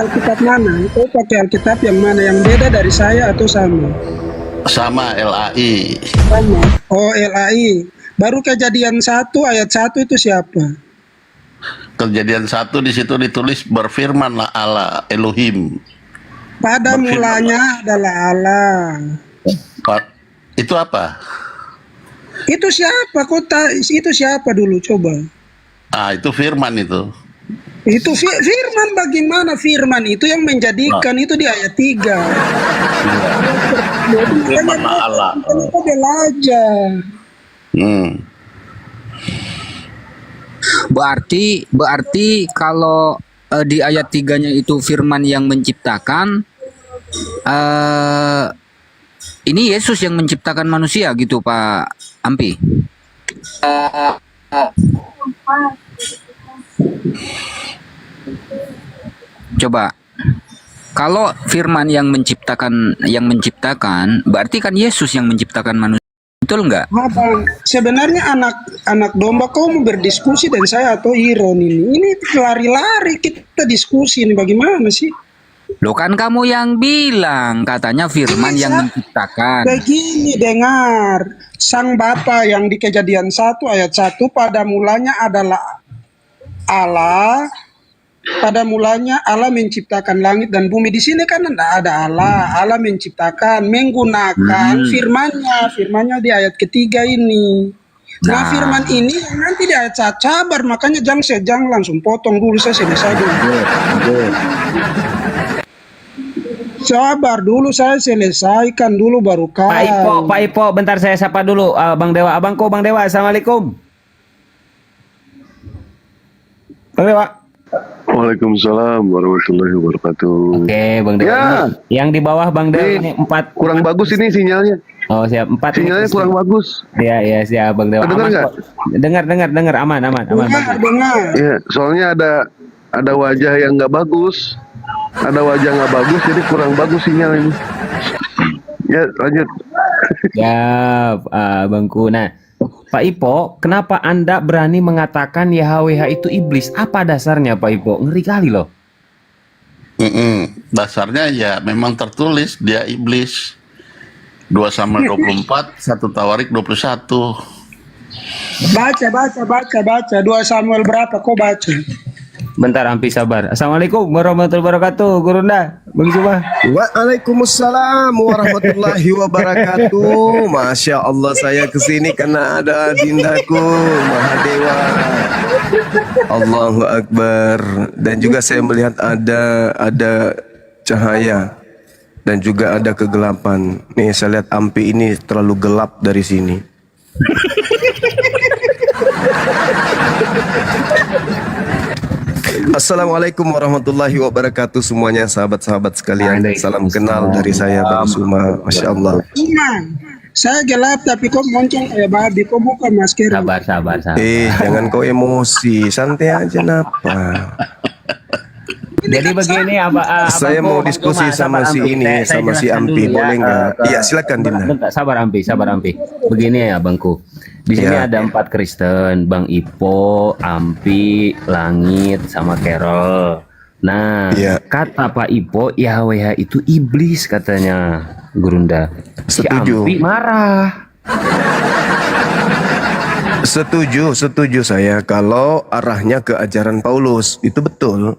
Alkitab mana? Kau pakai Alkitab yang mana? Yang beda dari saya atau sama? Sama LAI. Sama. Oh, LAI. Baru Kejadian 1 ayat 1 itu siapa? Kejadian 1 di situ ditulis berfirmanlah Allah Elohim. Pada Berfirman. mulanya adalah Allah. Itu apa? Itu siapa? Itu siapa dulu coba? Itu firman itu. Itu firman, bagaimana firman itu yang menjadikan itu di ayat 3. Firman Allah. Itu belajar. Berarti kalau di ayat 3-nya itu firman yang menciptakan, ini Yesus yang menciptakan manusia gitu Pak Ampi. Coba, kalau firman yang menciptakan berarti kan Yesus yang menciptakan manusia, betul nggak? Bang, sebenarnya anak domba kau mau berdiskusi dan saya atau Iron ini lari-lari kita diskusi ini bagaimana sih? Loh kan kamu yang bilang katanya firman yang menciptakan. Begini, dengar, Sang Bapa yang di Kejadian 1 ayat 1, pada mulanya adalah Allah. Pada mulanya Allah menciptakan langit dan bumi. Di sini kan tidak ada Allah. Allah menciptakan menggunakan firmannya di ayat ketiga ini. Nah, firman ini yang nanti di ayat 1, sabar, makanya jangan langsung potong dulu, saya selesai dulu. Sabar dulu, saya selesaikan dulu baru kau. Pak Ipo, bentar saya sapa dulu. Bang Dewa, abangku Bang Dewa, assalamualaikum. Bang Dewa. Waalaikumsalam warahmatullahi wabarakatuh. Oke, Bang Dewa. Ya. Yang di bawah Bang Dewa ini 4. Kurang bagus ini sinyalnya. Oh, siap. 4. Sinyalnya kurang bagus. Iya, siap Bang Dewa. Dengar nggak? Dengar, aman. Dengar. Ya, soalnya ada wajah yang nggak bagus. Ada wajah nggak bagus, jadi kurang bagus sinyal ini. Ya, lanjut. Ya, Bangku. Nah, Pak Ipo, kenapa Anda berani mengatakan YHWH itu iblis? Apa dasarnya Pak Ipo? Ngeri kali loh. Dasarnya ya memang tertulis dia iblis. 2 Samuel 24, 1 Tawarik 21. Baca. 2 Samuel berapa? Kau baca. Bentar, Ampi sabar. Assalamualaikum warahmatullahi wabarakatuh, Gurunda, Bang Zuma. Waalaikumsalam warahmatullahi wabarakatuh. Masya Allah, saya kesini karena ada dindaku Mahadewa. Allahu Akbar. Dan juga saya melihat ada cahaya dan juga ada kegelapan. Nih saya lihat Ampi ini terlalu gelap dari sini. Assalamualaikum warahmatullahi wabarakatuh semuanya, sahabat-sahabat sekalian. Salam kenal dari saya Bang Suma. Masya Allah. Imam, saya gelap tapi kau moncong kayak babi. Kau buka masker. Sabar. Jangan kau emosi, santai aja napa. Jadi begini saya mau diskusi sama si ini, sama si Ampi, boleh nggak? Iya silakan Dina. Bentar, sabar Ampi. Begini ya Bangku. Di sini ada 4 Kristen, Bang Ipo, Ampi, Langit, sama Carol. Nah, kata Pak Ipo, YHWH itu iblis katanya, Gurunda. Setuju. Si Ampi marah. Setuju saya kalau arahnya ke ajaran Paulus, itu betul.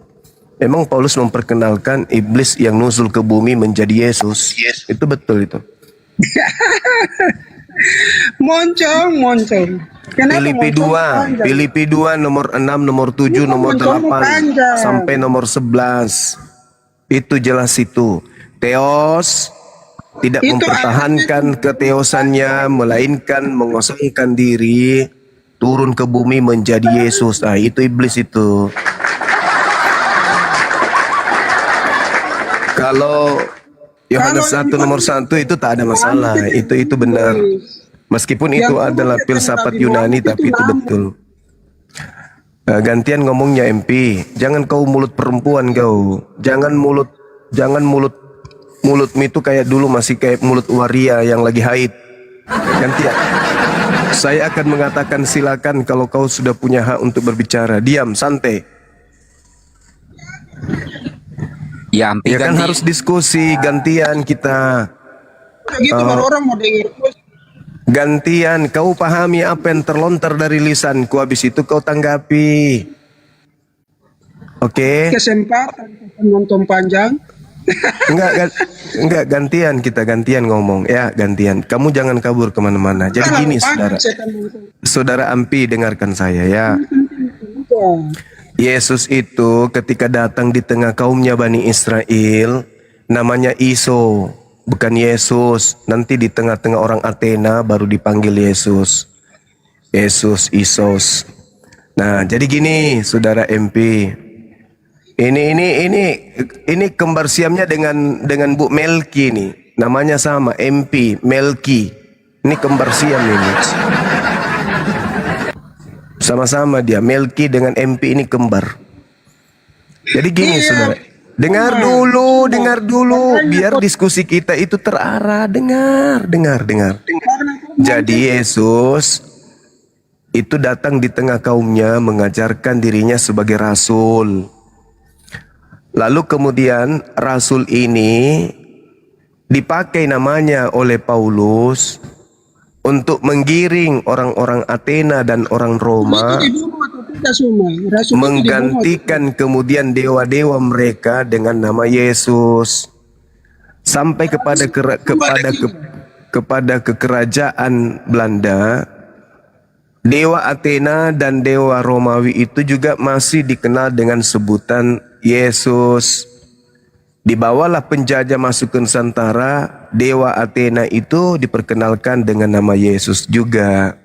Memang Paulus memperkenalkan iblis yang nuzul ke bumi menjadi Yesus. Itu betul itu. Moncong. Filipi 2 nomor 6, nomor 7, nomor 8 sampai nomor 11. Itu jelas itu. Theos tidak mempertahankan keteosannya, melainkan mengosongkan diri, turun ke bumi menjadi Yesus. Nah, itu iblis itu. Kalau Yohanes 1 nomor 1 itu tak ada masalah, itu benar. Meskipun itu adalah filsafat Yunani, tapi itu betul. Gantian ngomongnya MP, jangan kau mulut perempuan kau, jangan mulutmu itu kayak dulu masih kayak mulut waria yang lagi haid. Gantian. Saya akan mengatakan silakan kalau kau sudah punya hak untuk berbicara. Diam, santai. Ya, Ampi Ya kan ganti. harus diskusi, gantian kita. Kayak gitu baru orang mau dengar. Gantian, kau pahami apa yang terlontar dari lisanku, habis itu kau tanggapi. Oke? Kesempatan penonton panjang. Enggak, gantian, kita gantian ngomong. Ya, gantian. Kamu jangan kabur kemana-mana. Jadi gini, saudara Ampi, dengarkan saya ya. Yesus itu ketika datang di tengah kaumnya Bani Israel, namanya Iso. Bukan Yesus, nanti di tengah-tengah orang Athena baru dipanggil Yesus. Yesus, Isos. Nah, jadi gini, saudara MP. Ini kembar siamnya dengan Bu Melki nih. Namanya sama, MP, Melki. Ini kembar siam ini. Sama-sama dia, Melki dengan MP ini kembar. Jadi gini, saudara. Dengar dulu, biar diskusi kita itu terarah. Dengar. Jadi Yesus itu datang di tengah kaumnya mengajarkan dirinya sebagai rasul. Lalu kemudian rasul ini dipakai namanya oleh Paulus untuk menggiring orang-orang Athena dan orang Roma, menggantikan kemudian dewa-dewa mereka dengan nama Yesus sampai kepada kekerajaan Belanda. Dewa Athena dan dewa Romawi itu juga masih dikenal dengan sebutan Yesus. Dibawalah penjajah masuk ke Nusantara, dewa Athena itu diperkenalkan dengan nama Yesus juga.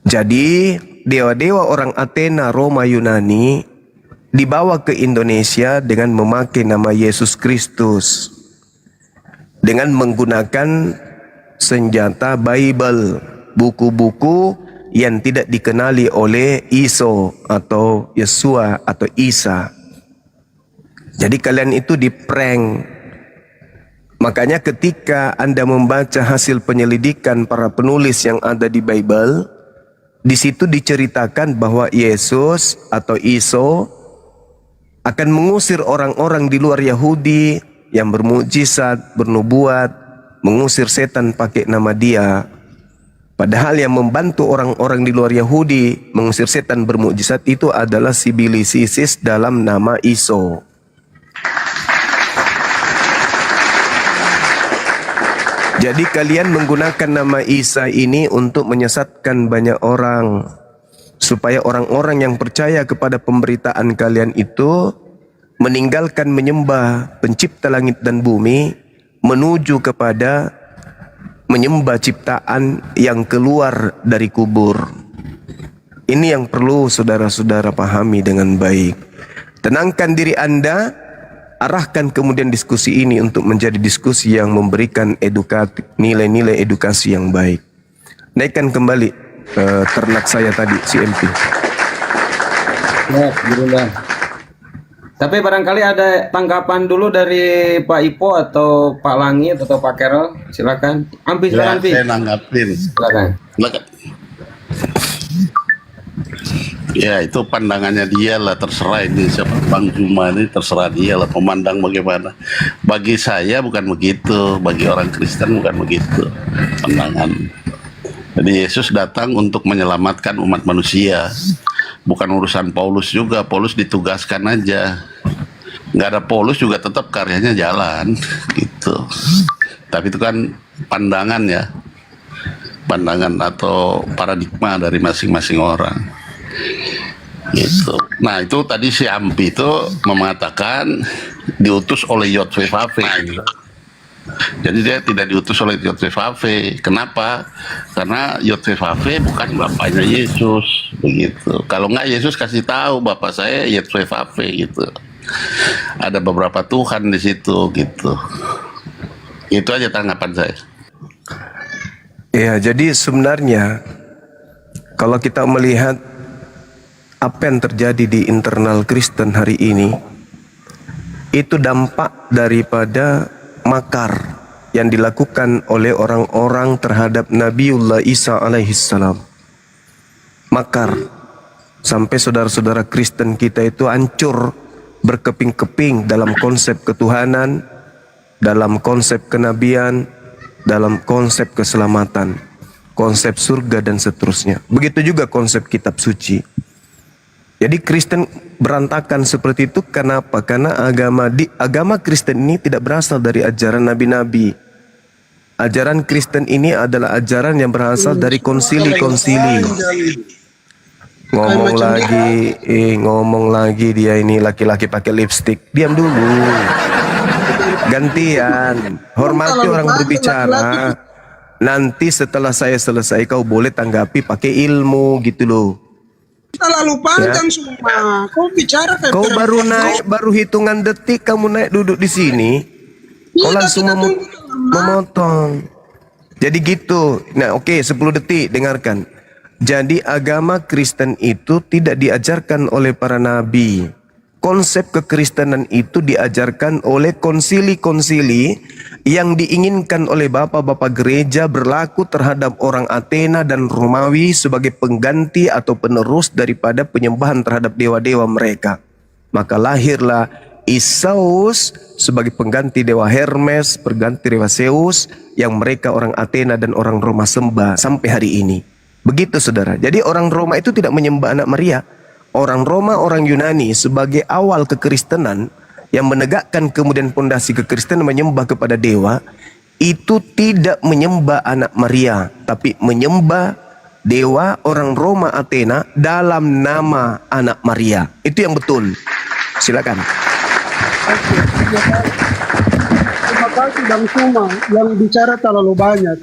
Jadi dewa-dewa orang Athena, Roma, Yunani dibawa ke Indonesia dengan memakai nama Yesus Kristus, dengan menggunakan senjata Bible, buku-buku yang tidak dikenali oleh Iso atau Yesua atau Isa. Jadi kalian itu diprank. Makanya ketika Anda membaca hasil penyelidikan para penulis yang ada di Bible, di situ diceritakan bahwa Yesus atau Iso akan mengusir orang-orang di luar Yahudi yang bermukjizat, bernubuat, mengusir setan pakai nama dia. Padahal yang membantu orang-orang di luar Yahudi mengusir setan bermukjizat itu adalah Sibilis Isis dalam nama Iso. Jadi kalian menggunakan nama Isa ini untuk menyesatkan banyak orang, supaya orang-orang yang percaya kepada pemberitaan kalian itu meninggalkan menyembah pencipta langit dan bumi, menuju kepada menyembah ciptaan yang keluar dari kubur. Ini yang perlu saudara-saudara pahami dengan baik. Tenangkan diri Anda, arahkan kemudian diskusi ini untuk menjadi diskusi yang memberikan nilai-nilai edukasi yang baik. Naikkan kembali ternak saya tadi, CMP. Ya, alhamdulillah. Tapi barangkali ada tanggapan dulu dari Pak Ipo atau Pak Langit atau Pak Carol, silakan. Ampi, silakan. Saya nanggapin. Silakan. Ya itu pandangannya dia lah, terserah ini siapa Bang Juma ini, terserah dia lah memandang bagaimana. Bagi saya bukan begitu, bagi orang Kristen bukan begitu pandangan. Jadi Yesus datang untuk menyelamatkan umat manusia, bukan urusan Paulus juga. Paulus ditugaskan aja, nggak ada Paulus juga tetap karyanya jalan gitu. Tapi itu kan pandangan ya, pandangan atau paradigma dari masing-masing orang. Gitu. Nah itu tadi si Ampi itu mengatakan diutus oleh YHWH. Jadi dia tidak diutus oleh YHWH. Kenapa? Karena YHWH bukan bapaknya Yesus, begitu. Kalau nggak Yesus kasih tahu bapak saya YHWH gitu. Ada beberapa Tuhan di situ gitu. Itu aja tanggapan saya. Ya, jadi sebenarnya kalau kita melihat apa yang terjadi di internal Kristen hari ini, itu dampak daripada makar yang dilakukan oleh orang-orang terhadap Nabiullah Isa alaihissalam. Makar sampai saudara-saudara Kristen kita itu hancur berkeping-keping dalam konsep ketuhanan, dalam konsep kenabian, dalam konsep keselamatan, konsep surga dan seterusnya. Begitu juga konsep kitab suci. Jadi Kristen berantakan seperti itu kenapa? Karena agama Kristen ini tidak berasal dari ajaran nabi-nabi. Ajaran Kristen ini adalah ajaran yang berasal dari konsili-konsili. Ngomong lagi dia ini laki-laki pakai lipstick. Diam dulu. Gantian. Hormati orang berbicara. Nanti setelah saya selesai kau boleh tanggapi pakai ilmu gitu loh. Terlalu panjang semua. Kau bicara kayak Kau baru naik, baru hitungan detik kamu naik duduk di sini. Kau langsung memotong. Jadi gitu. Nah, oke, 10 detik dengarkan. Jadi agama Kristen itu tidak diajarkan oleh para nabi. Konsep kekristenan itu diajarkan oleh konsili-konsili yang diinginkan oleh bapak-bapak gereja berlaku terhadap orang Athena dan Romawi sebagai pengganti atau penerus daripada penyembahan terhadap dewa-dewa mereka. Maka lahirlah Isaus sebagai pengganti dewa Hermes, pengganti dewa Zeus yang mereka orang Athena dan orang Roma sembah sampai hari ini. Begitu saudara. Jadi orang Roma itu tidak menyembah anak Maria. Orang Roma, orang Yunani sebagai awal kekristenan yang menegakkan kemudian pondasi kekristenan menyembah kepada dewa, itu tidak menyembah anak Maria, tapi menyembah dewa orang Roma Athena dalam nama anak Maria. Itu yang betul. Silakan. Terima kasih Bang Suma yang bicara terlalu banyak.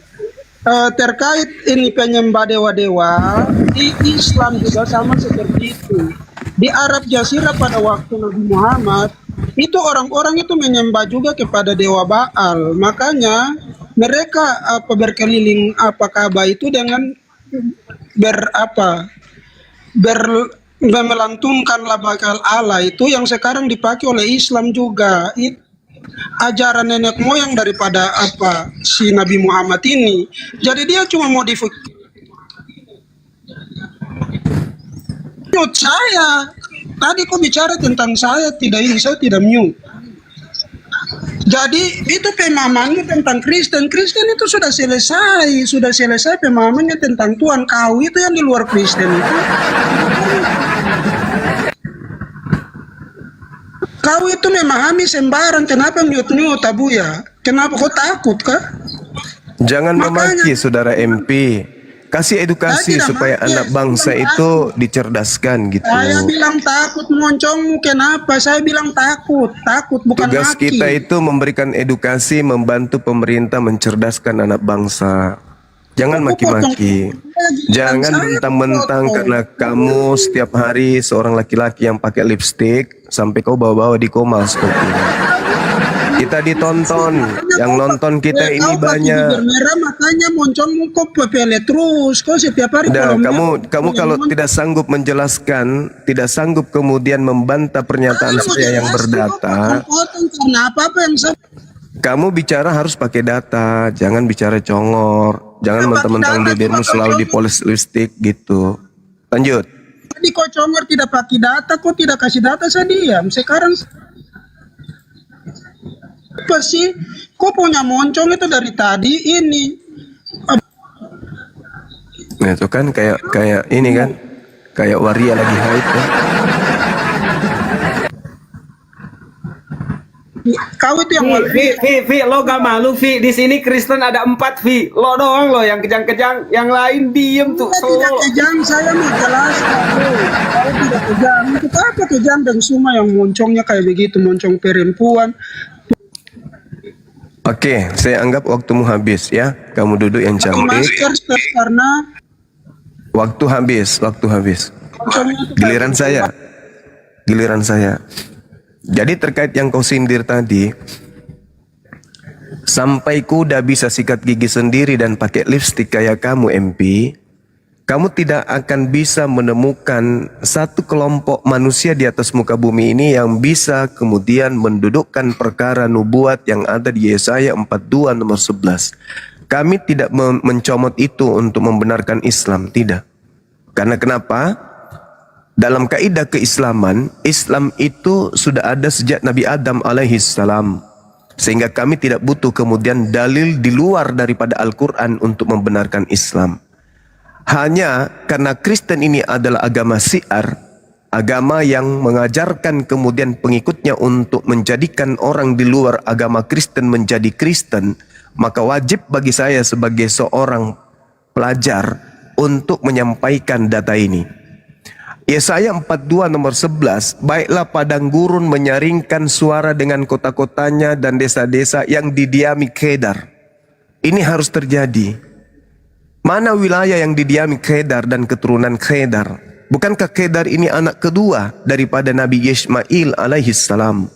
Terkait ini penyembah dewa-dewa, di Islam juga sama seperti itu. Di Arab Jazirah pada waktu Nabi Muhammad, itu orang-orang itu menyembah juga kepada dewa Baal. Makanya mereka berkeliling Ka'bah itu dengan melantunkan labakal Allah itu yang sekarang dipakai oleh Islam juga. Ajaran nenek moyang daripada si Nabi Muhammad ini. Jadi dia cuma modifikasi saya. Tadi kau bicara tentang saya tidak mute. Jadi itu pemahamannya tentang Kristen. Kristen itu sudah selesai pemahamannya tentang Tuhan. Kau itu yang di luar Kristen itu. Kau itu memahami sembarang. Kenapa mute Abu ya? Kenapa kau takut kah? Jangan memaki saudara MP. Kasih edukasi supaya anak bangsa itu dicerdaskan gitu. Saya bilang takut moncongmu, kenapa? Saya bilang takut bukan Tugas maki. kita itu memberikan edukasi, membantu pemerintah mencerdaskan anak bangsa. Jangan maki-maki. Jangan mentang-mentang karena kamu setiap hari seorang laki-laki yang pakai lipstick sampai kau bawa-bawa di koma seperti ini. Kita ditonton, yang nonton kita ini banyak. Merah makanya moncongmu kok pepele terus. Kau setiap hari kamu kalau tidak sanggup menjelaskan, tidak sanggup kemudian membantah pernyataan saya yang berdata. Karena apa yang saya Kamu bicara harus pakai data, jangan bicara congor, jangan mentang-mentang bibirmu selalu dipoles lipstick gitu. Lanjut. Tadi kau congor tidak pakai data, kau tidak kasih data, saya diam. Sekarang apa sih? Kau punya moncong itu dari tadi ini. Nah, itu kan kayak ini kan, kayak waria lagi haid ya. Kau itu yang Vi, lo gak malu Vi? Di sini Kristen ada 4 Vi. Lo doang lo yang kejang-kejang, yang lain diem tuh. tidak kejam, saya mau jelaskan. Kalau tidak kejam, itu apa kejam dan semua yang moncongnya kayak begitu, moncong perempuan. Oke, saya anggap waktumu habis ya. Kamu duduk yang cantik. Masker karena Waktu habis. moncongnya itu Giliran saya. Jadi terkait yang kau sindir tadi, sampai kuda bisa sikat gigi sendiri dan pakai lipstik kayak kamu MP, kamu tidak akan bisa menemukan satu kelompok manusia di atas muka bumi ini yang bisa kemudian mendudukkan perkara nubuat yang ada di Yesaya 42 nomor 11. Kami tidak mencomot itu untuk membenarkan Islam, tidak. Karena kenapa? Dalam kaidah keislaman, Islam itu sudah ada sejak Nabi Adam alaihissalam. Sehingga kami tidak butuh kemudian dalil di luar daripada Al-Quran untuk membenarkan Islam. Hanya karena Kristen ini adalah agama syiar, agama yang mengajarkan kemudian pengikutnya untuk menjadikan orang di luar agama Kristen menjadi Kristen, maka wajib bagi saya sebagai seorang pelajar untuk menyampaikan data ini. Yesaya 42 nomor 11, baiklah padang gurun menyaringkan suara dengan kota-kotanya dan desa-desa yang didiami Kedar. Ini harus terjadi. Mana wilayah yang didiami Kedar dan keturunan Kedar? Bukankah Kedar ini anak kedua daripada Nabi Ismail alaihissalam?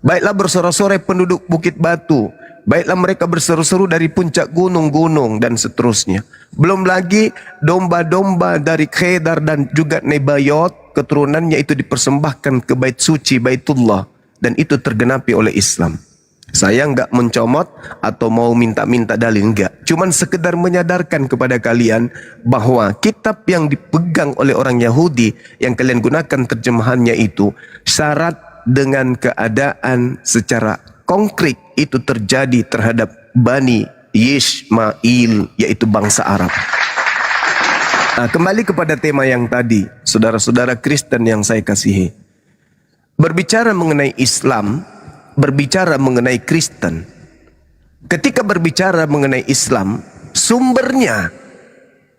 Baiklah bersorak-sorai penduduk Bukit Batu. Baiklah mereka berseru-seru dari puncak gunung-gunung dan seterusnya. Belum lagi domba-domba dari Kedar dan juga Nebayot, keturunannya itu dipersembahkan ke bait suci Baitullah, dan itu tergenapi oleh Islam. Saya enggak mencomot atau mau minta-minta dalil, enggak. Cuman sekedar menyadarkan kepada kalian bahwa kitab yang dipegang oleh orang Yahudi yang kalian gunakan terjemahannya itu syarat dengan keadaan secara konkret itu terjadi terhadap Bani Ismail, yaitu bangsa Arab. Nah, kembali kepada tema yang tadi, saudara-saudara Kristen yang saya kasihi. Berbicara mengenai Islam, berbicara mengenai Kristen. Ketika berbicara mengenai Islam, sumbernya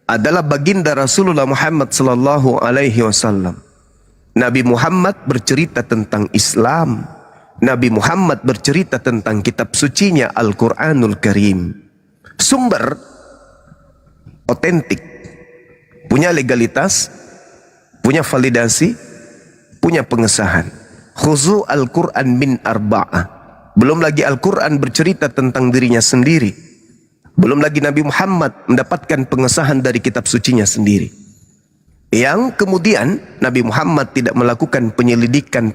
adalah baginda Rasulullah Muhammad sallallahu alaihi wasallam. Nabi Muhammad bercerita tentang Islam. Nabi Muhammad bercerita tentang kitab sucinya Al-Quranul Karim. Sumber otentik, punya legalitas, punya validasi, punya pengesahan. Khuzu Al-Quran min arba'ah. Belum lagi Al-Quran bercerita tentang dirinya sendiri. Belum lagi Nabi Muhammad mendapatkan pengesahan dari kitab sucinya sendiri. Yang kemudian Nabi Muhammad tidak melakukan penyelidikan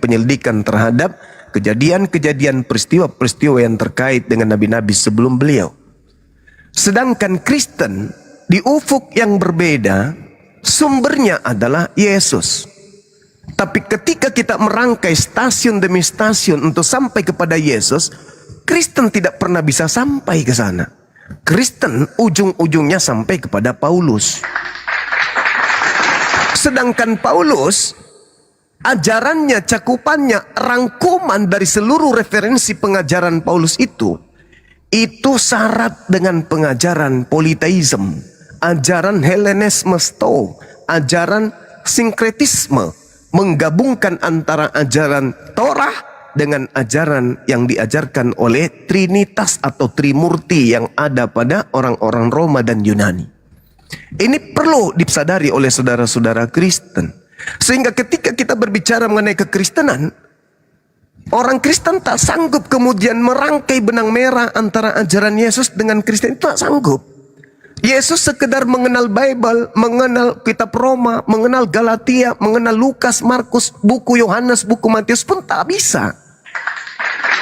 terhadap kejadian-kejadian, peristiwa-peristiwa yang terkait dengan nabi-nabi sebelum beliau. Sedangkan Kristen di ufuk yang berbeda, sumbernya adalah Yesus. Tapi ketika kita merangkai stasiun demi stasiun untuk sampai kepada Yesus, Kristen tidak pernah bisa sampai ke sana. Kristen ujung-ujungnya sampai kepada Paulus. Sedangkan Paulus, ajarannya, cakupannya, rangkuman dari seluruh referensi pengajaran Paulus itu syarat dengan pengajaran politeisme, ajaran Helenisme, ajaran sinkretisme, menggabungkan antara ajaran Torah dengan ajaran yang diajarkan oleh Trinitas atau Trimurti yang ada pada orang-orang Roma dan Yunani. Ini perlu disadari oleh saudara-saudara Kristen. Sehingga ketika kita berbicara mengenai kekristenan, orang Kristen tak sanggup kemudian merangkai benang merah antara ajaran Yesus dengan Kristen. Itu tak sanggup. Yesus sekedar mengenal Bible, mengenal kitab Roma, mengenal Galatia, mengenal Lukas, Markus, buku Yohanes, buku Matius pun tak bisa.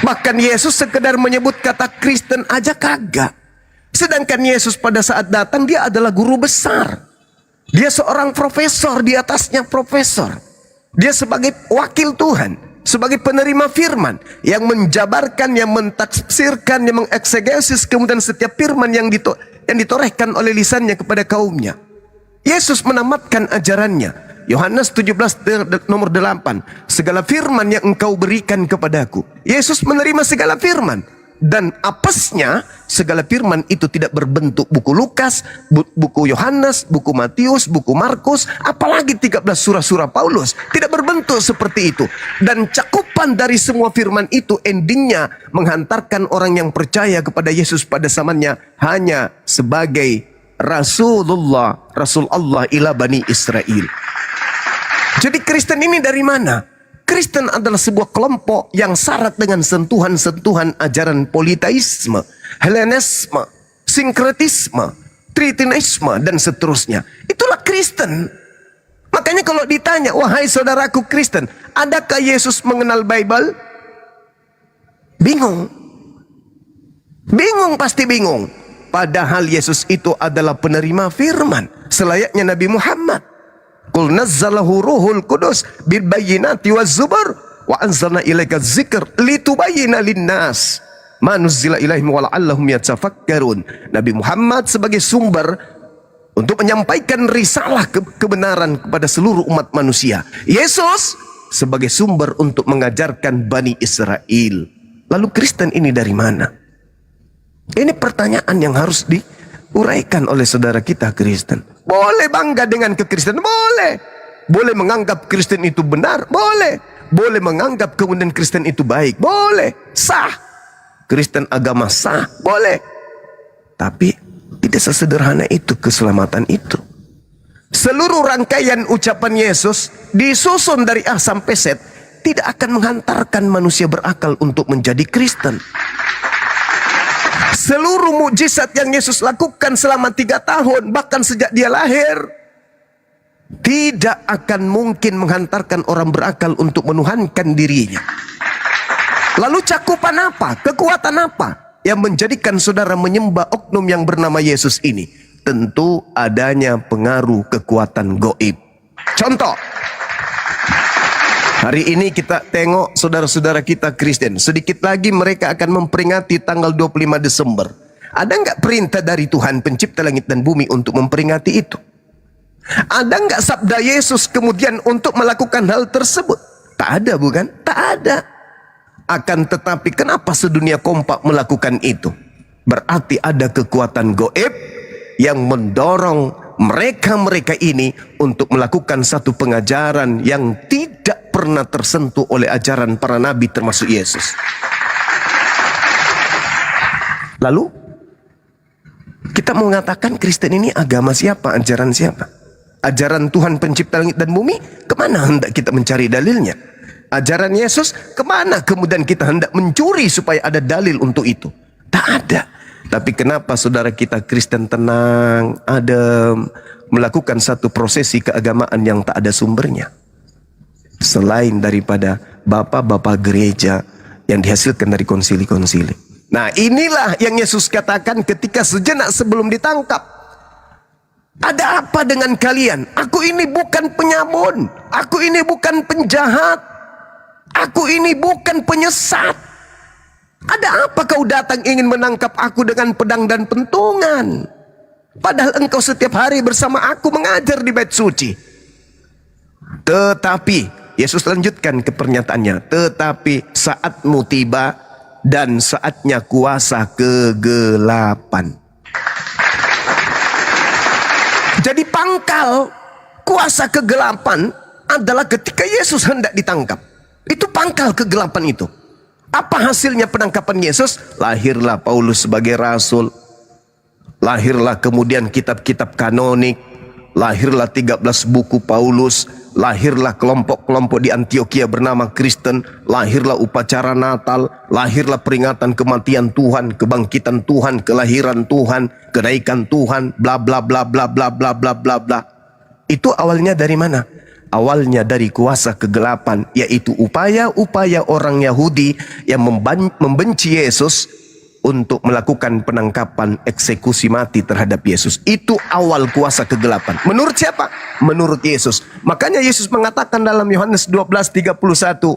Bahkan Yesus sekedar menyebut kata Kristen aja kagak. Sedangkan Yesus pada saat datang dia adalah guru besar. Dia seorang profesor, di atasnya profesor. Dia sebagai wakil Tuhan, sebagai penerima firman yang menjabarkan, yang mentafsirkan, yang mengeksegesis kemudian setiap firman yang ditorehkan oleh lisannya kepada kaumnya. Yesus menamatkan ajarannya. Yohanes 17 nomor 8. Segala firman yang engkau berikan kepadaku. Yesus menerima segala firman. Dan apesnya segala firman itu tidak berbentuk buku Lukas, buku Yohanes, buku Matius, buku Markus, apalagi 13 surah-surah Paulus. Tidak berbentuk seperti itu. Dan cakupan dari semua firman itu endingnya menghantarkan orang yang percaya kepada Yesus pada zamannya hanya sebagai Rasulullah, Rasul Allah ila Bani Israel. Jadi Kristen ini dari mana? Kristen adalah sebuah kelompok yang syarat dengan sentuhan-sentuhan ajaran politeisme, Helenisme, sinkretisme, tritinisme, dan seterusnya. Itulah Kristen. Makanya kalau ditanya, wahai saudaraku Kristen, adakah Yesus mengenal Bible? Bingung. Bingung, pasti bingung. Padahal Yesus itu adalah penerima firman, selayaknya Nabi Muhammad. Qul nazzalahu ruhul qudus bil bayyinati waz zubur wa anzalna ilaika dzikr litubayyana linnas ma nuzzila ilaihim wa la'allahum yatafakkarun. Nabi Muhammad sebagai sumber untuk menyampaikan risalah kebenaran kepada seluruh umat manusia. Yesus sebagai sumber untuk mengajarkan Bani Israel. Lalu Kristen ini dari mana? Ini pertanyaan yang harus diuraikan oleh saudara kita Kristen. Boleh bangga dengan kekristenan, boleh. Boleh menganggap Kristen itu benar, boleh. Boleh menganggap kemudian Kristen itu baik, boleh. Sah. Kristen agama sah, boleh. Tapi tidak sesederhana itu keselamatan itu. Seluruh rangkaian ucapan Yesus disusun dari A sampai Z tidak akan menghantarkan manusia berakal untuk menjadi Kristen. Seluruh mukjizat yang Yesus lakukan selama 3 tahun, bahkan sejak dia lahir, tidak akan mungkin menghantarkan orang berakal untuk menuhankan dirinya. Lalu cakupan apa? Kekuatan apa yang menjadikan saudara menyembah oknum yang bernama Yesus ini? Tentu adanya pengaruh kekuatan goib. Contoh, hari ini kita tengok saudara-saudara kita Kristen. Sedikit lagi mereka akan memperingati tanggal 25 Desember. Ada nggak perintah dari Tuhan pencipta langit dan bumi untuk memperingati itu? Ada nggak sabda Yesus kemudian untuk melakukan hal tersebut? Tak ada, bukan? Tak ada. Akan tetapi kenapa sedunia kompak melakukan itu? Berarti ada kekuatan goib yang mendorong mereka-mereka ini untuk melakukan satu pengajaran yang tidak pernah tersentuh oleh ajaran para nabi termasuk Yesus. Lalu kita mau mengatakan Kristen ini agama siapa, ajaran siapa? Ajaran Tuhan pencipta langit dan bumi, kemana hendak kita mencari dalilnya? Ajaran Yesus, kemana kemudian kita hendak mencuri supaya ada dalil untuk itu? Tak ada. Tapi kenapa saudara kita Kristen tenang, adem, melakukan satu prosesi keagamaan yang tak ada sumbernya? Selain daripada bapak-bapak gereja yang dihasilkan dari konsili-konsili. Nah, inilah yang Yesus katakan ketika sejenak sebelum ditangkap. Ada apa dengan kalian? Aku ini bukan penyabun. Aku ini bukan penjahat. Aku ini bukan penyesat. Ada apa kau datang ingin menangkap aku dengan pedang dan pentungan? Padahal engkau setiap hari bersama aku mengajar di bait suci. Tetapi, Yesus lanjutkan ke pernyataannya. Tetapi saatmu tiba dan saatnya kuasa kegelapan. Jadi pangkal kuasa kegelapan adalah ketika Yesus hendak ditangkap. Itu pangkal kegelapan itu. Apa hasilnya penangkapan Yesus? Lahirlah Paulus sebagai rasul. Lahirlah kemudian kitab-kitab kanonik. Lahirlah 13 buku Paulus. Lahirlah kelompok-kelompok di Antioquia bernama Kristen. Lahirlah upacara Natal. Lahirlah peringatan kematian Tuhan, kebangkitan Tuhan, kelahiran Tuhan, kenaikan Tuhan, bla bla bla bla bla bla bla bla bla. Itu awalnya dari mana? Awalnya dari kuasa kegelapan, yaitu upaya-upaya orang Yahudi yang membenci Yesus untuk melakukan penangkapan, eksekusi mati terhadap Yesus. Itu awal kuasa kegelapan. Menurut siapa? Menurut Yesus. Makanya Yesus mengatakan dalam Yohanes 12:31,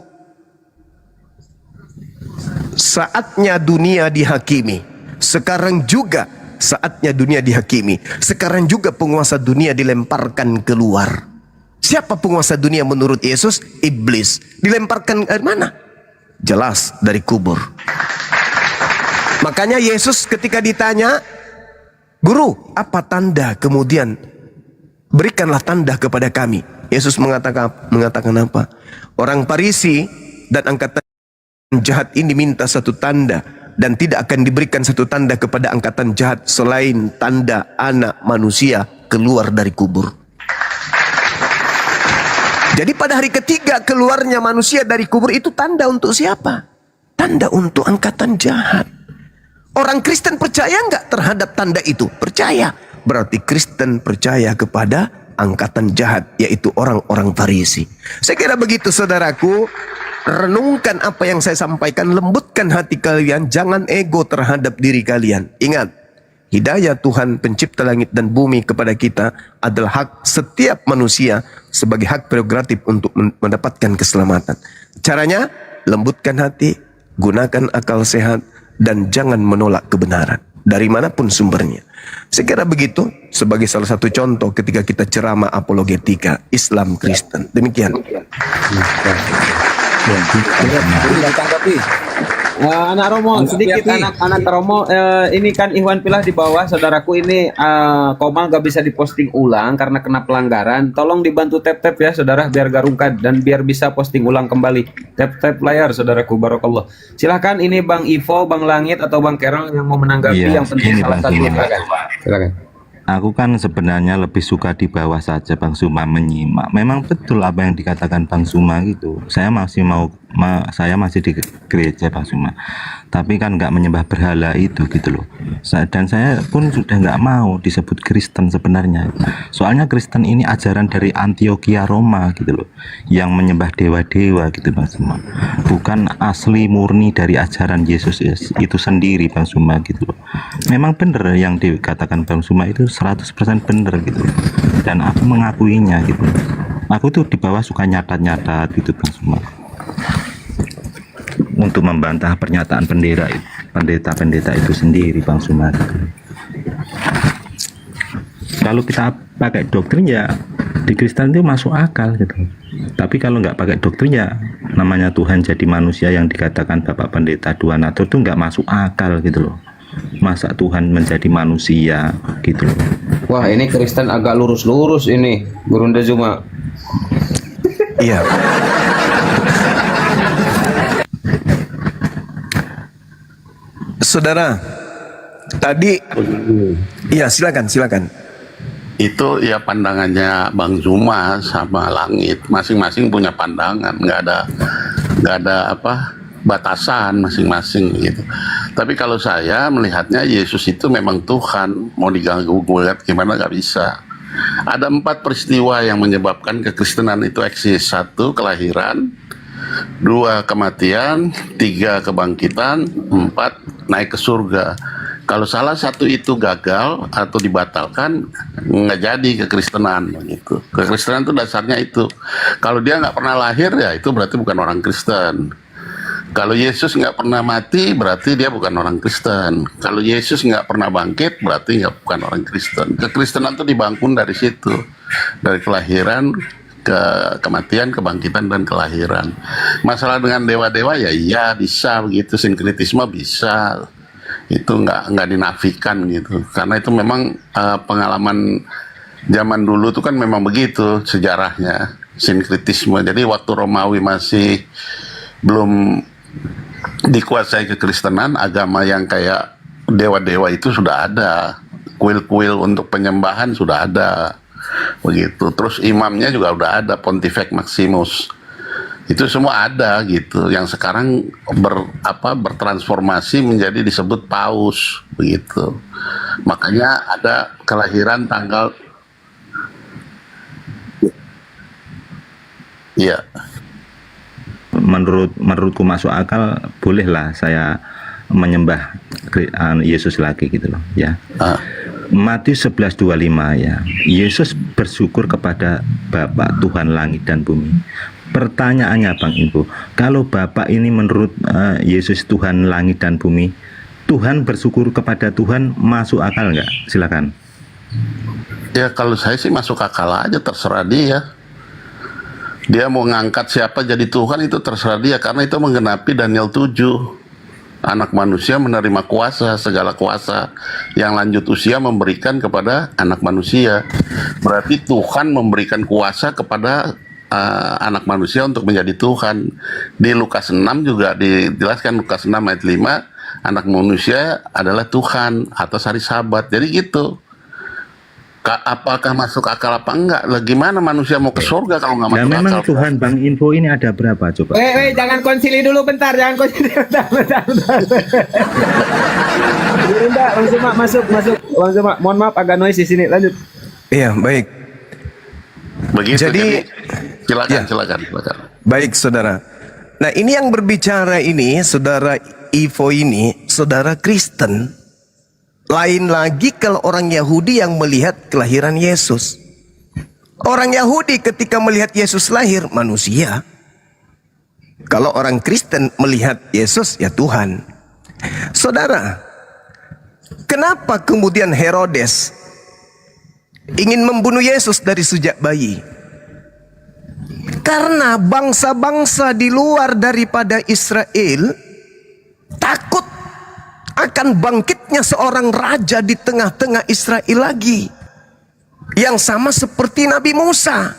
saatnya dunia dihakimi. Sekarang juga saatnya dunia dihakimi. Sekarang juga penguasa dunia dilemparkan keluar. Siapa penguasa dunia menurut Yesus? Iblis. Dilemparkan dari mana? Jelas dari kubur. Makanya Yesus ketika ditanya, Guru, apa tanda kemudian? Berikanlah tanda kepada kami. Yesus mengatakan apa? Orang Farisi dan angkatan jahat ini minta satu tanda, dan tidak akan diberikan satu tanda kepada angkatan jahat selain tanda anak manusia keluar dari kubur. Jadi pada hari ketiga keluarnya manusia dari kubur itu tanda untuk siapa? Tanda untuk angkatan jahat. Orang Kristen percaya nggak terhadap tanda itu? Percaya. Berarti Kristen percaya kepada angkatan jahat, yaitu orang-orang Farisi. Saya kira begitu saudaraku. Renungkan apa yang saya sampaikan, lembutkan hati kalian, jangan ego terhadap diri kalian. Ingat, hidayah Tuhan pencipta langit dan bumi kepada kita adalah hak setiap manusia sebagai hak prerogatif untuk mendapatkan keselamatan. Caranya, lembutkan hati, gunakan akal sehat, dan jangan menolak kebenaran dari manapun sumbernya. Saya kira begitu sebagai salah satu contoh ketika kita ceramah apologetika Islam Kristen. Demikian. Anak Romo, sedikit anak Romo, ini kan Ikhwan Filah di bawah, saudaraku ini Komal gak bisa diposting ulang karena kena pelanggaran. Tolong dibantu tap-tap ya saudara, biar gak rungkad dan biar bisa posting ulang kembali. Tap-tap layar saudaraku, barakallah. Silahkan ini Bang Ivo, Bang Langit atau Bang Kerol yang mau menanggapi yang penting salah satu. Silakan. Aku kan sebenarnya lebih suka di bawah saja Bang Suma menyimak. Memang betul apa yang dikatakan Bang Suma gitu. Saya masih di gereja Bang Suma. Tapi kan nggak menyembah berhala itu gitu loh. Dan saya pun sudah nggak mau disebut Kristen sebenarnya. Soalnya Kristen ini ajaran dari Antioquia Roma gitu loh. Yang menyembah dewa-dewa gitu Bang Suma. Bukan asli murni dari ajaran Yesus itu sendiri Bang Suma gitu loh. Memang benar yang dikatakan Bang Suma itu 100% benar gitu. Dan aku mengakuinya gitu. Aku tuh di bawah suka nyatat-nyatat gitu Bang Suma. Untuk membantah pernyataan pendeta-pendeta itu sendiri Bang Suma gitu. Kalau kita pakai doktrin ya di Kristen itu masuk akal gitu. Tapi kalau nggak pakai doktrin ya namanya Tuhan jadi manusia yang dikatakan Bapak Pendeta Duanatur itu nggak masuk akal gitu loh. Masa Tuhan menjadi manusia gitu loh. Wah, ini Kristen agak lurus-lurus ini, Gurunda Zuma. Iya. Saudara, tadi, ya silakan. Itu ya pandangannya Bang Zuma sama Langit, masing-masing punya pandangan, nggak ada apa batasan masing-masing gitu. Tapi kalau saya melihatnya Yesus itu memang Tuhan, mau diganggu gugat gimana nggak bisa. Ada 4 peristiwa yang menyebabkan kekristenan itu eksis. 1, kelahiran. 2, kematian. 3, kebangkitan. 4, naik ke surga. Kalau salah satu itu gagal atau dibatalkan, nggak jadi kekristenan gitu. Kekristenan itu dasarnya itu. Kalau dia nggak pernah lahir ya itu berarti bukan orang Kristen. Kalau Yesus nggak pernah mati, berarti dia bukan orang Kristen. Kalau Yesus nggak pernah bangkit, berarti bukan orang Kristen. Kekristenan itu dibangun dari situ, dari kelahiran, kematian, kebangkitan, dan kelahiran. Masalah dengan dewa-dewa ya iya bisa begitu, sinkretisme bisa, itu nggak dinafikan gitu. Karena itu memang pengalaman zaman dulu itu kan memang begitu sejarahnya, sinkretisme. Jadi waktu Romawi masih belum dikuasai kekristenan, agama yang kayak dewa-dewa itu sudah ada, kuil-kuil untuk penyembahan sudah ada, begitu. Terus imamnya juga udah ada, Pontifex Maximus, itu semua ada gitu. Yang sekarang bertransformasi menjadi disebut paus, begitu. Makanya ada kelahiran tanggal, iya. Menurutku masuk akal, bolehlah saya menyembah Yesus lagi gitu loh ya. Matius 11:25 ya. Yesus bersyukur kepada Bapa Tuhan langit dan bumi. Pertanyaannya Bang Ibu, kalau Bapak ini menurut Yesus Tuhan langit dan bumi, Tuhan bersyukur kepada Tuhan masuk akal nggak? Silakan. Ya kalau saya sih masuk akal aja, terserah dia. Dia mau ngangkat siapa jadi Tuhan itu terserah dia, karena itu menggenapi Daniel 7. Anak manusia menerima kuasa, segala kuasa yang lanjut usia memberikan kepada anak manusia. Berarti Tuhan memberikan kuasa kepada anak manusia untuk menjadi Tuhan. Di Lukas 6 juga dijelaskan, Lukas 6 ayat 5, anak manusia adalah Tuhan atas hari Sabat. Jadi gitu. Apakah masuk akal apa enggak? Gimana manusia mau ke surga kalau nggak masuk akal? Memang Tuhan Bang Info ini ada berapa coba? Jangan konsili dulu bentar, jangan konsili bentar. Bang Zuma masuk. Bang Zuma, mohon maaf agak noise di sini. Lanjut. Iya, baik. Begitu. Jadi ya. silakan. Baik, saudara. Nah, ini yang berbicara ini, saudara Ivo ini, saudara Kristen. Lain lagi kalau orang Yahudi yang melihat kelahiran Yesus. Orang Yahudi ketika melihat Yesus lahir, manusia. Kalau orang Kristen melihat Yesus, ya Tuhan. Saudara, kenapa kemudian Herodes ingin membunuh Yesus dari sejak bayi? Karena bangsa-bangsa di luar daripada Israel takut akan bangkitnya seorang raja di tengah-tengah Israel lagi, yang sama seperti Nabi Musa,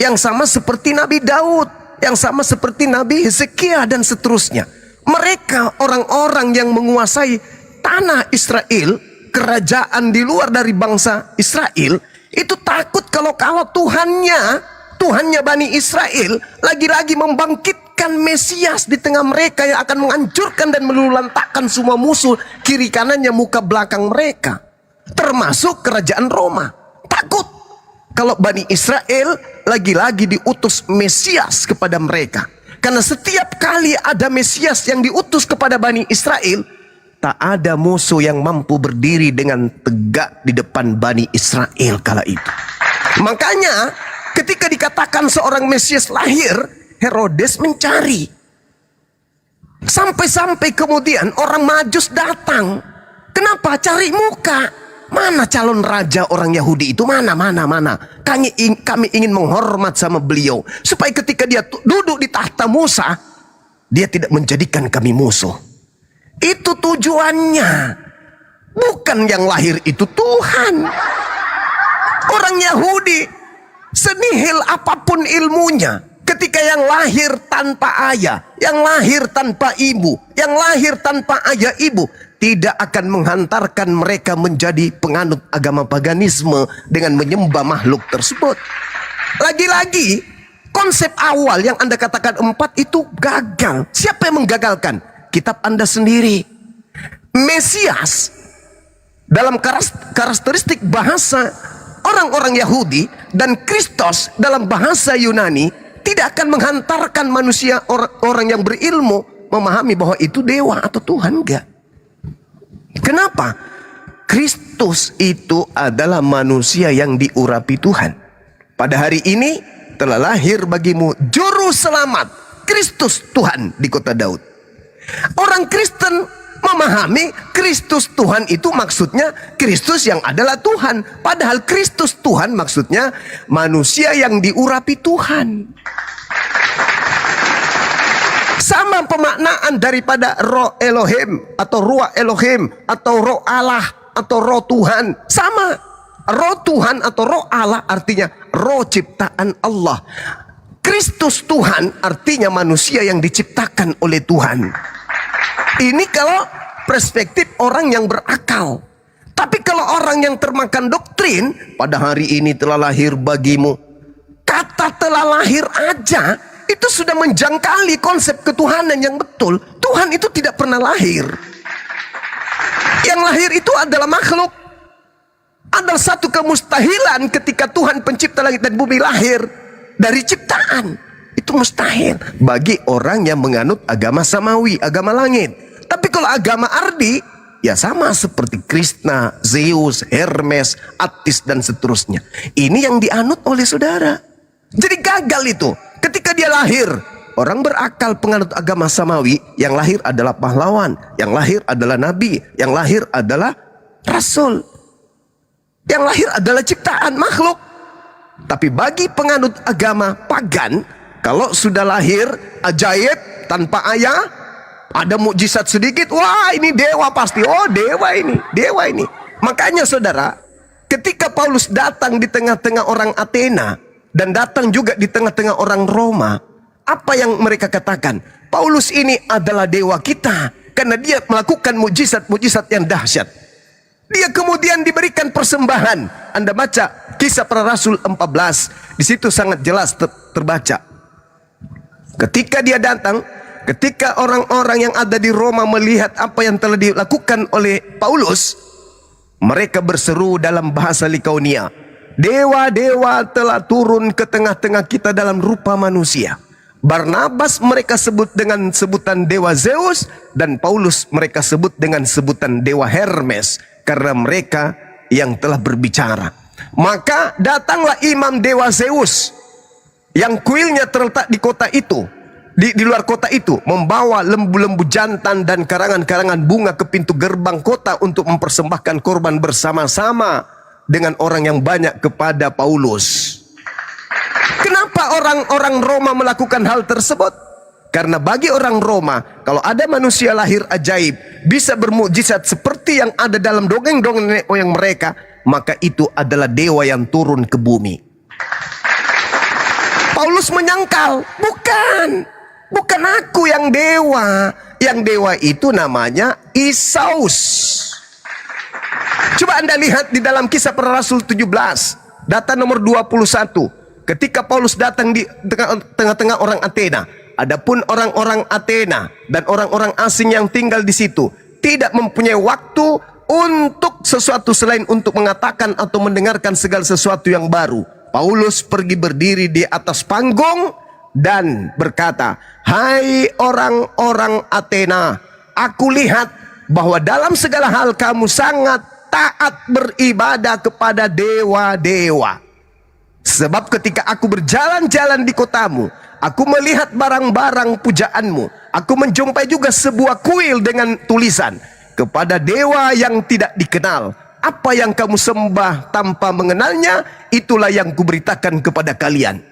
yang sama seperti Nabi Daud, yang sama seperti Nabi Hezekiah dan seterusnya. Mereka orang-orang yang menguasai tanah Israel, kerajaan di luar dari bangsa Israel, itu takut kalau Tuhannya Bani Israel lagi-lagi membangkitkan Mesias di tengah mereka yang akan menghancurkan dan meluluhlantakkan semua musuh kiri kanannya, muka belakang mereka, termasuk kerajaan Roma. Takut kalau Bani Israel lagi-lagi diutus Mesias kepada mereka. Karena setiap kali ada Mesias yang diutus kepada Bani Israel, tak ada musuh yang mampu berdiri dengan tegak di depan Bani Israel kala itu. Makanya ketika dikatakan seorang Mesias lahir, Herodes mencari. Sampai-sampai kemudian orang Majus datang. Kenapa? Cari muka. Mana calon raja orang Yahudi itu? Mana. Kami ingin menghormat sama beliau, supaya ketika dia duduk di tahta Musa, dia tidak menjadikan kami musuh. Itu tujuannya. Bukan yang lahir itu Tuhan. Orang Yahudi, senihil apapun ilmunya, ketika yang lahir tanpa ayah, yang lahir tanpa ibu, yang lahir tanpa ayah ibu, tidak akan menghantarkan mereka menjadi penganut agama paganisme dengan menyembah makhluk tersebut. Lagi-lagi, konsep awal yang Anda katakan 4 itu gagal. Siapa yang menggagalkan? Kitab Anda sendiri. Mesias dalam karakteristik bahasa orang-orang Yahudi dan Kristus dalam bahasa Yunani tidak akan menghantarkan manusia, orang yang berilmu, memahami bahwa itu dewa atau Tuhan. Enggak. Kenapa? Kristus itu adalah manusia yang diurapi Tuhan. Pada hari ini telah lahir bagimu juru selamat, Kristus Tuhan di kota Daud. Orang Kristen memahami Kristus Tuhan itu maksudnya Kristus yang adalah Tuhan. Padahal Kristus Tuhan maksudnya manusia yang diurapi Tuhan. Sama pemaknaan daripada roh Elohim atau ruah Elohim atau roh Allah atau roh Tuhan. Sama. Roh Tuhan atau roh Allah artinya roh ciptaan Allah. Kristus Tuhan artinya manusia yang diciptakan oleh Tuhan. Ini kalau perspektif orang yang berakal. Tapi kalau orang yang termakan doktrin, pada hari ini telah lahir bagimu, kata telah lahir aja itu sudah menjangkali konsep ketuhanan yang betul. Tuhan itu tidak pernah lahir. Yang lahir itu adalah makhluk. Ada satu kemustahilan ketika Tuhan pencipta langit dan bumi lahir dari ciptaan. Itu mustahil bagi orang yang menganut agama samawi, agama langit. Tapi kalau agama ardi, ya sama seperti Krishna, Zeus, Hermes, Attis dan seterusnya. Ini yang dianut oleh saudara. Jadi gagal itu. Ketika dia lahir, orang berakal penganut agama samawi, yang lahir adalah pahlawan, yang lahir adalah nabi, yang lahir adalah rasul, yang lahir adalah ciptaan makhluk. Tapi bagi penganut agama pagan, kalau sudah lahir ajaib tanpa ayah, ada mukjizat sedikit, wah ini dewa pasti. Oh dewa ini. Makanya saudara, ketika Paulus datang di tengah-tengah orang Athena dan datang juga di tengah-tengah orang Roma, apa yang mereka katakan? Paulus ini adalah dewa kita karena dia melakukan mukjizat-mukjizat yang dahsyat. Dia kemudian diberikan persembahan. Anda baca Kisah Para Rasul 14, di situ sangat jelas terbaca. Ketika dia datang, ketika orang-orang yang ada di Roma melihat apa yang telah dilakukan oleh Paulus, mereka berseru dalam bahasa Likaonia, dewa-dewa telah turun ke tengah-tengah kita dalam rupa manusia. Barnabas mereka sebut dengan sebutan dewa Zeus, dan Paulus mereka sebut dengan sebutan dewa Hermes. karena mereka yang telah berbicara. Maka datanglah imam dewa Zeus yang kuilnya terletak di kota itu, di luar kota itu, membawa lembu-lembu jantan dan karangan-karangan bunga ke pintu gerbang kota untuk mempersembahkan korban bersama-sama dengan orang yang banyak kepada Paulus. Kenapa orang-orang Roma melakukan hal tersebut? Karena bagi orang Roma, kalau ada manusia lahir ajaib, bisa bermukjizat seperti yang ada dalam dongeng-dongeng nenek moyang mereka, maka itu adalah dewa yang turun ke bumi. Paulus menyangkal, bukan aku yang dewa. Yang dewa itu namanya Isaus. Coba Anda lihat di dalam Kisah Para Rasul 17, data nomor 21. Ketika Paulus datang di tengah-tengah orang Athena, adapun orang-orang Athena dan orang-orang asing yang tinggal di situ tidak mempunyai waktu untuk sesuatu selain untuk mengatakan atau mendengarkan segala sesuatu yang baru. Paulus pergi berdiri di atas panggung dan berkata, "Hai orang-orang Athena, aku lihat bahwa dalam segala hal kamu sangat taat beribadah kepada dewa-dewa. Sebab ketika aku berjalan-jalan di kotamu, aku melihat barang-barang pujaanmu. Aku menjumpai juga sebuah kuil dengan tulisan, kepada dewa yang tidak dikenal. Apa yang kamu sembah tanpa mengenalnya, itulah yang kuberitakan kepada kalian.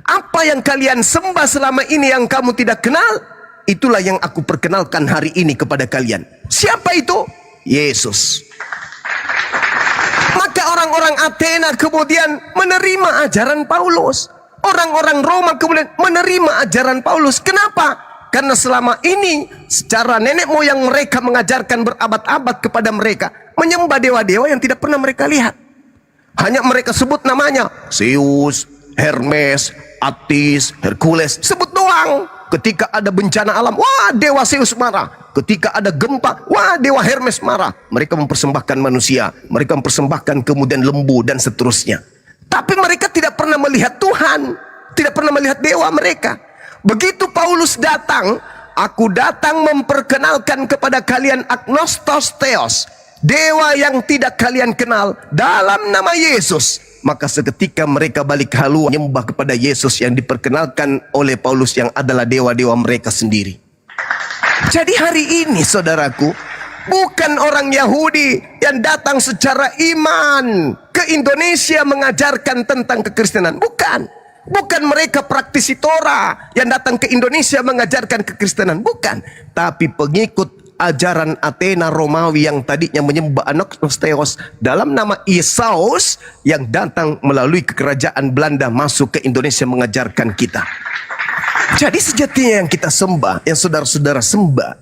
Apa yang kalian sembah selama ini yang kamu tidak kenal, itulah yang aku perkenalkan hari ini kepada kalian." Siapa itu? Yesus. Maka orang-orang Athena kemudian menerima ajaran Paulus. Orang-orang Roma kemudian menerima ajaran Paulus. Kenapa? Karena selama ini secara nenek moyang mereka mengajarkan berabad-abad kepada mereka menyembah dewa-dewa yang tidak pernah mereka lihat. Hanya mereka sebut namanya Zeus, Hermes, Attis, Hercules. Sebut doang. Ketika ada bencana alam, wah dewa Zeus marah. Ketika ada gempa, wah dewa Hermes marah. Mereka mempersembahkan manusia, mereka mempersembahkan kemudian lembu dan seterusnya. Tapi mereka tidak pernah melihat Tuhan, tidak pernah melihat dewa mereka. Begitu Paulus datang, aku datang memperkenalkan kepada kalian agnostos theos, dewa yang tidak kalian kenal, dalam nama Yesus. Maka seketika mereka balik halu menyembah kepada Yesus yang diperkenalkan oleh Paulus yang adalah dewa-dewa mereka sendiri. Jadi hari ini saudaraku, bukan orang Yahudi yang datang secara iman ke Indonesia mengajarkan tentang kekristenan. Bukan mereka praktisi Torah yang datang ke Indonesia mengajarkan kekristenan. Bukan. Tapi pengikut ajaran Athena Romawi yang tadinya menyembah Anoknosteos dalam nama Isaus yang datang melalui kerajaan Belanda masuk ke Indonesia mengajarkan kita. Jadi sejatinya yang kita sembah, yang saudara-saudara sembah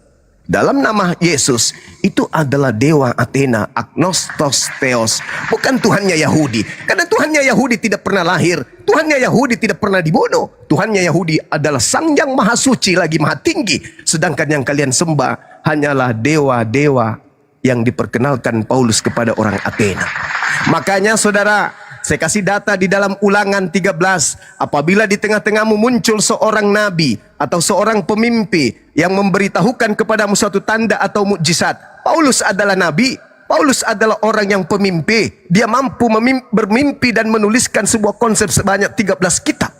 dalam nama Yesus, itu adalah dewa Athena, agnostos theos, bukan Tuhannya Yahudi. Karena Tuhannya Yahudi tidak pernah lahir, Tuhannya Yahudi tidak pernah dibunuh. Tuhannya Yahudi adalah Sang Yang Maha Suci lagi Maha Tinggi. Sedangkan yang kalian sembah hanyalah dewa-dewa yang diperkenalkan Paulus kepada orang Athena. Makanya saudara, saya kasih data di dalam Ulangan 13. Apabila di tengah-tengahmu muncul seorang nabi atau seorang pemimpi yang memberitahukan kepadamu suatu tanda atau mukjizat, Paulus adalah nabi, Paulus adalah orang yang pemimpi. Dia mampu bermimpi dan menuliskan sebuah konsep sebanyak 13 kitab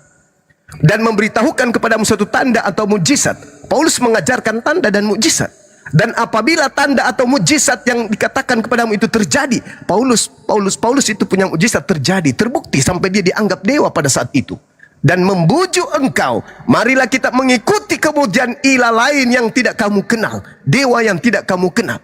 dan memberitahukan kepadamu suatu tanda atau mukjizat. Paulus mengajarkan tanda dan mukjizat. Dan apabila tanda atau mukjizat yang dikatakan kepadamu itu terjadi, Paulus itu punya mukjizat terjadi, terbukti sampai dia dianggap dewa pada saat itu. Dan membujuk engkau, marilah kita mengikuti kemudian ilah lain yang tidak kamu kenal, dewa yang tidak kamu kenal,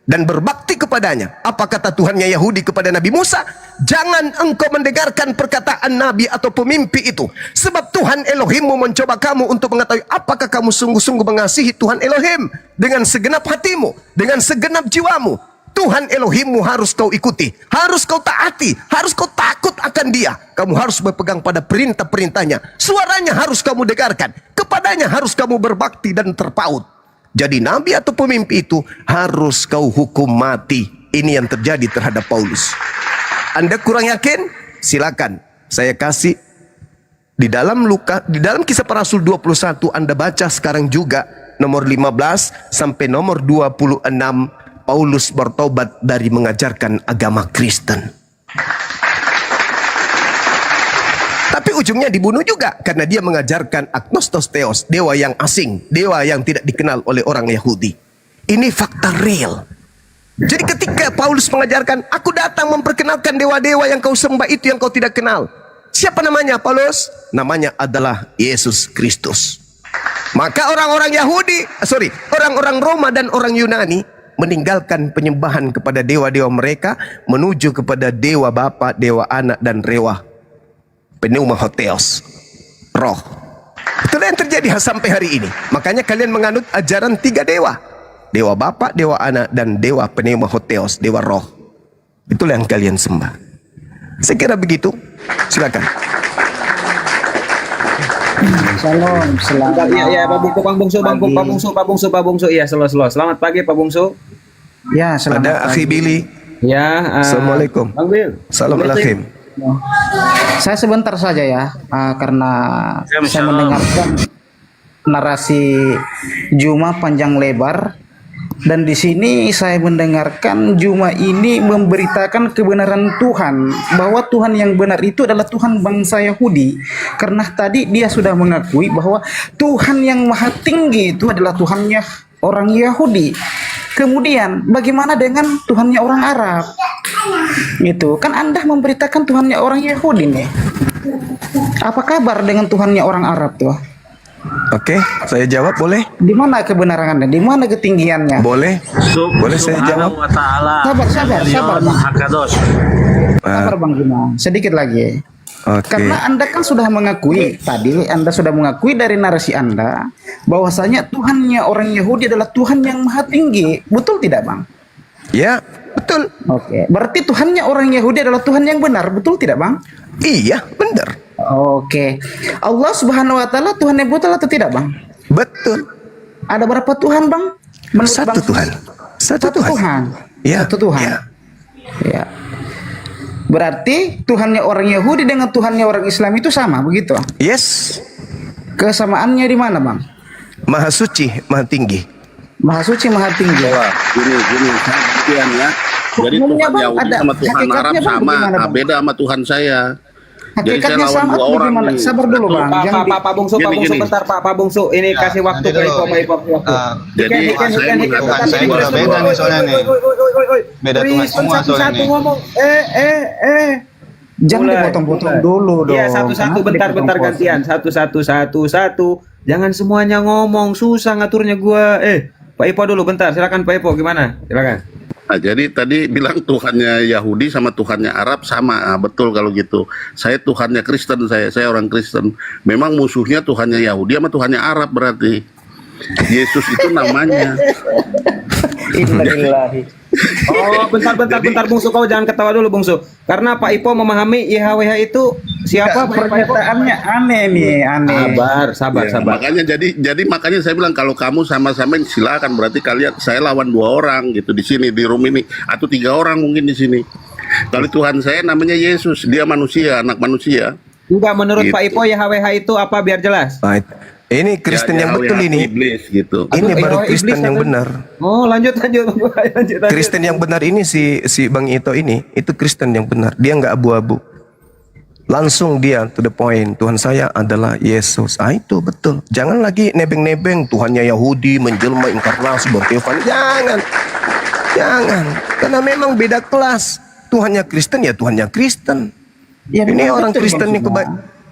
dan berbakti kepadanya. Apa kata Tuhannya Yahudi kepada Nabi Musa? Jangan engkau mendengarkan perkataan nabi atau pemimpi itu, sebab Tuhan Elohimmu mencoba kamu untuk mengetahui apakah kamu sungguh-sungguh mengasihi Tuhan Elohim dengan segenap hatimu, dengan segenap jiwamu. Tuhan Elohimmu harus kau ikuti, harus kau taati, harus kau takut akan Dia. Kamu harus berpegang pada perintah-perintahnya, suaranya harus kamu dengarkan, kepadanya harus kamu berbakti dan terpaut. Jadi nabi atau pemimpi itu harus kau hukum mati. Ini yang terjadi terhadap Paulus. Anda kurang yakin? Silakan saya kasih di dalam Kisah Para Rasul 21. Anda baca sekarang juga nomor 15 sampai nomor 26 Paulus bertobat dari mengajarkan agama Kristen. Tapi ujungnya dibunuh juga karena dia mengajarkan agnostos theos, dewa yang asing, dewa yang tidak dikenal oleh orang Yahudi. Ini fakta real. Jadi ketika Paulus mengajarkan, aku datang memperkenalkan dewa-dewa yang kau sembah itu yang kau tidak kenal. Siapa namanya Paulus? Namanya adalah Yesus Kristus. Maka orang-orang orang-orang Roma dan orang Yunani meninggalkan penyembahan kepada dewa-dewa mereka, menuju kepada dewa Bapa, dewa Anak, dan dewa Pneumahotheos, roh. Itulah yang terjadi sampai hari ini. Makanya kalian menganut ajaran 3 dewa. Dewa Bapa, dewa Anak, dan dewa Pneumahotheos, dewa roh. Itulah yang kalian sembah. Saya kira begitu. Silakan. Shalom, selamat. Ya, Pak Bungsu. Iya, selamat. Selamat pagi, Pak Bungsu. Ya, selamat Ada pagi. Akhi Billy. Ya, Assalamualaikum. Bang Bil. Assalamualaikum. Saya sebentar saja ya, karena saya mendengarkan narasi Juma panjang lebar, dan di sini saya mendengarkan Juma ini memberitakan kebenaran Tuhan, bahwa Tuhan yang benar itu adalah Tuhan bangsa Yahudi, karena tadi dia sudah mengakui bahwa Tuhan yang maha tinggi itu adalah Tuhannya orang Yahudi. Kemudian bagaimana dengan Tuhannya orang Arab? Itu kan Anda memberitakan Tuhannya orang Yahudi nih. Apa kabar dengan Tuhannya orang Arab tuh? Oke, saya jawab boleh? Di mana kebenarannya? Di mana ketinggiannya? Boleh. Boleh saya jawab? Sabar Bang. Sabar Bang Juma. Sedikit lagi. Oke. Karena Anda kan sudah mengakui tadi, Anda sudah mengakui dari narasi Anda bahwasanya Tuhannya orang Yahudi adalah Tuhan yang maha tinggi. Betul tidak, Bang? Ya, betul. Oke. Berarti Tuhannya orang Yahudi adalah Tuhan yang benar. Betul tidak, Bang? Iya, benar. Oke. Allah Subhanahu wa taala Tuhan yang betul atau tidak, Bang? Betul. Ada berapa Tuhan, Bang? Menurut Satu Bang? Tuhan. Satu Tuhan. Ya. Satu Tuhan. Ya. Ya. Berarti Tuhannya orang Yahudi dengan Tuhannya orang Islam itu sama, begitu? Yes. Kesamaannya di mana, Bang? Maha suci, maha tinggi. Maha suci, maha tinggi. Wah, gini, sekian ya. Jadi Hukumnya, Tuhan Bang, Yahudi ada sama Tuhan hakikatnya, Arab Bang, sama, bagaimana, Bang? beda sama Tuhan saya. Jadi saya Hakikatnya lawan sama 2 atau orang bagaimana? nih. Sabar dulu, Bang. Jangan di- Pak Bungsu, Gini. bentar Pak Bungsu. Ini kasih waktu ke Iko, waktu. Jadi saya mengatakan saya udah beda nih soalnya nih. Beda Tuhan semua soalnya nih. ngomong. Jangan Mulai. dipotong-potong dulu dong. Iya, satu-satu, Kenapa bentar dipotong-potong? gantian. Satu. Jangan semuanya ngomong, susah ngaturnya gua. Pak Ipo dulu bentar, silakan Pak Ipo, gimana? Silakan. Nah, jadi tadi bilang Tuhannya Yahudi sama Tuhannya Arab sama. Ah, betul kalau gitu. Saya Tuhannya Kristen, saya orang Kristen. Memang musuhnya Tuhannya Yahudi sama Tuhannya Arab berarti. Yesus itu namanya. Innalillahi. Oh, bentar Bungsu, kau jangan ketawa dulu Bungsu. Karena Pak Ipo memahami YHWH itu siapa? Pak Ipo? Pernyataannya aneh nih, aneh. Sabar. Makanya saya bilang kalau kamu sama-sama silakan, berarti saya lawan 2 orang gitu di sini di room ini, atau 3 orang mungkin di sini. Kalau Tuhan saya namanya Yesus, dia manusia, anak manusia. Enggak, menurut Gitu. Pak Ipo YHWH itu apa biar jelas? Baik. Ini Kristen yang betul ini. Iblis gitu. Ini Aduh, baru iblis Kristen yang apa? benar. Oh, lanjut. Kristen yang benar ini si Bang Ito ini, itu Kristen yang benar. Dia nggak abu-abu. Langsung dia to the point. Tuhan saya adalah Yesus. Itu betul. Jangan lagi nebeng-nebeng Tuhannya Yahudi menjelma inkarnasi berteofani. Jangan. Karena memang beda kelas. Tuhannya Kristen ya Tuhannya Kristen. Ya, Ini memang orang betul, Kristen Bang nih Juma.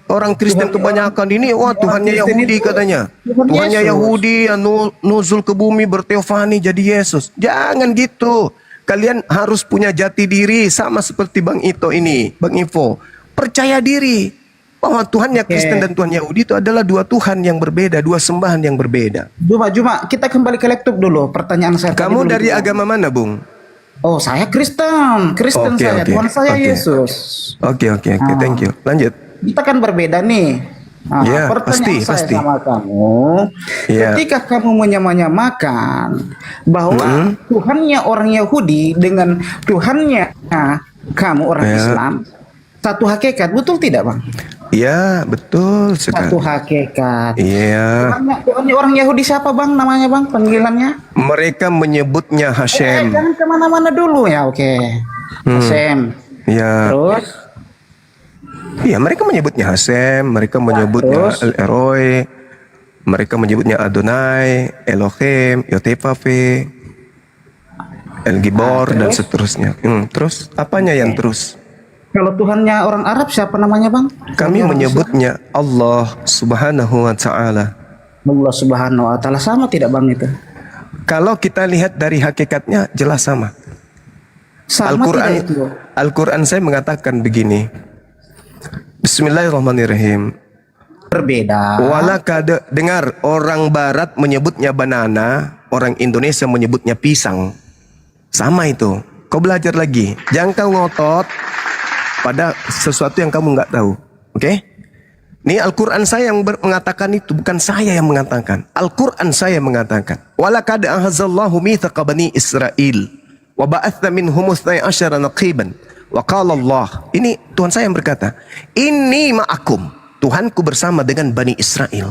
orang Kristen kebanyakan ini, wah Tuhannya Kristen Yahudi itu katanya. Tuhan Tuhannya Yesus. Yahudi yang nuzul ke bumi berteofani jadi Yesus. Jangan gitu. Kalian harus punya jati diri sama seperti Bang Ito ini, Bang Info. Percaya diri bahwa Tuhannya Kristen dan Tuhan Yahudi itu adalah 2 Tuhan yang berbeda, 2 sembahan yang berbeda. Juma, kita kembali ke laptop dulu. Pertanyaan saya. tadi Kamu belum dari dijawab. agama mana, Bung? Oh, saya Kristen. Oke, Saya. oke. Tuhan saya Oke. Yesus. Oke, thank you. Lanjut. Kita kan berbeda nih. Ya, Pertanyaan saya pasti. sama kamu, Ya. ketika kamu menyamakan bahwa Tuhannya orang Yahudi dengan Tuhannya kamu orang Ya. Islam, satu hakikat, betul tidak Bang? Ya, betul Satu sekali. hakikat. Iya. Tuhannya orang Yahudi siapa Bang namanya Bang, panggilannya? Mereka menyebutnya Hashem. Jangan kemana-mana dulu ya, oke. Hashem. Ya. Terus? Iya, mereka menyebutnya Hashem, mereka menyebutnya terus? El-Eroi, mereka menyebutnya Adonai, Elohim, Yotefafe, El-Gibor, dan terus? seterusnya. Terus, apanya yang terus? Kalau Tuhannya orang Arab siapa namanya Bang? Kami Orang menyebutnya Allah Subhanahu wa Ta'ala. Allah Subhanahu wa Ta'ala, sama tidak Bang itu? Kalau kita lihat dari hakikatnya jelas sama. Sama Al-Quran, tidak itu? Al-Quran saya mengatakan begini. Bismillahirrahmanirrahim. Berbeda. Walakad, dengar, orang barat menyebutnya banana, orang Indonesia menyebutnya pisang. Sama itu. Kau belajar lagi. Jangan kau ngotot pada sesuatu yang kamu nggak tahu. Oke? Ini Al-Quran saya yang mengatakan itu, bukan saya yang mengatakan. Al-Quran saya mengatakan. Walakad ahazallahu mithaqa bani Israel wa ba'athna minhum 12 naqiban. Wa qala Allah. Ini Tuhan saya yang berkata, "Inni ma'akum." Tuhanku bersama dengan Bani Israel.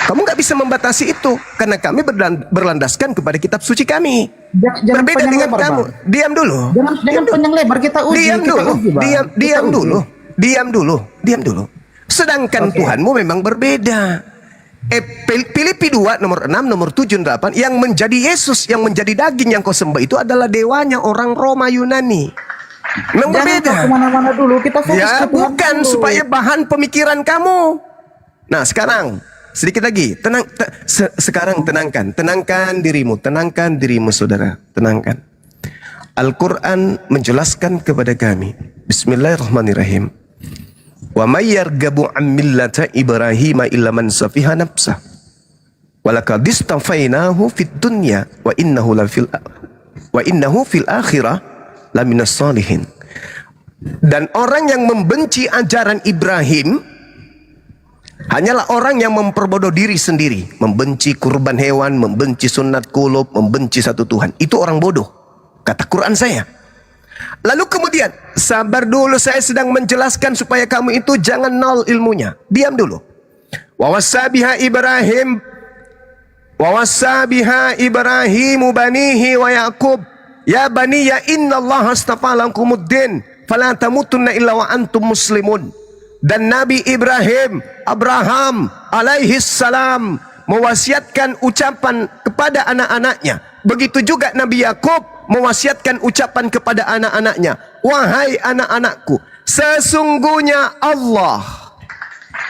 Kamu nggak bisa membatasi itu karena kami berlandaskan kepada kitab suci kami. Jangan Berbeda panjang dengan lebar, kamu. Bang. Diam dulu. Jangan panjang lebar, kita uji. Diam kita dulu. uji, Bang. Diam Kita uji. dulu. Diam dulu. Sedangkan Tuhanmu memang berbeda. Filipi 2 nomor 6 nomor 7 8 yang menjadi Yesus, yang menjadi daging yang kau sembah itu adalah dewanya orang Roma Yunani. Memang Jangan berbeda. kau kemana-mana dulu, kita fokus Ya, ke Tuhan bukan dulu. supaya bahan pemikiran kamu. Nah, sekarang sedikit lagi. Sekarang tenangkan dirimu, saudara. Tenangkan. Al-Quran menjelaskan kepada kami. Bismillahirrahmanirrahim. Wa may yarghabu an millata Ibrahim illa man safiha nafsah. Wa laqad istafainahu fid dunya wa innahu fil akhirah laminas salihin. Dan orang yang membenci ajaran Ibrahim hanyalah orang yang memperbodoh diri sendiri, membenci kurban hewan, membenci sunat kulub, membenci satu Tuhan. Itu orang bodoh, kata Quran saya. Lalu kemudian, sabar dulu, saya sedang menjelaskan supaya kamu itu jangan nol ilmunya. Diam dulu. Wa wassa biha Ibrahimu banihi wa Yaqub. Ya baniya innallaha astafa lakumuddin fala tamutunna illa wa antum muslimun. Dan Nabi Abraham alaihi salam mewasiatkan ucapan kepada anak-anaknya. Begitu juga Nabi Yakub mewasiatkan ucapan kepada anak-anaknya. Wahai anak-anakku, sesungguhnya Allah,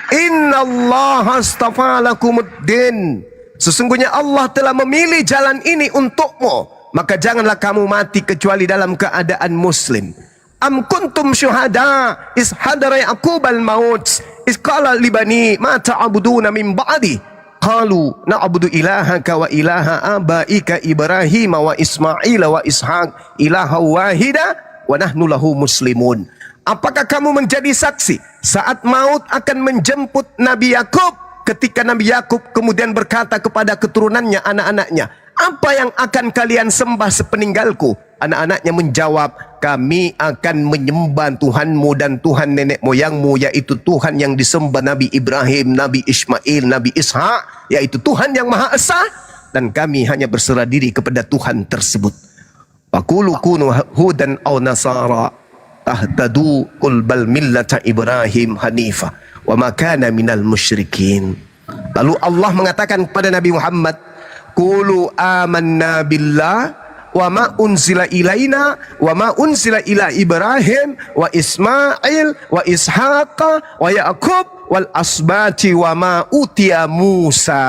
innallaha astafa lakumuddin, sesungguhnya Allah telah memilih jalan ini untukmu. Maka janganlah kamu mati kecuali dalam keadaan muslim. Am kuntum syuhada is hadara Yaqub al-maut is qala li bani ma ta'buduna min ba'di qalu na'budu ilahaka wa ilaha abaika Ibrahim wa Ismail wa Ishaq ilaha wahida wa nahnu lahu muslimun. Apakah kamu menjadi saksi saat maut akan menjemput Nabi Yakub, ketika Nabi Yakub kemudian berkata kepada keturunannya, anak-anaknya, apa yang akan kalian sembah sepeninggalku? Anak-anaknya menjawab, kami akan menyembah Tuhanmu dan Tuhan nenek moyangmu, yaitu Tuhan yang disembah Nabi Ibrahim, Nabi Ismail, Nabi Ishak, yaitu Tuhan yang Maha Esa, dan kami hanya berserah diri kepada Tuhan tersebut. Faqulu kunu hudan aw nasara tahtadu qul bal millata Ibrahim hanifa wa ma kana minal musyrikin. Lalu Allah mengatakan kepada Nabi Muhammad, qulu amanna billah wa ma unzila ilaina wa ma unzila ila Ibrahim wa Ismail wa Ishaq wa Yaqub wal asbati wa ma utiya Musa.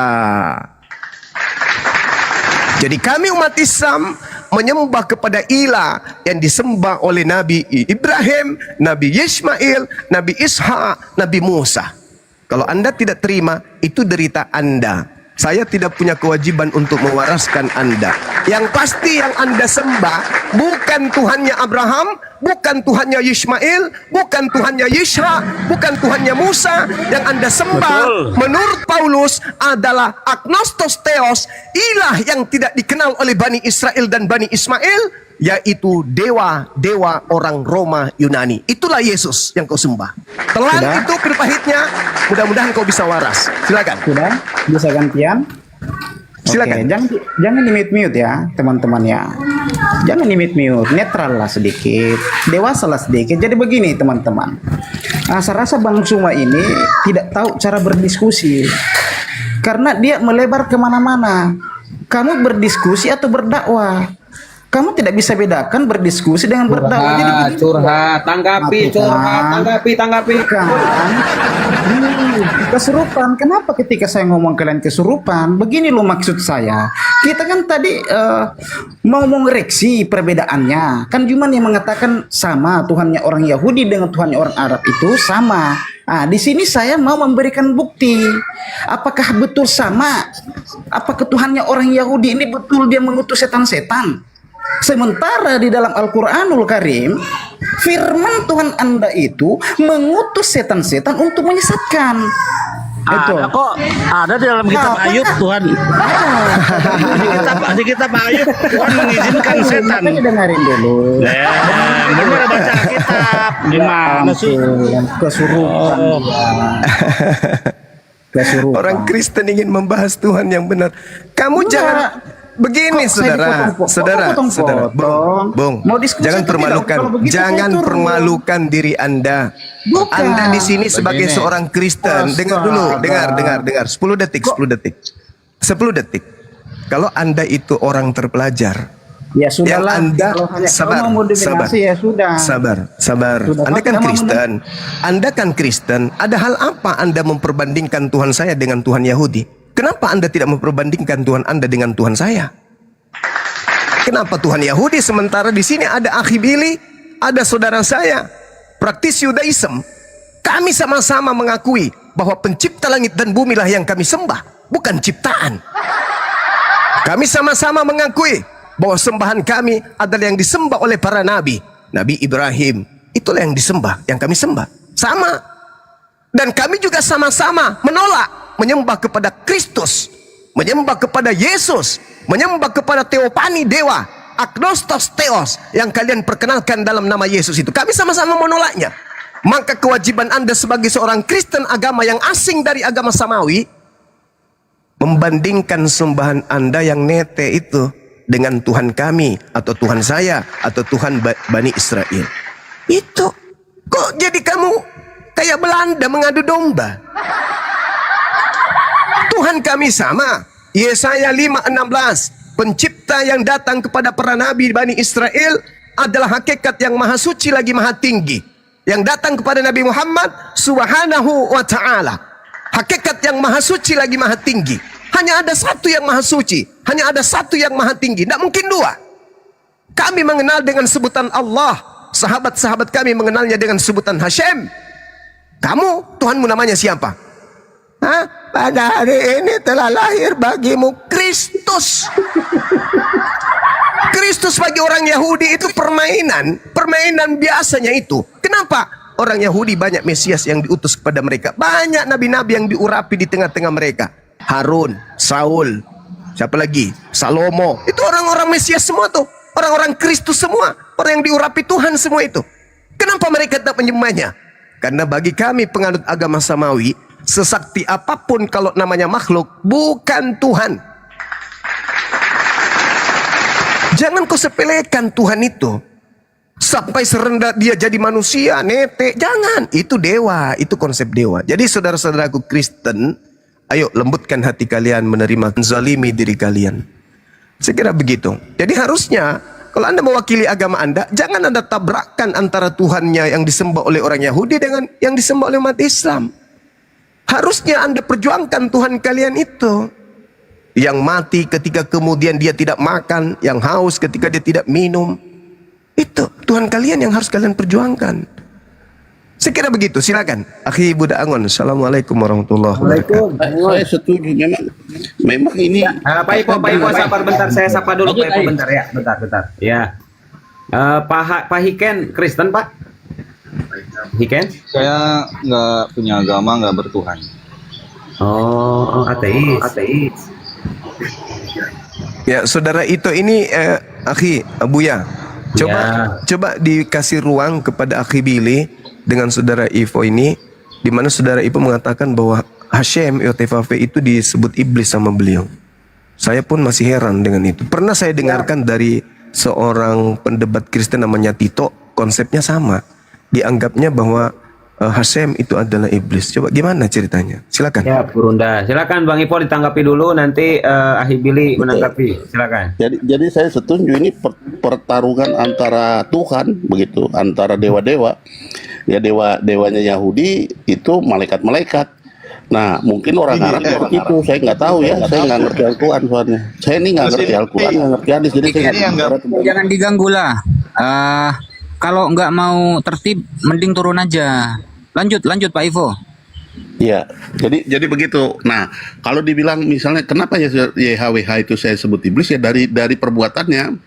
Jadi kami umat Islam menyembah kepada ilah yang disembah oleh Nabi Ibrahim, Nabi Ismail, Nabi Ishaq, Nabi Musa. Kalau Anda tidak terima, itu derita Anda. Saya tidak punya kewajiban untuk mewaraskan Anda. Yang pasti yang Anda sembah bukan Tuhannya Abraham, bukan Tuhannya Ismail, bukan Tuhannya Yishak, bukan Tuhannya Musa. Yang Anda sembah menurut Paulus adalah agnostos theos, ilah yang tidak dikenal oleh Bani Israel dan Bani Ismail, yaitu dewa-dewa orang Roma Yunani. Itulah Yesus yang kau sembah. Telan Sudah? itu pil pahitnya, mudah-mudahan kau bisa waras. Silakan. Sudah? Bisa gantian? Silakan. Oke, jangan di mute ya teman-teman ya. Jangan di mute, netral lah sedikit, dewasa lah sedikit. Jadi begini teman-teman, saya rasa Bang Suma ini tidak tahu cara berdiskusi karena dia melebar kemana-mana. Kamu berdiskusi atau berdakwah? Kamu tidak bisa bedakan berdiskusi dengan berdakwah. Jadi begini. Curhat, tanggapi, tanggapi. Kan? Kesurupan. Kenapa ketika saya ngomong kalian kesurupan? Begini loh maksud saya. Kita kan tadi mau mengoreksi perbedaannya. Kan Juman yang mengatakan sama Tuhannya orang Yahudi dengan Tuhannya orang Arab itu sama. Di sini saya mau memberikan bukti. Apakah betul sama? Apakah Tuhannya orang Yahudi ini betul dia mengutus setan-setan? Sementara di dalam Al-Quranul Karim, firman Tuhan Anda itu mengutus setan-setan untuk menyesatkan. Itu. Ada kok, ada di dalam kitab Ayub Tuhan. Di kitab Ayub Tuhan mengizinkan setan. Makanya dengerin dulu. Benar baca kitab. Gimana sih? Kesurupan. Kesurupan. Orang Kristen ingin membahas Tuhan yang benar. Kamu jangan begini, saudara, Bung, jangan permalukan, permalukan diri Anda. Anda di sini sebagai seorang Kristen, dengar dulu, dengar, 10 detik. Kalau Anda itu orang terpelajar, ya sudah lah. Sabar. Anda kan Kristen. Ada hal apa Anda memperbandingkan Tuhan saya dengan Tuhan Yahudi? Kenapa Anda tidak memperbandingkan Tuhan Anda dengan Tuhan saya? Kenapa Tuhan Yahudi sementara di sini ada akhi Billy, ada saudara saya, praktis Yudaism. Kami sama-sama mengakui bahwa pencipta langit dan bumi lah yang kami sembah, bukan ciptaan. Kami sama-sama mengakui bahwa sembahan kami adalah yang disembah oleh para nabi. Nabi Ibrahim, itulah yang disembah, yang kami sembah. Sama. Dan kami juga sama-sama menolak menyembah kepada Kristus, menyembah kepada Yesus, menyembah kepada Teopani dewa, agnostos theos yang kalian perkenalkan dalam nama Yesus itu. Kami sama-sama menolaknya. Maka kewajiban Anda sebagai seorang Kristen agama yang asing dari agama samawi, membandingkan sembahan Anda yang nete itu dengan Tuhan kami, atau Tuhan saya, atau Tuhan Bani Israel. Itu kok jadi kamu kayak Belanda mengadu domba? Tuhan kami sama. Yesaya 5:16, pencipta yang datang kepada para nabi Bani Israel adalah hakikat yang maha suci lagi maha tinggi. Yang datang kepada Nabi Muhammad subhanahu wa ta'ala, hakikat yang maha suci lagi maha tinggi. Hanya ada satu yang maha suci, hanya ada satu yang maha tinggi, tidak mungkin dua. Kami mengenal dengan sebutan Allah, sahabat-sahabat kami mengenalnya dengan sebutan Hashem. Kamu, Tuhanmu namanya siapa? Pada hari ini telah lahir bagimu Kristus. Kristus bagi orang Yahudi itu permainan biasanya itu. Kenapa? Orang Yahudi banyak Mesias yang diutus kepada mereka. Banyak nabi-nabi yang diurapi di tengah-tengah mereka. Harun, Saul, siapa lagi? Salomo. Itu orang-orang Mesias semua tuh. Orang-orang Kristus semua. Orang yang diurapi Tuhan semua itu. Kenapa mereka tak menyembahnya? Karena bagi kami penganut agama samawi, sesakti apapun kalau namanya makhluk, bukan Tuhan. Jangan kau sepelekan Tuhan itu sampai serendah dia jadi manusia, nete. Jangan, itu dewa, itu konsep dewa. Jadi saudara-saudaraku Kristen, ayo lembutkan hati kalian menerima zalimi diri kalian. Saya kira begitu. Jadi harusnya kalau Anda mewakili agama Anda, jangan Anda tabrakkan antara Tuhannya yang disembah oleh orang Yahudi dengan yang disembah oleh umat Islam. Harusnya Anda perjuangkan Tuhan kalian itu. Yang mati ketika kemudian dia tidak makan, yang haus ketika dia tidak minum. Itu Tuhan kalian yang harus kalian perjuangkan. Saya kira begitu, silakan. Akhi Buddha Angon, Assalamualaikum warahmatullahi wabarakatuh. Saya setuju, memang ini. Pak Ipo, sabar bentar, saya sapa dulu Pak Ipo bentar ya, bentar. Ya. Pak Hiken Kristen Pak? Hiken? Saya nggak punya agama, nggak bertuhan. Oh, ateis. Ya, saudara Ito ini Akhi Abuya. Coba dikasih ruang kepada Akhi Billy dengan saudara Ivo ini, di mana saudara Ivo mengatakan bahwa Hashem Yotevave itu disebut iblis sama beliau. Saya pun masih heran dengan itu. Pernah saya dengarkan dari seorang pendebat Kristen namanya Tito, konsepnya sama. Dianggapnya bahwa Hashem itu adalah iblis. Coba gimana ceritanya? Silakan. Ya, Purunda. Silakan Bang Ipo ditanggapi dulu, nanti Akhi Billy menanggapi. Silakan. Jadi saya setuju ini pertarungan antara Tuhan begitu, antara dewa-dewa. Ya dewanya Yahudi itu malaikat-malaikat. Nah mungkin orang Arab seperti itu, saya nggak tahu ya, saya nggak ngerti Al-Quran soalnya. Saya ini nggak ngerti Al-Quran, nggak ngerti hadis, jadi saya Jangan diganggu lah. Kalau nggak mau tertib, mending turun aja. Lanjut Pak Ivo. Ya, jadi begitu. Nah, kalau dibilang misalnya kenapa ya YHWH itu saya sebut iblis, ya dari perbuatannya.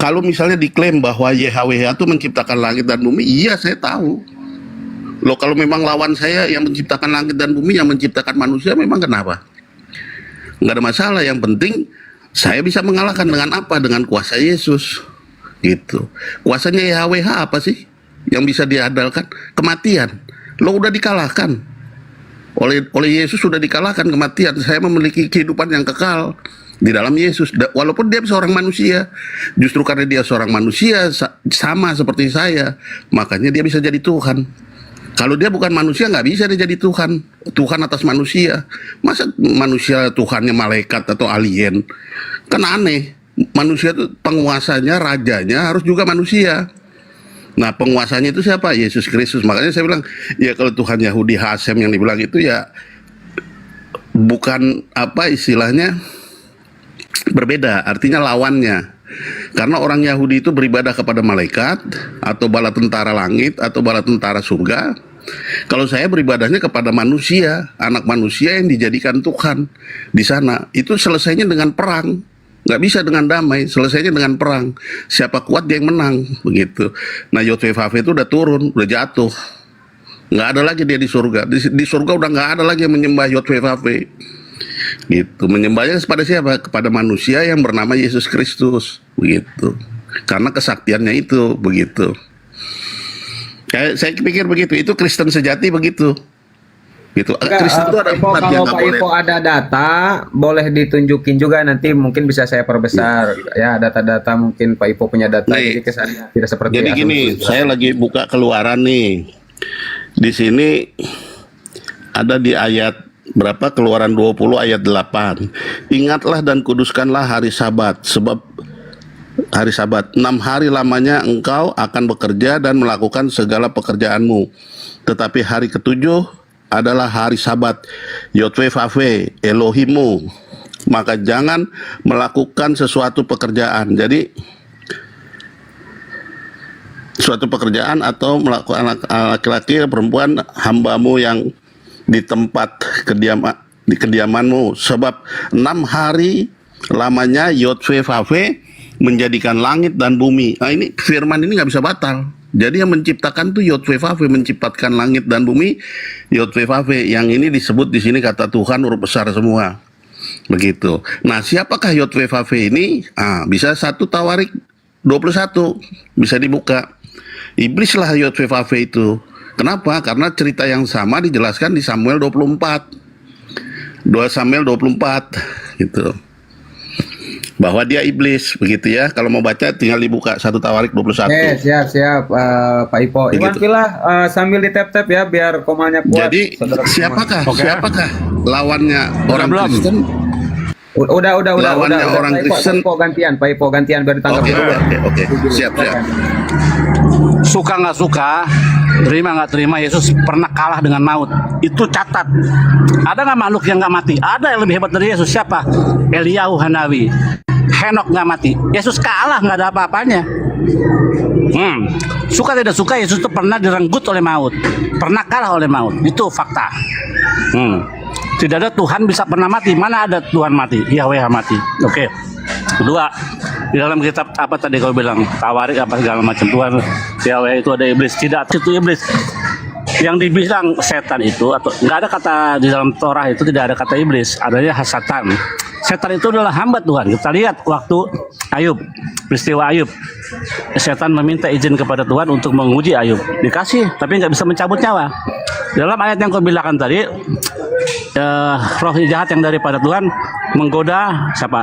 Kalau misalnya diklaim bahwa YHWH itu menciptakan langit dan bumi, iya saya tahu. Loh, kalau memang lawan saya yang menciptakan langit dan bumi, yang menciptakan manusia, memang kenapa? Nggak ada masalah. Yang penting saya bisa mengalahkan dengan apa? Dengan kuasa Yesus. Gitu. Kuasanya YHWH apa sih yang bisa diandalkan? Kematian. Lo udah dikalahkan oleh Yesus, sudah dikalahkan kematian. Saya memiliki kehidupan yang kekal di dalam Yesus, walaupun dia seorang manusia. Justru karena dia seorang manusia sama seperti saya, makanya dia bisa jadi Tuhan. Kalau dia bukan manusia, nggak bisa dia jadi Tuhan. Tuhan atas manusia. Masa manusia Tuhannya malaikat atau alien? Kan aneh. Manusia itu penguasanya, rajanya harus juga manusia. Nah penguasanya itu siapa? Yesus Kristus. Makanya saya bilang, ya kalau Tuhan Yahudi Hashem yang dibilang itu ya bukan apa istilahnya, berbeda, artinya lawannya. Karena orang Yahudi itu beribadah kepada malaikat atau bala tentara langit atau bala tentara surga. Kalau saya beribadahnya kepada manusia, anak manusia yang dijadikan Tuhan di sana. Itu selesainya dengan perang, nggak bisa dengan damai, selesainya dengan perang. Siapa kuat dia yang menang, begitu. Nah Yotevave itu udah turun, udah jatuh, nggak ada lagi dia di surga. Di surga udah nggak ada lagi yang menyembah Yotevave. Gitu, menyembahnya kepada siapa? Kepada manusia yang bernama Yesus Kristus, begitu. Karena kesaktiannya itu, begitu. Saya pikir begitu. Itu Kristen sejati begitu. Gitu. Kristen itu ada empat yang kalau Pak Ivo ada data, boleh ditunjukin juga, nanti mungkin bisa saya perbesar. Ya, data-data mungkin Pak Ivo punya data. Jadi kesannya tidak seperti. Jadi gini, saya lagi buka keluaran nih. Di sini ada di ayat berapa? Keluaran 20 ayat 8. Ingatlah dan kuduskanlah hari Sabat, sebab hari Sabat 6 hari lamanya engkau akan bekerja dan melakukan segala pekerjaanmu. Tetapi hari ketujuh adalah hari Sabat Yotevave Elohimmu, maka jangan melakukan sesuatu pekerjaan. Jadi suatu pekerjaan atau melakukan laki-laki perempuan hambamu yang di tempat kediamanmu, sebab 6 hari lamanya Yotevave menjadikan langit dan bumi. Nah ini firman ini nggak bisa batal. Jadi yang menciptakan tuh Yotevave, menciptakan langit dan bumi Yotevave. Yang ini disebut di sini kata Tuhan huruf besar semua. Begitu. Nah siapakah Yotevave ini? Bisa 1 Tawarik 21 bisa dibuka. Iblis lah Yotevave itu. Kenapa? Karena cerita yang sama dijelaskan di Samuel 24. 2 Samuel 24 gitu. Bahwa dia iblis, begitu ya. Kalau mau baca tinggal dibuka 1 Tawarik 21. Siap Pak Ipo. Iwan Pilah sambil di tap-tap ya biar komalnya kuat. Jadi siapakah lawannya orang Kristen? Udah. Lawannya orang Kristen. Pak Ipo gantian biar ditanggapi dulu. Oke. Siap. Suka nggak suka, terima nggak terima, Yesus pernah kalah dengan maut. Itu catat. Ada nggak makhluk yang nggak mati? Ada yang lebih hebat dari Yesus. Siapa? Eliyahu Hanawi. Henok nggak mati. Yesus kalah, nggak ada apa-apanya. Suka tidak suka, Yesus itu pernah direnggut oleh maut, pernah kalah oleh maut. Itu fakta. Tidak ada Tuhan bisa pernah mati. Mana ada Tuhan mati? Yahweh mati. Oke. Kedua, di dalam kitab apa tadi kau bilang, Tawarik apa segala macam Tuhan Yahweh itu ada iblis, tidak itu iblis. Yang dibilang setan itu atau nggak ada kata di dalam Torah itu, tidak ada kata iblis, adanya hasatan. Setan itu adalah hamba Tuhan. Kita lihat waktu Ayub, peristiwa Ayub, setan meminta izin kepada Tuhan untuk menguji Ayub, dikasih tapi nggak bisa mencabut nyawa. Dalam ayat yang kau bilangkan tadi, roh jahat yang daripada Tuhan menggoda siapa,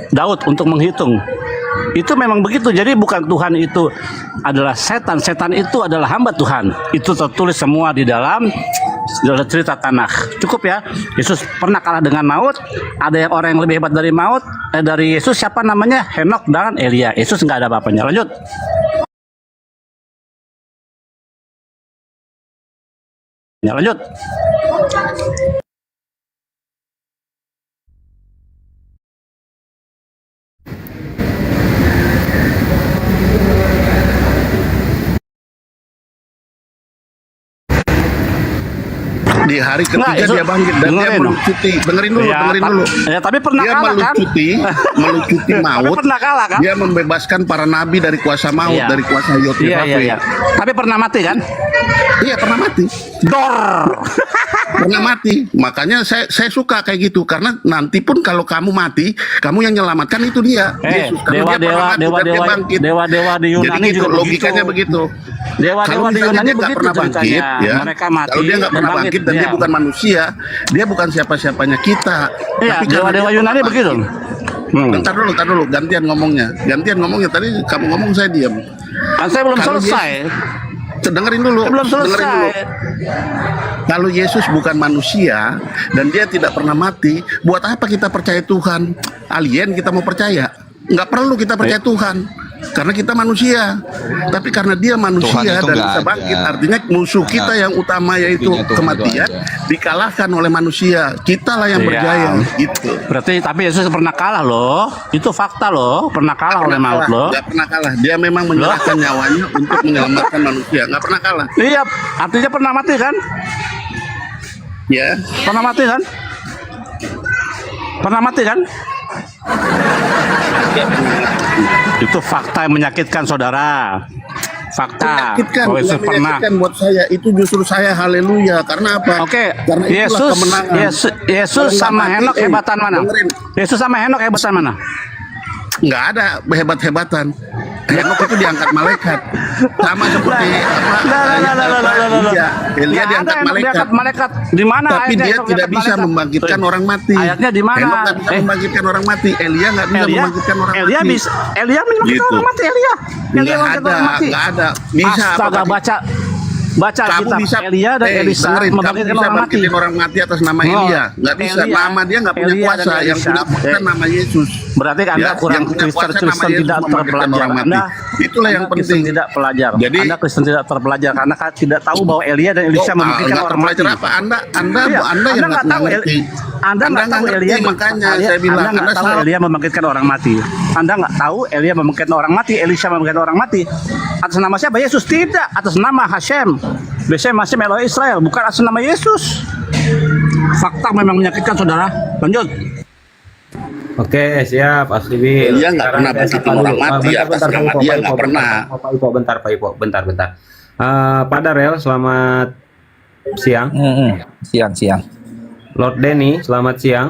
Daud untuk menghitung. Itu memang begitu. Jadi bukan Tuhan itu adalah setan, setan itu adalah hamba Tuhan. Itu tertulis semua di dalam cerita Tanakh. Cukup ya. Yesus pernah kalah dengan maut. Ada yang orang yang lebih hebat dari maut, dari Yesus, siapa namanya? Henok dan Elia. Yesus nggak ada apa-apanya. Lanjut. Ya, lanjut. Di hari Nggak, ketiga Yesus- dia bangkit dan dia dengerin dong. melucuti. Dengerin dulu, Ya, dengerin dulu. ya, tapi pernah Dia kalah kan? melucuti maut. Tapi pernah kalah kan? Dia membebaskan para nabi dari kuasa maut, Iya. dari kuasa Iya, Yotirafel. iya, iya. Tapi pernah mati kan? Iya, pernah mati. Dor. Pernah mati. Makanya saya suka kayak gitu, karena nanti pun kalau kamu mati, kamu yang menyelamatkan itu dia. Yesus. Karena dia pernah mati dan dia bangkit. dewa-dewa di Jadi Yunani gitu, juga logikanya begitu. Dewa-dewa Kalau di misalnya Yunani dia nggak begitu pernah bangkit, ceritanya. ya. Mereka mati Kalau dia nggak dan pernah bangkit dan dia bukan manusia, dia bukan siapa-siapanya kita. Iya, Tapi karena dewa-dewa dia Yunani pernah begitu. bangkit. Bentar dulu, gantian ngomongnya. Tadi kamu ngomong saya diam. Kan saya belum Kalau selesai. Dengerin dulu. Belum dengerin selesai. dulu. Kalau Yesus bukan manusia dan dia tidak pernah mati, buat apa kita percaya Tuhan? Alien kita mau percaya? Nggak perlu kita percaya Tuhan, karena kita manusia. Tapi karena dia manusia Tuhan itu dan nggak bisa ada. bangkit, artinya musuh kita yang utama yaitu Intinya Tuhan itu kematian ada. dikalahkan oleh manusia. Kitalah yang Iya. berjaya. Gitu. Berarti tapi Yesus pernah kalah loh. Itu fakta loh, pernah kalah oleh maut loh. Nggak pernah kalah. Dia memang menyerahkan nyawanya untuk menyelamatkan manusia. Nggak pernah kalah. Iya, artinya pernah mati kan? Ya. Pernah mati kan? Pernah mati kan? Itu fakta yang menyakitkan, saudara. Fakta. Menyakitkan, Oh, Yesus bukan pernah. menyakitkan buat saya. Itu justru saya haleluya. Karena apa? Oke, Karena itulah Yesus, kemenangan. Yesus Kalau sama nggak mati, Henok hebatan mana? dengerin. Yesus sama Henok hebatan mana? Nggak ada hebat-hebatan. Henok itu diangkat malaikat. Sama seperti Elia Nggak diangkat ada Henok malaikat. diangkat malaikat. Di mana Tapi ayatnya dia Henok tidak diangkat bisa malaikat? membangkitkan orang mati. Ayatnya di mana? Henok nggak bisa membangkitkan orang mati. Elia nggak bisa membangkitkan orang Elia mati. bisa. Elia membangkitkan Gitu. orang mati. Elia. Nggak ada, nggak ada. Bisa Astaga, apa? baca Kamu kitab bisa Elia dan Elisa dengerin, kamu membangkitkan bisa orang mati. bangkitin orang mati atas nama Oh, Elia. Nggak bisa. Elia. Nama dia nggak punya Elia dan kuasa. Yang Elisa. punya kuasa nama Yesus. Berarti Anda Ya, kurang yang punya kuasa nama Kristen Yesus tidak membangkitkan terpelajar. orang mati. Itulah yang Anda Kristen penting. tidak pelajar. Jadi- Anda Kristen tidak terpelajar karena tidak tahu bahwa Elia dan Elisa membangkitkan nggak orang mati. terpelajar apa? Anda Iya, yang nggak tahu ngerti. Anda nggak tahu ngerti, Elia makanya saya bilang Anda nggak Anda tahu salah. Elia membangkitkan orang mati. Anda nggak tahu Elia membangkitkan orang mati, Elisa membangkitkan orang mati. Atas nama siapa? Yesus, tidak. Atas nama Hashem. Besem Hashem Elohim Israel, bukan atas nama Yesus. Fakta memang menyakitkan, saudara. Lanjut. Oke, siap, Aslibi. Elia nggak pernah bangkitin orang mati atas nama dia, nggak pernah. Pak Ipo, bentar. Pak Darel, selamat siang. Siang. Lord Denny, selamat siang.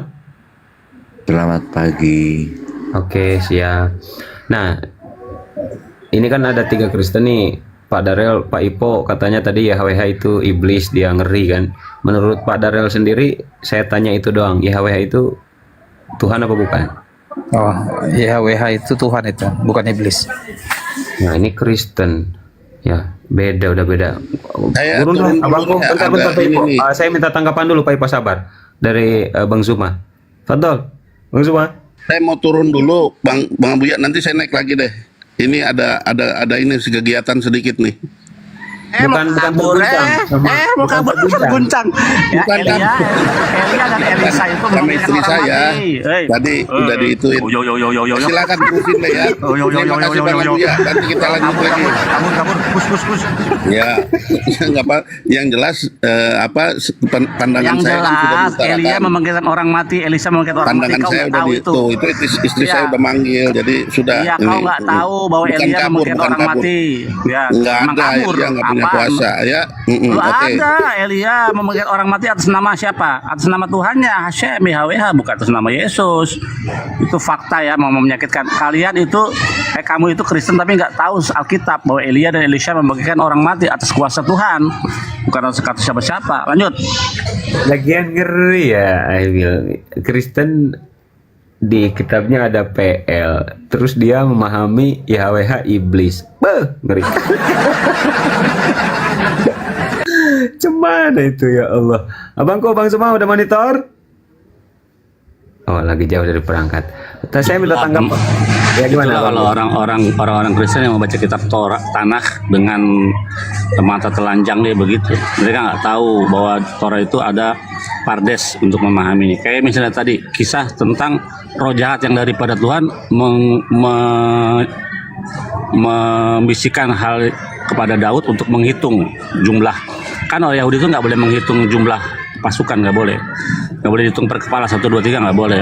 Selamat pagi. Oke, siap. Nah, ini kan ada 3 Kristen nih. Pak Darel, Pak Ipo katanya tadi YHWH itu iblis, dia ngeri kan. Menurut Pak Darel sendiri, saya tanya itu doang. YHWH itu Tuhan apa bukan? Oh, YHWH itu Tuhan itu, bukan iblis. Nah, ini Kristen. Ya, udah beda. Saya Turun turun lah, dulu abangku, nih, bentar, agak Pak Ipo. ini nih. Saya minta tanggapan dulu Pak Ipo, sabar. Dari Bang Zuma. Fadol, Bang Zuma. Saya mau turun dulu, Bang Buya. Nanti saya naik lagi deh. Ini ada ini kegiatan sedikit nih. Bukan berguncang. Mau kabur terguncang. Ya, Bukan Elia dan Elisa itu sama memiliki istri orang saya. mati. Tadi udah diituin. Yo. Silakan terusin deh ya. Terima kasih Bang Abu ya. Nanti kita lanjut lagi. Kabur. Kus. Ya, nggak apa. Yang jelas pandangan Yang saya kan sudah jelas Elia diutarakan. memanggilkan orang mati, Elisa memanggilkan orang mati. Pandangan Kau saya nggak udah tahu itu istri Iya. saya udah manggil, jadi sudah. Iya, kau nggak tahu bahwa Bukan Elia kabur, memanggilkan bukan orang kabur. mati. Ya, Nggak emang ada, kabur. dia nggak punya Apaan? kuasa ya. Lu Oke. ada Elia memanggil orang mati atas nama siapa? Atas nama Tuhannya, Hashem, YHWH, bukan atas nama Yesus. Itu fakta ya, mau menyakitkan kalian itu. Kamu itu Kristen tapi nggak tahu Alkitab bahwa Elia dan Elisha membagikan orang mati atas kuasa Tuhan, bukan atas kata siapa-siapa. Lanjut. Lagian ngeri ya, Abil. Kristen di kitabnya ada PL, terus dia memahami YHWH iblis. Beuh, ngeri. Cemana itu ya Allah. Abangku, Bang Suma udah monitor? Oh, lagi jauh dari perangkat. Saya minta tanggapan. Ya gimana? Itulah kalau orang-orang Kristen yang membaca kitab Torah Tanakh dengan mata telanjang dia begitu. Mereka nggak tahu bahwa Torah itu ada pardes untuk memahami ini. Kayak misalnya tadi kisah tentang roh jahat yang daripada Tuhan membisikkan hal kepada Daud untuk menghitung jumlah. Kan orang Yahudi itu nggak boleh menghitung jumlah pasukan, nggak boleh dihitung per kepala 1, 2, 3, nggak boleh.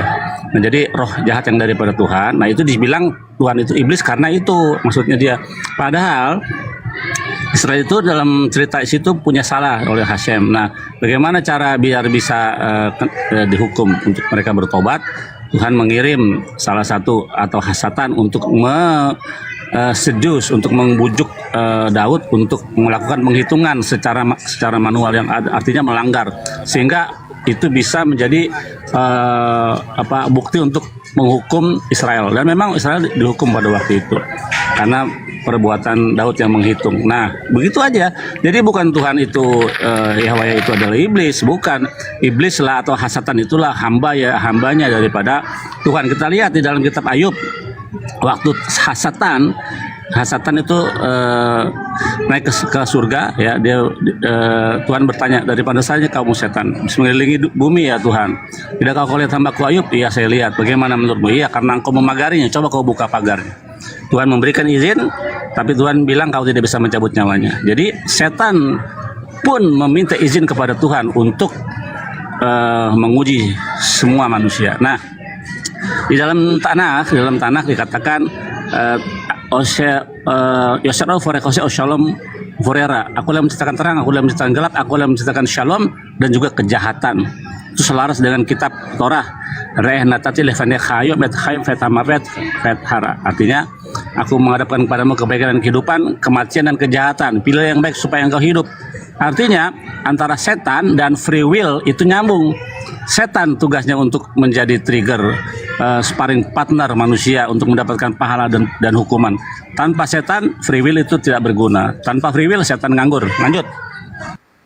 Nah, jadi roh jahat yang daripada Tuhan, nah itu dibilang Tuhan itu iblis karena itu maksudnya dia. Padahal Israel itu dalam cerita situ punya salah oleh Hashem. Nah, bagaimana cara biar bisa dihukum untuk mereka bertobat? Tuhan mengirim salah satu atau Satan untuk seduce, untuk membujuk Daud untuk melakukan penghitungan secara manual yang artinya melanggar, sehingga itu bisa menjadi bukti untuk menghukum Israel. Dan memang Israel dihukum pada waktu itu karena perbuatan Daud yang menghitung. Nah, begitu aja. Jadi bukan Tuhan itu Yahweh itu adalah iblis, bukan. Iblis lah atau Satan itulah hambanya daripada Tuhan. Kita lihat di dalam kitab Ayub, waktu Satan itu naik ke surga ya, Tuhan bertanya, daripada saja kamu setan mengelilingi bumi ya Tuhan, tidak kau lihat hambaku Ayub? Iya saya lihat. Bagaimana menurutmu? Iya karena engkau memagarinya, coba kau buka pagarnya. Tuhan memberikan izin, tapi Tuhan bilang kau tidak bisa mencabut nyawanya. Jadi setan pun meminta izin kepada Tuhan untuk menguji semua manusia. Nah, di dalam tanah dikatakan Yosera Forekose Shalom Forera. Aku yang menciptakan terang, aku yang menciptakan gelap, aku yang menciptakan shalom dan juga kejahatan. Itu selaras dengan kitab Torah. Reh natati lefane khayo bet khayim fetamapet fethara. Artinya, aku menghadapkan kepadamu kebaikan dan kehidupan, kematian dan kejahatan. Pilih yang baik supaya engkau hidup. Artinya antara setan dan free will itu nyambung. Setan tugasnya untuk menjadi trigger, sparring partner manusia untuk mendapatkan pahala dan hukuman. Tanpa setan, free will itu tidak berguna. Tanpa free will, setan nganggur. Lanjut.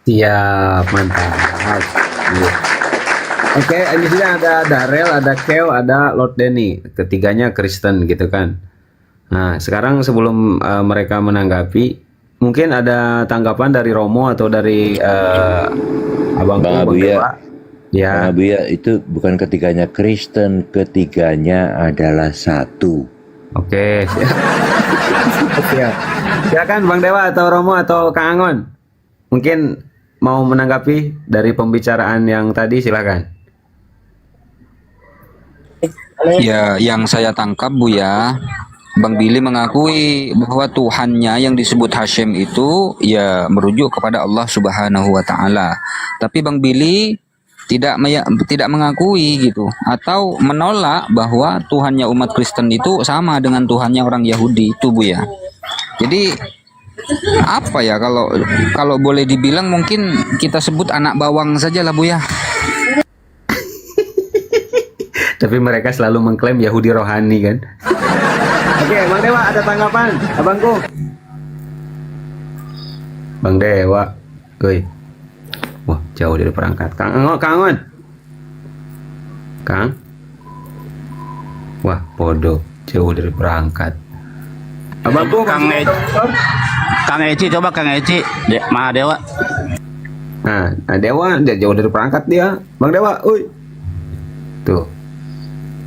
Siap, mantap. Oke, di sini ada Darel, ada Kev, ada Lord Denny. Ketiganya Kristen gitu kan. Nah, sekarang sebelum mereka menanggapi, mungkin ada tanggapan dari Romo atau dari Abang Abu ya. Ya. Bang Abu ya, itu bukan ketiganya Kristen, ketiganya adalah satu. Oke. Siap. Silakan Bang Dewa atau Romo atau Kang Angon. Mungkin mau menanggapi dari pembicaraan yang tadi, silakan. Ya, yang saya tangkap Buya, Bang Billy mengakui bahwa Tuhannya yang disebut Hashem itu ya merujuk kepada Allah Subhanahu wa taala. Tapi Bang Billy tidak mengakui gitu atau menolak bahwa Tuhannya umat Kristen itu sama dengan Tuhannya orang Yahudi itu Buya. Jadi apa ya, kalau boleh dibilang mungkin kita sebut anak bawang saja lah Buya. Tapi mereka selalu mengklaim Yahudi rohani kan. Oke, Bang Dewa ada tanggapan, abangku. Bang Dewa, woi. Wah, jauh dari perangkat. Kang Angon. Kang. Wah, bodoh, jauh dari perangkat. Abangku Kang Eci, coba Kang Eci, Mahadewa. Nah, Dewa dia jauh dari perangkat dia. Bang Dewa, uy. Tuh.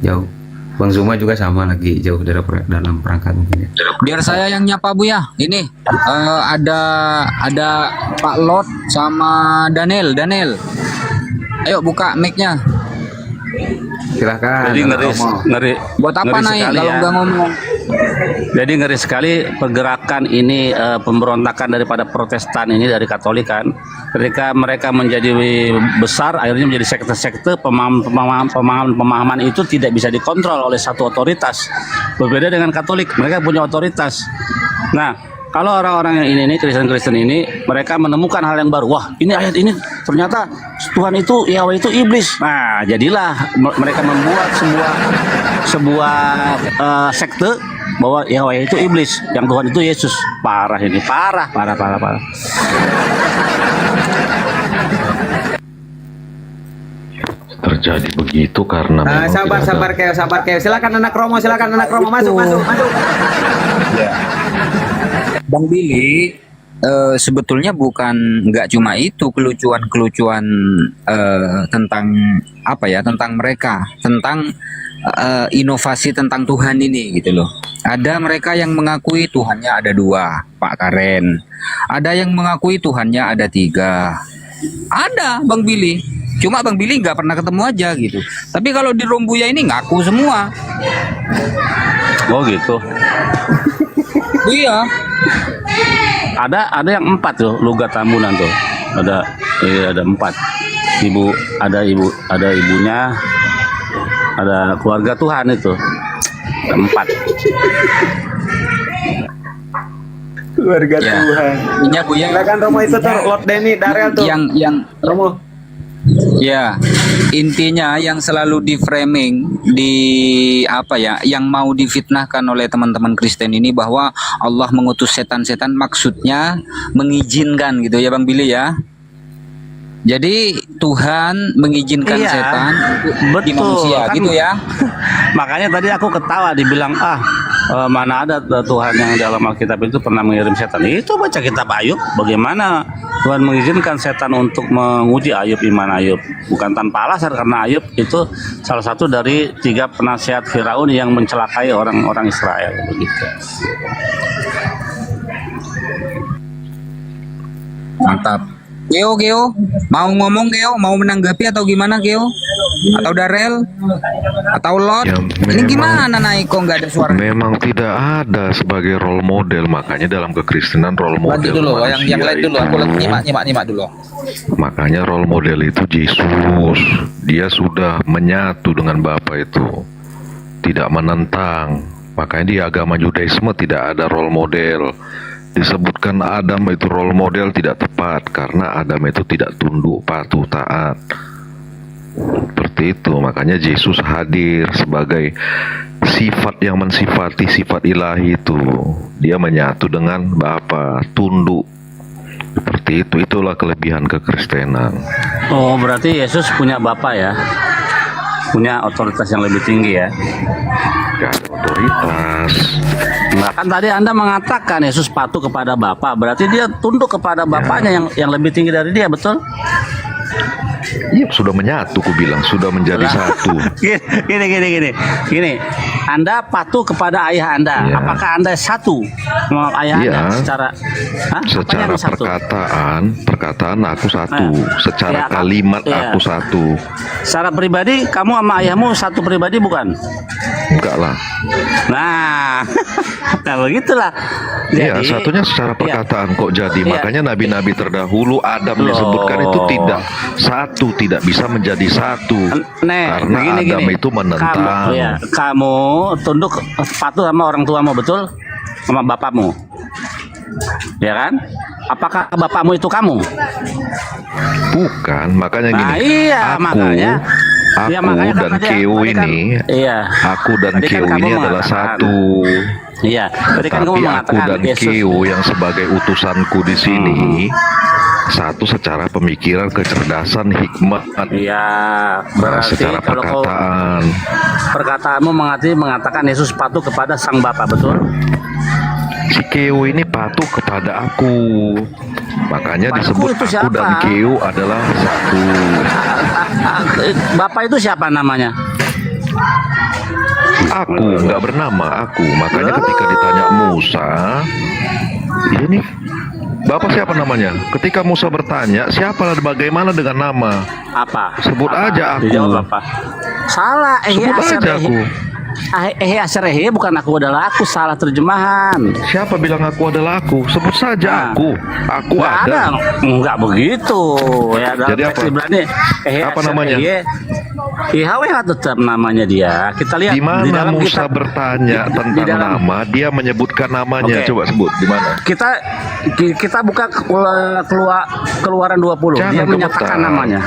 Jauh. Bang Zuma juga sama lagi jauh dari dalam perangkat mungkin ya. Biar saya yang nyapa Bu ya. Ini ada Pak Lot sama Daniel. Ayo buka mic-nya. Silakan. Jadi ngeri. Buat apa ngeri naik sekali kalau ya. nggak ngomong? Jadi ngeri sekali pergerakan ini, pemberontakan daripada Protestan ini dari Katolik kan. Ketika mereka menjadi besar, akhirnya menjadi sekte-sekte, pemahaman itu tidak bisa dikontrol oleh satu otoritas. Berbeda dengan Katolik, mereka punya otoritas. Nah, kalau orang-orang yang ini Kristen-Kristen ini, mereka menemukan hal yang baru. Wah, ini ayat ini ternyata Tuhan itu, Yahweh itu iblis. Nah, jadilah mereka membuat sebuah sekte bahwa Yahweh itu iblis, yang Tuhan itu Yesus. Parah ini, parah. Terjadi begitu karena memang Sabar Keo. Silakan anak Romo masuk. Bang Billy, sebetulnya nggak cuma itu kelucuan tentang tentang mereka, tentang inovasi tentang Tuhan ini gitu loh. Ada mereka yang mengakui Tuhannya ada 2, Pak Karen. Ada yang mengakui Tuhannya ada 3. Ada Bang Billy. Cuma Bang Billy nggak pernah ketemu aja gitu. Tapi kalau di Rombuya ini ngaku semua. Oh gitu. Iya. Ada yang 4 tuh, Lugat Tambunan tuh. Ada 4. Ada ibunya, ada keluarga Tuhan itu. Ada 4. Keluarga Ya. Tuhan. Iya Bu ya. Silakan Romo itu tuh, Lord Denny Darel tuh. Yang Romo. Ya, intinya yang selalu di framing yang mau difitnahkan oleh teman-teman Kristen ini bahwa Allah mengutus setan-setan, maksudnya mengizinkan gitu ya Bang Billy ya. Jadi Tuhan mengizinkan Iya, setan di betul, manusia kan. gitu ya. Makanya tadi aku ketawa dibilang mana ada Tuhan yang dalam Alkitab itu pernah mengirim setan. Itu baca kitab Ayub, bagaimana Tuhan mengizinkan setan untuk menguji Ayub, iman Ayub. Bukan tanpa alasan, karena Ayub itu salah satu dari 3 penasihat Firaun yang mencelakai orang-orang Israel begitu. Mantap. Geo, mau ngomong Geo, mau menanggapi atau gimana Geo? Atau Darel? Atau Lot? Ya, Ini gimana naik kok nggak ada suara? memang tidak ada sebagai role model, makanya dalam kekristenan role Lanjut model dulu, manusia yang lain dulu. Aku lagi nyimak dulu. makanya role model itu Yesus. Dia sudah menyatu dengan Bapa itu, tidak menentang. Makanya di agama Yudaisme tidak ada role model. Disebutkan Adam itu role model tidak tepat, karena Adam itu tidak tunduk, patuh, taat. Seperti itu, makanya Yesus hadir sebagai sifat yang mensifati sifat ilahi itu. Dia menyatu dengan Bapa, tunduk. Seperti itu, itulah kelebihan kekristenan. Oh, berarti Yesus punya Bapa ya? Punya otoritas yang lebih tinggi ya? Gak ada otoritas. Nah, kan tadi Anda mengatakan Yesus patuh kepada Bapa, berarti dia tunduk kepada Bapaknya yang lebih tinggi dari dia, betul? Iya, sudah menyatu, ku bilang sudah menjadi satu. Gini. Anda patuh kepada ayah Anda. Iya. Apakah Anda satu sama ayah Iya. Anda secara Secara apanya yang satu? perkataan aku satu. Secara Ya, kalimat iya. aku satu. Secara pribadi kamu sama ayahmu satu pribadi bukan? Enggak lah. Nah, nah begitulah. Iya, Jadi, satunya secara iya. perkataan kok jadi. Iya. Makanya nabi-nabi terdahulu Adam Loh. disebutkan itu tidak bisa menjadi satu. Karena Adam itu menentang. Kamu tunduk patuh sama orang tuamu, betul? Sama bapakmu. Ya kan? Apakah bapakmu itu kamu? Bukan, makanya gini. Nah, iya, makanya. Aku Iya, makanya kan dan tadi- Keo tadi kan- ini, iya. aku dan Tadi kan Keo kamu ini adalah mengatakan- satu. Iya, tadi kan kamu Tapi aku mengatakan dan Yesus. Keo yang sebagai utusanku di sini satu secara pemikiran, kecerdasan, hikmat. Iya, Nah, berarti secara kalau kau perkataan. perkataanmu mengatakan Yesus patuh kepada Sang Bapa, betul? Si Keo ini patuh kepada aku. Makanya Padaku disebut itu aku siapa? dan Keo adalah satu. Bapak itu siapa namanya? Aku nggak bernama aku. Makanya ketika ditanya Musa, ini Bapak siapa namanya? Ketika Musa bertanya, siapa bagaimana dengan nama? Apa? Sebut Apa? aja aku. Dijawab apa? Salah. Sebut aja aku. Asyarahi bukan aku adalah aku, salah terjemahan. Siapa bilang aku adalah aku? Sebut saja aku. Aku Nggak ada. Enggak begitu. Ya, dalam Jadi teks apa? Ibrani, Apa namanya? Yahweh tetap namanya dia. Kita lihat Di mana dalam Musa kitab- bertanya di tentang dalam- nama, dia menyebutkan namanya. Oke. Coba sebut di mana? kita buka keluaran 20. Jangan Dia menyatakan gemetar. namanya.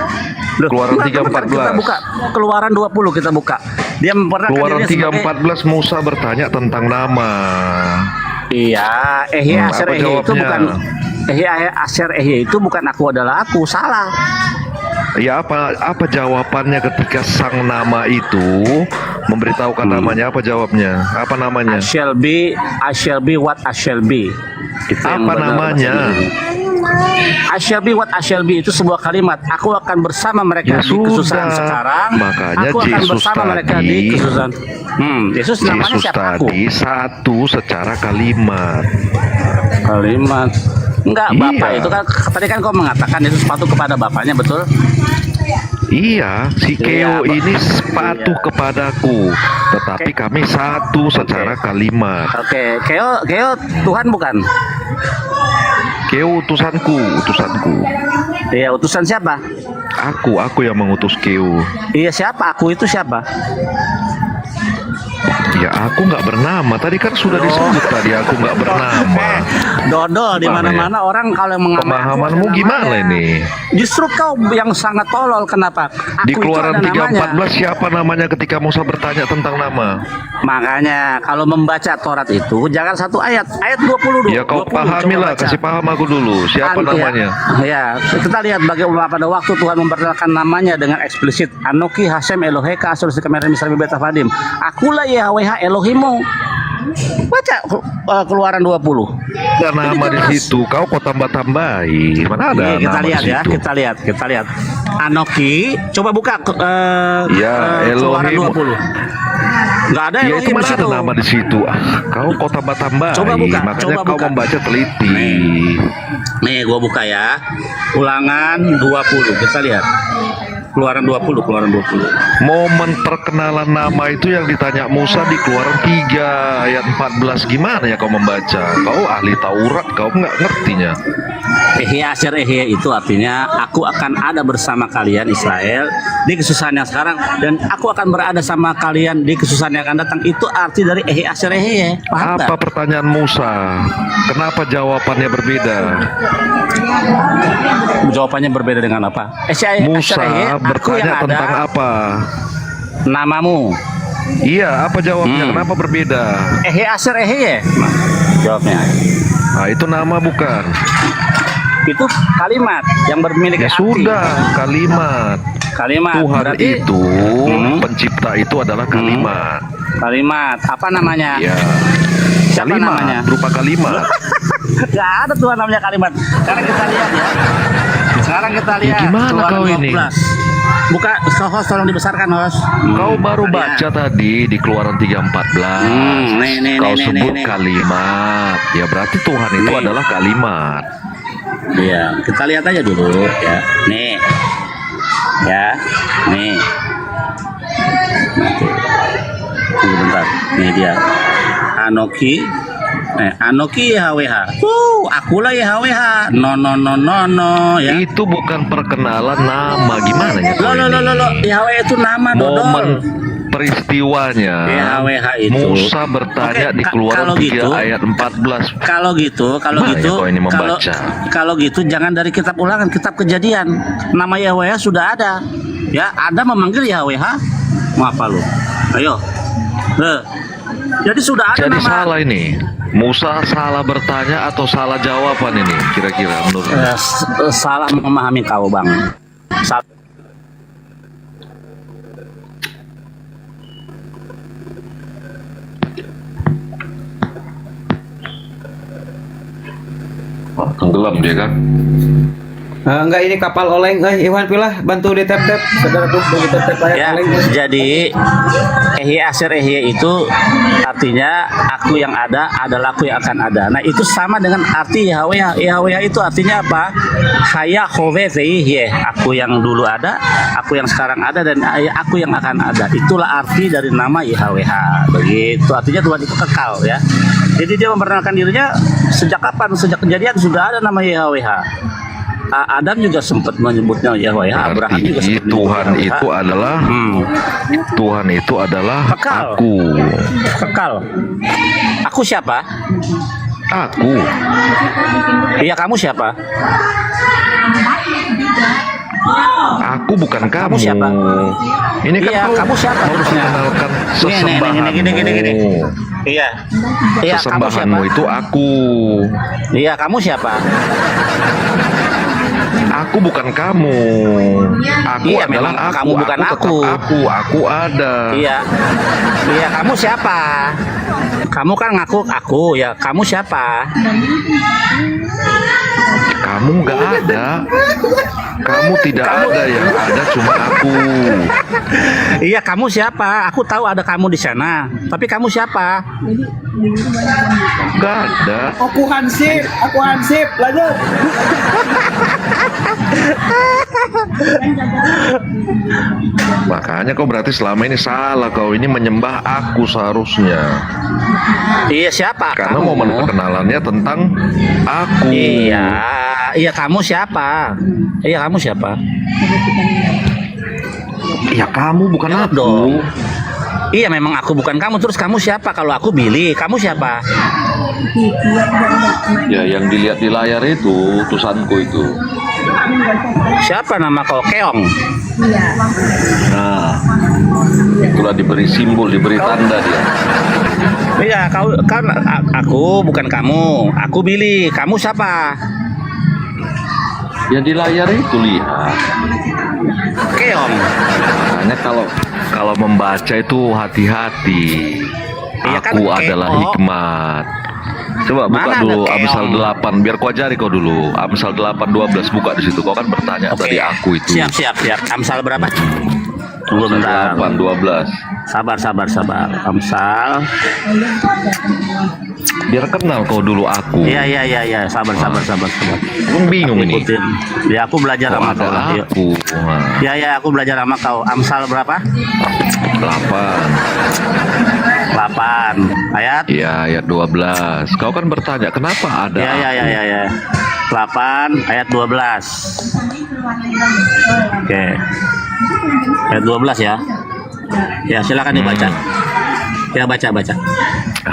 Loh, Keluaran enggak, 3:14. Kita buka keluaran 20 kita buka. Dia memperkenalkan Keluaran dirinya sebagai 3:14 Musa bertanya tentang nama. Iya, Asher apa itu jawabnya? bukan Asher itu bukan aku adalah aku, salah. Ya apa jawabannya ketika sang nama itu memberitahukan namanya? Apa jawabnya? Apa namanya? I shall be what I shall be. Itu yang Apa benar namanya? bahasa Inggris. I shall be what I shall be itu sebuah kalimat. Aku akan bersama mereka Ya di kesusahan sudah. sekarang. Makanya aku akan Yesus bersama mereka di tadi- kesusahan. Yesus namanya Yesus siapa? Aku. tadi satu secara kalimat. Kalimat. Enggak, Iya. Bapak itu kan tadi kan kau mengatakan Yesus patuh kepada Bapaknya, betul? Iya, si Keo Iya, ini patuh kepadaku, tetapi kami satu secara kalimat. Oke, Keo Tuhan bukan? Keo utusanku. Iya, utusan siapa? Aku yang mengutus Keo. Iya, siapa? Aku itu siapa? Ya aku nggak bernama. Tadi kan sudah disebut tadi aku nggak bernama. Dodol di Gimana mana-mana orang kalau yang mengambil Pemahamanmu gimana ini? Justru kau yang sangat tolol. Kenapa? Di Aku itu Keluaran ada namanya. 3:14 siapa namanya ketika Musa bertanya tentang nama? Makanya kalau membaca Taurat itu jangan satu ayat 20 dulu. Ya kau 20, pahami coba lah, baca. kasih paham aku dulu. Siapa namanya? Ya, kita lihat bagaimana pada waktu Tuhan memperkenalkan namanya dengan eksplisit. Anoki Hashem Eloheka Asur Sikemerem Misraim Betafadim. Akulah Yahweh Elohimu. Baca Keluaran 20. Ada nama di jelas. situ. Kau tambah-tambahi. Mana ada Nih, kita nama lihat di ya, situ? kita lihat. Anoki, coba buka Ya, Keluaran Elohim. 20. Enggak ada Ya Elohim itu di mana ada situ. nama di situ? Kau tambah-tambahi. Coba buka, Makanya coba kau buka. membaca teliti. Nih, gua buka ya. Ulangan 20. Kita lihat. Keluaran 20. Momen perkenalan nama itu yang ditanya Musa di Keluaran 3 ayat 14. Gimana ya kau membaca? Kau ahli Taurat, kau nggak ngertinya. Asher itu artinya aku akan ada bersama kalian Israel di kesusahan yang sekarang dan aku akan berada sama kalian di kesusahan yang akan datang. Itu arti dari Asher. Paham Apa nggak? pertanyaan Musa? Kenapa jawabannya berbeda? Jawabannya berbeda dengan apa? Musa bertanya tentang apa? Namamu. Iya, apa jawabnya? Kenapa berbeda? Asher Nah, jawabnya. Nah, itu nama bukan? Itu kalimat yang bermilik Ya arti. sudah, kalimat. Tuhan berarti itu, pencipta itu adalah kalimat. kalimat apa namanya? Ya, Siapa kalimat namanya? berupa kalimat. Gak ada Tuhan namanya kalimat. Sekarang kita lihat ya. Sekarang kita Ya, lihat. gimana Keluaran kau ini? 12. Buka host, tolong dibesarkan host. Kau baru baca tadi di Keluaran 3:14. Kau sebut nih. kalimat. Ya berarti Tuhan itu Nih. adalah kalimat. Iya, kita lihat aja dulu ya. Nih. Ya, nih. Tunggu bentar. Nih dia. Anoki YHWH. Akulah YHWH. No ya. Itu bukan perkenalan nama. Gimana ya? kau ini? Lo. YHWH itu nama Momen dodol. peristiwanya YHWH itu. Musa bertanya Oke, di Keluaran kalau 3 gitu, ayat 14. Kalau gitu, Gimana ya kau ini membaca? kalau gitu jangan dari kitab Ulangan, kitab Kejadian. Nama YHWH sudah ada. Ya, ada memanggil YHWH. Mau apa lu? Ayo. Jadi sudah ada Jadi nama. salah ini. Musa salah bertanya atau salah jawaban ini kira-kira menurut Salah memahami kau, Bang. Tenggelam dia kan? Enggak, ini kapal oleng. Iwan pilah bantu di tap-tap. Saudara tuh bantu tap-tap layar Ya, oleng. jadi ehye asir ehye itu artinya aku yang ada adalah aku yang akan ada. Nah, itu sama dengan arti Yahweh. Yahweh itu artinya apa? Haya hove veiye. Aku yang dulu ada, aku yang sekarang ada, dan aku yang akan ada. Itulah arti dari nama Yahweh. Begitu. Artinya Tuhan itu kekal ya. Jadi dia memperkenalkan dirinya sejak kapan? Sejak kejadian sudah ada nama Yahweh. Adam juga sempat menyebutnya Yahweh. Abraham juga Berarti sempat Tuhan menyebutnya itu Yahweh. adalah Tuhan itu adalah Kekal. aku. Kekal. Aku siapa? Aku. Iya, kamu siapa? Aku bukan kamu. siapa? Ini kan Iya, kamu siapa mau terusnya? mengenalkan Gini. sesembahanmu. Iya. Iya, kamu siapa? Sesembahanmu itu aku. Iya, kamu siapa? Aku bukan kamu. Aku Iya, adalah memang aku. kamu bukan tetap aku. Aku ada. Iya. Iya, kamu siapa? Kamu kan ngaku aku, ya. Kamu siapa? Kamu nggak ada. Kamu tidak ada, yang ada cuma aku. Iya, kamu siapa? Aku tahu ada kamu di sana. Tapi kamu siapa? Nggak ada. Aku Hansip, lanjut. Makanya kau berarti selama ini salah. Kau ini menyembah aku seharusnya. Iya, siapa? Karena Kamu. momen perkenalannya tentang aku. Iya, iya, kamu siapa? Iya, kamu siapa? Ya kamu bukan aku. Dong. Iya, memang aku bukan kamu. Terus kamu siapa? Kalau aku Billy, kamu siapa? Ya yang dilihat di layar itu utusanku itu. Siapa nama kau? Keong. Nah, itulah diberi simbol, diberi tanda dia. Iya, kau kan aku bukan kamu. Aku Billy. Kamu siapa? Yang di layar itu lihat. Keong. Makanya kalau membaca itu hati-hati. Iya kan, Aku adalah keong. hikmat. Coba buka Mana ada dulu keong? Amsal 8 biar kau ajari kau dulu. Amsal 8:12 buka di situ. Kau kan bertanya Oke. tadi aku itu. Siap. Amsal berapa? Tunggu bentar. 8:12. Sabar. Amsal. Biar kenal kau dulu aku. Iya. Sabar. Aku bingung ini. Ikutin. Ya, aku belajar Kau sama kau. ada Yuk. aku. Nah, Ya, aku belajar sama kau. Amsal berapa? 8 ayat. Iya, ayat 12. Kau kan bertanya, kenapa ada aku? Ya. 8 ayat 12. Oke. Ayat 12 ya. Ya, silakan dibaca. Ya, baca.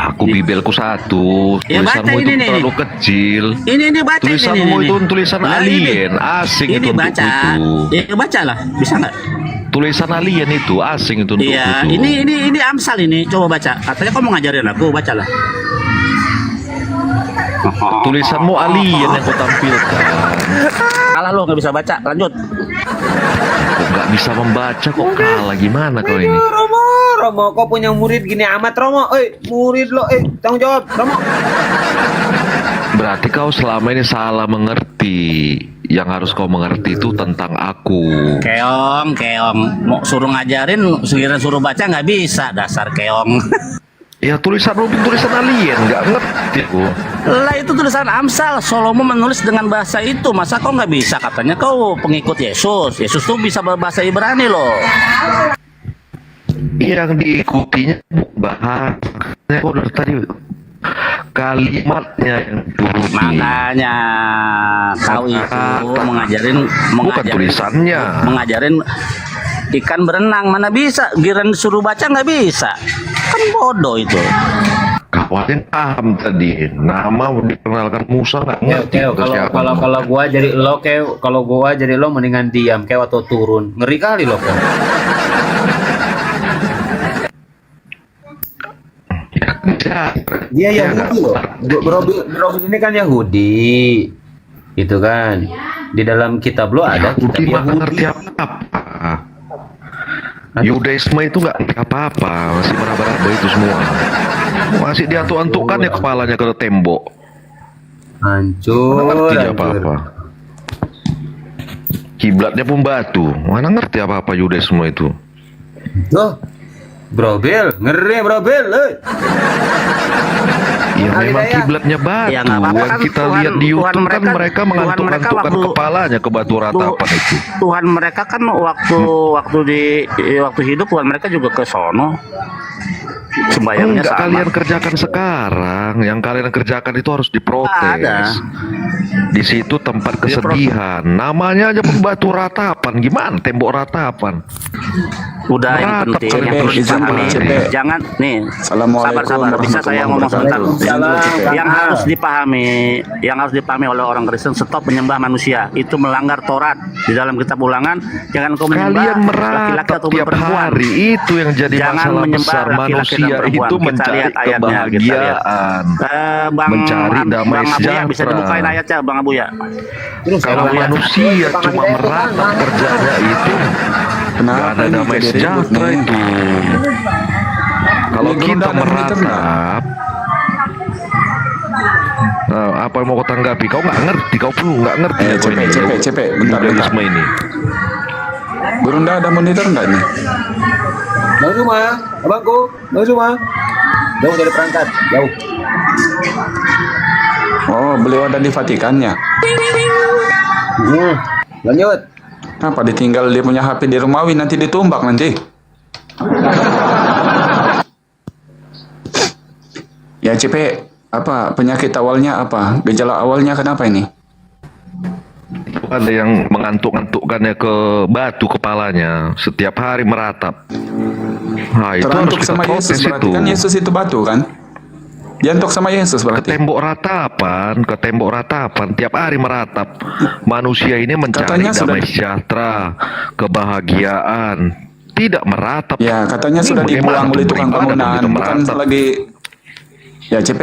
Aku bibelku satu. Ya, baca Tulisanmu itu ini nih. terlalu kecil. Ini baca Tulisanmu ini. itu tulisan Nah, alien, asing ini itu baca. untukku itu. Ya, bacalah. Bisa nggak? Tulisan alien itu asing itu untukku Iya, itu. ini Amsal ini. Coba baca. Katanya kau mau ngajarin aku, bacalah. Tulisanmu alien yang kau tampilkan. Kalah lo, nggak bisa baca. Lanjut. Kok nggak bisa membaca kok kalah, gimana kau ini? Romo, kau punya murid gini amat, Romo. Murid lo, tanggung jawab, Romo. Berarti kau selama ini salah mengerti. Yang harus kau mengerti itu tentang aku. Keong. Mau suruh ngajarin, sekiranya suruh baca nggak bisa. Dasar keong. Ya tulisanmu tulisan alien, nggak ngerti aku. Lah, itu tulisan Amsal. Salomo menulis dengan bahasa itu. Masa kau nggak bisa? Katanya kau pengikut Yesus. Yesus tuh bisa berbahasa Ibrani loh. Yang diikutinya bahasanya kok dari tadi kalimatnya yang diuruti. Makanya kau itu mengajarin tulisannya. mengajarin ikan berenang, mana bisa? Giran suruh baca nggak bisa. Kan bodoh itu. Kawatin paham tadi. Nama dikenalkan Musa nggak ngerti. Kalau gua jadi lo, kalau gua jadi lo mendingan diam, atau turun. Ngeri kali lo, Dia Yahudi loh. Bro ini kan Yahudi. Itu kan. Di dalam kitab lo ada kitab Yahudi Yahudi. ngerti apa-apa. Yudaisme itu nggak ngerti apa-apa, masih meraba-raba itu semua. Masih diantuk-antukkan ya kepalanya ke tembok. Hancur. Mana ngerti dia hancur. apa-apa. Kiblatnya pun batu. Mana ngerti apa-apa Yudaisme itu. Tuh, Bro Bill, ngeri Bro Bill. Ya memang kiblatnya batu. Ya, nggak apa-apa Yang kan, kita Tuhan- lihat di Tuhan YouTube kan mereka- mereka Tuhan mengantuk-antukkan mereka waktu- kepalanya ke batu ratapan itu. Tuhan mereka kan waktu hidup Tuhan mereka juga ke sono. Sembayangnya Enggak sama. kalian kerjakan sekarang. Yang kalian kerjakan itu harus diprotes. Ada. Di situ tempat kesedihan. Namanya aja batu ratapan. Gimana tembok ratapan? Udah yang Meratap penting kalian yang terus perlu dipahami tiap hari. jangan nih Assalamualaikum sabar bisa saya ngomong sebentar warahmatullahi yang harus dipahami oleh orang Kristen, stop menyembah manusia, itu melanggar Taurat. Di dalam kitab Ulangan, jangan kau menyembah Kalian laki-laki meratap atau tiap perempuan. hari. Itu yang jadi Jangan masalah menyembah besar. laki-laki dan Manusia perempuan. itu Kita mencari lihat ayatnya, kita lihat. kebahagiaan. Mencari damai Bang Abuya bisa sejahtera. dibukain ayatnya Bang Abuya. Kalau manusia cuma meratap kerjanya itu, nggak ada damai sejahtera itu. Kalau kita meratap, nah, apa yang mau kau tanggapi? Kau nggak ngerti, kau perlu nggak ngerti. kau ini, Cepet, bentar. Judaisme ini. Burunda ada monitor nggak nih? Bang Zuma, abangku, Bang Zuma. Jauh dari perangkat, jauh. Oh, beliau ada di Vatikan ya? Lanjut. Apa ditinggal dia punya HP di Romawi, nanti ditumbak nanti. Ya CP, apa penyakit awalnya apa? Gejala awalnya kenapa ini? Ada yang mengantuk-antukkannya ke batu kepalanya, setiap hari meratap. Nah, itu harus Terantuk kita sama protes Yesus, berarti itu. kan Yesus itu batu kan? Diantuk sama Yesus Ke berarti. tembok ratapan, tiap hari meratap. Manusia ini mencari Katanya sudah- damai sejahtera, kebahagiaan, tidak meratap. Ya, katanya Ini sudah bagaimana dibuang oleh tuh tukang beribadah bangunan, begitu bukan meratap? lagi. Ya CP,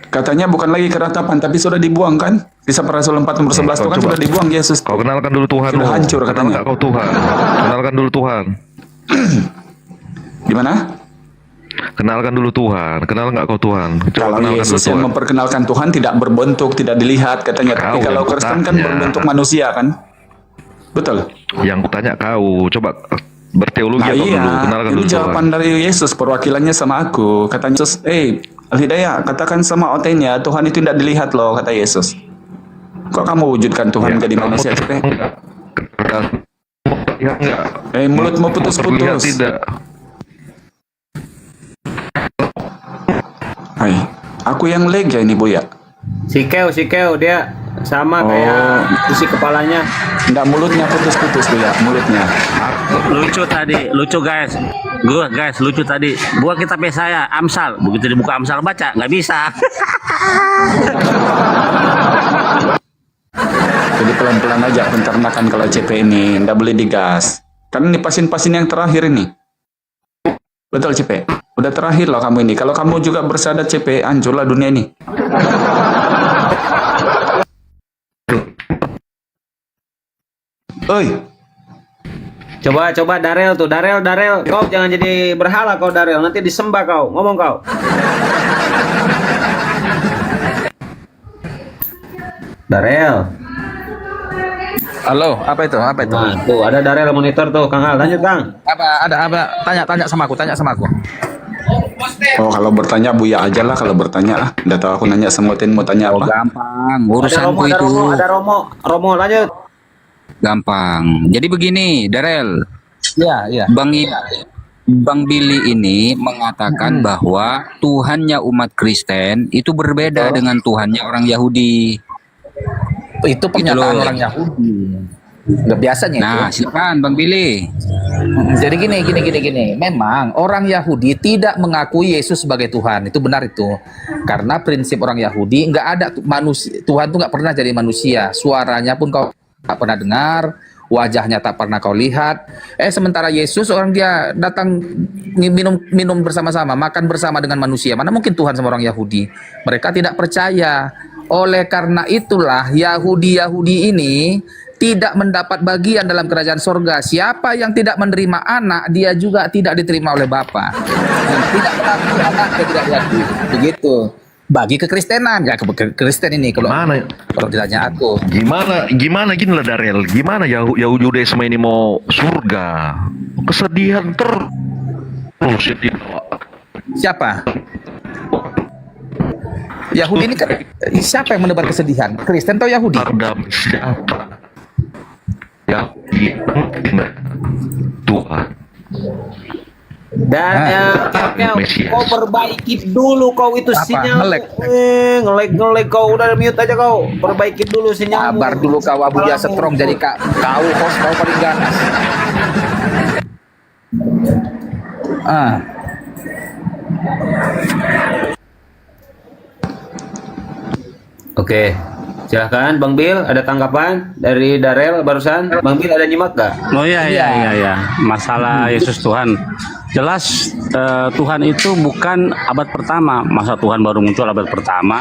katanya bukan lagi keratapan, tapi sudah dibuang kan? Kisah para Rasul 4:11 itu kan coba. sudah dibuang Yesus. Kau kenalkan dulu Tuhan. Sudah hancur Kenal katanya. nggak kau Tuhan? Kenalkan dulu Tuhan. Gimana? Kenalkan dulu Tuhan. Kenal nggak kau Tuhan? Coba Kalau kenalkan Yesus dulu yang Tuhan. memperkenalkan Tuhan tidak berbentuk, tidak dilihat katanya. Tapi Kau kalau yang Kristen kan kutanya. berbentuk manusia kan? Betul. Yang kutanya kau, coba berteologi Nah apa iya, dulu? Kenalkan ini dulu jawaban Tuhan. dari Yesus, perwakilannya sama aku. Katanya Yesus, Al-Hidayah, katakan sama otenya, Tuhan itu tidak dilihat loh, kata Yesus. Kok kamu wujudkan Tuhan jadi kamu manusia? CP? Ya enggak. Mulutmu Terlihat putus-putus. tidak. Hai, aku yang lega ini Bu ya. Sikeo dia sama kayak isi kepalanya. Enggak, mulutnya putus-putus Bu ya, mulutnya. Lucu guys. Lucu tadi. Buat kita saya Amsal, begitu dibuka Amsal baca nggak bisa. Jadi pelan-pelan aja pencernakan kalau CP ini, enggak boleh digas. Karena ini pasien-pasien yang terakhir ini. Betul CP. Udah terakhir loh kamu ini. Kalau kamu juga bersahadat CP, hancurlah dunia ini. Oi, Coba Darel tuh, Darel. Kau jangan jadi berhala kau Darel, nanti disembah kau. Ngomong kau. Darel. Halo, apa itu? Apa itu? Nah, tuh ada Darel monitor tuh, Kang Al. Lanjut, Kang. Apa? Tanya sama aku. oh kalau bertanya Buya aja lah kalau bertanya ah. Udah tahu aku nanya sama Tin mau tanya Oh, apa? gampang, Ada urusanku Romo, itu ada Romo, lanjut. gampang. Jadi begini, Darel, Iya. Bang Billy ini mengatakan bahwa Tuhannya umat Kristen itu berbeda dengan Tuhannya orang Yahudi. Itu pernyataan Gitu loh. orang Yahudi. Udah biasanya itu. Nah, silakan Bang Billy. Jadi gini. Memang orang Yahudi tidak mengakui Yesus sebagai Tuhan. Itu benar itu. Karena prinsip orang Yahudi nggak ada manusia. Tuhan tuh nggak pernah jadi manusia. Suaranya pun kau nggak pernah dengar. Wajahnya tak pernah kau lihat. Sementara Yesus orang dia datang minum bersama-sama, makan bersama dengan manusia. Mana mungkin Tuhan sama orang Yahudi? Mereka tidak percaya. Oleh karena itulah Yahudi ini tidak mendapat bagian dalam kerajaan sorga. Siapa yang tidak menerima anak, dia juga tidak diterima oleh Bapa. Yang tidak mengakui anak, dia tidak diakui. Begitu. bagi kekristenan. Ya Kristen ini kalau ditanya aku. Gimana gini lah Darel, gimana Yahudaisme ini mau surga? Kesedihan terus. Siapa? Yahudi ini kan siapa yang menebar kesedihan? Kristen atau Yahudi? Siapa? Yahudi Tuhan. Dan kau perbaiki dulu kau itu Apa? sinyal. Ngelek. Kau udah mute aja kau. Perbaiki dulu sinyal. Sabar dulu kau Abuja Strong jadi kau host kau paling ganas. Oke. Silahkan Bang Bil, ada tanggapan dari Darel barusan? Bang Bil ada nyimak gak? Oh iya. Masalah Yesus Tuhan. Jelas Tuhan itu bukan abad pertama. Masa Tuhan baru muncul abad pertama.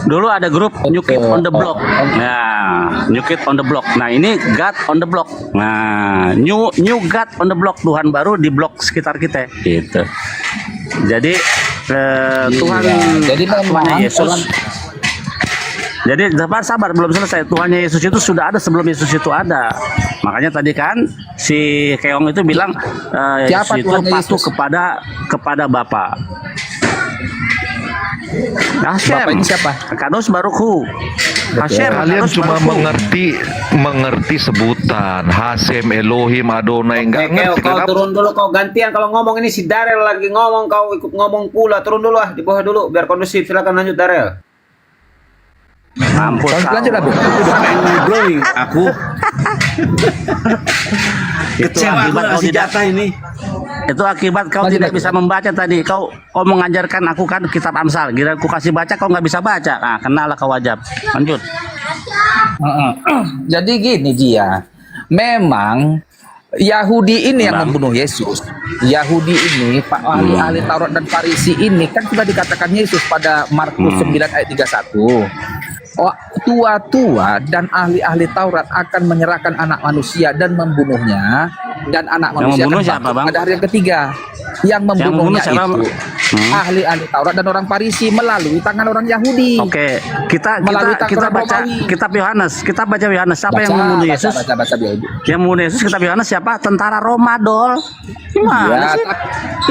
Dulu ada grup New Kid on the Block. Nah, New Kid on the Block. Nah, ini God on the Block. Nah, New God on the Block. Tuhan baru di blok sekitar kita. Gitu. Jadi Tuhan, jadi Tuhannya Yesus. Jadi sabar belum selesai. Tuhannya Yesus itu sudah ada sebelum Yesus itu ada. Makanya tadi kan si Keong itu bilang Siapa Yesus itu Tuhannya patuh Yesus? kepada Bapa. Hashem. Bapak ini siapa? Kados Baruchu. Hashem. Kalian Kados cuma Baruchu. mengerti sebutan Hasem, Elohim, Adonai, enggak ngerti. Kau turun dulu, kau gantian kalau ngomong ini si Darel lagi ngomong, kau ikut ngomong pula. Turun dulu di bawah dulu biar kondusif. Silakan lanjut Darel. Mampus Lanjut lah, Bu. aku. Itu akibat kau tidak ini. Itu akibat kau tidak bisa membaca tadi. Kau mengajarkan aku kan kitab Amsal. Gila aku kasih baca kau nggak bisa baca. Nah, kenalah kau wajib. Lanjut. Jadi gini dia, memang Yahudi ini yang membunuh Yesus. Yahudi ini, Pak ahli Taurat dan Farisi ini kan sudah dikatakan Yesus pada Markus 9 ayat 31. Tua-tua dan ahli-ahli Taurat akan menyerahkan anak manusia dan membunuhnya, dan anak manusia membunuh akan siapa, bangkit Bang? pada hari yang ketiga. Yang membunuhnya membunuh siapa? itu ahli-ahli Taurat dan orang Farisi melalui tangan orang Yahudi. Oke, kita Melalui baca Romawi. kitab Yohanes. Kita baca Yohanes. Siapa yang membunuh Yesus? Baca Yahudi. Yang membunuh Yesus kitab Yohanes siapa? Tentara Roma, Dol. Gimana sih?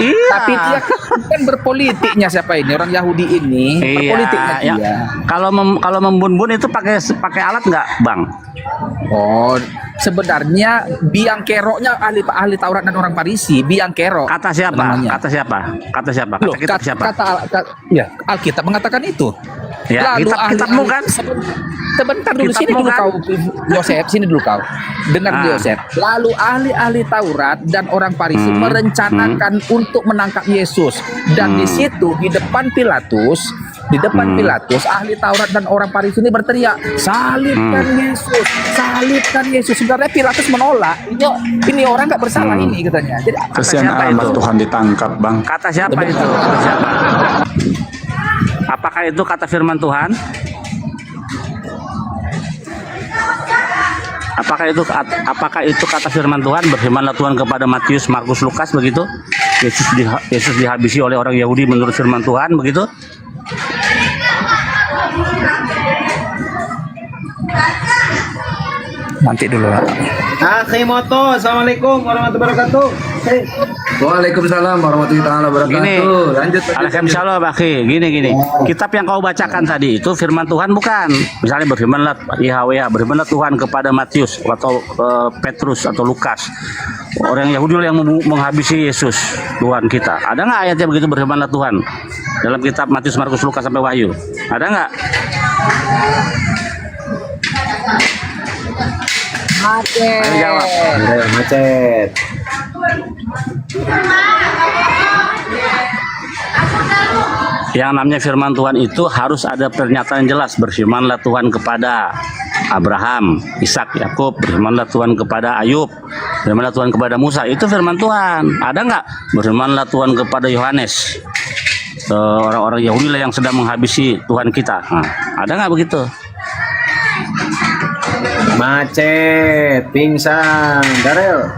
Iya. Tapi dia kan berpolitiknya siapa ini? Orang Yahudi ini berpolitiknya Iya. dia. Kalau membun-bun itu pakai alat nggak, Bang? Oh, sebenarnya biang keroknya ahli Taurat dan orang Farisi, biang kerok. Kata siapa? namanya. Kata siapa? Kata siapa? Kata Loh, kitab siapa? Ya, Alkitab mengatakan itu. Ya, Lalu kitabmu kan? Sebentar dulu, sini Kitabmu dulu kan? kau, Yosef, sini dulu kau. Dengar Ah. Yosef. Lalu ahli-ahli Taurat dan orang Farisi merencanakan untuk menangkap Yesus. Dan di situ di depan Pilatus, ahli Taurat dan orang Farisi ini berteriak, salibkan Yesus, salibkan Yesus. Sebenarnya Pilatus menolak. Ini orang nggak bersalah ini katanya. Jadi Kesian siapa amat itu? Tuhan ditangkap, Bang. Kata siapa itu? Kata siapa? Apakah itu kata firman Tuhan? Apakah itu kata firman Tuhan? Berfirmanlah Tuhan kepada Matius, Markus, Lukas begitu? Yesus dihabisi oleh orang Yahudi menurut firman Tuhan begitu? nanti dulu. Moto, assalamualaikum warahmatullahi wabarakatuh. Waalaikumsalam warahmatullahi wabarakatuh. Gini, Lanjut. Alhamdulillah, Baki. Gini. Kitab yang kau bacakan tadi itu firman Tuhan bukan? Misalnya berfirmanlah Yahweh, berfirmanlah Tuhan kepada Matius atau Petrus atau Lukas. Orang Yahudi yang menghabisi Yesus, Tuhan kita. Ada nggak ayatnya begitu berfirmanlah Tuhan dalam kitab Matius, Markus, Lukas sampai Wahyu? Ada nggak? Macet. Ayo jawab. Macet. Yang namanya firman Tuhan itu harus ada pernyataan jelas. Berfirmanlah Tuhan kepada Abraham, Ishak, Yakub. Berfirmanlah Tuhan kepada Ayub. Berfirmanlah Tuhan kepada Musa. Itu firman Tuhan. Ada nggak? Berfirmanlah Tuhan kepada Yohanes. Orang-orang Yahudi lah yang sedang menghabisi Tuhan kita. Nah, ada nggak begitu? Macet, pingsan. Darel,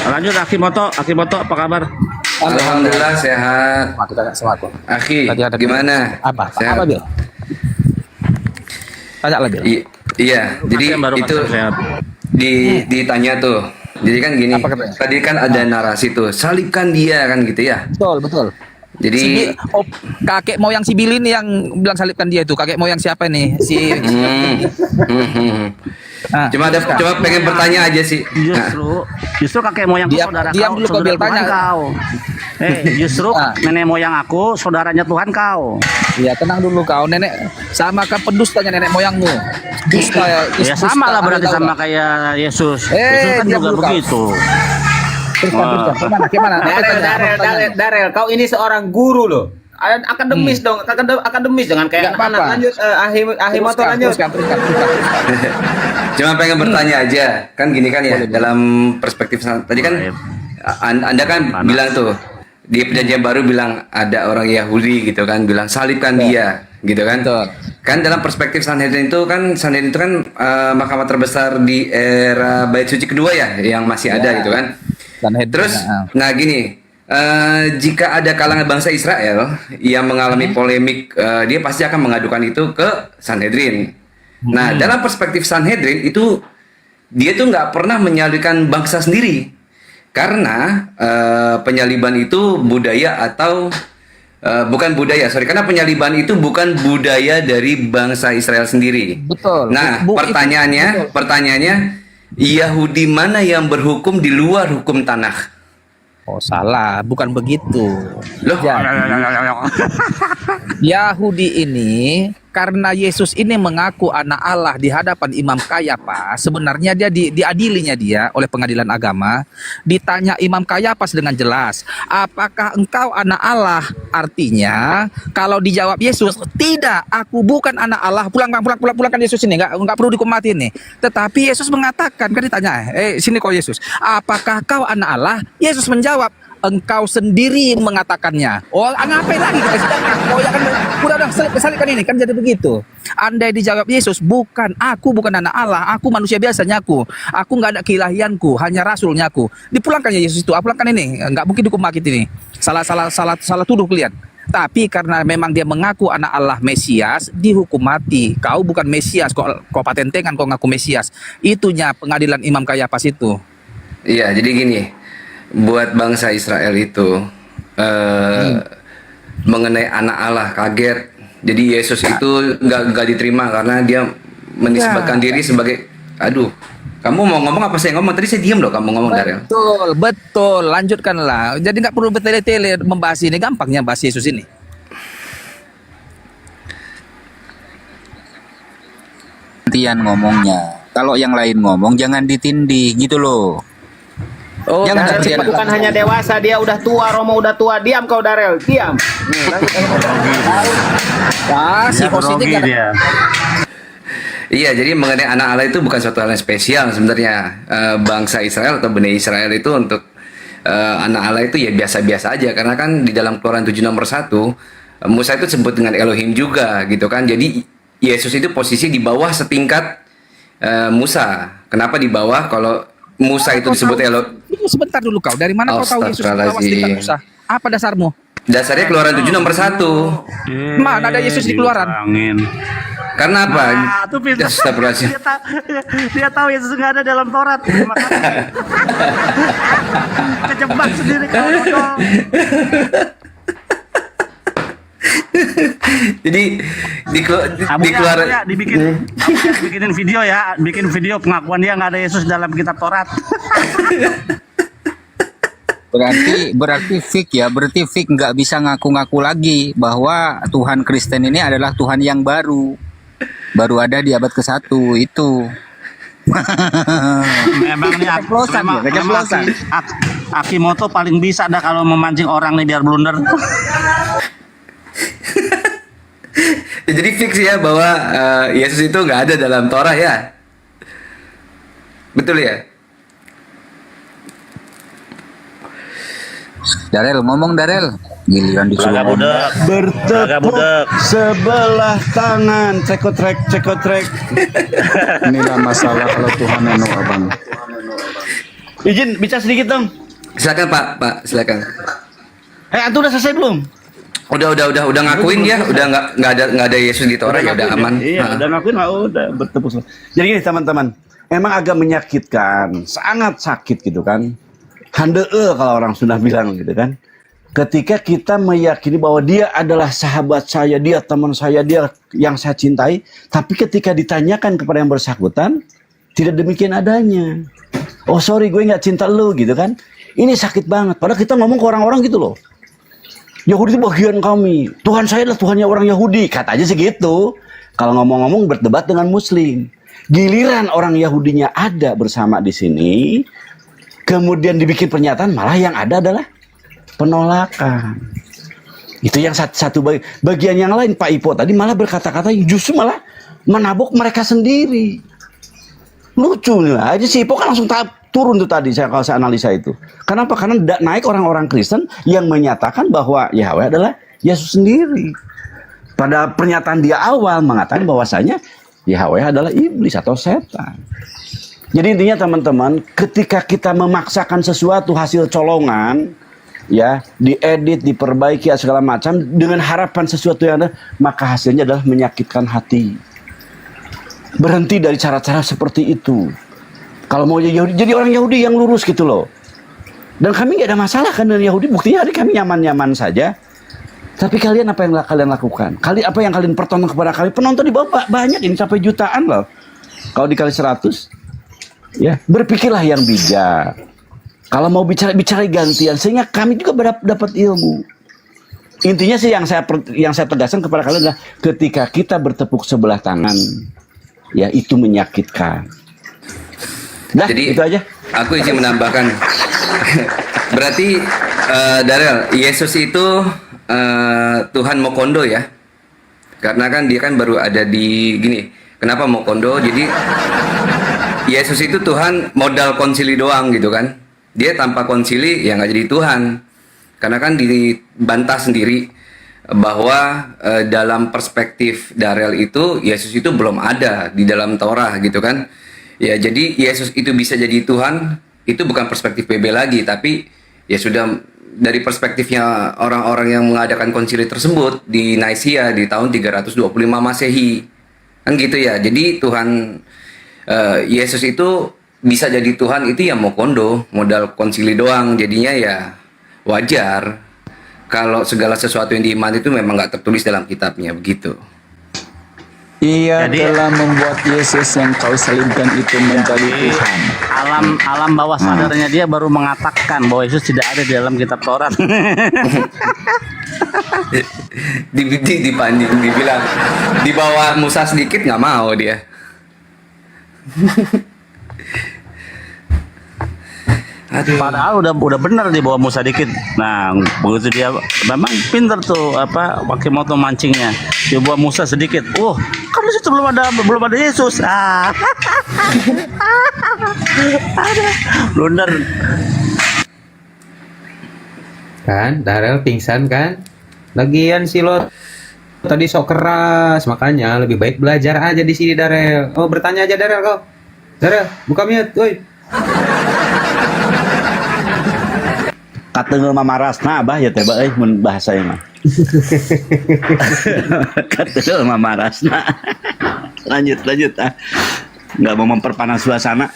Lanjut Akimoto, apa kabar? Alhamdulillah sehat. Aku tanya sama aku. Akhi, Tadi ada gimana? Apa? Sehat? Apa, Bil? Tanya lagi. Iya, jadi baru itu masuk sehat. ditanya tuh. Jadi kan gini, Apa katanya? tadi kan ada narasi tuh, salibkan dia kan gitu ya. Betul, betul. Jadi Kakek moyang si Billy nih yang bilang salibkan dia itu. Kakek moyang siapa nih? Ah, cuma pengen bertanya aja sih. Justru kakek moyang saudara diam kau, dulu, kau, saudara Bil, Tuhan tanya. kau. Justru nenek moyang aku saudaranya Tuhan kau. Iya, tenang dulu kau. Nenek sama kan pendustanya nenek moyangmu. Dusta ya. Ya sama lah berarti sama kayak Yesus. Yesus kan diam juga dulu, kau. begitu. Gimana? Darel, kau ini seorang guru loh. Akademis dong, akademis jangan kayak Nggak anak. apa-apa. Lanjut, ahi motor lanjut. Cuma pengen bertanya aja, kan gini kan ya, dalam perspektif tadi kan Anda kan bilang tuh di perjanjian baru bilang ada orang Yahudi gitu kan, bilang salibkan dia, gitu kan? Kan dalam perspektif Sanhedrin itu kan mahkamah terbesar di era Bait Suci kedua ya, yang masih ada gitu kan? Terus, nah gini, jika ada kalangan bangsa Israel yang mengalami polemik, dia pasti akan mengadukan itu ke Sanhedrin. Nah, dalam perspektif Sanhedrin itu dia tuh nggak pernah menyalibkan bangsa sendiri, karena penyaliban itu budaya atau bukan budaya, karena penyaliban itu bukan budaya dari bangsa Israel sendiri. Betul. Nah, pertanyaannya, Yahudi mana yang berhukum di luar hukum tanah? Oh, salah, bukan begitu. Loh, Yahudi ini karena Yesus ini mengaku anak Allah di hadapan Imam Kayafas, sebenarnya dia diadilinya dia oleh pengadilan agama. Ditanya Imam Kayafas dengan jelas, apakah engkau anak Allah? Artinya kalau dijawab Yesus, tidak, aku bukan anak Allah. Pulangkan Yesus ini, nggak perlu dihukum mati nih. Tetapi Yesus mengatakan, kan ditanya, sini kau Yesus, apakah kau anak Allah? Yesus menjawab, engkau sendiri mengatakannya. Oh, ngapain lagi? Oh ya kan, udah salibkan ini kan jadi begitu. Andai dijawab Yesus, aku bukan anak Allah, aku manusia biasanya aku nggak ada keilahianku, hanya rasulnya aku. Dipulangkan ya Yesus itu, pulangkan ini, nggak mungkin dihukum mati ini. Salah tuduh kalian. Tapi karena memang dia mengaku anak Allah Mesias, dihukum mati. Kau bukan Mesias, kau patentengan kau ngaku Mesias. Itunya pengadilan Imam Kayafas itu. iya, jadi gini. Buat bangsa Israel itu mengenai anak Allah kaget. Jadi Yesus itu nggak diterima karena dia menisbatkan diri sebagai, aduh, kamu mau ngomong apa saya ngomong? Tadi saya diam loh, kamu ngomong Darel. Betul, lanjutkanlah. Jadi nggak perlu bertele-tele membahas ini, gampangnya bahas Yesus ini. Gantian ngomongnya. Kalau yang lain ngomong jangan ditindih gitu loh. Oh, Jangan Darel bukan hanya dewasa, dia udah tua, Romo udah tua. Diam kau Darel, diam. Si positif dia. Iya, jadi mengenai anak Allah itu bukan suatu hal yang spesial sebenarnya. Bangsa Israel atau Bani Israel itu untuk anak Allah itu ya biasa-biasa aja. Karena kan di dalam Keluaran 7 nomor 1, Musa itu disebut dengan Elohim juga gitu kan. Jadi Yesus itu posisi di bawah setingkat Musa. Kenapa di bawah? Kalau Musa itu disebut Elohim. Sebentar dulu kau, dari mana kau tahu Yesus di bawah setingkat Musa? Apa dasarmu? Dasarnya Keluaran 7 nomor 1. Mana ada Yesus di Keluaran? Karena apa? Astagfirullahaladzim. Dia tahu Yesus nggak ada dalam Taurat. Kejebak sendiri kau. Jadi bikinin video ya, bikin video pengakuan dia nggak ada Yesus dalam kitab Taurat. Berarti fik ya, berarti fik nggak bisa ngaku-ngaku lagi bahwa Tuhan Kristen ini adalah Tuhan yang baru ada di abad ke-1 itu. Memang nih Akimoto paling bisa dah kalau memancing orang nih biar blunder. Jadi fix ya bahwa Yesus itu nggak ada dalam Torah ya, betul ya? Darel, ngomong Darel. Giliran disuruh bertepuk sebelah tangan, cekotrek. Inilah masalah kalau Tuhan anu abang. Izin bicara sedikit dong. Silakan Pak, silakan. Antum udah selesai belum? Udah ngakuin dia, udah nggak ada Yesus di Torah, ya udah ngakuin, aman. Iya, udah ngakuin, udah bertepuk. Jadi gini teman-teman, emang agak menyakitkan, sangat sakit gitu kan. Handee kalau orang sudah bilang gitu kan. Ketika kita meyakini bahwa dia adalah sahabat saya, dia teman saya, dia yang saya cintai, tapi ketika ditanyakan kepada yang bersangkutan, tidak demikian adanya. Oh sorry, gue nggak cinta lu gitu kan. Ini sakit banget. Padahal kita ngomong ke orang-orang gitu loh. Yahudi itu bagian kami. Tuhan saya adalah Tuhannya orang Yahudi. Kata aja segitu. Kalau ngomong-ngomong berdebat dengan Muslim. Giliran orang Yahudinya ada bersama di sini, kemudian dibikin pernyataan, malah yang ada adalah penolakan. Itu yang satu bagian yang lain. Pak Ipo tadi malah berkata-kata justru malah menabok mereka sendiri. Lucu nih aja si Ipo kan langsung turun tuh tadi kalau saya analisa itu. Kenapa? Karena naik orang-orang Kristen yang menyatakan bahwa Yahweh adalah Yesus sendiri. Pada pernyataan dia awal mengatakan bahwasanya Yahweh adalah iblis atau setan. Jadi intinya teman-teman, ketika kita memaksakan sesuatu hasil colongan, ya, diedit, diperbaiki segala macam dengan harapan sesuatu yang ada, maka hasilnya adalah menyakitkan hati. Berhenti dari cara-cara seperti itu. Kalau mau jadi orang Yahudi yang lurus gitu loh. Dan kami nggak ada masalah kan dengan Yahudi, buktinya hari kami nyaman-nyaman saja. Tapi kalian apa yang kalian lakukan? Apa yang kalian pertonton kepada kami? Penonton di bawah banyak, ini sampai jutaan loh. Kalau dikali 100, ya berpikirlah yang bijak. Kalau mau bicara gantian, sehingga kami juga dapat ilmu. Intinya sih yang saya tegaskan kepada kalian adalah ketika kita bertepuk sebelah tangan, ya itu menyakitkan. Nah, Jadi itu aja. aku izin menambahkan. Berarti Darel, Yesus itu Tuhan Mokondo ya? Karena kan dia kan baru ada di gini. Kenapa Mokondo? Jadi Yesus itu Tuhan modal konsili doang gitu kan? Dia tanpa konsili ya nggak jadi Tuhan. Karena kan dibantah sendiri bahwa dalam perspektif Darel itu Yesus itu belum ada di dalam Torah gitu kan? Ya, jadi Yesus itu bisa jadi Tuhan, itu bukan perspektif PB lagi, tapi ya sudah dari perspektifnya orang-orang yang mengadakan konsili tersebut di Nicaea di tahun 325 Masehi. Kan gitu ya. Jadi Tuhan Yesus itu bisa jadi Tuhan itu ya Mokondo, modal konsili doang. Jadinya ya wajar kalau segala sesuatu yang diimani itu memang nggak tertulis dalam kitabnya, begitu. Ia telah membuat Yesus yang kau salibkan itu menjadi Tuhan. Alam bawah sadarnya dia baru mengatakan bahwa Yesus tidak ada di dalam kitab Taurat. Dibanding dibilang di bawah Musa sedikit nggak mau dia. Padahal udah benar di bawah Musa dikit. Nah, begitu dia memang pinter tuh pakai moto mancingnya. Di bawah Musa sedikit. Kan di situ belum ada Yesus. Blunder. Kan, Darel pingsan kan? Lagian si lo tadi sok keras, makanya lebih baik belajar aja di sini Darel. Oh, bertanya aja Darel kau. Darel, buka mute, woi. Kata mama rasna abah ya teh mun bahasa mah. Kata mama rasna. Lanjut nggak mau memperpanas suasana.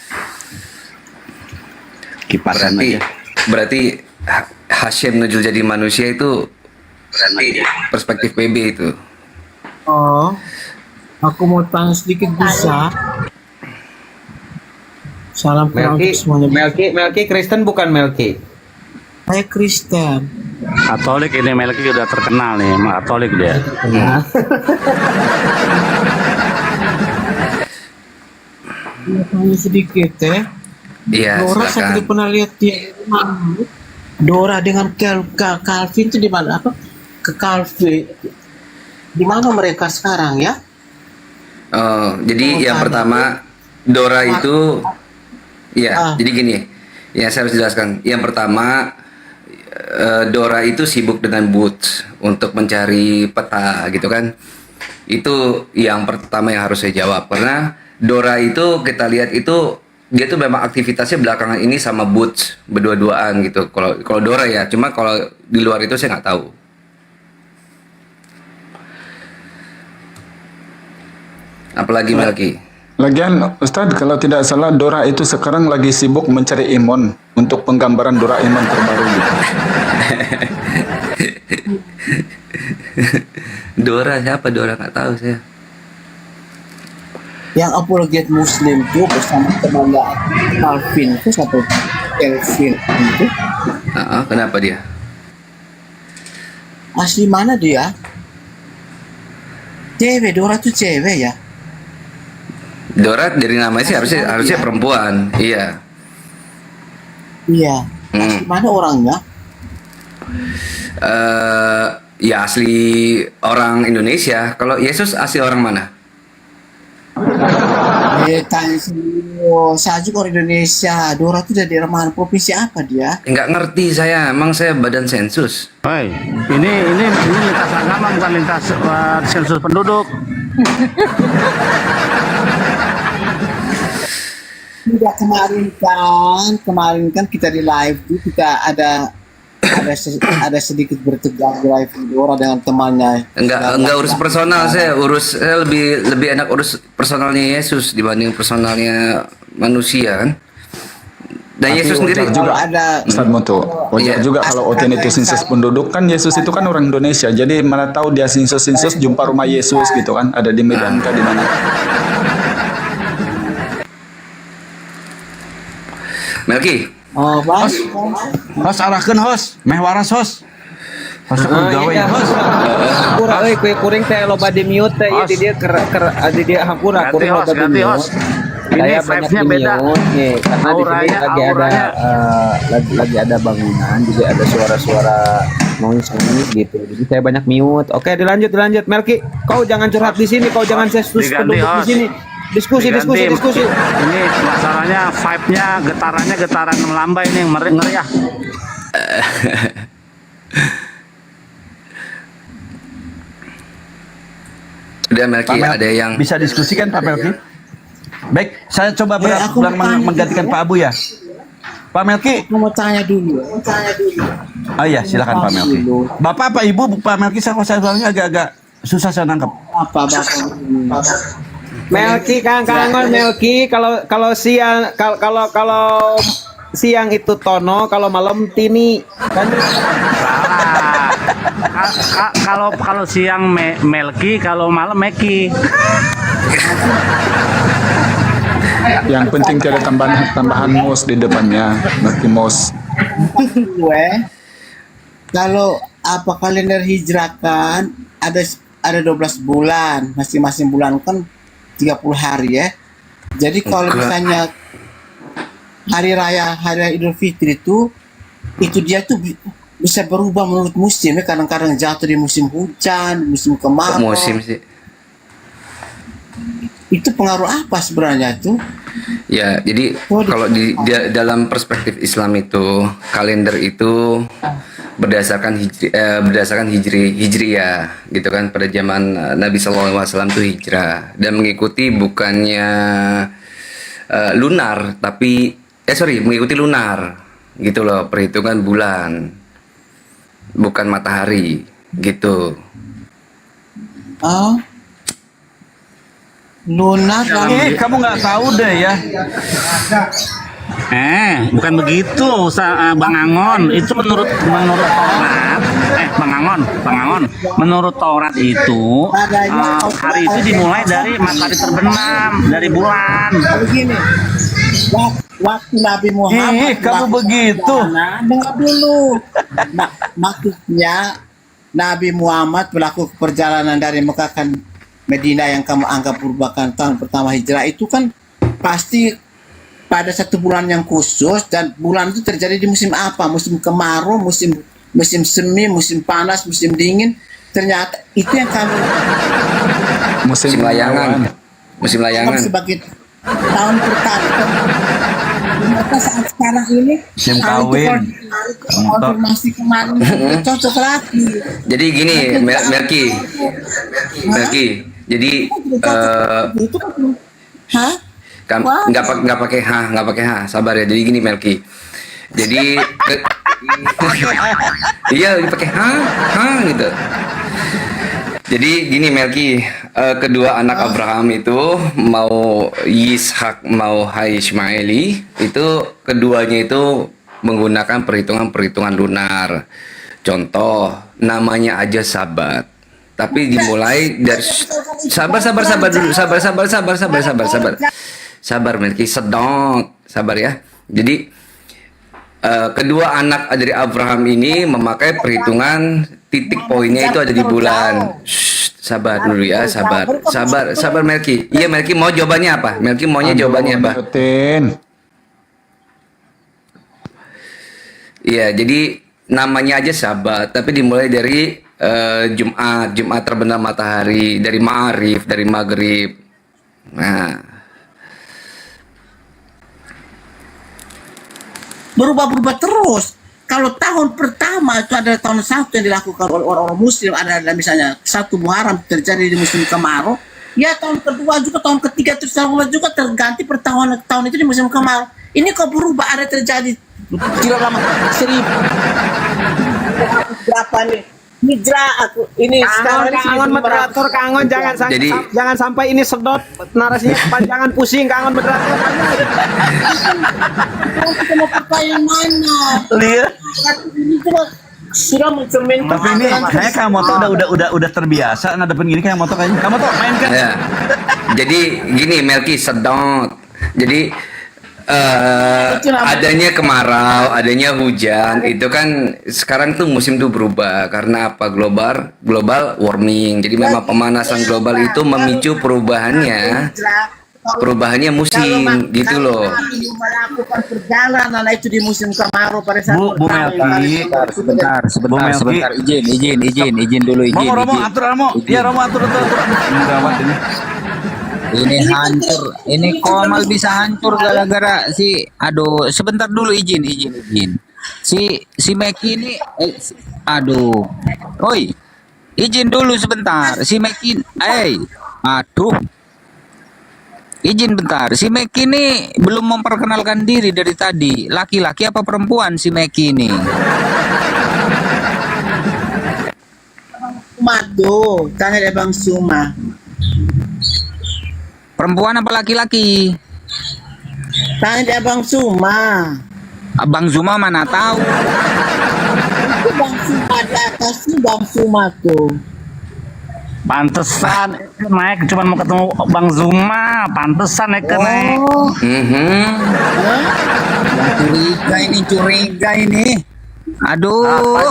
Kipasan aja. Berarti Hashem nujul jadi manusia itu perspektif PB itu. Oh, aku mau tanya sedikit bisa. Salam kenal untuk semuanya. Melki Kristen bukan Melki? Saya Kristen. Katolik ini Melki udah terkenal nih, Katolik dia. Tanya sedikit Iya, Dora saya silakan. tidak pernah lihat dia di mana. Dora dengan Calvin itu di mana? Apa? Ke Calvin. Di mana mereka sekarang ya? Jadi yang pertama Dora itu ya, jadi gini. Ya saya harus jelaskan. Yang pertama Dora itu sibuk dengan boots untuk mencari peta gitu kan. Itu yang pertama yang harus saya jawab karena Dora itu kita lihat itu dia tuh memang aktivitasnya belakangan ini sama Butch berdua-duaan gitu. Kalau Dora ya, cuma kalau di luar itu saya nggak tahu. Apalagi Melki. Lagian Ustadz, kalau tidak salah Dora itu sekarang lagi sibuk mencari Imon untuk penggambaran Doraemon terbaru gitu. Dora siapa? Dora nggak tahu saya. Yang apologet Muslim tuh bersama temannya Calvin itu satu Calvin itu Kenapa dia? asli mana dia? Cewek, Dora tuh cewek ya? Dora dari namanya sih harusnya perempuan. Iya. Iya. Asli mana orangnya? Ya asli orang Indonesia. Kalau Yesus asli orang mana? Tanya saya juga orang Indonesia. Dora tuh dari mana? Provinsi apa dia? Nggak ngerti saya. Emang saya badan sensus. Hei, ini lintas agama bukan lintas sensus penduduk. Tidak, kemarin kan kita di live tuh kita ada sedikit bertegang di live Dora dengan temannya. Enggak urus personal, saya lebih enak urus personalnya Yesus dibanding personalnya manusia kan. Dan Tapi Yesus sendiri wajar juga ada Ustadz Moto, wajar juga kalau OTN itu sensus penduduk kan. Yesus itu kan orang Indonesia, jadi mana tahu dia sensus jumpa rumah Yesus gitu kan, ada di Medan kah di mana. Melki. Oh, Host arahkeun host, meh waras host. Host gawe ya host. Hampura euy kue kuring teh loba di mute teh ieu di dia di dia hampura kuring loba di mute. Saya banyak di mute nih karena di sini lagi ada bangunan, juga ada suara-suara noise gitu. Jadi saya banyak mute. Oke, dilanjut Melki. Kau jangan curhat di sini, kau jangan sensus penduduk di sini. Diskusi. Ini masalahnya vibe-nya, getaran melambai ini yang ngeriah. Udah Melki, ada yang bisa diskusikan Pak Melki? Baik, saya coba menggantikan Pak Abu ya. Pak Melki, mau tanya dulu. Oh iya, silakan Pak Melki. Bapak apa Ibu? Pak Melki saya soalnya agak susah saya nangkep. Apa Bapak? Melki kangen Melki kalau siang kalau siang itu Tono, kalau malam Tini kan. Kalau siang Melki, kalau malam Meki. Yang penting tidak tambahan mus di depannya, Melki mus. Kalau apa kalender hijrah kan ada 12 bulan, masing-masing bulan kan 30 hari ya. Jadi kalau misalnya hari raya Idul Fitri itu dia tuh bisa berubah menurut musim ya. Kadang-kadang jatuh di musim hujan, musim kemarau. musim sih. Itu pengaruh apa sebenarnya tuh? Ya, jadi kalau di dalam perspektif Islam itu kalender itu berdasarkan hijriyah gitu kan, pada zaman Nabi SAW itu hijrah dan mengikuti bukannya lunar tapi mengikuti lunar gitu loh, perhitungan bulan bukan matahari gitu. Oh, lunar kamu nggak tahu deh ya. Bukan begitu, Bang Angon. Itu menurut Taurat. Bang Angon. Menurut Taurat itu hari itu dimulai dari matahari terbenam, dari bulan. Begini, waktu Nabi Muhammad. Kamu begitu. Dengar dulu. Maksudnya Nabi Muhammad melakukan perjalanan dari Mekah ke Medina yang kamu anggap merupakan tahun pertama hijrah itu kan pasti pada satu bulan yang khusus, dan bulan itu terjadi di musim apa? Musim kemarau, musim semi, musim panas, musim dingin. Ternyata itu yang kami musim layangan. Sebagai tahun pertama. Ternyata saat sekarang ini musim kawin. Konfirmasi kemarin cocok lagi. Jadi gini, Melki. Jadi Nggak pakai sabar ya. Jadi gini Melki. Jadi iya pakai gitu. Jadi gini Melki, kedua anak Abraham itu mau Yishak mau Ishmaeli itu keduanya itu menggunakan perhitungan lunar. Contoh namanya aja Sabat. Tapi dimulai dari sabar dulu, sabar Melki, sabar ya. Jadi kedua anak dari Abraham ini memakai perhitungan titik poinnya itu ada di bulan. Sabar dulu ya, sabar Melki. Iya Melki mau jawabannya apa? Melki maunya jawabannya apa? Iya, jadi namanya aja Sabat, tapi dimulai dari Jumat terbenam matahari, dari Ma'arif, dari Maghrib. Nah, berubah-ubah terus. Kalau tahun pertama itu adalah tahun satu yang dilakukan oleh orang-orang Muslim, adalah misalnya 1 Muharram terjadi di musim kemarau. Ya tahun kedua juga, tahun ketiga terus tahun juga terganti per tahun itu di musim kemarau. Ini kok berubah, ada terjadi tidak lama 1000 berapa nih hijrah aku ini sekarang Kangon moderator, Kangon jangan sampai ini sedot narasinya kepanjangan, pusing Kangon moderator. kita mau pakai yang mana? Lihat. Ini cuma sudah mencerminkan. Tapi ini kayaknya Kang Moto udah terbiasa ngadepin gini kayak Moto kayaknya. Kang Moto mainkan. ya. Jadi gini Melki, sedot. Jadi adanya kemarau, adanya hujan, itu kan sekarang tuh musim tuh berubah karena apa? Global warming. Jadi memang pemanasan global itu memicu perubahannya musim gitu loh. Melakukan perjalanan itu di musim kemarau pada saat Bu Melki, Sebentar, izin dulu. Romo atur. Iya Romo atur. Gawat ini. Ini hancur, ini Komal bisa hancur gara-gara sebentar dulu izin. Si Meki ini oi. Izin dulu sebentar. Si Meki izin bentar. Si Meki ini belum memperkenalkan diri dari tadi. Laki-laki apa perempuan si Meki ini? Mado, tanya deh Bang Suma. Perempuan apa laki-laki? Tanya dia Bang Suma. Abang Zuma mana tahu? Itu Bang Suma di atas itu Bang Suma tuh. Pantesan naik cuma mau ketemu Bang Zuma, pantesan naik. Curiga ini. Aduh.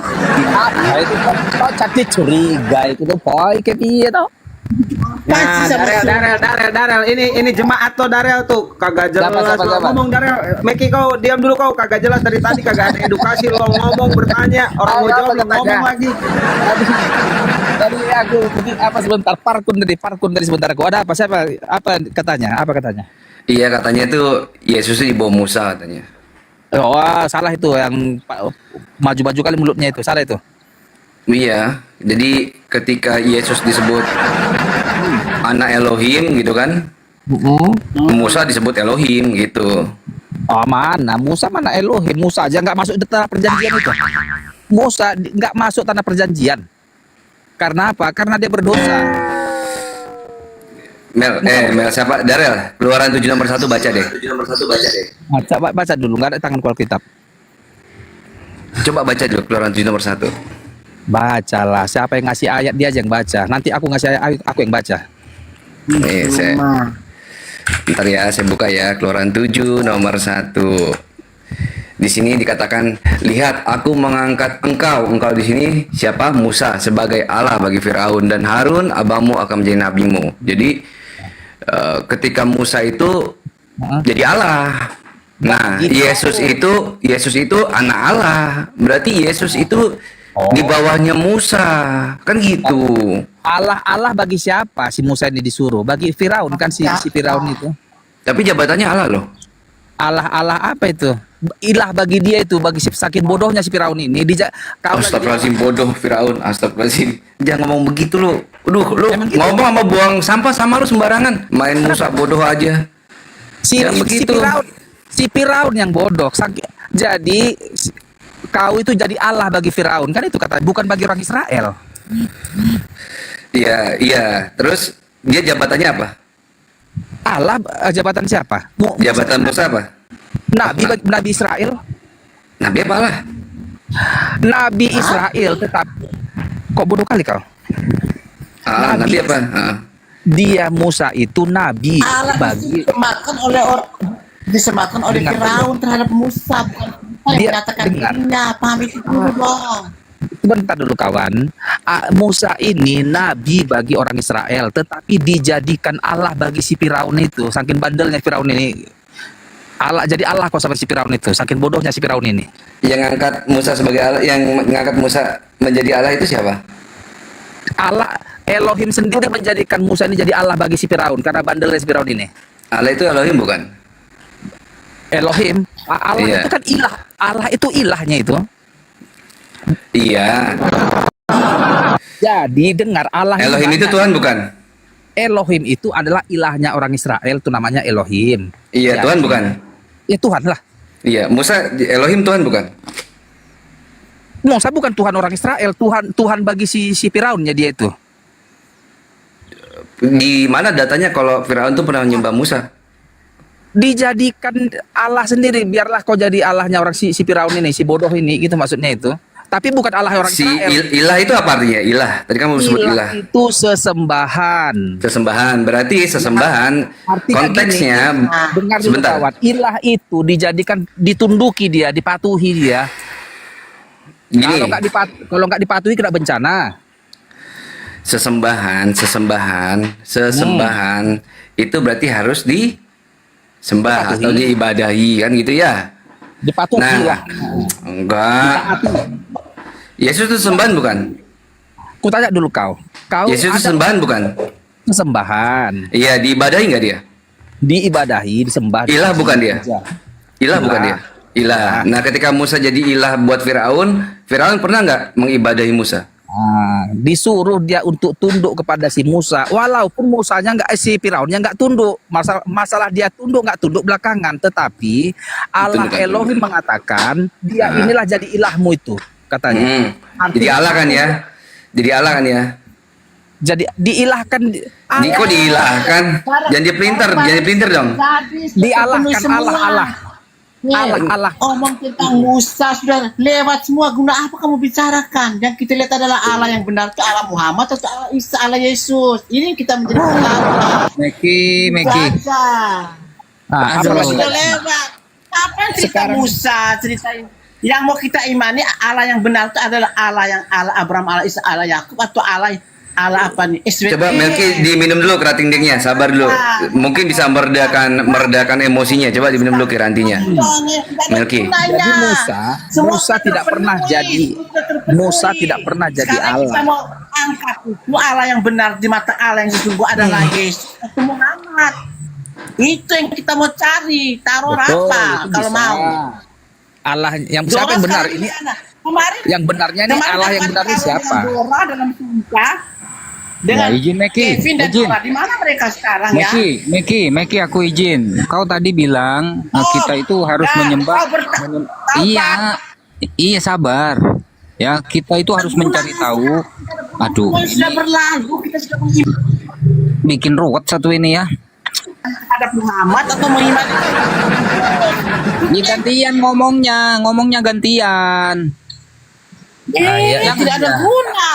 Itu kok jadi curiga itu tuh boy kayak piye toh? Nah, Darel, ini jemaat tuh Darel tuh kagak jelas ngomong Darel. Meki kau diam dulu, kau kagak jelas dari tadi, kagak ada edukasi, lo ngomong bertanya, orang mau jawab lo ngomong lagi. Tadi aku apa sebentar parkun dari sebentar aku ada apa katanya? Iya katanya itu Yesus di bawah Musa katanya. Oh salah itu yang maju-maju kali mulutnya itu salah itu. Iya, jadi ketika Yesus disebut anak Elohim gitu kan, Musa disebut Elohim gitu. Oh mana Musa mana Elohim? Musa aja nggak masuk di tanah perjanjian itu. Musa nggak masuk tanah perjanjian. Karena apa? Karena dia berdosa. Mel siapa? Darel, Keluaran 7 nomor 1 baca deh. Baca dulu, nggak ada tangan kual kitab. Coba baca dulu Keluaran 7 nomor 1. Bacalah, siapa yang ngasih ayat dia aja yang baca. Nanti aku ngasih ayat, aku yang baca. Bentar ya, saya buka ya Keluaran 7 nomor 1. Di sini dikatakan, lihat aku mengangkat engkau di sini siapa? Musa sebagai Allah bagi Firaun, dan Harun abangmu akan menjadi nabimu. Jadi ketika Musa itu jadi Allah. Nah, Yesus itu anak Allah. Berarti Yesus itu di bawahnya Musa, kan gitu. Allah bagi siapa si Musa ini disuruh? Bagi Firaun kan si Firaun itu. Tapi jabatannya Allah loh. Allah apa itu? Ilah bagi dia itu, bagi saking bodohnya si Firaun ini. Astagfirullahaladzim, bodoh Firaun, astagfirullahaladzim. Jangan ngomong begitu lo. Lu ngomong sama buang sampah sama lu sembarangan. Main Musa bodoh aja. Si Jangan begitu. si Firaun yang bodoh. Jadi kau itu jadi Allah bagi Firaun, kan itu kata, bukan bagi orang Israel. Iya, iya. Terus dia jabatannya apa? Allah jabatan siapa? Jabatan Musa apa? Nabi Israel. Nabi apa lah? Nabi Israel tetap. Kok bodoh kali kau? Nabi apa? Dia Musa itu nabi Allah bagi disematkan oleh Firaun terhadap Musa, bukan kita yang menyatakan dirinya. Paham itu dulu dong. Bentar dulu kawan. Musa ini nabi bagi orang Israel, tetapi dijadikan Allah bagi si Firaun itu. Saking bandelnya Firaun ini. Jadi Allah kok sama si Firaun itu. Saking bodohnya si Firaun ini. Yang ngangkat Musa sebagai Allah, yang ngangkat Musa menjadi Allah itu siapa? Allah Elohim sendiri menjadikan Musa ini jadi Allah bagi si Firaun karena bandelnya si Firaun ini. Allah itu Elohim bukan? Elohim, Allah Iya. itu kan ilah. Allah itu ilahnya itu. Iya. Jadi dengar, Allah Elohim itu Tuhan bukan? Elohim itu adalah ilahnya orang Israel, itu namanya Elohim. Iya, Jadi, Tuhan bukan? Ya Tuhan lah. Iya, Musa Elohim Tuhan bukan? Musa bukan Tuhan orang Israel, Tuhan bagi si Firaunnya dia itu. Di mana datanya kalau Firaun itu pernah menyembah Musa? Dijadikan Allah sendiri, biarlah kau jadi Allahnya orang si Firaun ini, si bodoh ini, gitu maksudnya itu. Tapi bukan Allah orang Si Israel. ilah itu apa artinya? Ilah. Tadi kamu sebut ilah. Itu sesembahan. Sesembahan. Berarti sesembahan Artinya konteksnya gini, dengar dulu sebentar. kawan, ilah itu dijadikan, ditunduki dia, dipatuhi dia. Gini. Kalau nggak dipatuhi kena bencana. Sesembahan itu berarti harus disembah atau diibadahi kan gitu ya. Dipatuhi lah. Enggak. Yesus itu sembahan bukan? Ku tanya dulu kau. Yesus itu sembahan bukan? Sembahan. Iya, diibadahi nggak dia? Diibadahi, disembah. Ilah bukan dia? Ilah bukan dia? Ilah. Nah, ketika Musa jadi ilah buat Firaun, Firaun pernah nggak mengibadahi Musa? Disuruh dia untuk tunduk kepada si Musa, walaupun Musanya nggak, si Firaunnya nggak tunduk. Masalah dia tunduk nggak tunduk belakangan, tetapi Allah Elohim mengatakan dia inilah jadi ilahmu itu, katanya. Jadi Allah kan ya? Jadi Allah kan ya? Jadi diilahkan. Kok diilahkan? Jangan dipelintir dong. Dialahkan Allah. Allah. Omong tentang Musa sudah lewat semua. Guna apa kamu bicarakan? Yang kita lihat adalah Allah yang benar itu Allah Muhammad atau Allah Isa, Allah Yesus. Ini yang kita menjadi ulama. Meki. Sudah lewat. Apa yang cerita Musa? Cerita yang mau kita imani Allah yang benar itu adalah Allah yang Allah Abraham, Allah Isa, Allah Yakub, atau Allah apa nih? Coba Melki diminum dulu kerating dingnya, sabar dulu. Mungkin bisa meredakan emosinya. Coba diminum dulu kerantinya. Melki. Jadi Musa tidak pernah jadi Sekarang kita Allah. mau angkat itu Allah yang benar di mata Allah yang sungguh adalah Yesus atau Muhammad. Itu yang kita mau cari. Taruh Betul, apa itu kalau bisa. mau? Allah yang siapa yang benar ini? Kemarin Yang benarnya ini Allah yang benar ini siapa? Dora dalam sumpah dengan izin Meki, Kevin dan izin. Dora. Di mana mereka sekarang ya? Meki, aku izin. Kau tadi bilang kita itu harus menyembah. Iya, sabar. Ya, kita itu harus mencari tahu. Aduh, Semua sudah berlalu, kita sudah mengimani bikin ruwet satu ini ya. terhadap Muhammad atau mengimani Ini gantian ngomongnya gantian. yang tidak ada guna.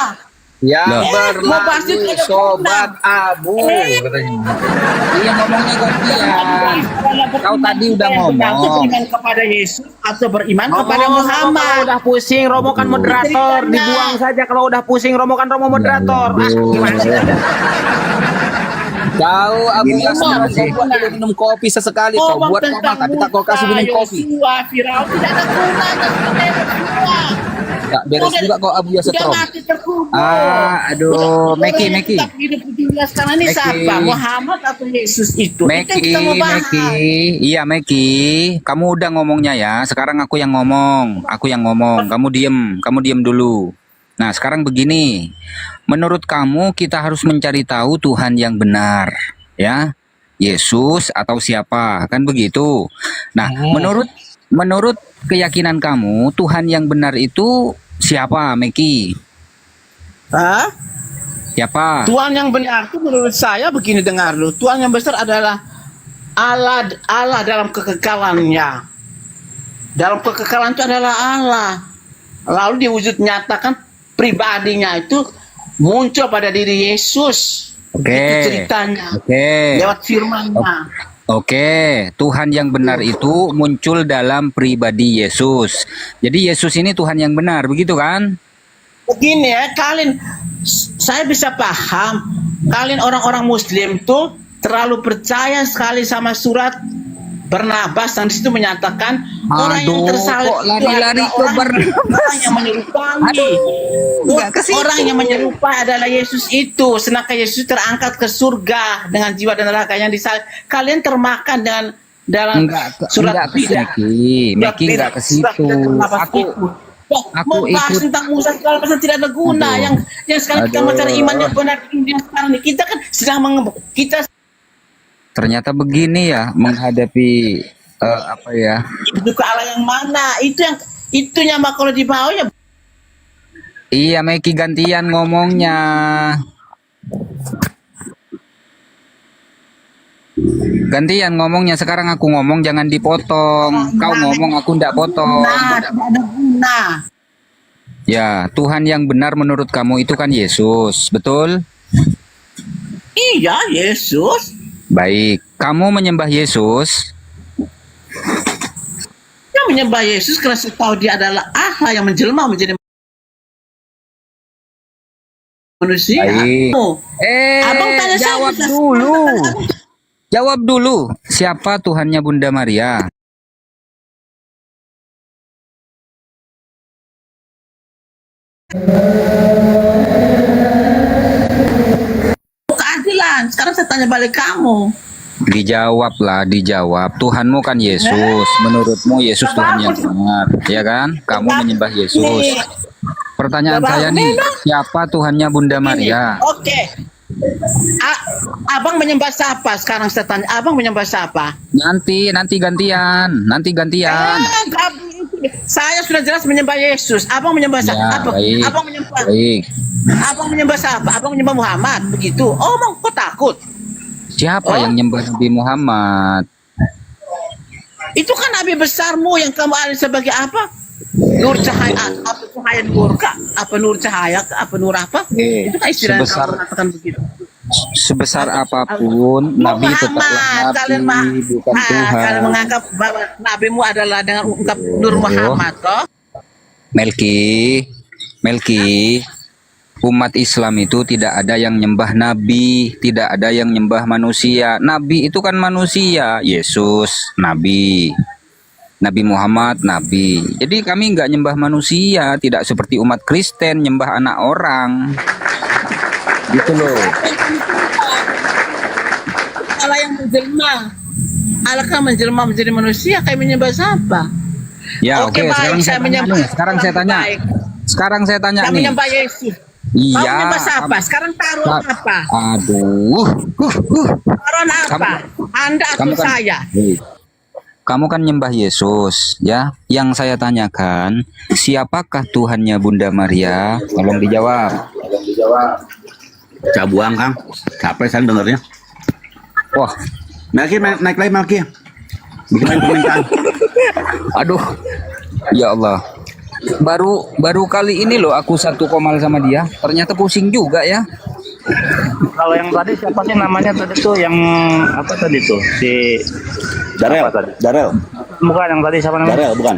Ya Loh. Mau bahas itu berlalu ada sobat Abu katanya. Iya ngomongnya gantian. Kau tadi udah ngomong. Beriman kepada Yesus atau beriman kepada Kalau Muhammad. udah pusing, Romo kan moderator, dibuang saja. Kalau udah pusing, Romo kan Romo moderator. Gimana sih? Kau Abu Yasir, kau buat dulu minum kopi sesekali. Kau buat komang, tapi tak kau kasih minum kopi. Yosua, Firaun tidak ada gunanya semua. Tak beres juga kau Abu Yasir. Sudah mati terkubur. Aduh, Meki. Tetap hidup di dunia sekarang ini Meki. siapa? Muhammad atau Yesus itu? Itu yang kita mau bahas. Iya Meki, kamu udah ngomongnya ya. Sekarang aku yang ngomong. Kamu diem dulu. Nah sekarang begini, menurut kamu kita harus mencari tahu Tuhan yang benar, ya. Yesus atau siapa? Kan begitu. Nah, menurut keyakinan kamu, Tuhan yang benar itu siapa, Meki? Hah? Siapa? Tuhan yang benar itu menurut saya begini, dengar dulu. Tuhan yang besar adalah Allah dalam kekekalannya. Dalam kekekalan itu adalah Allah. Lalu diwujud nyatakan pribadinya itu muncul pada diri Yesus. Oke. Itu ceritanya. Oke. Lewat firman-Nya. Oke, Tuhan yang benar itu muncul dalam pribadi Yesus. Jadi Yesus ini Tuhan yang benar, begitu kan? Begini ya, saya bisa paham, kalian orang-orang Muslim tuh terlalu percaya sekali sama surat Barnabas, dan situ menyatakan orang yang tersalib kok itu lari-lari adalah ke orang yang menyerupai. Orang yang menyerupai adalah Yesus itu, sedangkan Yesus terangkat ke surga dengan jiwa dan raganya disalib. Kalian termakan dengan dalam surat Meki enggak ke situ. Aku membahas ikut. tentang Musa segala macam tidak ada guna. Yang sekarang kita mencari iman yang benar yang sekarang ini kita kan sedang kita Ternyata begini ya menghadapi apa ya? itu ke Allah yang mana? Itunya mah kalau dibawa ya. Iya, Meki gantian ngomongnya. Gantian ngomongnya, sekarang aku ngomong jangan dipotong. Kau ngomong aku ndak potong. Nah, tidak ada guna. Ya, Tuhan yang benar menurut kamu itu kan Yesus, betul? Iya, Yesus. Baik, kamu menyembah Yesus. Yang menyembah Yesus karena saya tahu dia adalah Allah yang menjelma menjadi manusia. Baik. Abang tanya jawab saya, dulu. Jawab dulu, siapa Tuhannya Bunda Maria? Keadilan. Sekarang saya tanya balik kamu. Dijawab lah, dijawab. Tuhanmu kan Yesus. Menurutmu Yesus Tuhan yang benar, ya kan? Kamu menyembah Yesus. Pertanyaan saya nih, siapa Tuhannya Bunda Maria? Oke. Abang menyembah siapa? Sekarang saya tanya, abang menyembah siapa? Nanti gantian. Saya sudah jelas menyembah Yesus. Abang menyembah siapa? Ya, baik. Abang menyembah. Baik. Abang menyembah siapa? Abang menyembah Muhammad, begitu. Oh, bang, kok takut? Siapa yang nyembah Nabi Muhammad? Itu kan nabi besarmu yang kamu alih sebagai apa? Nur cahaya, apa cahaya nur kah? Apa nur cahaya? Apa nur apa? Itu kan istilah yang kamu katakan begitu. Sebesar apapun, Nabi tetaplah Nabi, bukan Tuhan. Kalian menganggap bahwa nabimu adalah dengan ungkap Nur Muhammad, toh? Melki, umat Islam itu tidak ada yang nyembah Nabi, tidak ada yang nyembah manusia. Nabi itu kan manusia, Yesus, Nabi. Nabi Muhammad, Nabi. Jadi kami nggak nyembah manusia, tidak seperti umat Kristen nyembah anak orang. Gitu loh. Allah yang menjelma. Allah kan menjelma menjadi manusia, kayak menyembah siapa? Ya, Oke, oke. baik, saya menyembah. Sekarang saya tanya Saya nih. menyembah Yesus. Iya. Kamu menyembah siapa? Sekarang taruh apa? Aduh. Taruh apa? Anda atau kamu kan- saya? Kamu kan nyembah Yesus, ya? Yang saya tanyakan, siapakah Tuhannya Bunda Maria? Tolong dijawab. Cabuang, Kang. Capek saya dengarnya. Wah, Melki, naik lagi Melki. Bikin lagi permintaan. aduh, ya Allah. Baru kali ini loh aku satu komal sama dia. Ternyata pusing juga ya. Kalau yang tadi siapa sih namanya tadi tuh, yang apa tadi tuh, si Darel. bukan yang tadi siapa namanya? Darel, bukan.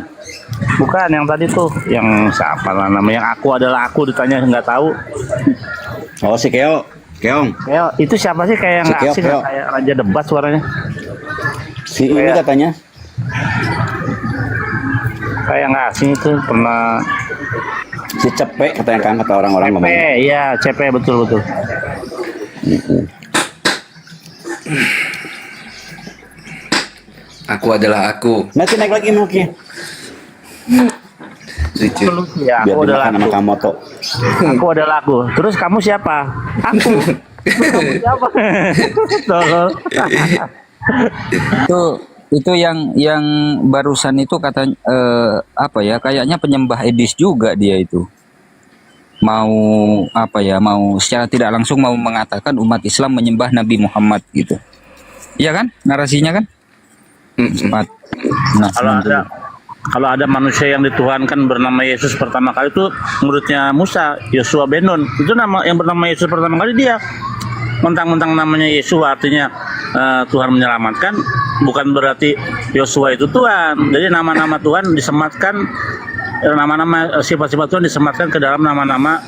Bukan yang tadi tuh, yang siapa lah namanya, yang aku adalah aku, ditanya nggak tahu. Oh, si Keong. Keo, itu siapa sih, kayak yang Si nggak Keo, asing, Keo. kayak raja debat suaranya. Si ini katanya. Kayak nggak asing itu, pernah. Si Cepek katanya, Kang, kata orang-orang ngomong. Iya, CP, betul. Aku adalah aku. Melki, naik lagi Melki. Solusi ya, aku adalah aku. Aku adalah aku. Terus kamu siapa? Aku. Kamu siapa? Tolong. Itu yang barusan itu kata apa ya, kayaknya penyembah Edis juga dia itu. Mau apa ya, mau secara tidak langsung mau mengatakan umat Islam menyembah Nabi Muhammad gitu. Iya kan? Narasinya kan? Nah, Kalau ada manusia yang dituhankan bernama Yesus pertama kali itu menurutnya Musa, Yosua bin Nun. Itu nama yang bernama Yesus pertama kali dia. Mentang-mentang namanya Yesus artinya Tuhan menyelamatkan, bukan berarti Yosua itu Tuhan. Jadi nama-nama Tuhan disematkan, nama-nama sifat-sifat Tuhan disematkan ke dalam nama-nama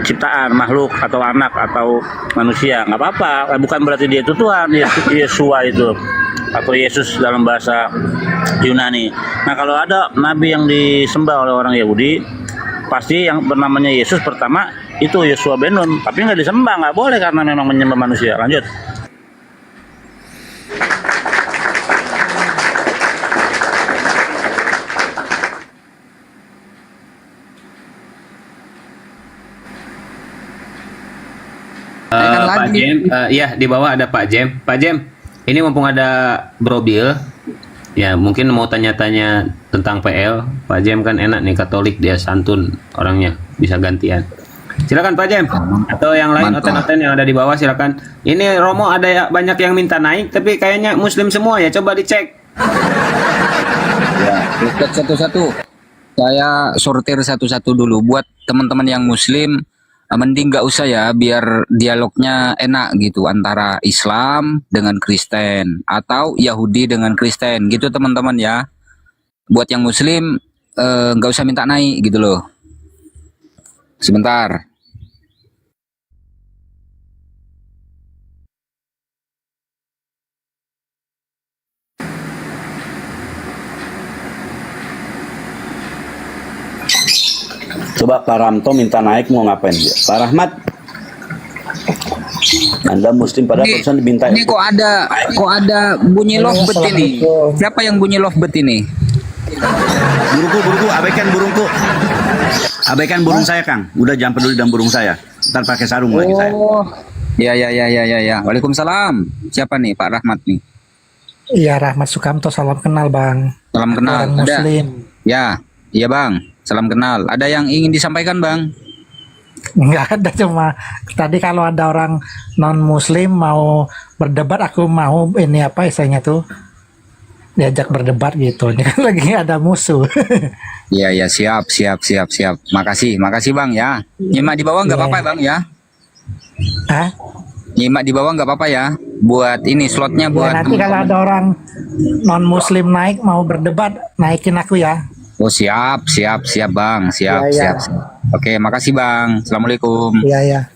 ciptaan, makhluk atau anak atau manusia. Nggak apa-apa, bukan berarti dia itu Tuhan. Yesua itu atau Yesus dalam bahasa Yunani. Nah, kalau ada nabi yang disembah oleh orang Yahudi, pasti yang bernamanya Yesus pertama itu Yosua bin Nun, tapi nggak disembah, nggak boleh karena memang menyembah manusia. Lanjut. Pak Jem, ya di bawah ada Pak Jem. Pak Jem, ini mumpung ada Bro Bill, ya mungkin mau tanya-tanya tentang PL. Pak Jem kan enak nih, Katolik, dia santun orangnya, bisa gantian. Silakan Pak Jem, atau yang lain oten-oten yang ada di bawah silakan. Ini Romo ada banyak yang minta naik, tapi kayaknya Muslim semua ya, coba dicek. Ya, satu-satu. Saya sortir satu-satu dulu buat teman-teman yang Muslim. Mending nggak usah ya, biar dialognya enak gitu antara Islam dengan Kristen atau Yahudi dengan Kristen gitu teman-teman ya. Buat yang Muslim nggak usah minta naik gitu loh. Sebentar. Coba Pak Ramto minta naik mau ngapain dia? Pak Rahmat, Anda Muslim pada perusahaan diminta. Ini kok ada bunyi lovebird ini? Siapa yang bunyi lovebird ini? Burungku, abaikan burungku. Abaikan burung saya, Kang. Udah jangan peduli dengan burung saya. Ntar pakai sarung lagi saya. Oh, ya. Waalaikumsalam. Siapa nih, Pak Rahmat nih? Iya, Rahmat Sukamto, salam kenal Bang. Salam kenal. Orang Muslim. Ya, iya Bang. Salam kenal. Ada yang ingin disampaikan Bang? Enggak ada, cuma tadi kalau ada orang non Muslim mau berdebat, aku mau ini apa istilahnya tuh, diajak berdebat gitu. Ini kan lagi ada musuh. Iya, siap. Makasih Bang ya. Nyimak di bawah nggak apa-apa Bang ya? Hah? Nyimak di bawah nggak apa-apa ya? Buat ini slotnya buat. Ya, nanti kalau ada orang non Muslim naik mau berdebat, naikin aku ya. Oh siap Bang, siap. Oke, makasih Bang. Assalamualaikum. Iya.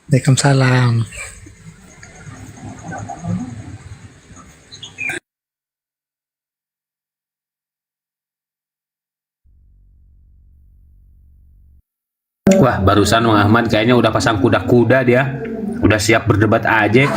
Waalaikumsalam. Wah, barusan Bang Ahmad kayaknya udah pasang kuda-kuda dia. Udah siap berdebat aja.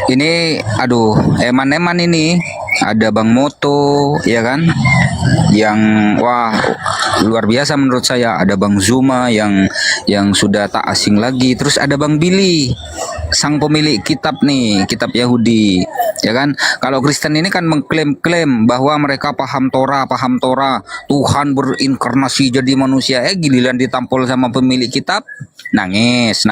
Ini aduh, eman-eman ini. Ada Bang Moto ya kan, yang wah luar biasa menurut saya. Ada Bang Zuma yang sudah tak asing lagi. Terus ada Bang Billy, sang pemilik kitab nih, kitab Yahudi ya kan. Kalau Kristen ini kan mengklaim bahwa mereka paham Torah, Tuhan berinkarnasi jadi manusia. Giliran ditampol sama pemilik kitab, nangis.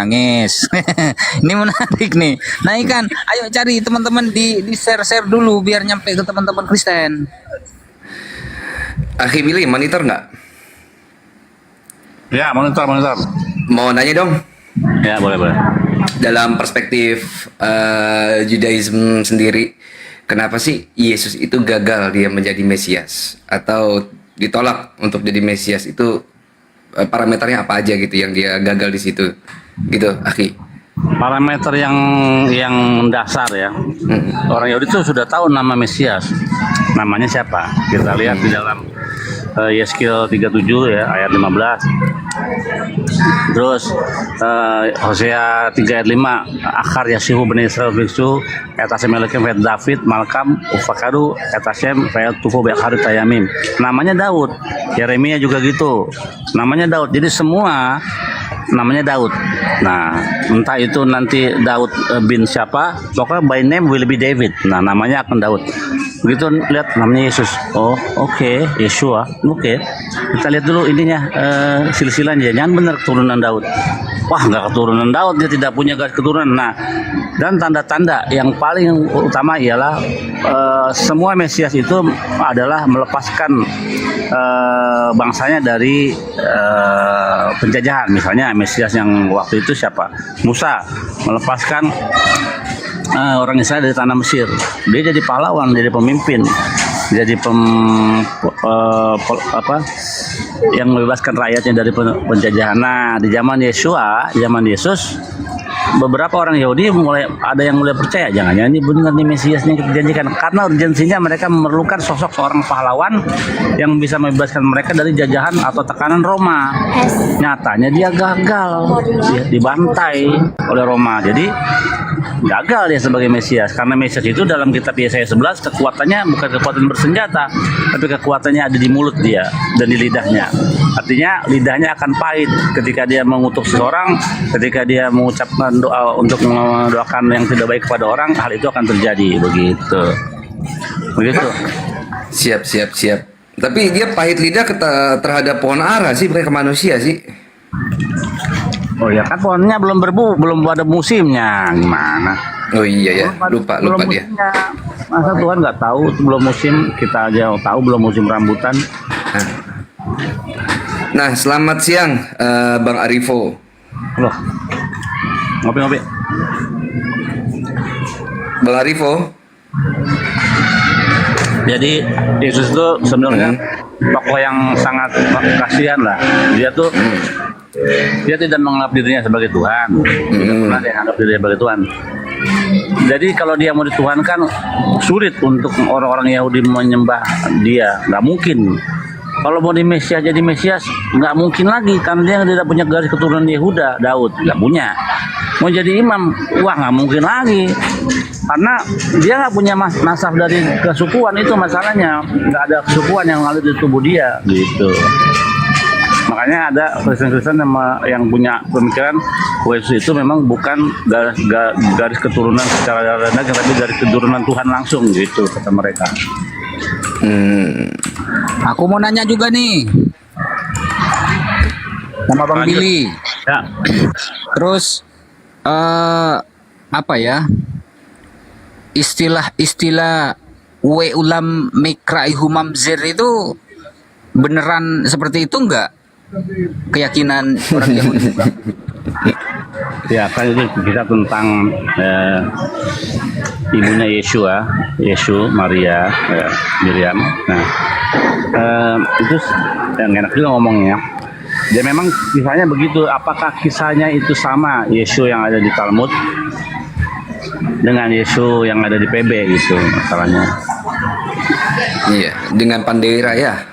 Ini menarik nih. Nah ikan, ayo cari teman-teman di share dulu biar nyampe ke teman-teman Kristen. Akhi Billy, monitor nggak? Ya, monitor. Mau nanya dong? Ya, boleh. dalam perspektif Judaism sendiri, kenapa sih Yesus itu gagal dia menjadi Mesias atau ditolak untuk jadi Mesias itu, parameternya apa aja gitu yang dia gagal di situ, gitu, Aki? Parameter yang dasar ya. Orang Yahudi itu sudah tahu nama Mesias. Namanya siapa? Kita lihat di dalam Yeskiel 37 ya ayat 15. Terus Hosea 3 ayat 5, Akar Yasihu bani Israel biksu etasem melekem vet David malkam ufakadu etasem vet tufu bekhari tayamim. Namanya Daud. Yeremia juga gitu. Namanya Daud. Jadi semua namanya Daud. Nah, entah itu nanti Daud bin siapa, pokoknya by name will be David. Nah, namanya akan Daud. Begitu lihat namanya Yesus. Oh, oke, Yeshua. Oke. Kita lihat dulu ininya silsilahnya. Jangan benar keturunan Daud. Wah, nggak keturunan Daud, dia tidak punya garis keturunan. Nah, dan tanda-tanda yang paling utama ialah semua Mesias itu adalah melepaskan bangsanya dari penjajahan. Misalnya Mesias yang waktu itu siapa? Musa melepaskan orang Israel dari tanah Mesir. Dia jadi pahlawan, jadi pemimpin, jadi yang membebaskan rakyatnya dari penjajahan. Nah, di zaman Yesus, beberapa orang Yahudi mulai ada yang mulai percaya, jangan-jangan ini benar nih Mesias yang dijanjikan, karena urgensinya mereka memerlukan sosok seorang pahlawan yang bisa membebaskan mereka dari jajahan atau tekanan Roma. Nyatanya dia gagal, dibantai oleh Roma. Jadi gagal dia sebagai Mesias, karena Mesias itu dalam kitab Yesaya 11 kekuatannya bukan kekuatan bersenjata, tapi kekuatannya ada di mulut dia dan di lidahnya. Artinya lidahnya akan pahit ketika dia mengutuk seseorang, ketika dia mengucapkan doa untuk mendoakan yang tidak baik kepada orang, hal itu akan terjadi. Begitu. Siap. Tapi dia pahit lidah terhadap pohon ara sih, bukan ke manusia sih. Oh ya, kan pohonnya belum berbu, belum ada musimnya, gimana? Oh iya ya, lupa dia. Musimnya. Masa Tuhan nggak tahu belum musim, kita aja tahu belum musim rambutan. Nah, selamat siang Bang Arifo. Loh, ngopi. Bang Arifo. Jadi Yesus itu sebenarnya tokoh yang sangat kasihan lah. Dia tidak menganggap dirinya sebagai Tuhan. Tidak pernah dia menganggap dirinya sebagai Tuhan. Jadi kalau dia mau dituhankan, sulit untuk orang-orang Yahudi menyembah dia. Nggak mungkin. Kalau mau jadi Mesias, nggak mungkin lagi, karena dia tidak punya garis keturunan Yehuda, Daud nggak punya. Mau jadi imam, wah nggak mungkin lagi, karena dia nggak punya nasab dari kesukuan, itu masalahnya. Nggak ada kesukuan yang ngalir di tubuh dia, gitu. Makanya ada Kristen-Kristen yang punya pemikiran Yesus itu memang bukan garis keturunan secara darah daging, tapi garis keturunan Tuhan langsung, gitu kata mereka. Aku mau nanya juga nih, nama Bang Billy. Ya. Terus apa ya istilah we ulam mikrai humamzir itu beneran seperti itu enggak? Keyakinan orang Yahudi juga. Ya, kan itu kita tentang ibunya Yesus, Maria, Miriam. Nah, itu yang enak juga ngomongnya. Dia memang kisahnya begitu. Apakah kisahnya itu sama Yesus yang ada di Talmud dengan Yesus yang ada di PB gitu masalahnya? Iya, dengan Pandera ya.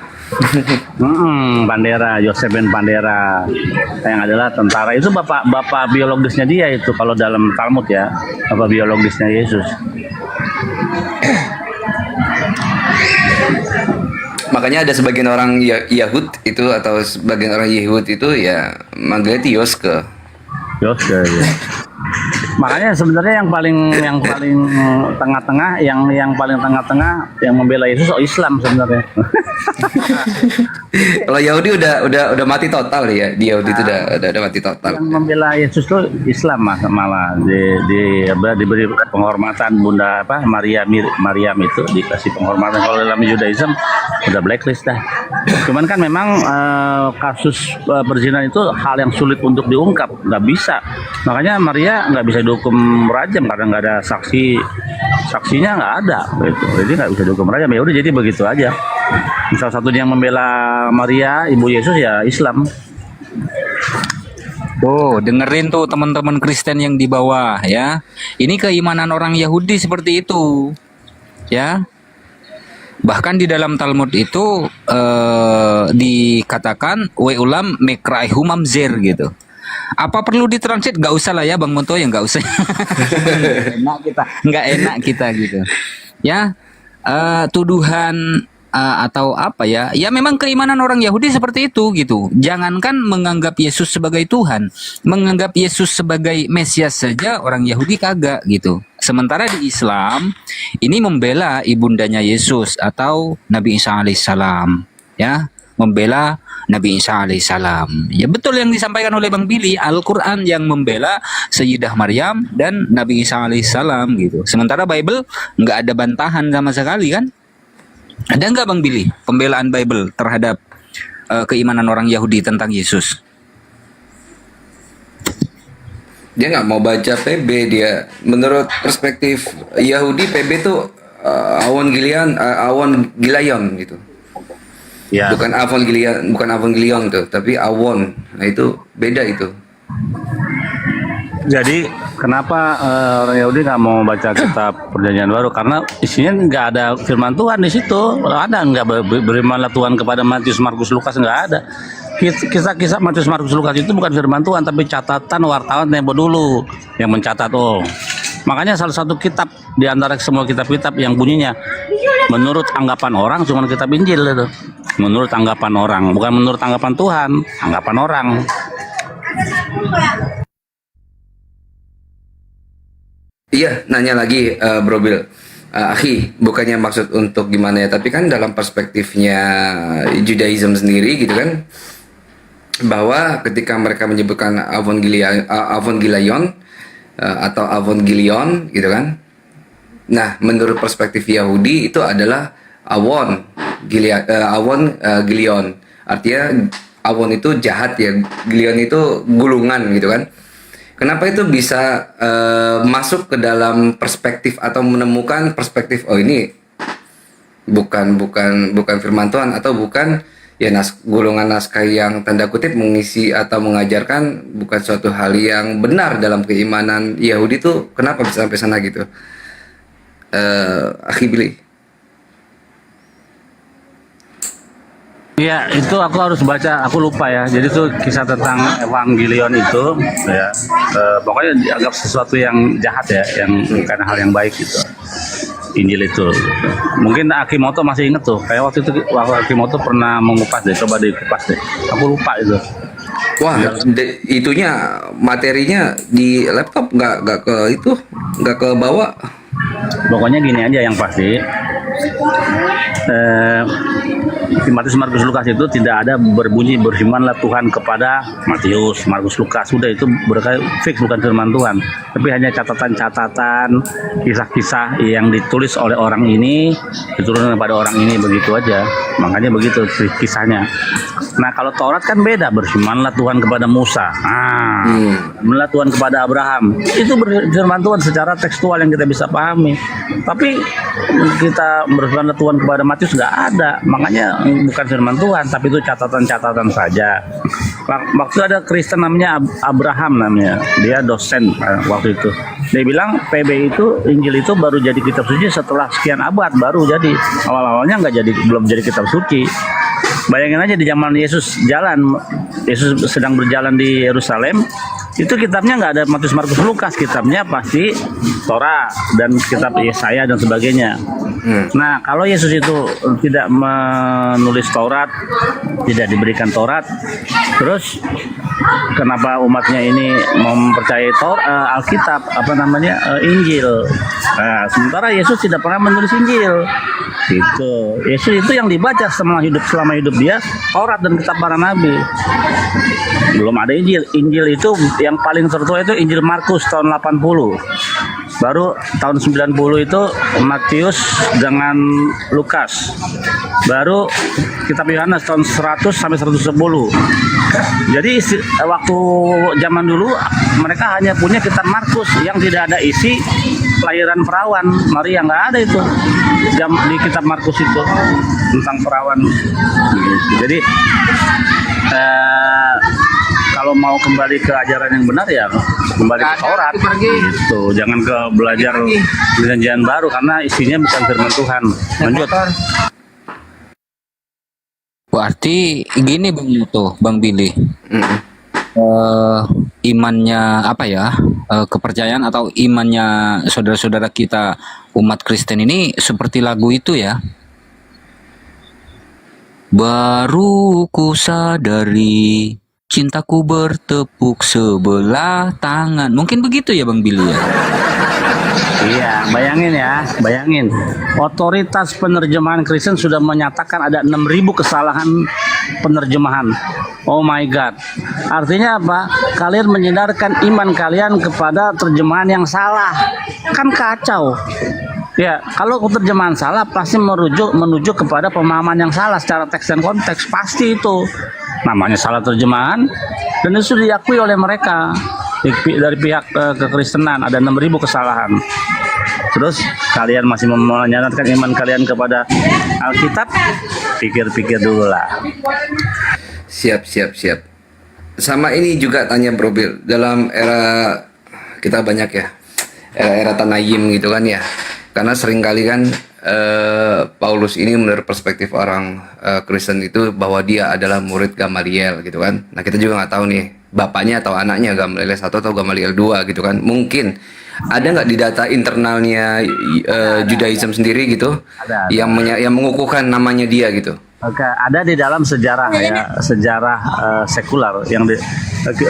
Pandera, Yosef ben Pandera yang adalah tentara, itu bapak biologisnya dia itu kalau dalam Talmud ya, bapak biologisnya Yesus. Makanya ada sebagian orang Yahud itu atau sebagian orang Yehud itu ya manggilnya itu Yoske ya. Makanya sebenarnya yang paling tengah-tengah, yang paling tengah-tengah yang membela Yesus Islam sebenarnya. Kalau Yahudi udah mati total ya, di Yahudi itu udah mati total. Yang membela Yesus itu Islam malah diberi penghormatan Bunda Maryam itu dikasih penghormatan. Kalau dalam Judaism udah blacklist dah. Cuman kan memang kasus perzinahan itu hal yang sulit untuk diungkap, nggak bisa. Makanya Maria nggak bisa dihukum rajam karena nggak ada saksinya nggak ada, gitu. Jadi nggak bisa dihukum rajam. Ya udah jadi begitu aja. Salah satunya yang membela Maria, ibu Yesus ya Islam. Tuh, dengerin tuh teman-teman Kristen yang di bawah ya. Ini keimanan orang Yahudi seperti itu. Ya. Bahkan di dalam Talmud itu dikatakan we ulam mekraihum mamzer gitu. Apa perlu ditranslate? Gak usah lah ya Bang Monto, ya gak usah. Nggak enak kita gitu. Ya, tuduhan atau apa ya? Ya memang keimanan orang Yahudi seperti itu gitu. Jangankan menganggap Yesus sebagai Tuhan, menganggap Yesus sebagai Mesias saja orang Yahudi kagak gitu. Sementara di Islam ini membela ibundanya Yesus atau Nabi Isa alaihissalam, ya, membela Nabi Isa alaihissalam. Ya betul yang disampaikan oleh Bang Billy, Al-Quran yang membela Sayyidah Maryam dan Nabi Isa alaihissalam gitu. Sementara Bible nggak ada bantahan sama sekali kan? Ada nggak Bang Billy pembelaan Bible terhadap keimanan orang Yahudi tentang Yesus? Dia nggak mau baca PB dia. Menurut perspektif Yahudi PB itu awon gilayon gitu. Ya. Bukan avon gilion tuh, tapi awon. Nah itu beda itu. Jadi kenapa orang Yahudi nggak mau baca kitab Perjanjian Baru? Karena isinya nggak ada firman Tuhan di situ. Ada nggak berimanlah Tuhan kepada Matius, Markus, Lukas, nggak ada. Kisah-kisah Matius, Markus, Lukas itu bukan firman Tuhan, tapi catatan wartawan Tempo dulu yang mencatat. Makanya salah satu kitab di antara semua kitab-kitab yang bunyinya menurut anggapan orang cuma kitab Injil itu. Menurut anggapan orang, bukan menurut anggapan Tuhan, anggapan orang. Iya, nanya lagi Bro Bill. Akhi, bukannya maksud untuk gimana ya, tapi kan dalam perspektifnya Judaism sendiri gitu kan, bahwa ketika mereka menyebutkan avon gilayon atau avon gilion gitu kan. Nah, menurut perspektif Yahudi itu adalah awon gilion. Artinya awon itu jahat ya, gilion itu gulungan gitu kan. Kenapa itu bisa masuk ke dalam perspektif atau menemukan perspektif ini bukan firman Tuhan atau bukan ya golongan naskah yang tanda kutip mengisi atau mengajarkan bukan suatu hal yang benar dalam keimanan Yahudi itu, kenapa bisa sampai sana gitu? Akhi Billy. Iya, itu aku harus baca, aku lupa ya. Jadi itu kisah tentang Evangelion itu, ya. Pokoknya dianggap sesuatu yang jahat ya, yang bukan hal yang baik gitu. Injil itu. Mungkin Akimoto masih inget tuh, kayak waktu itu Akimoto pernah mengupas deh, coba dikupas deh. Aku lupa itu. Wah, itunya materinya di laptop nggak ke bawah. Pokoknya gini aja yang pasti. Matius, Markus, Lukas itu tidak ada berbunyi berfirmanlah Tuhan kepada Matius, Markus, Lukas. Sudah itu berkali fix bukan firman Tuhan, tapi hanya catatan-catatan, kisah-kisah yang ditulis oleh orang ini, diturunkan kepada orang ini, begitu aja. Makanya begitu kisahnya. Nah, kalau Taurat kan beda, berfirmanlah Tuhan kepada Musa. Berfirmanlah Tuhan kepada Abraham. Itu firman Tuhan secara tekstual yang kita bisa pahami. Tapi kita berfirmanlah Tuhan kepada Matius nggak ada. Makanya bukan firman Tuhan, tapi itu catatan-catatan saja. Waktu ada Kristen namanya Abraham namanya, dia dosen waktu itu. Dia bilang PB itu Injil itu baru jadi kitab suci setelah sekian abad baru jadi. Awal-awalnya belum jadi kitab suci. Bayangin aja di zaman Yesus sedang berjalan di Yerusalem, itu kitabnya nggak ada Matius, Markus, Lukas, kitabnya pasti Torah dan kitab Yesaya dan sebagainya. Nah, kalau Yesus itu tidak menulis Taurat, tidak diberikan Taurat, terus kenapa umatnya ini mempercayai Alkitab, Injil? Nah, sementara Yesus tidak pernah menulis Injil. Gitu. Yesus itu yang dibaca selama hidup dia Taurat dan kitab para nabi. Belum ada Injil. Injil itu yang paling tertua itu Injil Markus tahun 80. Baru tahun 90 itu Matius dengan Lukas. Baru kitab Yohanes tahun 100 sampai 110. Jadi waktu zaman dulu mereka hanya punya kitab Markus yang tidak ada isi kelahiran perawan Maria, nggak ada itu di kitab Markus itu tentang perawan. Jadi kalau mau kembali ke ajaran yang benar ya kembali ke Taurat gitu. Jangan ke belajar perjanjian baru karena isinya bukan firman Tuhan. Lanjut. Berarti gini Bang Billy. Imannya apa ya? Kepercayaan atau imannya saudara-saudara kita umat Kristen ini seperti lagu itu ya. Baru ku sadari cintaku bertepuk sebelah tangan. Mungkin begitu ya Bang Billy ya? Iya, bayangin. Otoritas penerjemahan Kristen sudah menyatakan ada 6.000 kesalahan penerjemahan. Oh my God. Artinya apa? Kalian menyandarkan iman kalian kepada terjemahan yang salah. Kan kacau. Ya, kalau terjemahan salah pasti menuju kepada pemahaman yang salah secara teks dan konteks. Pasti itu. Namanya salah terjemahan dan itu sudah diakui oleh mereka dari pihak kekristenan ada 6.000 kesalahan. Terus kalian masih menyandarkan iman kalian kepada Alkitab? Pikir-pikir dulu lah. Siap. Sama ini juga tanya Bro Bill, dalam era kita banyak ya, era Tanayim gitu kan ya. Karena seringkali kan Paulus ini menurut perspektif orang Kristen itu bahwa dia adalah murid Gamaliel gitu kan. Nah kita juga nggak tahu nih bapaknya atau anaknya Gamaliel 1 atau Gamaliel 2 gitu kan. Mungkin ada nggak di data internalnya Judaism sendiri gitu yang mengukuhkan namanya dia gitu? Oke, ada di dalam sejarah ya, sejarah sekular yang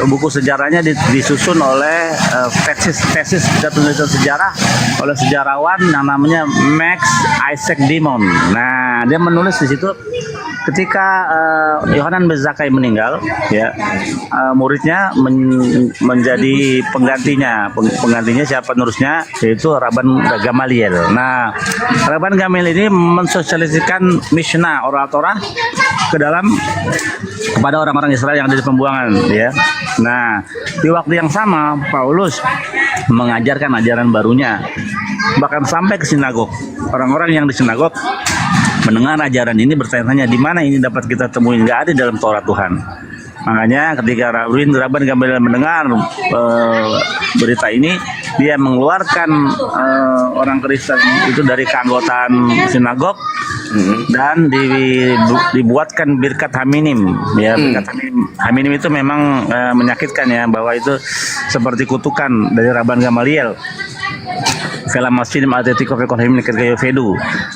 buku sejarahnya disusun oleh tesis dan penelitian sejarah oleh sejarawan yang namanya Max Isaac Dimon. Nah, dia menulis di situ ketika Yohanan Bezzakai meninggal, ya muridnya menjadi penggantinya. Penggantinya siapa penerusnya? Yaitu Rabban Gamaliel. Nah, Rabban Gamaliel ini mensosialisasikan Mishnah oral Torah ke dalam kepada orang-orang Israel yang ada di pembuangan, ya. Nah, di waktu yang sama Paulus mengajarkan ajaran barunya, bahkan sampai ke sinagog. Orang-orang yang di sinagog mendengar ajaran ini bertanya-tanya, di mana ini dapat kita temui? Nggak ada dalam Taurat Tuhan. Makanya ketika Rabban Gamaliel mendengar berita ini, dia mengeluarkan orang Kristen itu dari keanggotaan sinagog dan dibuatkan birkat haminim. Ya, birkat haminim itu memang menyakitkan ya, bahwa itu seperti kutukan dari Rabban Gamaliel.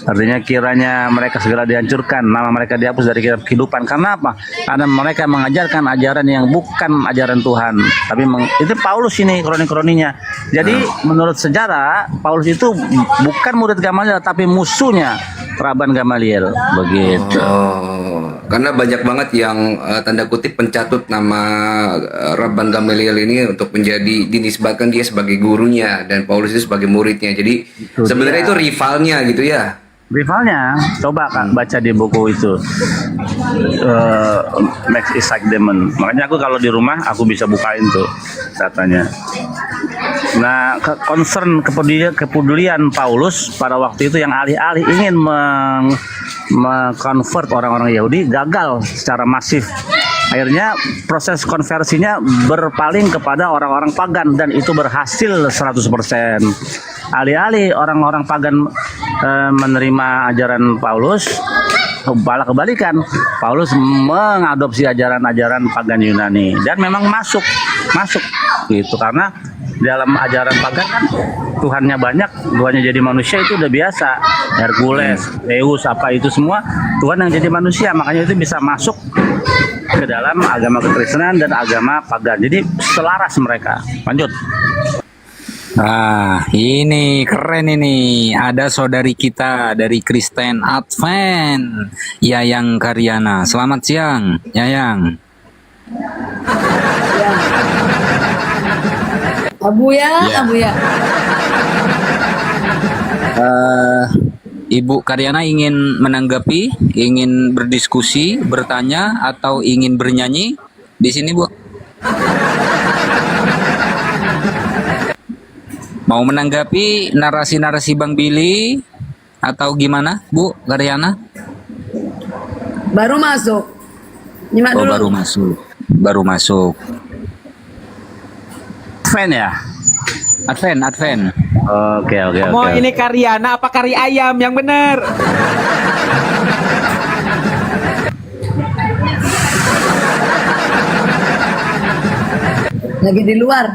Artinya kiranya mereka segera dihancurkan, nama mereka dihapus dari kitab kehidupan. Karena apa? Karena mereka mengajarkan ajaran yang bukan ajaran Tuhan. Tapi itu Paulus ini kroni-kroninya. Jadi menurut sejarah Paulus itu bukan murid Gamaliel tapi musuhnya Rabban Gamaliel. Begitu. Karena banyak banget yang tanda kutip pencatut nama Rabban Gamaliel ini untuk menjadi dinisbatkan dia sebagai gurunya dan Paulus itu sebagai muridnya. Jadi sebenarnya itu rivalnya gitu ya. Rivalnya, coba kan baca di buku itu Max Isaac Demon. Makanya aku kalau di rumah aku bisa bukain tuh datanya. Nah, concern kepedulian Paulus pada waktu itu yang alih-alih ingin mengkonvert orang-orang Yahudi gagal secara masif. Akhirnya proses konversinya berpaling kepada orang-orang pagan dan itu berhasil 100%. Alih-alih orang-orang pagan menerima ajaran Paulus, malah kebalikan. Paulus mengadopsi ajaran-ajaran pagan Yunani dan memang masuk gitu, karena dalam ajaran pagan kan Tuhannya banyak, Tuhannya jadi manusia itu udah biasa. Hercules, Zeus, apa itu semua Tuhan yang jadi manusia, makanya itu bisa masuk ke dalam agama kekristenan dan agama pagan. Jadi selaras mereka. Lanjut. Nah, ini keren ini. Ada saudari kita dari Kristen Advent, Yayang Karyana. Selamat siang, Yayang. Abuya, Abuya. Ibu Karyana ingin menanggapi, ingin berdiskusi, bertanya, atau ingin bernyanyi di sini, Bu? Mau menanggapi narasi-narasi Bang Billy atau gimana, Bu Karyana? Baru masuk. Nyimak Oh, dulu. baru masuk. Baru masuk. Fan ya? Advent. Oke. Mau ini Karyana apa kari ayam yang bener? Lagi di luar.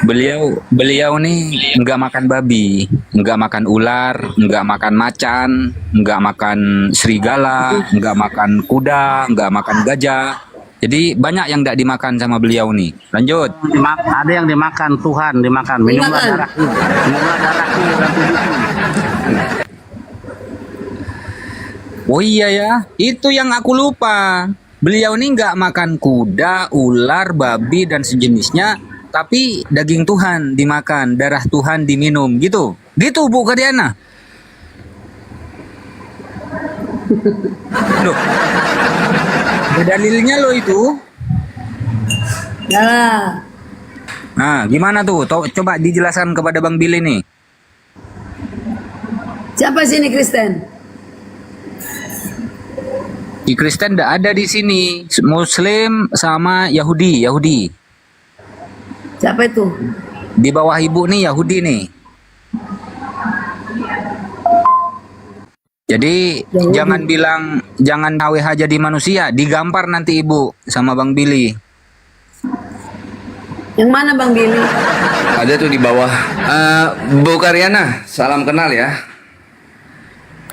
Beliau nih nggak makan babi, nggak makan ular, nggak makan macan, nggak makan serigala, nggak makan kuda, nggak makan gajah. Jadi banyak yang nggak dimakan sama beliau nih. Lanjut. Ada yang dimakan Tuhan, dimakan. Minumlah darahku. Minumlah darahku dan tubuhku. Oh iya ya, itu yang aku lupa. Beliau nih nggak makan kuda, ular, babi dan sejenisnya, tapi daging Tuhan dimakan, darah Tuhan diminum, gitu. Gitu Bu Karyana. Loh. Ada dalilnya lo itu. Ya. Nah, gimana tuh? Coba dijelaskan kepada Bang Billy nih. Siapa sini Kristen? Di Kristen tidak ada di sini. Muslim sama Yahudi. Siapa itu? Di bawah ibu nih Yahudi nih. Jadi jangan bilang jangan HWH jadi manusia, digampar nanti ibu sama Bang Billy. Yang mana Bang Billy? Ada tuh di bawah. Bu Karyana, salam kenal ya.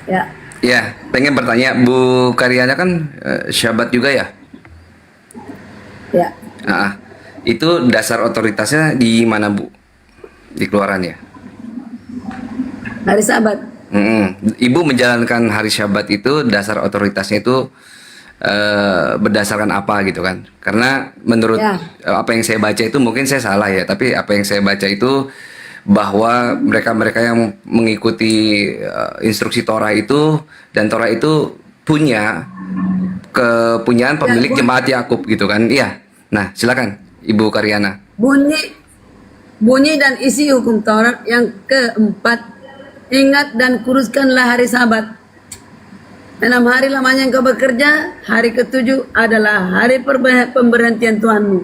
Ya. Ya, pengen bertanya, Bu Karyana kan Syabat juga ya? Ya. Nah, itu dasar otoritasnya di mana Bu? Di keluaran ya? Hari Sabat. Ibu menjalankan hari Syabat itu dasar otoritasnya itu berdasarkan apa gitu kan? Karena menurut apa yang saya baca itu mungkin saya salah ya, tapi apa yang saya baca itu bahwa mereka-mereka yang mengikuti instruksi Torah itu dan Torah itu punya kepunyaan pemilik jemaat Yakub gitu kan? Iya. Nah, silakan Ibu Karyana. Bunyi dan isi hukum Taurat yang keempat, ingat dan kuduskanlah hari Sabat. 6 hari lamanya engkau bekerja, hari ke-7 adalah hari pemberhentian Tuhanmu.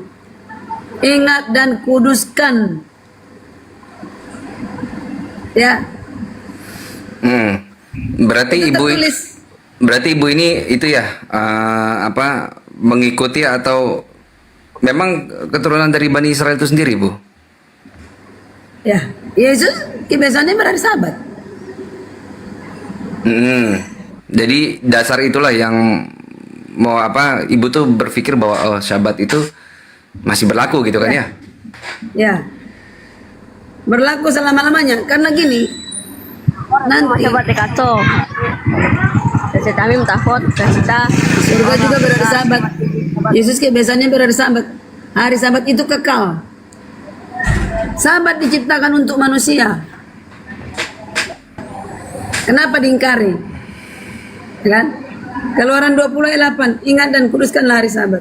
Ingat dan kuduskan. Ya. Berarti ibu ini itu ya mengikuti atau memang keturunan dari Bani Israel itu sendiri, Bu? Ya, Yesus kebiasaannya berhari Sabat. Jadi dasar itulah yang mau ibu tuh berpikir bahwa Syabat itu masih berlaku gitu kan ya? Ya. Berlaku selama-lamanya karena gini. Nanti Syabat dikato. Kasi kami takut kita surga juga berhari Sabat. Yesus kebiasaannya berhari Sabat. Hari Sabat itu kekal. Sabat diciptakan untuk manusia. Kenapa diingkari? Kan? Keluaran 20 ayat 8, ingat dan kuduskanlah hari Sabat.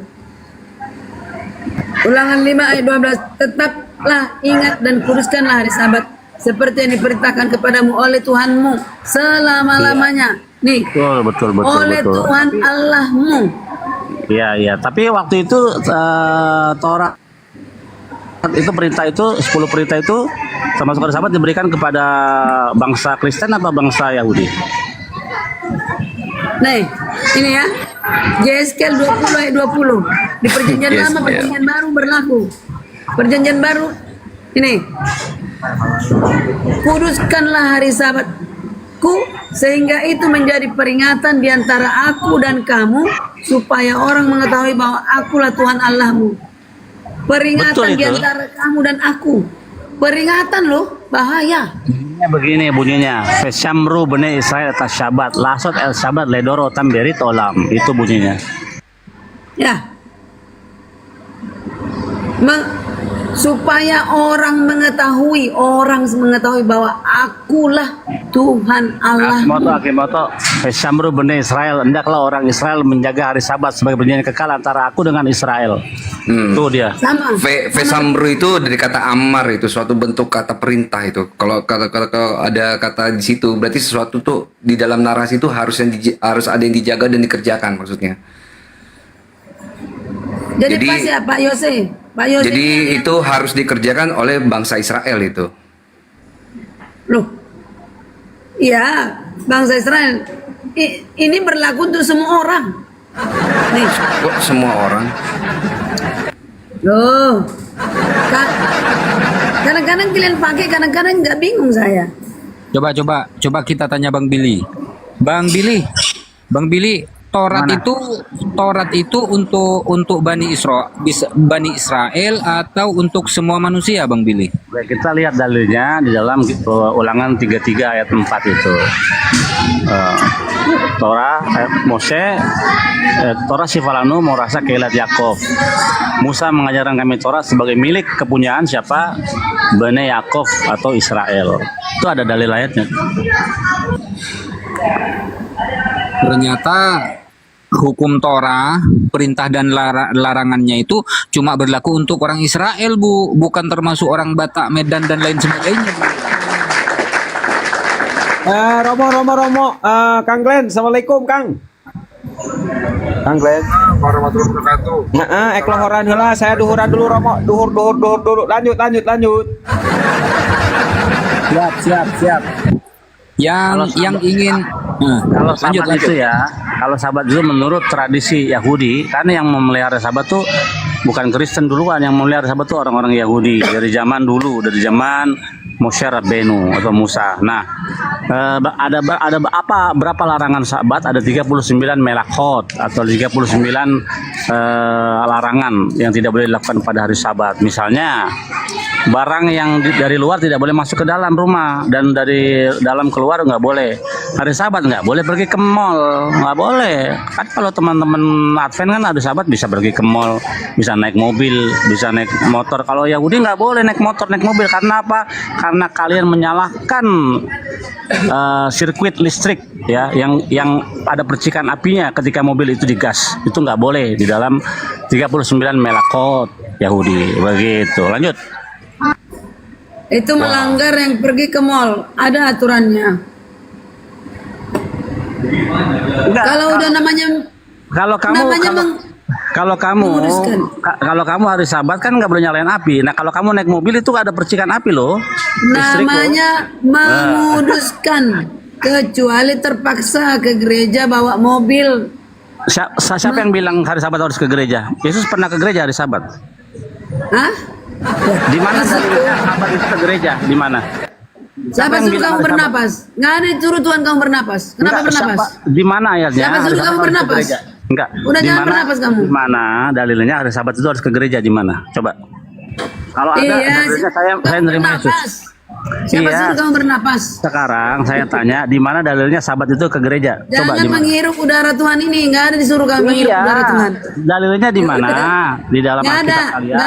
Ulangan 5 ayat 12, tetaplah ingat dan kuduskanlah hari Sabat seperti yang diperintahkan kepadamu oleh Tuhanmu selama-lamanya. Nih. Betul. Oleh Tuhan Allahmu. Iya. Tapi waktu itu Torah itu perintah itu 10 perintah itu termasuk hari Sabat diberikan kepada bangsa Kristen atau bangsa Yahudi? Nih, ini ya. Yeskel 20 ayat 20. Di perjanjian lama, perjanjian baru berlaku. Perjanjian baru ini. Kuduskanlah hari Sabatku sehingga itu menjadi peringatan di antara aku dan kamu supaya orang mengetahui bahwa akulah Tuhan Allahmu. Peringatan di antara kamu dan aku. Peringatan loh, bahaya. Begini bunyinya, Fesyamru bene Israel atas Syabat, lasot el Syabat ledoro tamberit olam. Itu bunyinya. Ya. supaya orang mengetahui bahwa akulah Tuhan Allah. Akimoto, Samru bani Israel, hendaklah orang Israel menjaga hari Sabat sebagai perjanjian kekal antara aku dengan Israel. Itu dia. Sama. Vesamru itu dari kata amar, itu suatu bentuk kata perintah itu. Kalau ada kata di situ, berarti sesuatu tuh di dalam narasi itu harus ada yang dijaga dan dikerjakan maksudnya. Jadi pas ya Pak Yose. Jadi itu harus dikerjakan oleh bangsa Israel itu. Loh, iya, bangsa Israel. Ini berlaku untuk semua orang. Nih. Kok semua orang? Loh, kadang-kadang kalian pakai, kadang-kadang nggak, bingung saya. Coba kita tanya Bang Billy. Bang Billy, Taurat itu untuk Bani Israel atau untuk semua manusia, Bang Billy? Kita lihat dalilnya di dalam Ulangan 33 ayat 4 itu. Torah sifalanu morasa keilat Yakov. Musa mengajarkan kami Torah sebagai milik kepunyaan siapa? Bani Yakov atau Israel. Itu ada dalil ayatnya. Ternyata hukum Torah, perintah dan larangannya itu cuma berlaku untuk orang Israel, Bu, bukan termasuk orang Batak, Medan dan lain sebagainya, Bu. Romo, Kang Glenn, assalamualaikum Kang Glenn. Warahmatullahi wabarakatuh. Eklohoran heula, saya duhuran dulu Romo, duhur, lanjut. Siap. Yang ingin kalau sabat itu ya, kalau sabat itu menurut tradisi Yahudi, karena yang memelihara sabat tuh bukan Kristen duluan, yang memelihara sabat tuh orang-orang Yahudi dari zaman dulu, dari zaman Moshe Rabbeinu atau Musa. Nah, berapa larangan sabat? Ada 39 melakot atau 39 larangan yang tidak boleh dilakukan pada hari sabat. Misalnya barang yang dari luar tidak boleh masuk ke dalam rumah, dan dari dalam keluar nggak boleh. Hari Sabat nggak boleh pergi ke mall, nggak boleh. Kan kalau teman-teman Advent kan hari Sabat bisa pergi ke mall, bisa naik mobil, bisa naik motor. Kalau Yahudi nggak boleh naik motor, naik mobil. Karena apa? Karena kalian menyalahkan sirkuit listrik ya, yang ada percikan apinya ketika mobil itu digas. Itu nggak boleh di dalam 39 melakot Yahudi. Begitu. Lanjut. Itu melanggar yang pergi ke mall, ada aturannya. Kalau udah kalau kamu hari Sabat kan nggak boleh nyalain api. Nah kalau kamu naik mobil itu ada percikan api loh. Namanya menguduskan, kecuali terpaksa ke gereja bawa mobil. Siapa yang bilang hari Sabat harus ke gereja? Yesus pernah ke gereja hari Sabat. Hah? Di mana Sabat itu ke gereja? Di mana? Siapa suruh kamu bernapas? Nggak ada suruh Tuhan kamu bernapas. Kenapa bernapas? Di mana ayatnya? Siapa suruh kamu bernapas? Enggak. Udah jangan bernapas kamu. Di mana dalilnya hari Sabat itu harus ke gereja? Di mana? Coba. Kalau ada dalilnya saya nerima Yesus. Siapa suruh kamu bernapas? Sekarang saya tanya, di mana dalilnya Sabat itu ke gereja? Coba. Jangan menghirup udara Tuhan ini, nggak ada disuruh kamu menghirup udara Tuhan. Dalilnya di mana? Di dalam Alkitab kalian.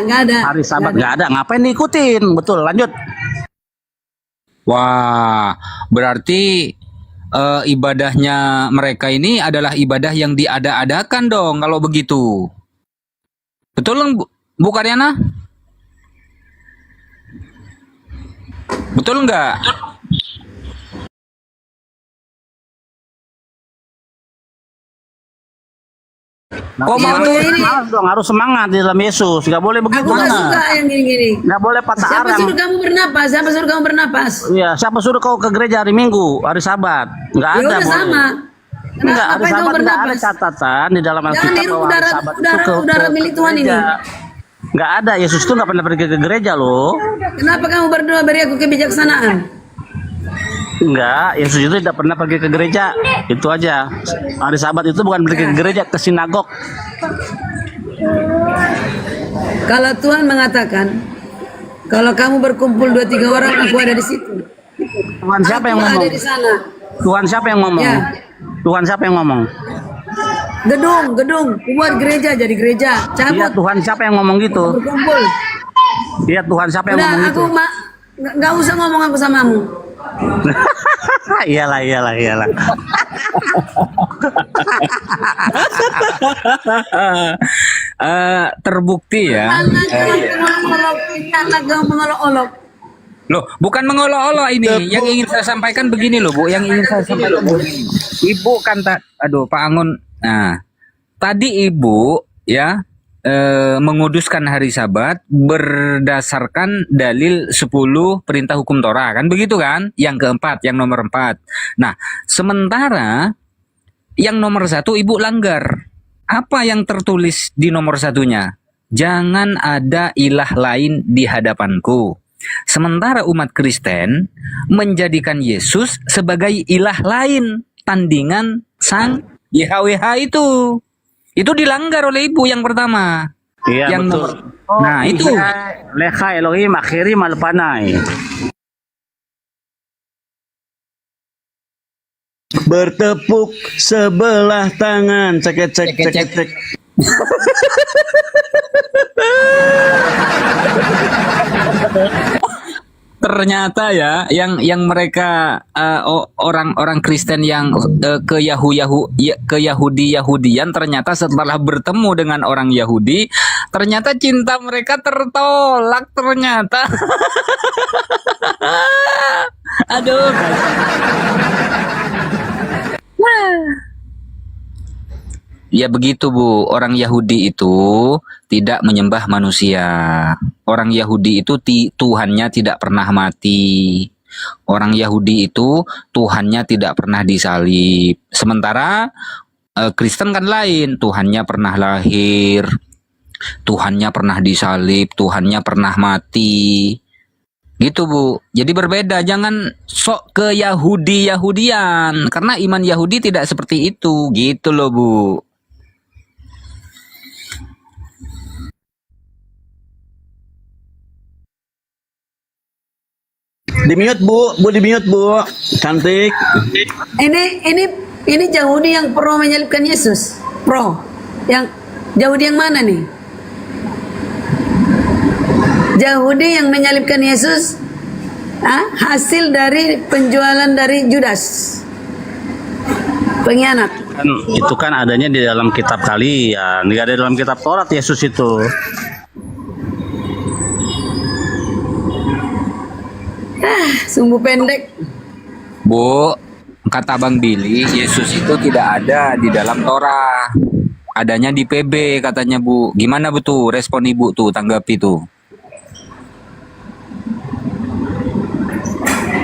Nggak ada. Hari Sabat nggak ada. Ngapain diikutin? Betul. Lanjut. Wah, berarti ibadahnya mereka ini adalah ibadah yang diada-adakan dong kalau begitu. Betul Bu Karyana? Betul nggak? Harus semangat di dalam Yesus, nggak boleh begitu. Aku nggak suka yang gini-gini. Nggak boleh patah arang. Siapa suruh kamu bernapas? Iya, siapa suruh kau ke gereja hari Minggu, hari Sabat? Nggak ada. Udah sama. Enggak, hari Sabat nggak ada catatan di dalam Alkitab bahwa hari Sabat itu udara milik Tuhan ini. Nggak ada. Yesus itu nggak pernah pergi ke gereja loh. Kenapa kamu berdoa beri aku kebijaksanaan? Enggak, Yesus itu tidak pernah pergi ke gereja. Itu aja. Hari Sabat itu bukan pergi ke gereja, ke sinagog. Kalau Tuhan mengatakan, kalau kamu berkumpul 2-3 orang, aku ada di situ. Tuhan siapa yang ngomong? Ada di sana. Tuhan siapa yang ngomong? Ya. Tuhan siapa yang ngomong? Gedung, buat gereja jadi gereja. Cabut. Iya, Tuhan siapa yang ngomong gitu? Berkumpul. Iya Tuhan, siapa yang Udah, ngomong aku itu? nggak usah ngomong aku samamu. Iyalah. Terbukti ya. Jangan mengolok-olok. Loh, bukan mengolok-olok ini. Yang ingin saya sampaikan begini loh, Bu. Yang ingin saya sampaikan begini. Ibu kan aduh, Pak Angon. Nah, tadi Ibu ya menguduskan hari Sabat berdasarkan dalil 10 perintah hukum Torah, kan begitu kan? Yang keempat, yang nomor 4. Nah, sementara yang nomor 1 Ibu langgar. Apa yang tertulis di nomor 1-nya? Jangan ada ilah lain di hadapanku. Sementara umat Kristen menjadikan Yesus sebagai ilah lain, tandingan sang YHWH itu. Itu dilanggar oleh Ibu yang pertama. Iya, yang betul. Nah, itu. Lecha Elohim akhiri malpanai. Bertepuk sebelah tangan, cek. Ternyata ya, yang mereka orang-orang Kristen yang ke Yahudian ternyata setelah bertemu dengan orang Yahudi, ternyata cinta mereka tertolak ternyata. Aduh. Ya begitu Bu, orang Yahudi itu tidak menyembah manusia. Orang Yahudi itu Tuhannya tidak pernah mati. Orang Yahudi itu Tuhannya tidak pernah disalib. Sementara Kristen kan lain, Tuhannya pernah lahir, Tuhannya pernah disalib, Tuhannya pernah mati. Gitu Bu. Jadi berbeda, jangan sok ke Yahudian karena iman Yahudi tidak seperti itu. Gitu loh Bu. Di mute Bu, di mute Bu. Cantik. Ini Yahudi yang pro menyalibkan Yesus. Pro. Yang Yahudi yang mana nih? Yahudi yang menyalibkan Yesus hasil dari penjualan dari Judas, pengkhianat. Itu kan adanya di dalam kitab kalian, nggak ada dalam kitab Taurat Yesus itu. Sumbu pendek. Bu, kata Bang Billy, Yesus itu tidak ada di dalam Torah. Adanya di PB katanya Bu. Gimana betul respon Ibu tuh, tanggapi tuh?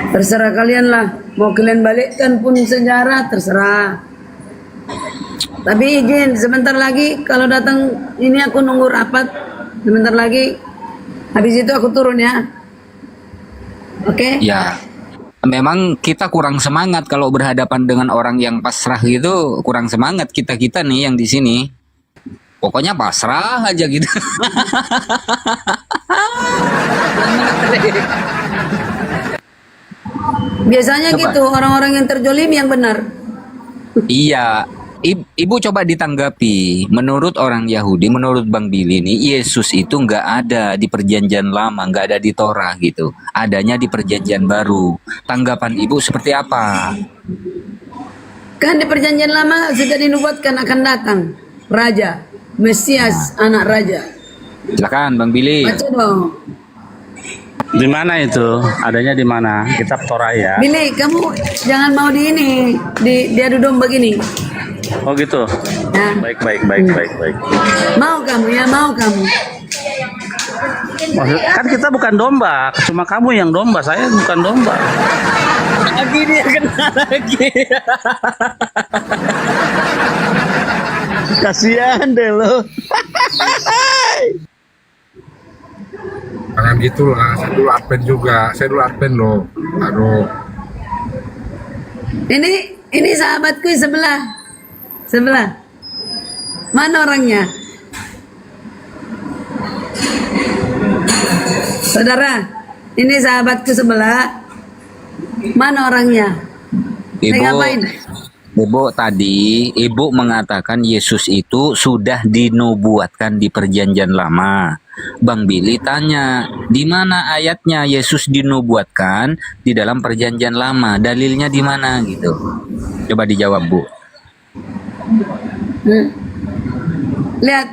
Terserah kalian lah. Mau kalian balikkan pun sejarah, terserah. Tapi izin, sebentar lagi kalau datang ini aku nunggu rapat. Sebentar lagi. Habis itu aku turun ya. Oke? Ya. Memang kita kurang semangat kalau berhadapan dengan orang yang pasrah gitu, kurang semangat kita-kita nih yang di sini. Pokoknya pasrah aja gitu. Biasanya Coba. gitu, orang-orang yang terjolim yang benar. Iya, Ibu coba ditanggapi. Menurut orang Yahudi, menurut Bang Billy ini, Yesus itu nggak ada di Perjanjian Lama, nggak ada di Torah gitu. Adanya di Perjanjian Baru. Tanggapan Ibu seperti apa? Kan di Perjanjian Lama sudah dinubuatkan akan datang Raja, Mesias, anak Raja. Silakan Bang Billy. Baca dong. Di mana itu? Adanya di mana? Kitab Torah ya. Billy, kamu jangan mau di ini, diadu domba gini. Oh gitu. Nah. Baik. Mau kamu ya, mau kamu. Maksud, kan kita bukan domba, cuma kamu yang domba, saya bukan domba. Lagi dia kena lagi. Kasihan deh lo. Jangan gitulah, saya dulu advent juga. Saya dulu advent loh. Aduh. Ini sahabatku sebelah. Mana orangnya? Saudara, ini sahabatku sebelah. Mana orangnya? Ibu tadi, Ibu mengatakan Yesus itu sudah dinubuatkan di Perjanjian Lama. Bang Billy tanya, di mana ayatnya Yesus dinubuatkan di dalam perjanjian lama? Dalilnya di mana gitu? Coba dijawab, Bu. Lihat,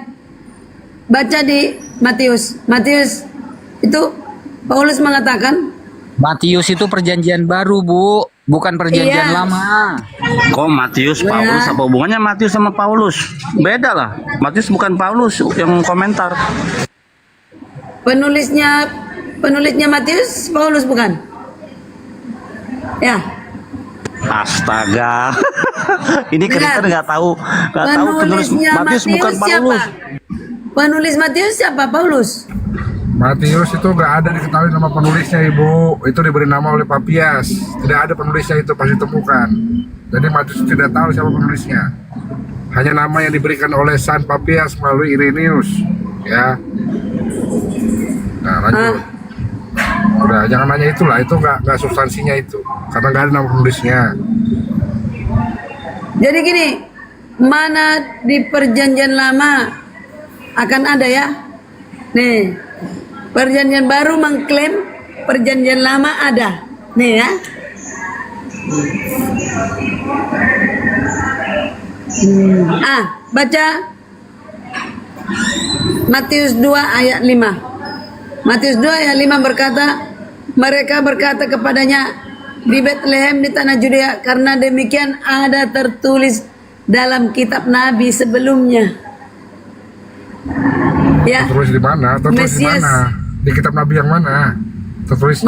baca di Matius. Matius itu Paulus mengatakan. Matius itu perjanjian baru, Bu, bukan perjanjian Iya. lama. Kok Matius, Paulus, apa hubungannya Matius sama Paulus? Beda lah. Matius bukan Paulus yang komentar. Penulisnya Matius, Paulus bukan? Ya. Astaga. Ini Kristen nggak tahu penulis Penulisnya Matius bukan siapa? Paulus. Penulis Matius siapa? Paulus. Matius itu nggak ada diketahui nama penulisnya, Ibu. Itu diberi nama oleh Papias. Tidak ada penulisnya, itu pasti temukan. Jadi Matius tidak tahu siapa penulisnya. Hanya nama yang diberikan oleh San Papias melalui Irenaeus. Ya. Nah, lanjut. Udah, jangan nanya itulah. Itu nggak substansinya itu. Karena nggak ada nama penulisnya. Jadi gini, mana di perjanjian lama akan ada ya? Nih, perjanjian baru mengklaim perjanjian lama ada. Nih ya. Baca Matius 2 ayat 5. Matius 2 ayat 5 berkata, mereka berkata kepadanya, di Bethlehem di tanah Judea, karena demikian ada tertulis dalam kitab nabi sebelumnya. Ya. Tertulis di mana? Tertulis di Mesias. mana? Di kitab Nabi yang mana? Tertulisnya.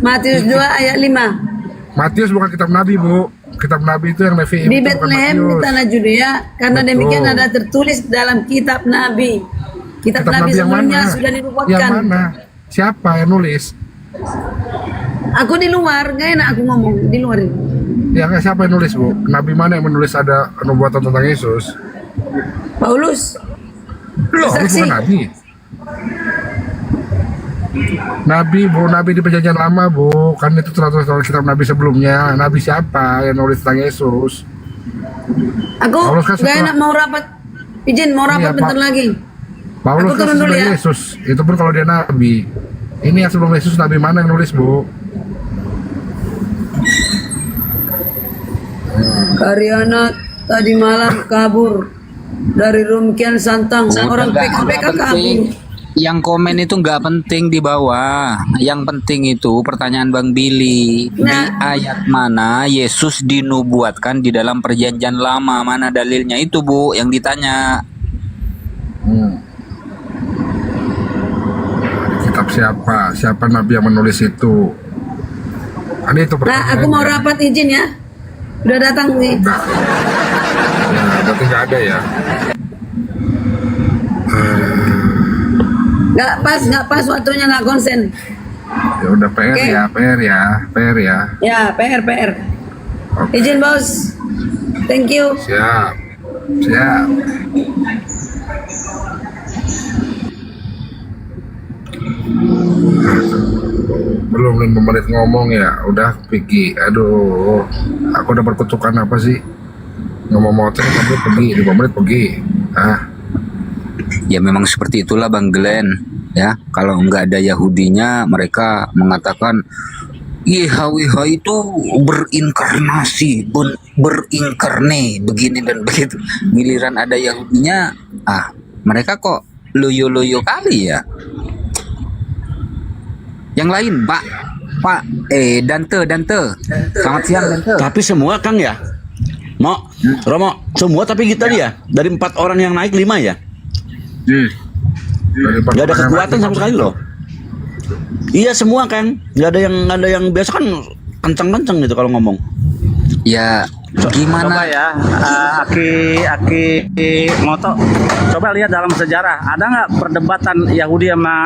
Matius 2 ayat 5. Matius bukan kitab Nabi, Bu. Kitab Nabi itu yang Nevi'im. Di itu bukan Bethlehem di Matius. tanah Judea, karena Betul. demikian ada tertulis dalam kitab nabi. Kitab nabi yang sebelumnya mana? sudah Yang dinubuatkan. mana? Siapa yang nulis? Aku di luar, gak enak aku ngomong di luar ini. Ya nggak, siapa yang nulis, Bu? Nabi mana yang menulis ada nubuatan tentang Yesus? Paulus. Loh, itu bukan Nabi. Nabi, Bu, Nabi di perjanjian lama, Bu. Kan itu tertulis dalam kitab Nabi sebelumnya. Nabi siapa yang nulis tentang Yesus? Aku Paulus kan gak setelah- enak mau rapat. Izin mau rapat Iya, bentar Pak. lagi. Paulus Aku kan turun dulu sesudah ya. Yesus. Itu pun kalau dia Nabi. Ini yang sebelum Yesus, Nabi mana yang nulis, Bu? Karyana tadi malam kabur dari Rumkian Santang. Seorang PKK kabur. Yang komen itu nggak penting di bawah. Yang penting itu pertanyaan Bang Billy. Di ayat mana Yesus dinubuatkan di dalam perjanjian lama? Mana dalilnya itu, Bu? Yang ditanya. Kitab siapa? Siapa Nabi yang menulis itu? Kan itu Nah, aku mau rapat izin ya. Udah datang nih. Ya, berarti nggak ada ya. Nggak pas waktunya, nggak konsen. Ya udah PR Oke. ya, PR ya, PR ya. Ya, PR. Izin bos. Thank you. Siap, siap. Belum 5 menit ngomong ya, udah pergi. Aduh, aku udah berkutukan apa sih? Ngomong motor sampai pergi, 5 menit pergi. Ya memang seperti itulah Bang Glenn. Ya, kalau nggak ada Yahudinya, mereka mengatakan YHWH itu berinkarnasi, berinkarne, begini dan begitu. Giliran ada Yahudinya, mereka kok loyo-loyo kali ya. Yang lain, Dante. Selamat siang, Dante. Tapi semua Kang ya, Romo, semua tapi kita dia dari 4 orang yang naik 5 ya. Gak ada kekuatan sama sekali loh. Iya semua kan, gak ada yang biasa kan kencang-kencang gitu kalau ngomong. Ya gimana? Coba ya, Aki Moto, coba lihat dalam sejarah, ada nggak perdebatan Yahudi sama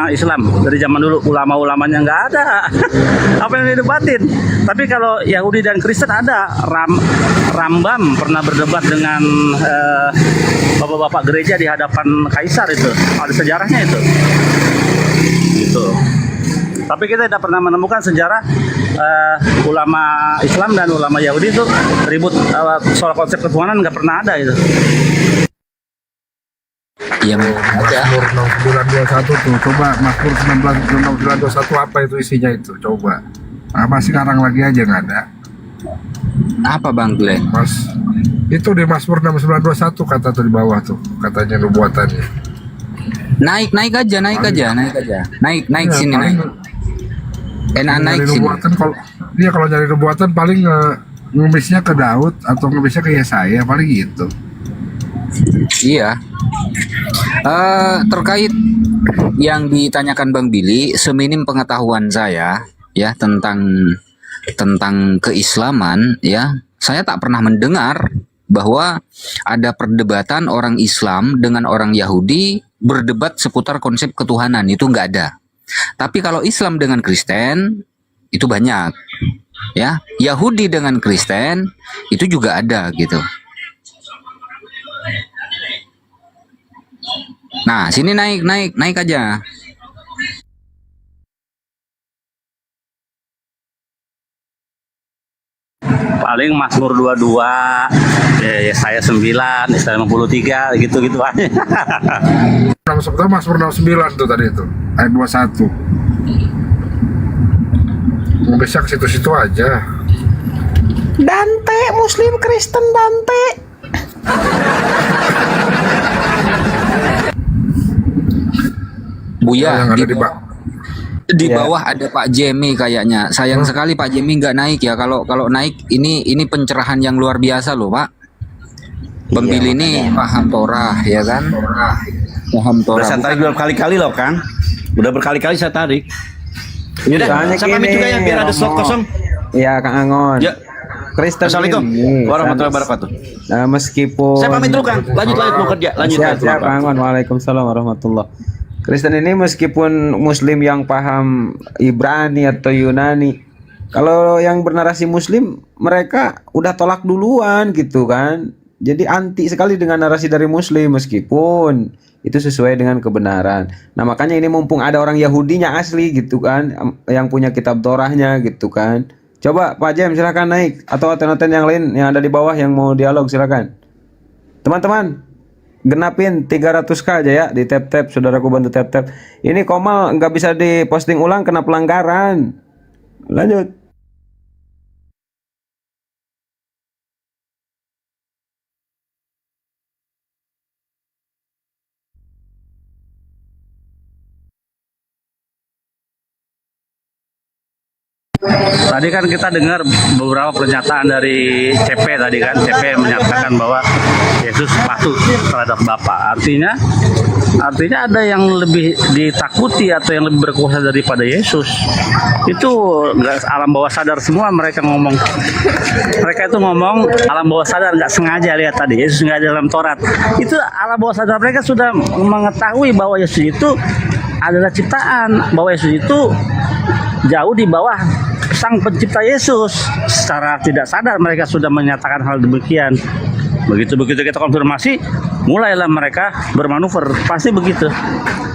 Islam dari zaman dulu? Ulama-ulamanya nggak ada. Apa yang didebatin? Tapi kalau Yahudi dan Kristen ada. Rambam pernah berdebat dengan bapak-bapak gereja di hadapan Kaisar, itu ada sejarahnya itu. Gitu. Tapi kita tidak pernah menemukan sejarah ulama Islam dan ulama Yahudi itu ribut soal konsep ketuhanan, nggak pernah ada itu. Ya Mazmur 6921 tuh, coba Mazmur 6921 apa itu isinya itu, coba. Apa sekarang lagi aja nggak ada. Apa Bang Glenn? Mas, itu di Mazmur 6921 kata tuh di bawah tuh, katanya nubuatannya. Naik aja. Naik Iya, sini paling naik. Enak naik nyari sini. nubuatan kalau nyari nubuatan paling ngemisnya ke Daud atau ngemisnya ke Yesaya paling gitu. Iya. Terkait yang ditanyakan Bang Billy, seminim pengetahuan saya ya tentang keislaman ya, saya tak pernah mendengar bahwa ada perdebatan orang Islam dengan orang Yahudi berdebat seputar konsep ketuhanan, itu nggak ada. Tapi kalau Islam dengan Kristen itu banyak ya, Yahudi dengan Kristen itu juga ada gitu. Nah, sini naik aja. Paling Mazmur 22, Yesaya 9, Yesaya 53 gitu-gitu aja. Sebetulnya Mazmur 69 tuh tadi itu, ayat 21. Bisa ke situ-situ aja. Dante, Muslim Kristen Dante. Buya, yang ada di bawah ada Pak Jemi kayaknya. Sayang sekali Pak Jemi nggak naik ya. Kalau naik ini pencerahan yang luar biasa loh Pak. Bang Billy ini paham Torah ya kan? Paham Udah Torah. saya tarik berkali-kali loh Kang. Udah berkali-kali saya tarik. Yaudah, saya pamit juga ya biar ada slot kosong. Iya Kang Angon. Ya. Kristen Assalamualaikum ini, warahmatullahi wabarakatuh. Meskipun Saya pamit dulu Kang. Lanjut mau kerja. Lanjut. Siap Kang Angon. Waalaikumsalam warahmatullah. Kristen ini meskipun Muslim yang paham Ibrani atau Yunani, kalau yang bernarasi Muslim mereka udah tolak duluan gitu kan. Jadi anti sekali dengan narasi dari Muslim meskipun itu sesuai dengan kebenaran. Nah makanya ini mumpung ada orang Yahudinya asli gitu kan, yang punya kitab Torahnya gitu kan. Coba Pak Jem silakan naik, atau oten-oten yang lain yang ada di bawah yang mau dialog silakan. Teman-teman, genapin 300k aja ya di tap-tap, saudaraku bantu tap-tap. Ini Komal nggak bisa diposting ulang kena pelanggaran. Lanjut. Tadi kan kita dengar beberapa pernyataan dari CP tadi kan, CP menyatakan bahwa Yesus patuh terhadap Bapa. Artinya ada yang lebih ditakuti atau yang lebih berkuasa daripada Yesus. Itu nggak alam bawah sadar semua mereka ngomong. Mereka itu ngomong alam bawah sadar, nggak sengaja lihat tadi Yesus nggak ada dalam Taurat. Itu alam bawah sadar mereka sudah mengetahui bahwa Yesus itu adalah ciptaan, bahwa Yesus itu jauh di bawah sang pencipta Yesus. Secara tidak sadar mereka sudah menyatakan hal demikian. Begitu kita konfirmasi, mulailah mereka bermanuver. Pasti begitu.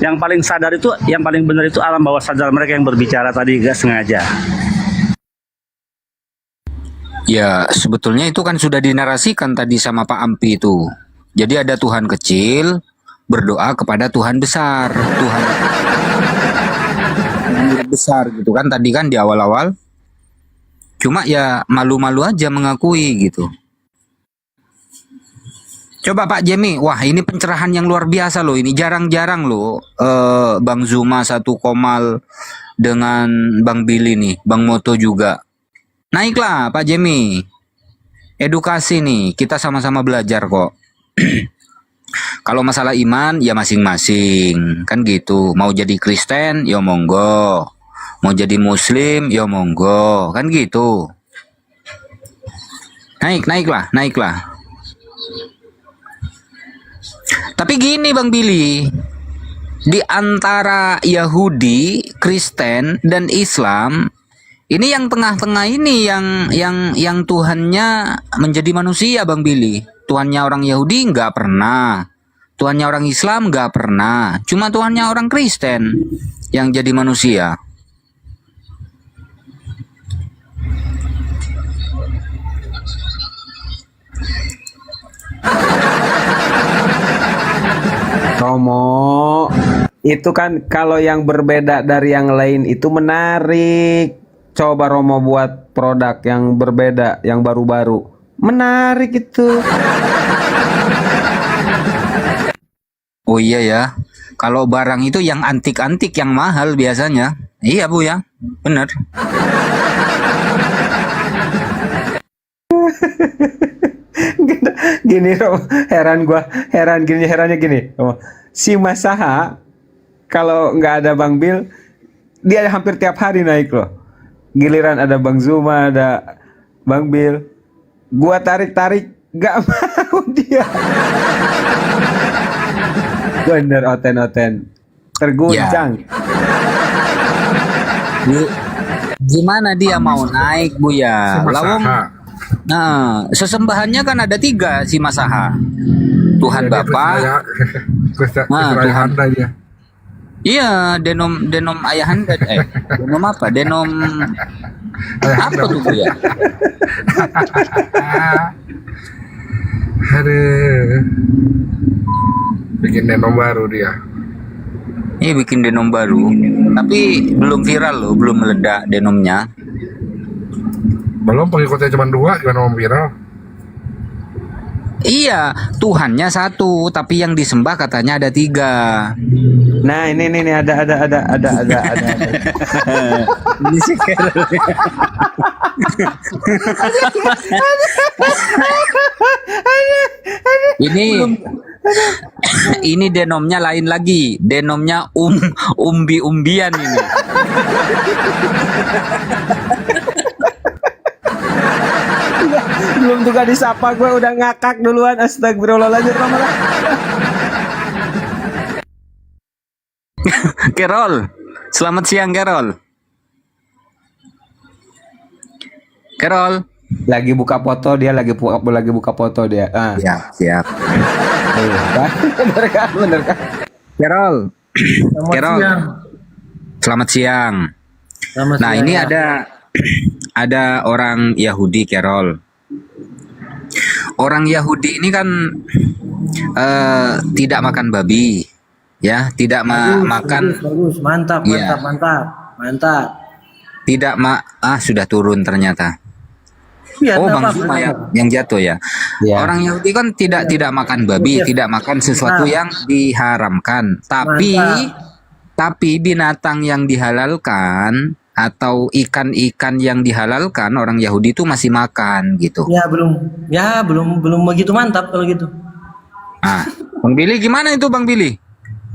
Yang paling sadar itu, yang paling benar itu alam bawah sadar mereka yang berbicara tadi, gak sengaja. Ya sebetulnya itu kan sudah dinarasikan tadi sama Pak Ampi itu. Jadi ada Tuhan kecil berdoa kepada Tuhan besar. Tuhan besar gitu kan tadi kan di awal-awal. Cuma ya malu-malu aja mengakui gitu. Coba Pak Jemi, wah ini pencerahan yang luar biasa loh. Ini jarang-jarang loh Bang Zuma satu Komal dengan Bang Billy nih, Bang Moto juga. Naiklah Pak Jemi. Edukasi nih, kita sama-sama belajar kok. Kalau masalah iman ya masing-masing kan gitu. Mau jadi Kristen ya monggo, mau jadi Muslim ya monggo, kan gitu. Naiklah. Tapi gini Bang Billy, di antara Yahudi, Kristen dan Islam, ini yang tengah-tengah ini yang Tuhannya menjadi manusia Bang Billy. Tuhannya orang Yahudi nggak pernah, Tuhannya orang Islam nggak pernah, cuma Tuhannya orang Kristen yang jadi manusia. Romo, itu kan kalau yang berbeda dari yang lain itu menarik. Coba Romo buat produk yang berbeda, yang baru-baru. Menarik itu. Oh iya ya. Kalau barang itu yang antik-antik yang mahal biasanya. Iya Bu ya. Benar. Gini Romo, herannya gini. Romo. Si Masaha kalau nggak ada Bang Bil, dia hampir tiap hari naik loh. Giliran ada Bang Zuma, ada Bang Bil, gua tarik-tarik nggak mau dia. Bener oten-oten terguncang. Gimana dia mau naik Bu ya? Si Masaha. Lawang, nah, sesembahannya kan ada 3 si Masaha. Tuhan Bapa. Tuhan. Dia. Iya, denom ayahanda. Denom apa? Denom apa tuh Bu ya? Aduh. Bikin denom baru dia. Iya bikin denom baru. Tapi belum viral loh, belum meledak denomnya. Belum, pengikutnya cuma 2, gimana mau viral? Iya, Tuhannya 1, tapi yang disembah katanya ada 3. Nah, ini ada. Ini sih ini denomnya lain lagi, denomnya umbi-umbian ini. Belum juga disapa gue udah ngakak duluan. Astagfirullahaladzim. Carol, selamat siang Carol. Carol lagi buka foto dia, lagi buka foto dia. Siap. Bener kan? Carol. Selamat siang. Nah, ini ada orang Yahudi, Carol. Orang Yahudi ini kan tidak makan babi, ya, tidak makan. Bagus, mantap. Tidak sudah turun ternyata. Ya, Bang Zuma yang jatuh ya. Orang Yahudi kan tidak makan babi, tidak makan sesuatu yang diharamkan. Tapi binatang yang dihalalkan atau ikan-ikan yang dihalalkan orang Yahudi itu masih makan gitu. Belum begitu mantap kalau gitu. Bang Billy gimana itu Bang Billy?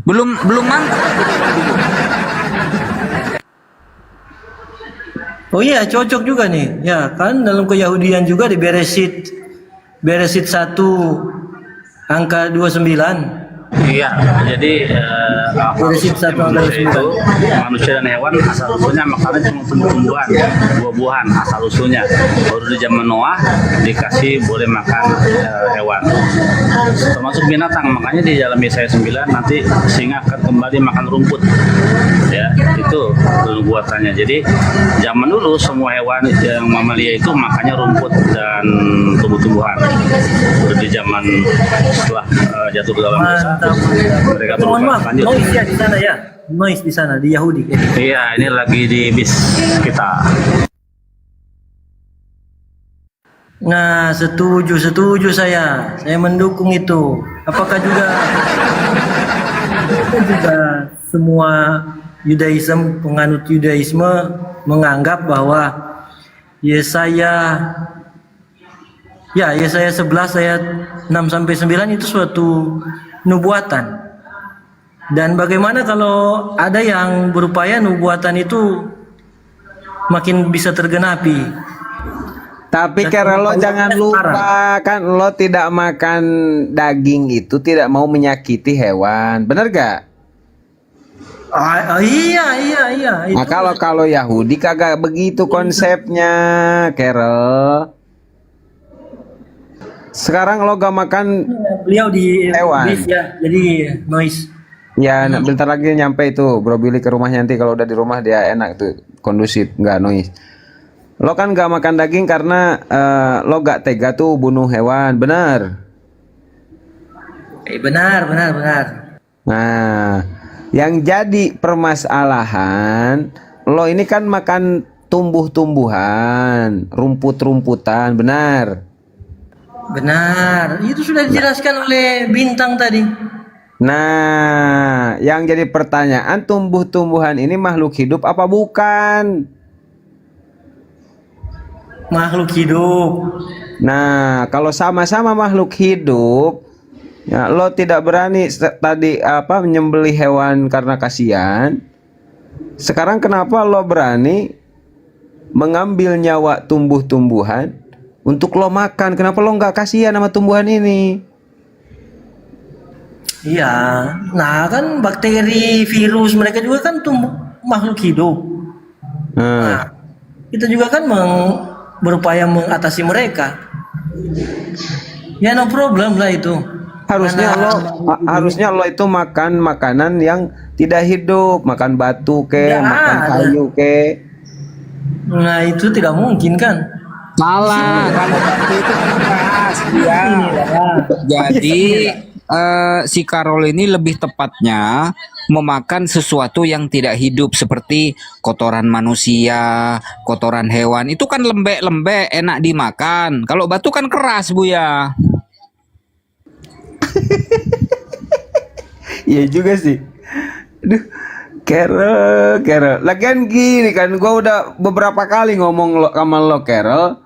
Belum mantap. Oh iya, cocok juga nih. Ya, kan dalam keyahudian juga di Beresit 1 angka 29. Iya, jadi itu manusia dan hewan asal usulnya makannya cuma tumbuh-tumbuhan, buah-buahan asal usulnya. Baru di zaman Noah dikasih boleh makan hewan, termasuk binatang. Makanya di dalam Yesaya 9 nanti singa akan kembali makan rumput. Ya, itu nubuatannya. Jadi zaman dulu semua hewan yang mamalia itu makannya rumput dan tumbuh-tumbuhan. Baru di zaman setelah jatuh ke dalam dosa mereka berubah. Noise ya di sana ya. Noise di sana di Yahudi. Iya, ini lagi di bis kita. Nah, setuju saya. Saya mendukung itu. Apakah juga semua penganut Yudaisme menganggap bahwa Yesaya 11 ayat 6 sampai 9 itu suatu nubuatan. Dan bagaimana kalau ada yang berupaya nubuatan itu makin bisa tergenapi? Tapi karena lo jangan lupa kan lo tidak makan daging itu tidak mau menyakiti hewan, bener gak? Iya. Nah kalau Yahudi kagak begitu konsepnya, Carol. Sekarang lo gak makan beliau di hewan. Bis ya, jadi noise. Ya, bentar lagi nyampe itu Bro Billy ke rumahnya. Nanti kalau udah di rumah dia enak tuh, kondusif, nggak noise. Lo kan gak makan daging karena lo gak tega tuh bunuh hewan, benar? Benar. Nah, yang jadi permasalahan, lo ini kan makan tumbuh-tumbuhan, rumput-rumputan, benar? Benar, itu sudah dijelaskan oleh Bintang tadi. Nah, yang jadi pertanyaan, tumbuh-tumbuhan ini makhluk hidup apa bukan? Makhluk hidup. Nah, kalau sama-sama makhluk hidup, ya, lo tidak berani tadi menyembelih hewan karena kasihan. Sekarang kenapa lo berani mengambil nyawa tumbuh-tumbuhan untuk lo makan? Kenapa lo nggak kasihan sama tumbuhan ini? Iya, nah kan bakteri, virus, mereka juga kan makhluk hidup. Nah, kita juga kan berupaya mengatasi mereka. Ya no problem lah itu. Harusnya lo itu makan makanan yang tidak hidup, makan batu makan kayu Nah itu tidak mungkin kan? Salah, kalau batu itu keras ya. Jadi si Carol ini lebih tepatnya memakan sesuatu yang tidak hidup seperti kotoran manusia, kotoran hewan. Itu kan lembek-lembek, enak dimakan. Kalau batu kan keras, Buya. Iya juga sih. Aduh, Carol. Lagian gini kan, gua udah beberapa kali ngomong sama lo, Carol.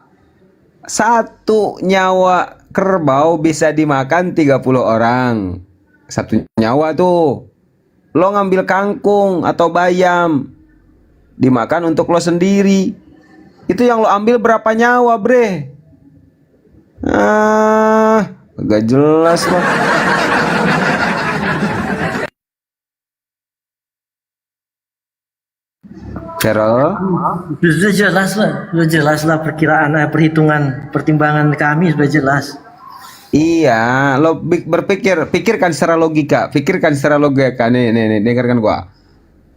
Satu nyawa kerbau bisa dimakan 30 orang. Satu nyawa tuh. Lo ngambil kangkung atau bayam, dimakan untuk lo sendiri. Itu yang lo ambil berapa nyawa, bre? Agak jelas loh. Carol, Sudah jelas lah perkiraan, perhitungan, pertimbangan kami sudah jelas. iya, lo pikirkan secara logika, nih, dengarkan gua.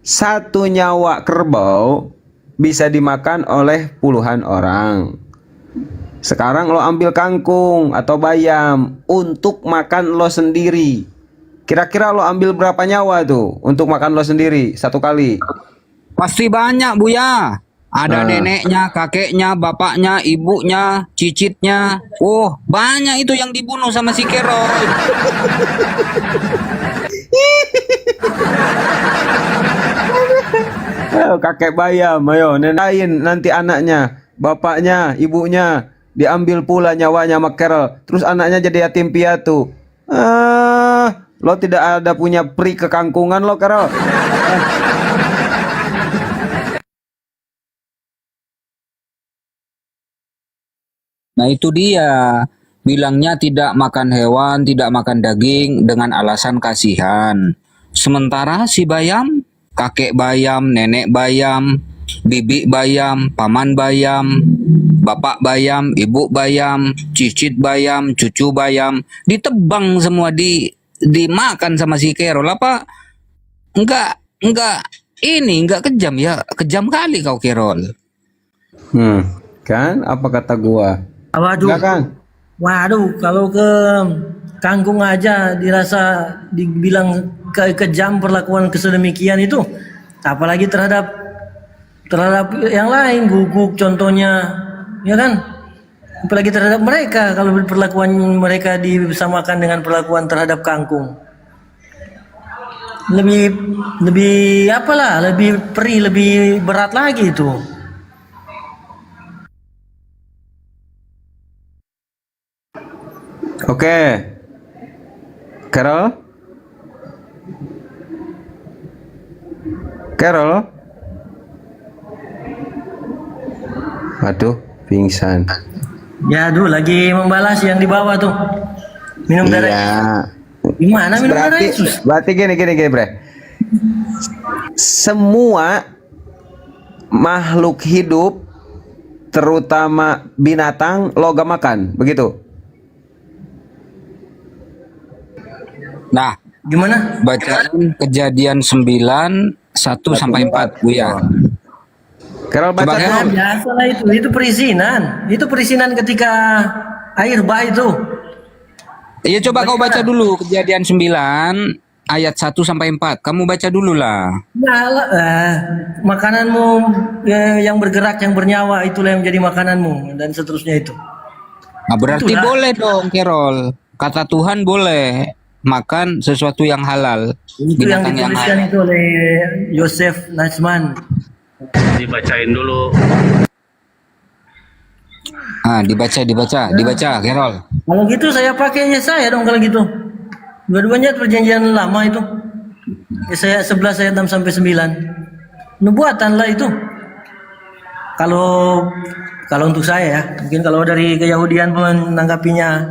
Satu nyawa kerbau bisa dimakan oleh puluhan orang. Sekarang lo ambil kangkung atau bayam untuk makan lo sendiri. Kira-kira lo ambil berapa nyawa tuh untuk makan lo sendiri satu kali? Pasti banyak, Buya. Ada neneknya, kakeknya, bapaknya, ibunya, cicitnya. Oh, banyak itu yang dibunuh sama si Carol. Kakek bayam, ayo nenain nanti anaknya, bapaknya, ibunya diambil pula nyawanya sama Carol. Terus anaknya jadi yatim piatu. Lo tidak ada punya pri kekangkungan lo, Carol. Nah itu dia, bilangnya tidak makan hewan, tidak makan daging dengan alasan kasihan. Sementara si bayam, kakek bayam, nenek bayam, bibi bayam, paman bayam, bapak bayam, ibu bayam, cicit bayam, cucu bayam, ditebang semua, dimakan sama si Carol. Apa enggak kejam ya? Kejam kali kau, Carol. Kan apa kata gua? Waduh, kalau ke kangkung aja dibilang kejam perlakuan kesedemikian itu, apalagi terhadap yang lain, guguk contohnya, ya kan? Apalagi terhadap mereka, kalau perlakuan mereka disamakan dengan perlakuan terhadap kangkung, lebih perih, lebih berat lagi itu. Oke, Carol, waduh, pingsan. Ya, lagi membalas yang di bawah tuh. Minum darah. Iya. Gimana minum darah Yesus? Berarti gini, bre. Semua makhluk hidup, terutama binatang, lo gak makan, begitu? Nah, gimana? Bacaan Kejadian 9:1-4, Buya. Carol baca dulu. Biasalah itu perizinan. Itu perizinan ketika air bah itu. Iya, coba kau baca dulu Kejadian 9 ayat 1 sampai 4. Kamu baca dulu lah. Ya, makananmu yang bergerak, yang bernyawa, itulah yang menjadi makananmu, dan seterusnya itu. Nah, berarti Itulah. boleh dong, Kerol. Kata Tuhan boleh makan sesuatu yang halal. Itu yang Binatang yang dituliskan halal. itu oleh Yosef Najman. Dibacain dulu. Dibaca, Kerol. Kalau gitu saya pakainya saya dong kalau gitu. Dua-duanya perjanjian lama itu. Saya 11 ayat 6 sampai 9. Nubuatan lah itu. Kalau untuk saya ya, mungkin kalau dari Keyahudian menanggapinya,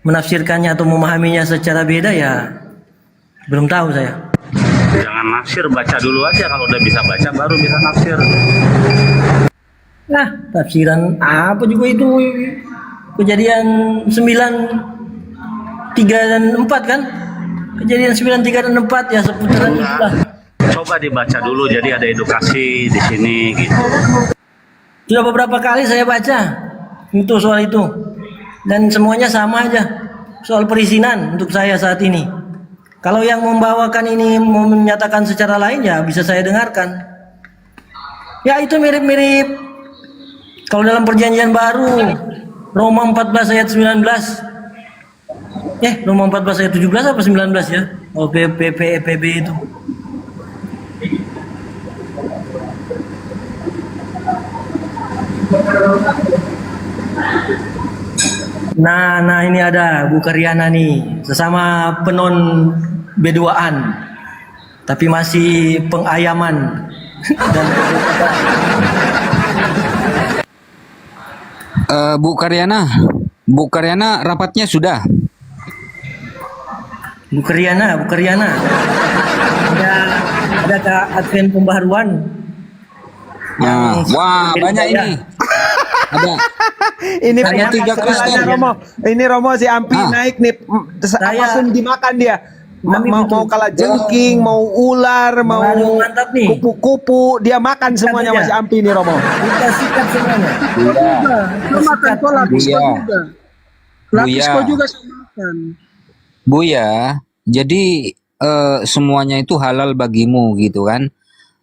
menafsirkannya atau memahaminya secara beda ya belum tahu saya. Jangan nafsir, baca dulu aja. Kalau udah bisa baca baru bisa nafsir. Nah, tafsiran apa juga itu? Kejadian 9, 3 dan 4 kan? Kejadian 9, 3 dan 4 ya seputaran itulah. Coba dibaca dulu, jadi ada edukasi di sini gitu. Sudah beberapa kali saya baca itu soal itu, dan semuanya sama aja soal perizinan untuk saya saat ini. Kalau yang membawakan ini mau menyatakan secara lain ya bisa saya dengarkan. Ya itu mirip-mirip kalau dalam perjanjian baru Roma 14 ayat 19. Roma 14 ayat 17 apa 19 ya? Oh, PB itu. Nah ini ada Bu Karyana nih, sesama penon beduaan, tapi masih pengayaman. Dan Bu Karyana, rapatnya sudah. Bu Karyana. Ada Kak Advent pembaharuan. Wah, banyak ini. Ada. Ini Saya- tiga Kristen. Romo. Ini Romo si Ampi naik nih. Langsung dimakan dia. Mau kalah jengking, mau ular, mau mantap nih. kupu-kupu, dia makan semuanya aja. masih Ampi nih Romo. Kita sikat semuanya. Lu makan kok lapisko Buya. juga. Lapisko Buya. juga saya makan. Buya, jadi semuanya itu halal bagimu gitu kan.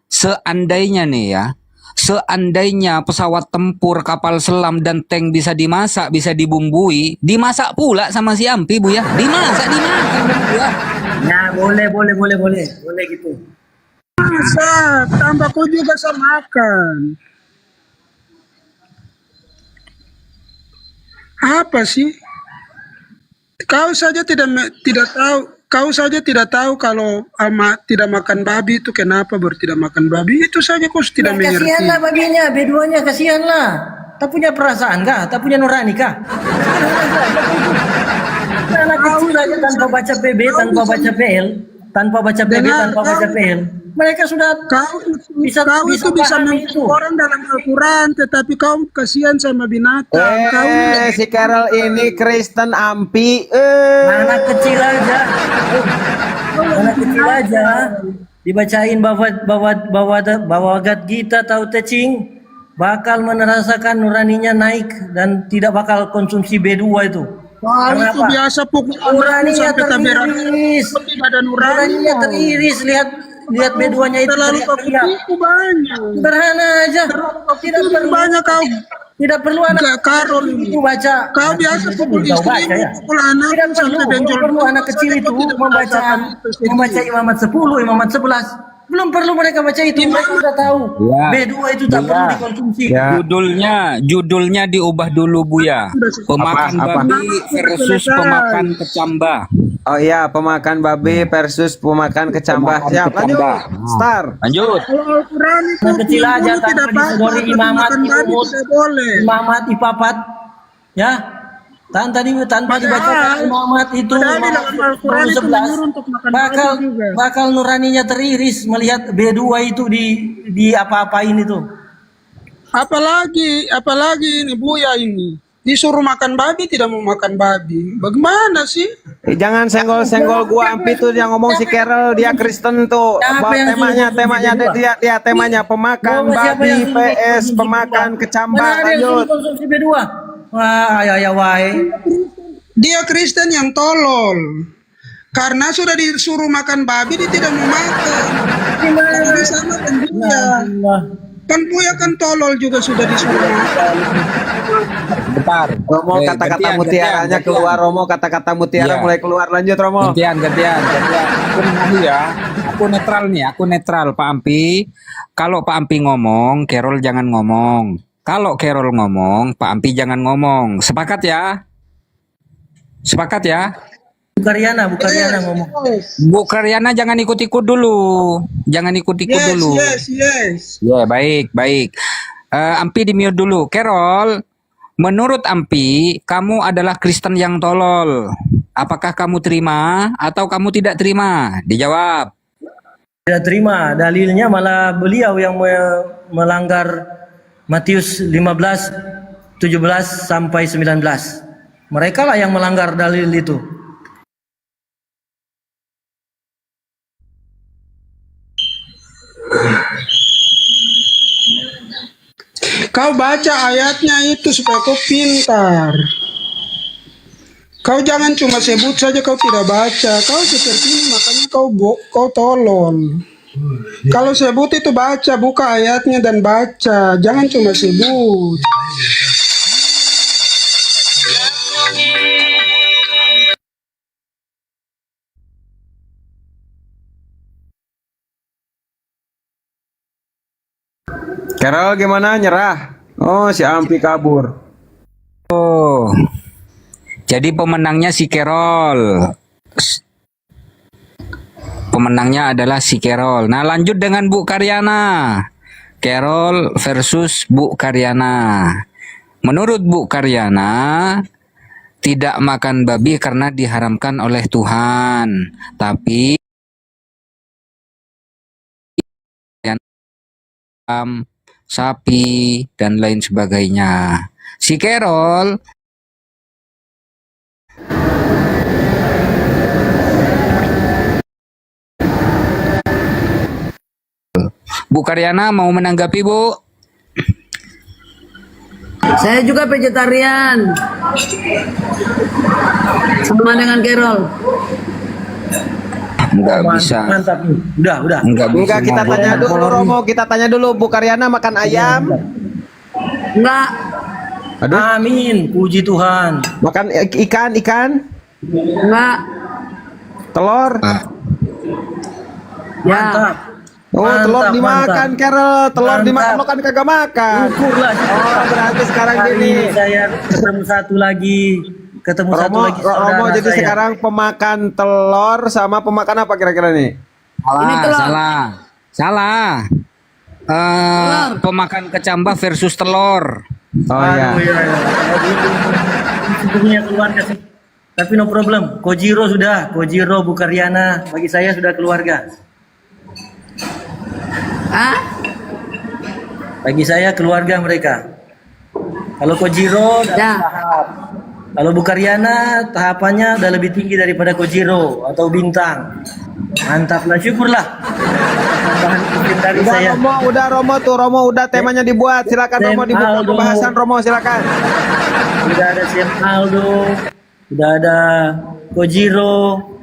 Seandainya nih ya, seandainya pesawat tempur, kapal selam dan tank bisa dimasak, bisa dibumbui, dimasak pula sama si Ampi Bu ya. Dimakan Bu ya. Nah, boleh gitu. Masa tambah kau juga saya makan. Apa sih? Kau saja tidak tahu kalau tidak makan babi itu kenapa baru tidak makan babi, itu saja kau tidak mengerti. Kasihanlah baginya, beduanya kasihanlah. Tak punya perasaan kah? Tak punya nurani kah? Anak kecil aja tanpa baca PB, tanpa baca PL, tanpa baca PB, tanpa baca PL. Mereka sudah Kau bisa itu bisa pahami itu. orang dalam Al-Quran, tetapi kau kasihan sama binatang. Kau Si Carol ini Kristen Ampi. Anak kecil aja. Anak kecil aja. Dibacain bawa Gita tahu tecing, bakal merasakan nuraninya naik dan tidak bakal konsumsi B2 itu. Wah, Karena itu apa? biasa pukul Nuraninya sampai taberan. teriris. Tidak ada Nuraninya teriris. Lihat B2-nya itu Terlalu teriak-teriak. itu banyak. Sederhana aja. Tidak perlu Banyak kau. Tidak perlu anak Karol itu baca. Kau biasa pukul Tahu baca istri, ya? pukul anak Tidak sampai benjol. perlu anak kecil itu membaca imamat 10, imamat 11. Belum perlu mereka baca itu, mereka sudah tahu. Ya. B2 itu tak perlu dikonsumsi. Judulnya diubah dulu Buya. Pemakan Apa? babi versus pemakan kecambah. Oh iya, pemakan babi versus pemakan kecambah. Siap, lanjut. Star. Lanjut. Kalau Al-Quran itu Anak kecil aja tidak tanpa apa-apa, disodori tapi imamat, makan babi imut, tidak boleh. imamat, ipapat, ya. Tanpa dibacakan imamat itu, Padahal di imamat dalam Al-Quran itu 11, menyuruh untuk makan babi juga. bakal nuraninya teriris melihat B2 itu di apa-apain itu. Apalagi ini Buya ini disuruh makan babi tidak mau makan babi. Bagaimana sih? Jangan senggol-senggol gua Ampi tuh yang ngomong si Carol, dia Kristen tuh. Siapa yang Temanya suruh dia temanya pemakan Siapa babi yang suruh PS, konsumsi pemakan B2? kecambah. Mana ada yang suruh Lanjut. konsumsi B2? Wah, wae. Dia Kristen yang tolol. Karena sudah disuruh makan babi, dia tidak mau makan. Jadi sama kan Buya. Kan Buya kan tolol juga sudah disuruh makan. Bentar. Romo kata-kata mutiaranya keluar, Romo kata-kata mutiara Iya. mulai keluar. Lanjut Romo. Gantian. Aku dulu ya. Aku netral nih, aku netral Pak Ampi. Kalau Pak Ampi ngomong, Carol jangan ngomong. Kalau Carol ngomong, Pak Ampi jangan ngomong. Sepakat ya? Sepakat ya? Bukaryana ngomong. Bu Karyana jangan ikut-ikut dulu. Jangan ikut-ikut dulu. Yes. Ya, baik. Ampi di mute dulu. Carol, menurut Ampi, kamu adalah Kristen yang tolol. Apakah kamu terima atau kamu tidak terima? Dijawab. Tidak terima, dalilnya malah beliau yang melanggar Matius 15, 17 sampai 19. Mereka lah yang melanggar dalil itu. Kau baca ayatnya itu supaya kau pintar. Kau jangan cuma sebut saja kau tidak baca. Kau seperti ini makanya kau tolol. Kalau sebut itu baca, buka ayatnya dan baca. Jangan cuma sebut. Carol gimana, nyerah? Oh, si Ampi kabur. Oh. Jadi pemenangnya si Carol. Pemenangnya adalah si Carol. Nah, lanjut dengan Bu Karyana. Carol versus Bu Karyana. Menurut Bu Karyana, tidak makan babi karena diharamkan oleh Tuhan. Tapi sapi dan lain sebagainya. Si Carol Bu Karyana mau menanggapi, Bu? Saya juga vegetarian. Sama dengan Carol. Enggak bisa. Mantap nih. Udah. Enggak bisa. Enggak, kita tanya dulu Romo, kita tanya dulu Bu Karyana makan ayam? Enggak. Aduh. Amin, puji Tuhan. Makan ikan? Enggak. Telur? Mantap. Oh, telur dimakan, Carol. Telur dimakan, lo kan kagak makan. Ukurlah. Oh, berarti sekarang Hari gini. ini saya ketemu satu lagi Romo saudara jadi saya. sekarang pemakan telur sama pemakan apa kira-kira nih? Salah. Pemakan kecambah versus telur. Oh iya. Sebelumnya keluarga sih. Tapi no problem. Kojiro Bu Karyana. Bagi saya sudah keluarga. Bagi saya keluarga mereka. Kalau Kojiro dalam tahap. Kalau Bu Karyana tahapannya udah lebih tinggi daripada Kojiro atau Bintang. Mantaplah, syukurlah. Tambahan mungkin dari Udah saya. Romo udah temanya dibuat. Silakan Romo dibuka Aldo. pembahasan Romo, silakan. Udah ada Sam Aldo, udah ada Kojiro.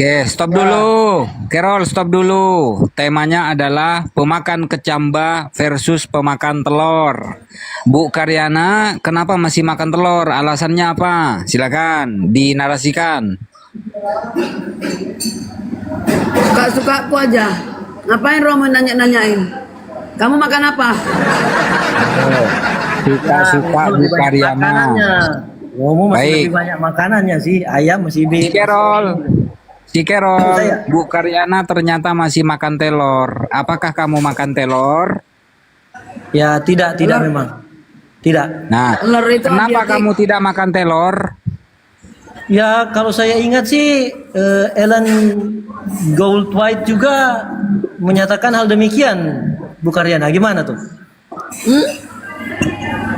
Oke, stop dulu. Carol, stop dulu. Temanya adalah pemakan kecambah versus pemakan telur. Bu Karyana, kenapa masih makan telur? Alasannya apa? Silakan dinarasikan. Suka-suka aku aja. Ngapain Romo nanya-nanyain? Kamu makan apa? Suka-suka Bu Karyana. Romo masih Baik. lebih banyak makanannya sih. Ayam masih Si Carol, Bu Karyana ternyata masih makan telur. Apakah kamu makan telur? Ya, tidak memang. Tidak. Nah, Telur itu kenapa antibiotik. kamu tidak makan telur? Ya, kalau saya ingat sih Ellen Goldwhite juga menyatakan hal demikian, Bu Karyana. Gimana tuh?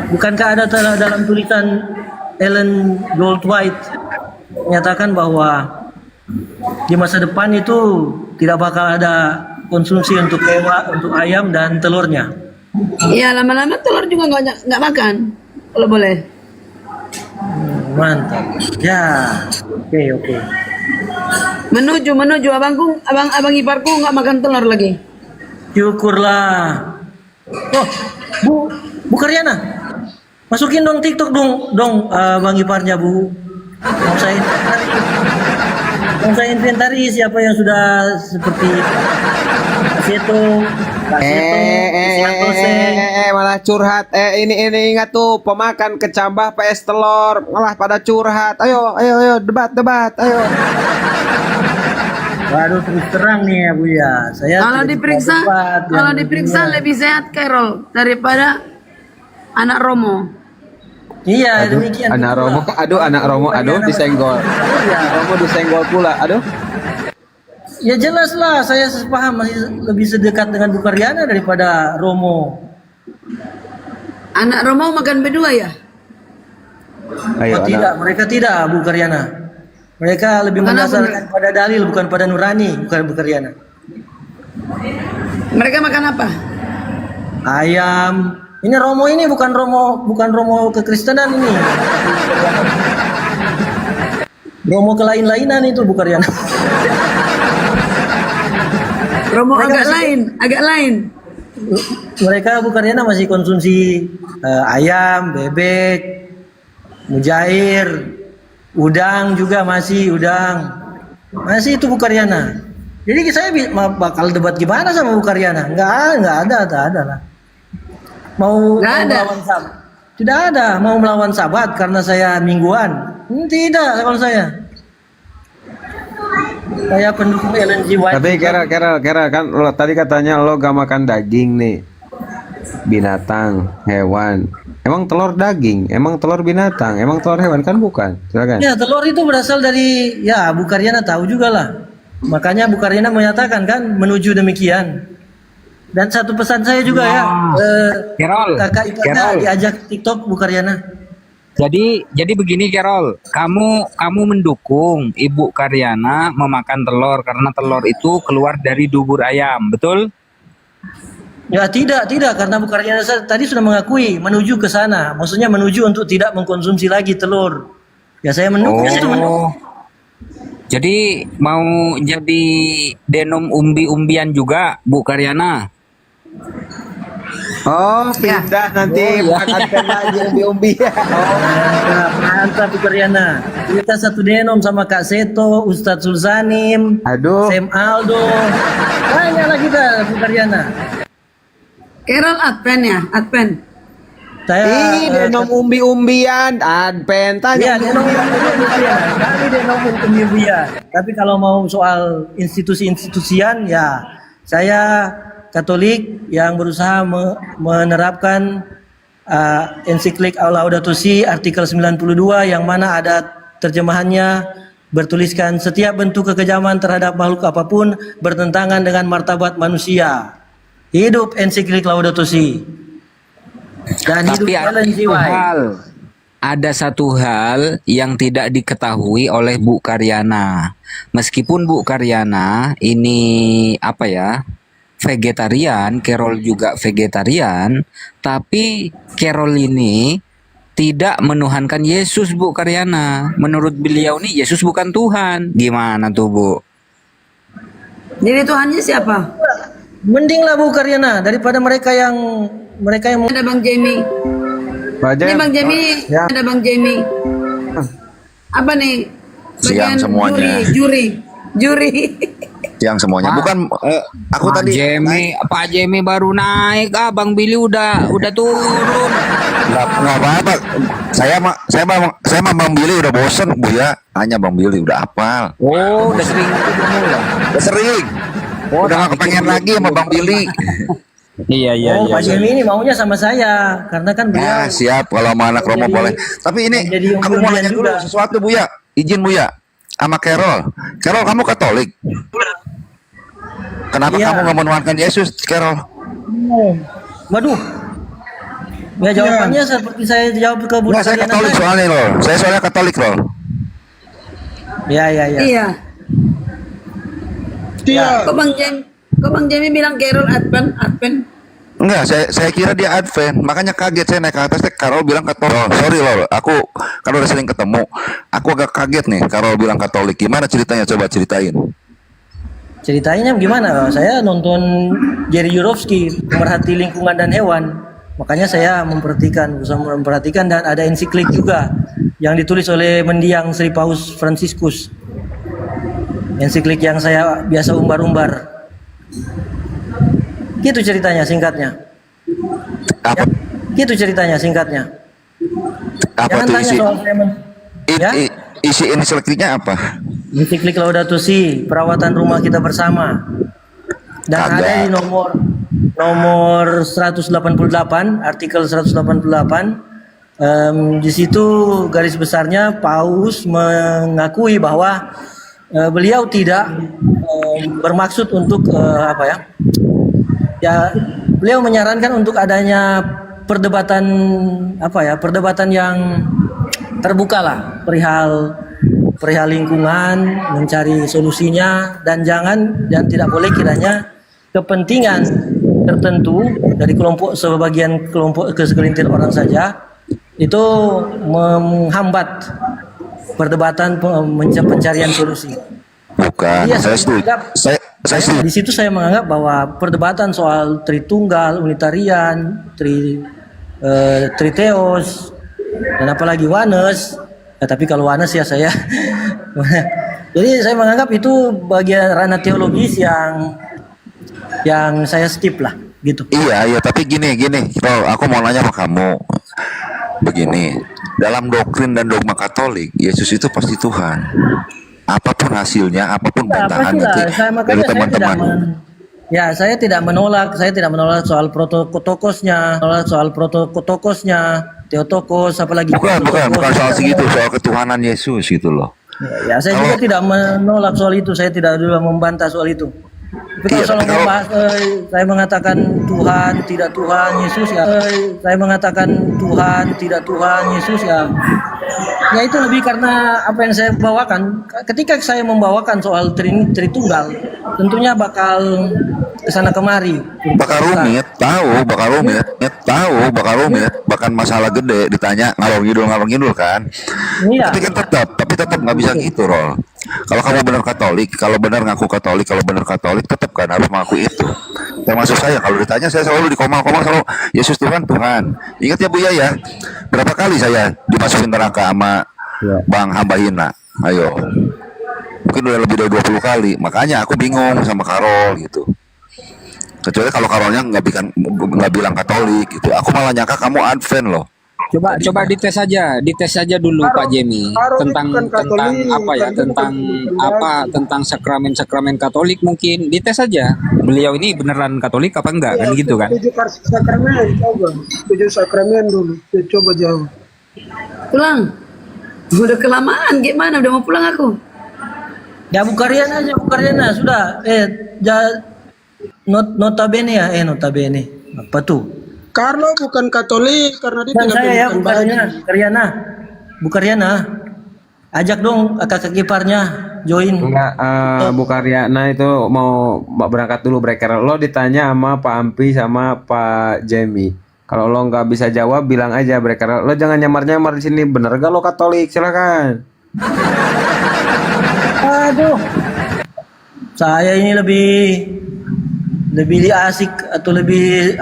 Bukankah ada dalam tulisan Ellen Goldwhite menyatakan bahwa di masa depan itu tidak bakal ada konsumsi untuk ayam dan telurnya. Iya, lama-lama telur juga nggak makan. Kalau boleh. Mantap. Ya, oke. Menuju abang iparku nggak makan telur lagi. Syukurlah. Oh, Bu Karyana. Masukin dong TikTok dong Bang iparnya, Bu. Mau saya inventari siapa yang sudah seperti Seto, malah curhat. Ini ingat tuh pemakan kecambah PS telur malah pada curhat. Ayo debat ayo. Waduh, terus terang nih ya Bu ya. Saya Kalau diperiksa lebih sehat Carol daripada anak Romo. Iya, demikian. Anak Romo, disenggol. Romo disenggol pula, aduh. Ya jelas lah, saya sepaham masih lebih sedekat dengan Bu Karyana daripada Romo. Anak Romo makan berdua ya? Tidak, mereka tidak, Bu Karyana. Mereka lebih mendasarkan pada dalil, bukan pada nurani, bukan Bu Karyana. Mereka makan apa? Ayam. Ini Romo ini bukan Romo kekristenan ini. Romo kelain-lainan itu Bu Karyana. Romo agak lain. Mereka Bu Karyana masih konsumsi ayam, bebek, mujair, udang juga masih itu Bu Karyana. Jadi saya bakal debat gimana sama Bu Karyana? Nggak ada lah. Mau melawan sahabat? Tidak ada. Mau melawan sahabat karena saya mingguan? Tidak kalau saya. Saya pendukung Ellen G. White. Tapi Kera kan lo tadi katanya lo gak makan daging nih. Binatang, hewan. Emang telur daging? Emang telur binatang? Emang telur hewan kan bukan? Silakan. Ya, telur itu berasal dari Bu Karyana tahu juga lah. Makanya Bu Karyana menyatakan kan menuju demikian. Dan satu pesan saya juga kakak iparnya diajak TikTok Bu Karyana. Jadi begini Carol, kamu mendukung Ibu Karyana memakan telur karena telur itu keluar dari dubur ayam, betul? Ya tidak karena Bu Karyana tadi sudah mengakui menuju ke sana, maksudnya menuju untuk tidak mengkonsumsi lagi telur. Ya saya mendukung itu. Jadi mau jadi denom umbi-umbian juga Bu Karyana? Oh, pindah nanti makan lagi umbi-umbian. Mantap Bu Karyana. Kita satu denom sama Kak Seto, Ustadz Sulzanim, Sam Aldo. Banyak kita Bu Karyana. Carol Advent. Ini denom umbi-umbian, Advent tanya. Iya, denom umbi-umbian. Kami denom umbi-umbian. Tapi kalau mau soal institusi-institusian ya saya Katolik yang berusaha menerapkan ensiklik Laudato Si artikel 92 yang mana ada terjemahannya bertuliskan setiap bentuk kekejaman terhadap makhluk apapun bertentangan dengan martabat manusia. Hidup ensiklik Laudato Si. Dan hidup Ellen G. White. Ada satu hal yang tidak diketahui oleh Bu Karyana. Meskipun Bu Karyana ini vegetarian, Carol juga vegetarian, tapi Carol ini tidak menuhankan Yesus Bu Karyana. Menurut beliau nih Yesus bukan Tuhan. Gimana tuh Bu? Jadi Tuhannya siapa? Mendinglah Bu Karyana daripada mereka yang ada Bang Jamie. Ini Bang Jamie, ada Bang Jamie. Apa nih? Siang semuanya. Juri. Siang semuanya. Bukan aku Pak tadi Pak Jamie baru naik, Bang Billy udah turun. nggak apa-apa. Saya mah Bang Billy udah bosen Bu ya. Hanya Bang Billy udah hafal. Oh, udah sering ketemu ya. Udah sering. Udah nggak kepengen lagi sama Bang Billy. Iya. Pak Jamie ini maunya sama saya karena kan beliau. Ya siap kalau sama anak Romo boleh. Tapi ini aku mau nanya dulu sesuatu Bu ya. Izin Bu ya. Sama Carol. Carol kamu Katolik. Kenapa kamu nggak menuhankan Yesus, Carol? Waduh. Ya jawabannya seperti saya jawab ke Bu. Saya Katolik soalnya loh. Saya soalnya Katolik loh. Iya. Kok Bang Jamie bilang Carol Advent? Enggak, saya kira dia Advent. Makanya kaget saya naik ke atas. Carol bilang Katolik. Sorry loh, aku kan udah sering ketemu. Aku aku agak kaget nih Karol bilang Katolik. Gimana ceritanya? Coba ceritain. Ceritanya gimana? Saya nonton Jerry Yurovsky, pemerhati lingkungan dan hewan. Makanya saya berusaha memperhatikan, dan ada ensiklik juga yang ditulis oleh mendiang Sri Paus Franciscus. Ensiklik yang saya biasa umbar-umbar. Gitu ceritanya singkatnya. Apa? Gitu ceritanya singkatnya. Apa Jangan tuh tanya isi? soal saya Isi ensikliknya apa? Ensiklik Laudato Si, perawatan rumah kita bersama. Dan ada di nomor 188, artikel 188. Di situ garis besarnya Paus mengakui bahwa beliau tidak bermaksud untuk beliau menyarankan untuk adanya perdebatan perdebatan yang terbuka lah perihal lingkungan, mencari solusinya, dan tidak boleh kiranya kepentingan tertentu dari sebagian kelompok segelintir orang saja itu menghambat perdebatan pencarian solusi. Bukan, Iya, saya setuju. di situ saya menganggap bahwa perdebatan soal Tritunggal, Unitarian, Triteos, dan apalagi Oneness. Tapi kalau Oneness ya saya, jadi saya menganggap itu bagian ranah teologis yang saya skip lah, gitu. Iya, tapi gini, Rol, aku mau nanya sama kamu. Begini, dalam doktrin dan dogma Katolik, Yesus itu pasti Tuhan. Apapun hasilnya, apapun bantahan nanti dari teman-teman. Saya tidak menolak soal protokosnya, Theotokos, apalagi bukan soal segitu, soal ketuhanan Yesus gitu loh. Ya, saya juga tidak menolak soal itu, saya tidak juga membantah soal itu. Tapi kalau soal membahas, saya mengatakan Tuhan, tidak Tuhan, Yesus ya. Saya mengatakan Tuhan, tidak Tuhan, Yesus ya. Ya itu lebih karena apa yang saya bawakan. Ketika saya membawakan soal Tritunggal, tentunya bakal kesana kemari. Bakal rumit. Bahkan masalah gede ditanya ngalor ngidul kan. Iya. Tapi tetap nggak bisa gitu, Rol. Kalau kamu benar Katolik, kalau benar ngaku Katolik, tetap kan harus mengaku itu. Termasuk saya, kalau ditanya saya selalu di komal-komal selalu Yesus Tuhan. Ingat ya Buya ya, berapa kali saya dimasukin neraka sama Bang Hamba Hina. Ayo, mungkin udah lebih dari 20 kali. Makanya aku bingung sama Karol gitu. Kecuali kalau Karolnya nggak bilang Katolik gitu. Aku malah nyangka kamu Advent loh. Coba dites saja dulu Pak Jemi tentang sakramen Katolik, mungkin dites saja. Beliau ini beneran Katolik apa enggak kan gitu kan? 7 sakramen, coba 7 sakramen dulu, coba jawab. Pulang. Udah kelamaan, gimana? Udah mau pulang aku. Ya Bukariana sudah. Notabene. Apa tuh? Carlo bukan Katolik karena dia Dan tidak saya ya berikan Bukariana. Ajak dong kakak kiparnya join. Enggak, Bu Karyana itu mau berangkat dulu breaker. Lo ditanya sama Pak Ampi sama Pak Jamie. Kalau lo nggak bisa jawab bilang aja breaker. Lo jangan nyamar-nyamar di sini. Bener gak lo Katolik? Silakan. Aduh. Saya ini lebih asik atau lebih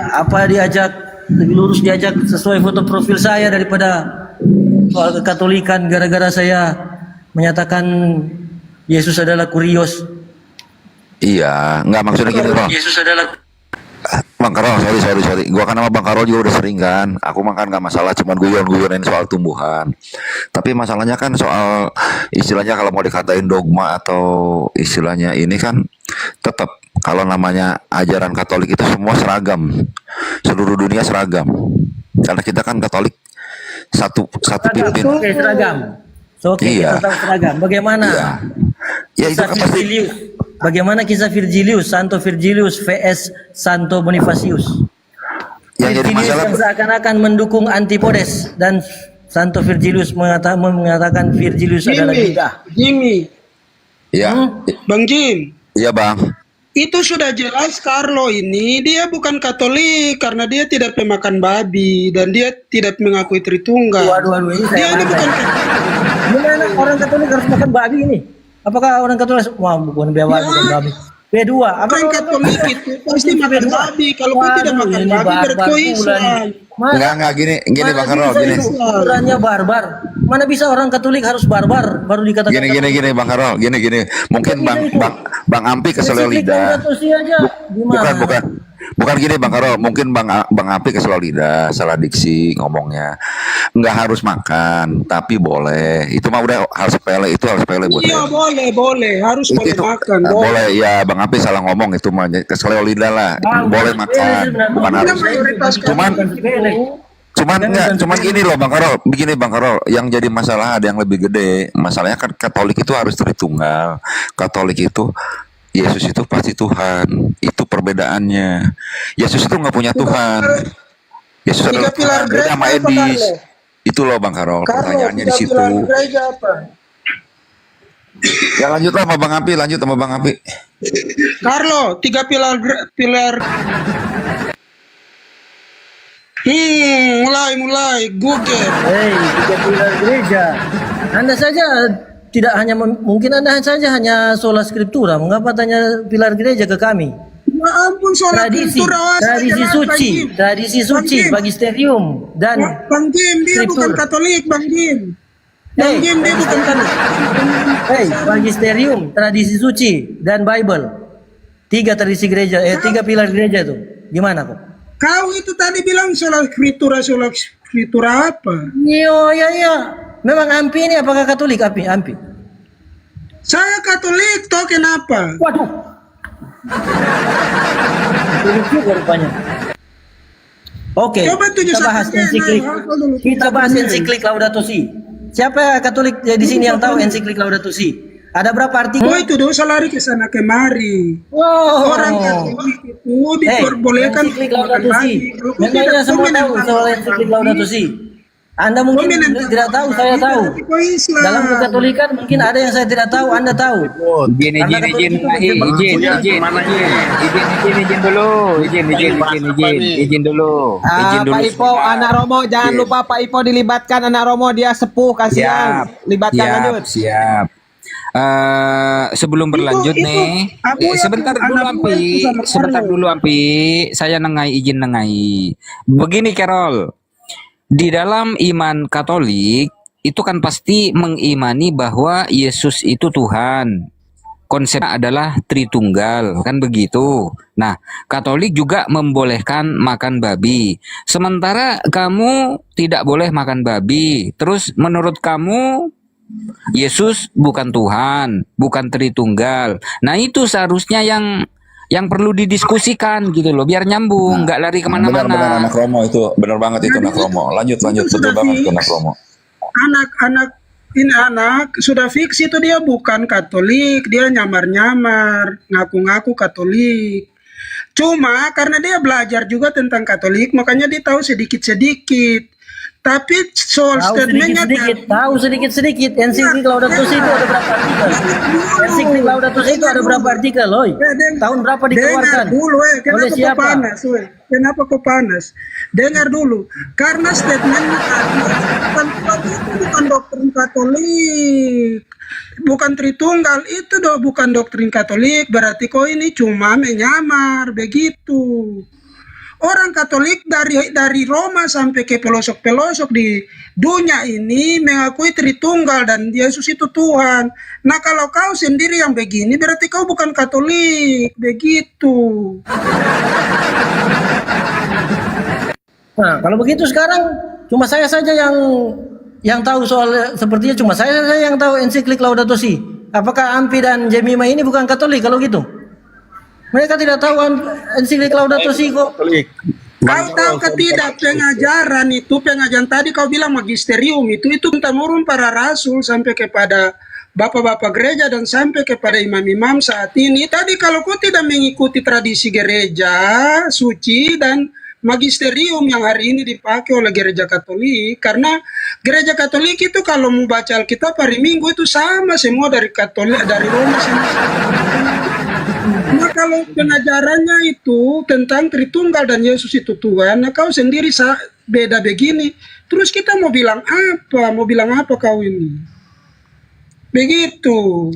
lebih lurus diajak sesuai foto profil saya daripada soal kekatolikan, gara-gara saya menyatakan Yesus adalah kurios. Iya, nggak maksudnya gini Rol. Yesus adalah Bang Karol, sorry. Gua kan sama Bang Karol juga udah sering kan. Aku makan nggak masalah, cuman guyon-guyonin soal tumbuhan. Tapi masalahnya kan soal istilahnya kalau mau dikatain dogma atau istilahnya ini kan tetap kalau namanya ajaran Katolik itu semua seragam, seluruh dunia seragam. Karena kita kan Katolik satu pimpin. Oke, seragam. Iya. Kita tahu seragam. Bagaimana? Ya itu kan pasti. Bagaimana kisah Virgilius, Santo Virgilius vs Santo Bonifacius? Virgilius yang seakan-akan mendukung Antipodes dan Santo Virgilius mengatakan Virgilius adalah Yuda. Jimmy. Iya. Bang Jim. Iya Bang. Itu sudah jelas Carlo ini dia bukan Katolik karena dia tidak pemakan babi dan dia tidak mengakui Tritunggal. Waduh, ini dia ini bukan Gimana orang Katolik harus makan babi ini? Apakah orang Katolik wah bukan babi? B2. Apa Kan Katolik itu pasti makan babi. Kalau kau tidak makan babi berarti kau Islam. Enggak gini Bang Karol, gini. Ukurannya barbar. Mana bisa orang Katolik harus barbar baru dikatakan. Gini Bang Karol, gini. Mungkin Bang Ampi keselio lidah. Bukan gini Bang Karol, mungkin Bang Ampi keselio lidah, salah diksi ngomongnya. Enggak harus makan, tapi boleh. Itu mah udah hal sepele, buat Iya saya. boleh, harus boleh makan. Boleh ya, Bang Ampi salah ngomong itu mah keselio lidah lah. Boleh makan, bukan harus. Cuman gini loh Bang Karol, yang jadi masalah ada yang lebih gede. Masalahnya kan Katolik itu harus Tritunggal. Katolik itu Yesus itu pasti Tuhan. Itu perbedaannya. Yesus itu nggak punya Tuhan. Yesus adalah Tuhan. Beda sama Edis. Itu loh Bang Karol, pertanyaannya di situ. Ya lanjutlah sama Bang Ampi, Carlo, 3 pilar mulai Google. Hei, 3 pilar gereja. Anda saja tidak hanya mungkin Anda saja hanya sola scriptura. Mengapa tanya pilar gereja ke kami? Ya ampun, sola scriptura. Tradisi suci, magisterium dan Bang Jim dia bukan Katolik, Bang Jim. Bang Jim dia bukan Katolik. Magisterium, tradisi suci dan Bible. 3 tradisi gereja, 3 pilar gereja itu. Gimana kok? Kau itu tadi bilang sola scriptura apa? Iya. Memang Ampi ini apakah Katolik, Ampi? Saya Katolik, toh kenapa? Waduh. Katolik juga rupanya. Oke, kita bahas ensiklik Laudato Si. Siapa Katolik di sini yang tahu ensiklik Laudato Si? Ada berapa artikel? Oh itu dosa lari ke sana kemari. Orang Katolik itu diperbolehkan makan babi. Memangnya semua tahu soal ensiklik Laudato Si. Anda mungkin tidak tahu, saya tahu. Dalam kekatolikan mungkin ada yang saya tidak tahu, Anda tahu. Izin dulu. Pak Ipo, Anak Romo, jangan lupa Pak Ipo dilibatkan. Anak Romo dia sepuh, kasihan. Libatkan lanjut. Siap. Sebelum berlanjut nih, sebentar dulu Ampi, saya izin nengai. Begini Carol, di dalam iman Katolik itu kan pasti mengimani bahwa Yesus itu Tuhan. Konsepnya adalah Tritunggal, kan begitu. Nah, Katolik juga membolehkan makan babi. Sementara kamu tidak boleh makan babi. Terus menurut kamu Yesus bukan Tuhan, bukan Tritunggal. Nah itu seharusnya yang perlu didiskusikan gitu loh, biar nyambung, nggak lari kemana-mana. Benar anak Romo itu, benar banget itu anak Romo. Lanjut, betul banget itu anak Romo. Anak sudah fix itu dia bukan Katolik, dia nyamar-nyamar, ngaku-ngaku Katolik. Cuma karena dia belajar juga tentang Katolik, makanya dia tahu sedikit-sedikit. Tapi soal statementnya tahu sedikit-sedikit. Ensiklik Laudato Si itu ada berapa artikel? Ensiklik Laudato Si itu ada berapa artikel, loh? Tahun berapa dikeluarkan? Dulu, kenapa kau panas? Dengar dulu. Karena statementnya bukan doktrin Katolik, bukan Tritunggal, itu bukan doktrin Katolik. Berarti kau ini cuma menyamar begitu. Orang Katolik dari Roma sampai ke pelosok-pelosok di dunia ini mengakui Tritunggal dan Yesus itu Tuhan. Nah kalau kau sendiri yang begini berarti kau bukan Katolik, begitu. Nah kalau begitu sekarang cuma saya saja yang tahu soal sepertinya, cuma saya saja yang tahu ensiklik Laudato Si. Apakah Ampi dan Jemima ini bukan Katolik kalau gitu? Mereka tidak tahu ensiklik Laudato Si kok. Kau tahu tidak pengajaran tadi kau bilang magisterium itu temurun para rasul sampai kepada bapak-bapak gereja dan sampai kepada imam-imam saat ini. Tadi kalau kau tidak mengikuti tradisi gereja suci dan magisterium yang hari ini dipakai oleh gereja Katolik, karena gereja Katolik itu kalau mau baca Alkitab hari Minggu itu sama semua dari Katolik, dari Roma semua. Nah kalau pengajarannya itu tentang Tritunggal dan Yesus itu Tuhan, nah kau sendiri beda begini, terus kita mau bilang apa kau ini? Begitu.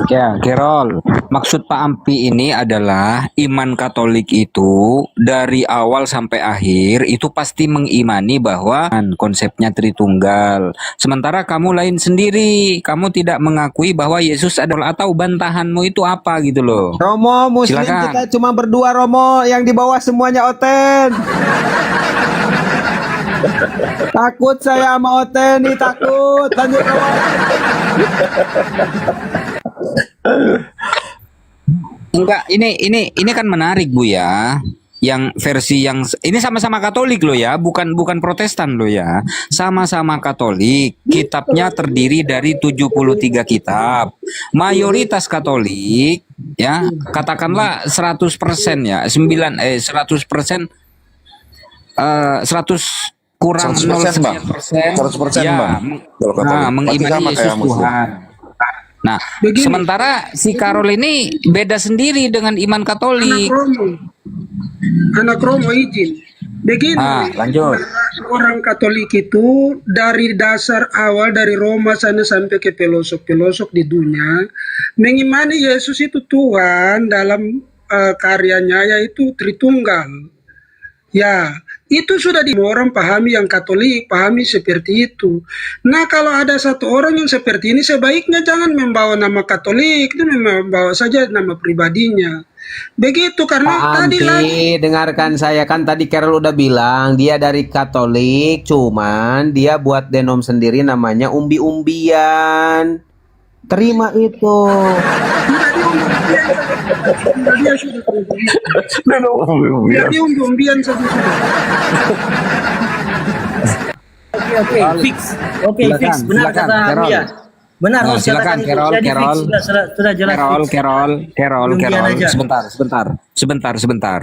Ya, Kerol. Maksud Pak Ampi ini adalah iman Katolik itu dari awal sampai akhir itu pasti mengimani bahwa konsepnya Tritunggal. Sementara kamu lain sendiri, kamu tidak mengakui bahwa Yesus adalah, atau bantahanmu itu apa gitu loh. Romo, Muslim Silakan. kita cuma berdua Romo, yang di bawah semuanya Oten. Takut saya sama Oten nih, takut. Lanjut Romo. Enggak, ini kan menarik Bu ya. Yang versi yang ini sama-sama Katolik loh ya, bukan Protestan loh ya. Sama-sama Katolik. Kitabnya terdiri dari 73 kitab. Mayoritas Katolik ya, katakanlah 100% ya. 100% 100 kurang 100%, Bang. 0,9% 100%, ya, Bang. Kalau Katolik. mengimani Berarti sama Yesus kayak Muslim. Tuhan. Nah, sementara si Karol ini beda sendiri dengan iman Katolik. Anak Romo izin. Begini, lanjut. orang Katolik itu dari dasar awal dari Roma sana sampai ke pelosok-pelosok di dunia mengimani Yesus itu Tuhan dalam karyanya yaitu Tritunggal. Ya, itu sudah orang pahami, yang Katolik pahami seperti itu. Nah, kalau ada satu orang yang seperti ini, sebaiknya jangan membawa nama Katolik, itu membawa saja nama pribadinya. Begitu, karena tadi lagi Dengarkan saya, kan tadi Carol udah bilang dia dari Katolik, cuman dia buat denom sendiri namanya umbi-umbian. Terima itu. dia sudah jadi umbi-umbian saja sudah. Oke, fix. Oke, Silakan, fix. Benar silakan, kata Carol. Amia. Benar, Nah, harus silakan katakan itu. Carol, Jadi fix, Carol. sudah jelas fix. Carol. Umbian aja. Sebentar.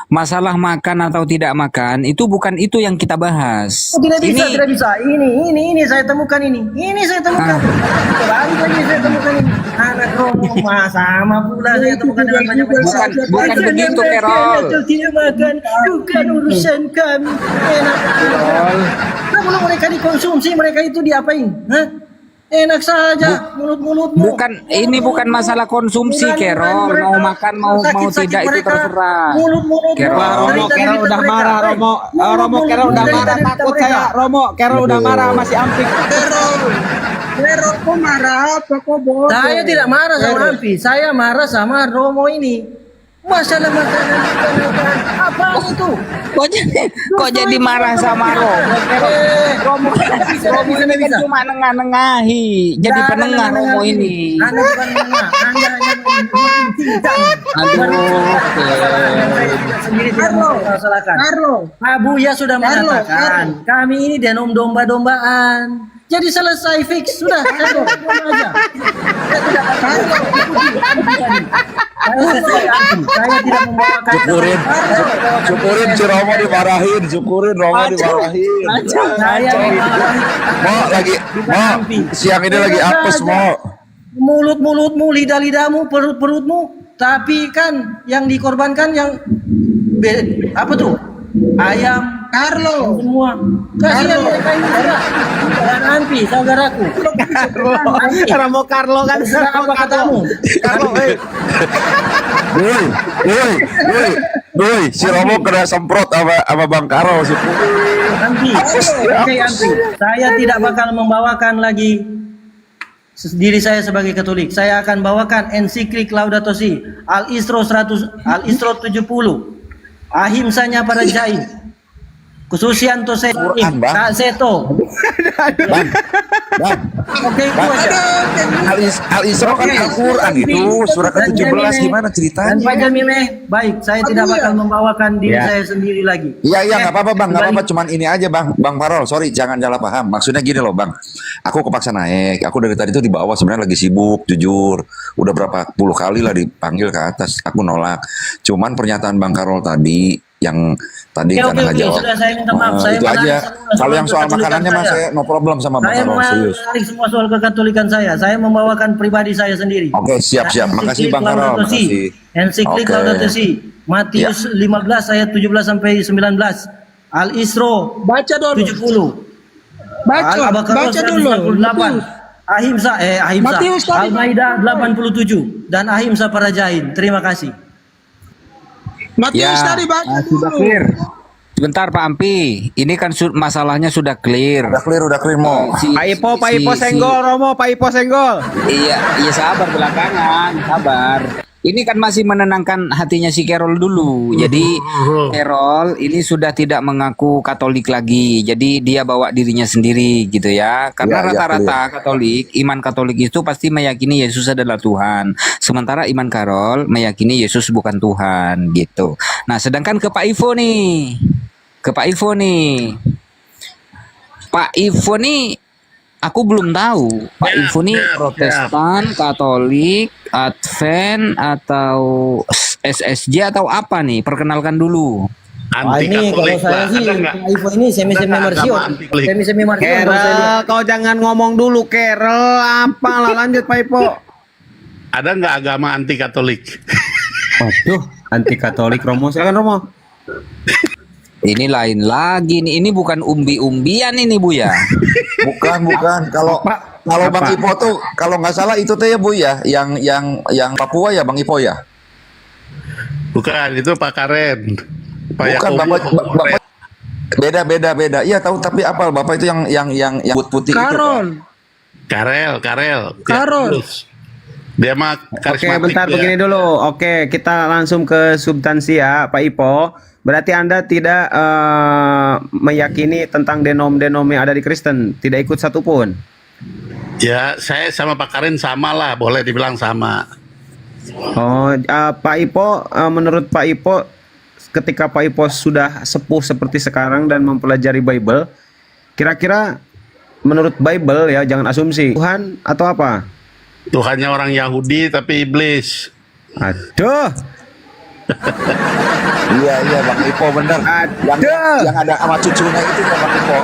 Masalah makan atau tidak makan itu bukan itu yang kita bahas. Oh, tidak bisa, Ini tidak bisa. Ini saya temukan ini. Ini saya temukan. Balik lagi saya temukan ini. Anak Romo sama pula saya temukan dengan banyak bukan begitu, Carol. Tidak makan, bukan urusan kami. Enak. Kalau mereka dikonsumsi, mereka itu diapain? Hah? Enak saja mulut-mulutmu. Ini bukan masalah konsumsi, Carol. Mau makan mau tidak itu terserah. Carol udah marah, Romo. Romo Carol udah marah, takut saya. Romo Carol udah marah, masih Ampik. Carol, kok marah apa kok bodoh? Saya tidak marah sama Ampi, saya marah sama Romo ini. Masalah makanan apa itu? Kok jadi marah sama Romo? Romo ini kan cuma nengah-nengahi. Jadi penengah Romo ini. Anda bukan menengah, Anda hanya mementingkan. Sendiri tidak mempermasalahkan. Abuya sudah mengatakan, kami ini denom domba-dombaan. Jadi selesai fix sudah, aja. Saya tidak membawakan. Syukurin si Romo dimarahin, Romo dimarahin. Siang ini lagi apes Mulut-mulutmu, lidah-lidahmu, perut-perutmu, tapi kan yang dikorbankan yang apa tuh? Ayam, Carlo, semua. Kasihan mereka ini juga. Dan Ampi, saudaraku. Romo Carlo kan apa katamu? Woi, si Romo kena semprot sama Bang Karo. Ampi, oke Ampi. Saya tidak bakal membawakan lagi diri saya sebagai Katolik. Saya akan bawakan ensiklik Laudato Si, Al-Isro 100, Al-Isro 70. Ahimsanya para jaim, khususian to Kak Seto. Oke, itu aja. Al-Isra kan Al-Quran itu surat ke-17, gimana ceritanya? Dan Pak Jamileh, baik, saya tidak bakal membawakan diri saya sendiri lagi. Iya, nggak apa-apa Bang, nggak apa-apa, cuman ini aja Bang Farol, sorry, jangan salah paham. Maksudnya gini loh Bang, aku kepaksa naik, aku dari tadi tuh di bawah sebenarnya lagi sibuk, jujur, udah berapa puluh kali lah dipanggil ke atas, aku nolak. Cuman pernyataan Bang Karol tadi yang tadi karena nggak jawab, sudah, saya minta maaf. Saya itu aja. Kalau yang soal kekatolikan makanannya mas, saya no problem sama Bang Saya Karol, serius. menarik semua soal kekatolikan saya. Saya membawakan pribadi saya sendiri. Oke, siap. Makasih Bang Karol. Makasih. Ensiklik Laudato Si, Matius 15 ayat 17 sampai 19. Al-Isro baca dulu. 70. Al-Baqarah baca dulu. 198. Ahimsa. Matius tadi. Al-Maidah 87 dan ahimsa para jahil. Terima kasih. Matius tadi baca sudah dulu. clear. Sebentar Pak Ampi, ini kan masalahnya sudah clear. Udah clear Mo. Pak Ipo senggol Romo, Pak Ipo senggol. Iya sabar belakangan, sabar. Ini kan masih menenangkan hatinya si Carol dulu. Jadi Carol ini sudah tidak mengaku Katolik lagi. Jadi dia bawa dirinya sendiri gitu ya. Karena rata-rata Katolik, iman Katolik itu pasti meyakini Yesus adalah Tuhan. Sementara iman Carol meyakini Yesus bukan Tuhan gitu. Nah, sedangkan ke Pak Ivo nih. Pak Ivo nih aku belum tahu Pak Ivo nih Protestan, Katolik, Advent atau SSJ atau apa nih? Perkenalkan dulu. Ini kalau saya sih Pak Ivo ini semi-semi marsion. Kerel, kau jangan ngomong dulu Kerel. Apalah lanjut Pak Ipo. Ada nggak agama anti Katolik? Waduh, anti Katolik Romo. Silakan Romo. Ini lain lagi nih. Ini bukan umbi-umbian ini Bu ya. Bukan. Kalau Bang Ipo tuh kalau nggak salah itu tuh ya Bu ya, yang Papua ya Bang Ipo ya. Bukan, itu Pak Karen. Bukan Bapak beda. Iya tahu tapi apa Bapak itu yang putih itu. Karel. Dia mah karismatik. Oke, bentar begini dulu. Oke, kita langsung ke substansi ya, Pak Ipo. Berarti Anda tidak meyakini tentang denom-denom yang ada di Kristen, tidak ikut satupun. Ya, saya sama Pak Karen sama lah, boleh dibilang sama. Oh, Pak Ipo, menurut Pak Ipo, ketika Pak Ipo sudah sepuh seperti sekarang dan mempelajari Bible, kira-kira menurut Bible ya, jangan asumsi, Tuhan atau apa? Tuhannya orang Yahudi tapi iblis. Aduh. Iya Bang Ipo bener. Yang ada sama cucunya itu ya Bang Ipo.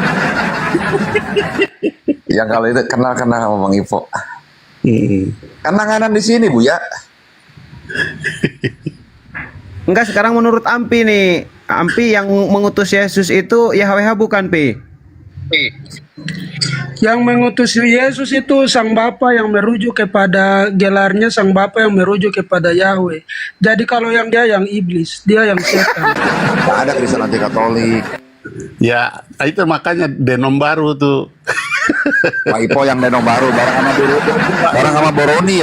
Yang kalau itu kenal sama Bang Ipo. Kenangan di sini Bu ya. Enggak, sekarang menurut Ampi nih. Ampi yang mengutus Yesus itu YHWH bukan, Pi? Yang mengutus Yesus itu Sang Bapa yang merujuk kepada gelarnya Sang Bapa yang merujuk kepada Yahweh. Jadi kalau yang dia yang iblis, dia yang setan. Nggak ada Kristen anti Katolik. Ya, itu makanya denom baru tuh. Pak Ipo yang denom baru bareng sama Boroni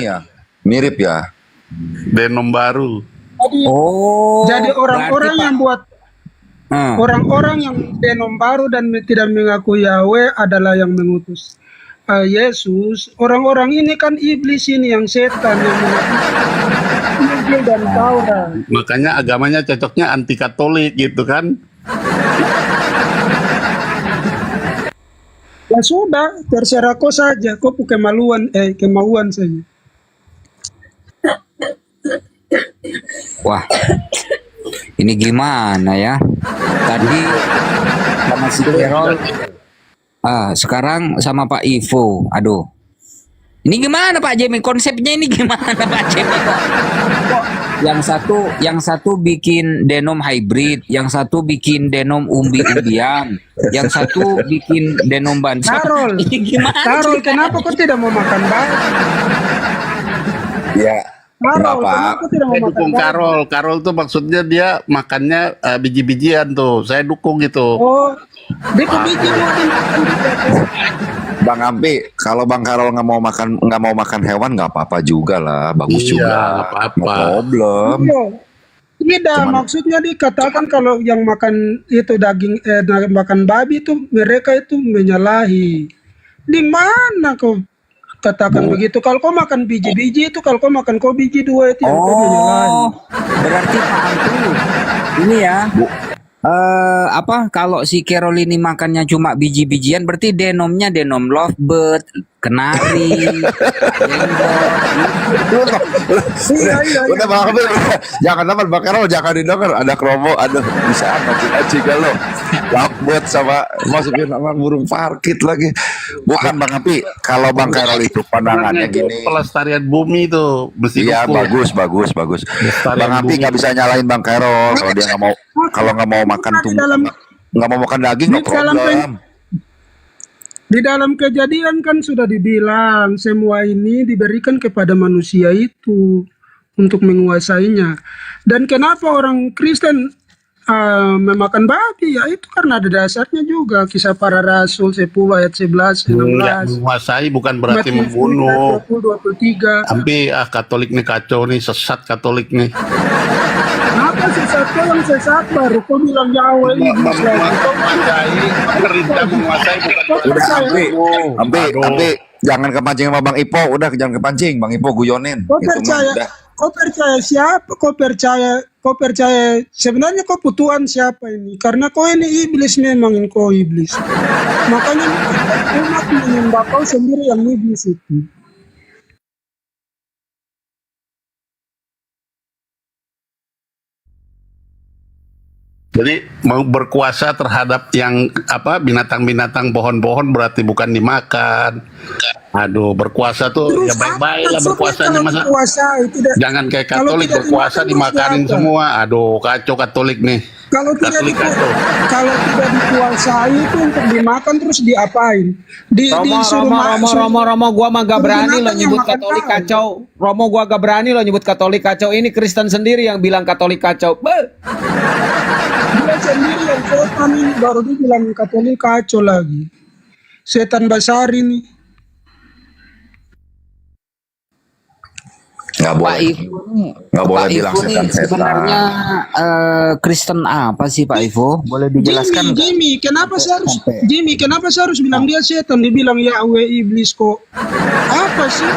ya. Mirip ya. Denom baru. Jadi orang-orang yang buat orang-orang yang denom baru dan tidak mengaku Yahweh adalah yang mengutus Yesus. Orang-orang ini kan iblis ini yang setan yang Injil dan Taurat. Makanya agamanya cocoknya anti Katolik gitu kan. Ya sudah, terserah kau saja. Kau kemauan saja. Wah, ini gimana ya? Tadi sama si Carol, sekarang sama Pak Ivo. Aduh, ini gimana Pak Jemi? Konsepnya ini gimana Pak Jemi? Kok yang satu bikin denom hybrid, yang satu bikin denom umbi-umbian, yang satu bikin denom bansa. Carol, Carol, kenapa kau tidak mau makan babi? Ya. Kenapa? Saya dukung Carol. Carol tuh maksudnya dia makannya biji-bijian tuh. Saya dukung gitu. Oh, biji mau dimakan juga. Bang Ampi, kalau Bang Carol nggak mau makan hewan nggak apa-apa juga lah, bagus juga. Nggak apa-apa. No problem. Tidak, maksudnya dikatakan kalau yang makan itu daging, makan babi itu mereka itu menyalahi. Di mana kau katakan begitu? Kalau kau makan biji-biji itu, kalau kau makan biji dua itu yang kau menyalahi. Berarti Pak Ampu, ini ya. Kalau si Carol ini makannya cuma biji-bijian, berarti denomnya denom lovebird, kenari. Udah Bang Ampi, jangan teman Bang Carol, jangan didengar. Ada kromo, ada bisa ngaji lo. Lovebird sama masukin sama burung parkit lagi. Bukan Bang Ampi, kalau Bang Carol itu pandangannya gini. Pelestarian bumi itu. Iya bagus. Bang Ampi nggak bisa nyalain Bang Carol kalau dia nggak mau makan nggak mau makan daging no problem. Di dalam Kejadian kan sudah dibilang semua ini diberikan kepada manusia itu untuk menguasainya. Dan kenapa orang Kristen memakan babi? Ya itu karena ada dasarnya juga. Kisah Para Rasul 10 ayat 11, 16. Menguasai bukan berarti Matius membunuh. 20, 23. Tapi Katolik nih kacau nih, sesat Katolik nih. Apa sesat? Yang sesat baru kau bilang Yahweh ini menguasai bukan Ambe, jangan kepancing sama Bang Ipo, udah jangan kepancing, Bang Ipo guyonin. Kau Itu mah percaya, udah. kau percaya siapa? Kau percaya sebenarnya kau Tuhan siapa ini? Karena kau ini iblis, memang kau iblis. Makanya umat menyembah kau sendiri yang iblis itu. Jadi mau berkuasa terhadap yang apa binatang-binatang, pohon-pohon berarti bukan dimakan. Aduh, berkuasa tuh ya baik-baik lah berkuasanya, masa jangan kayak Katolik berkuasa dimakanin semua. Aduh, kacau Katolik nih. Kalau tidak Katolik kacau. kalau tidak dikuasai itu untuk dimakan terus diapain? Romo, gua mah gak berani lo Binatang yang nyebut makan Katolik tahu. kacau. Romo, gua gak berani lo nyebut Katolik kacau. Ini Kristen sendiri yang bilang Katolik kacau. Dia sendiri yang setan ini baru dibilang Katolik kacau lagi. Setan besar ini. Nggak boleh. Nggak boleh Pak bilang Ivo nih setan-setan. sebenarnya Kristen apa sih Pak Ivo? Boleh dijelaskan nggak? Jimmy, kenapa saya harus bilang dia setan? Dibilang Yahweh iblis kok. Apa sih?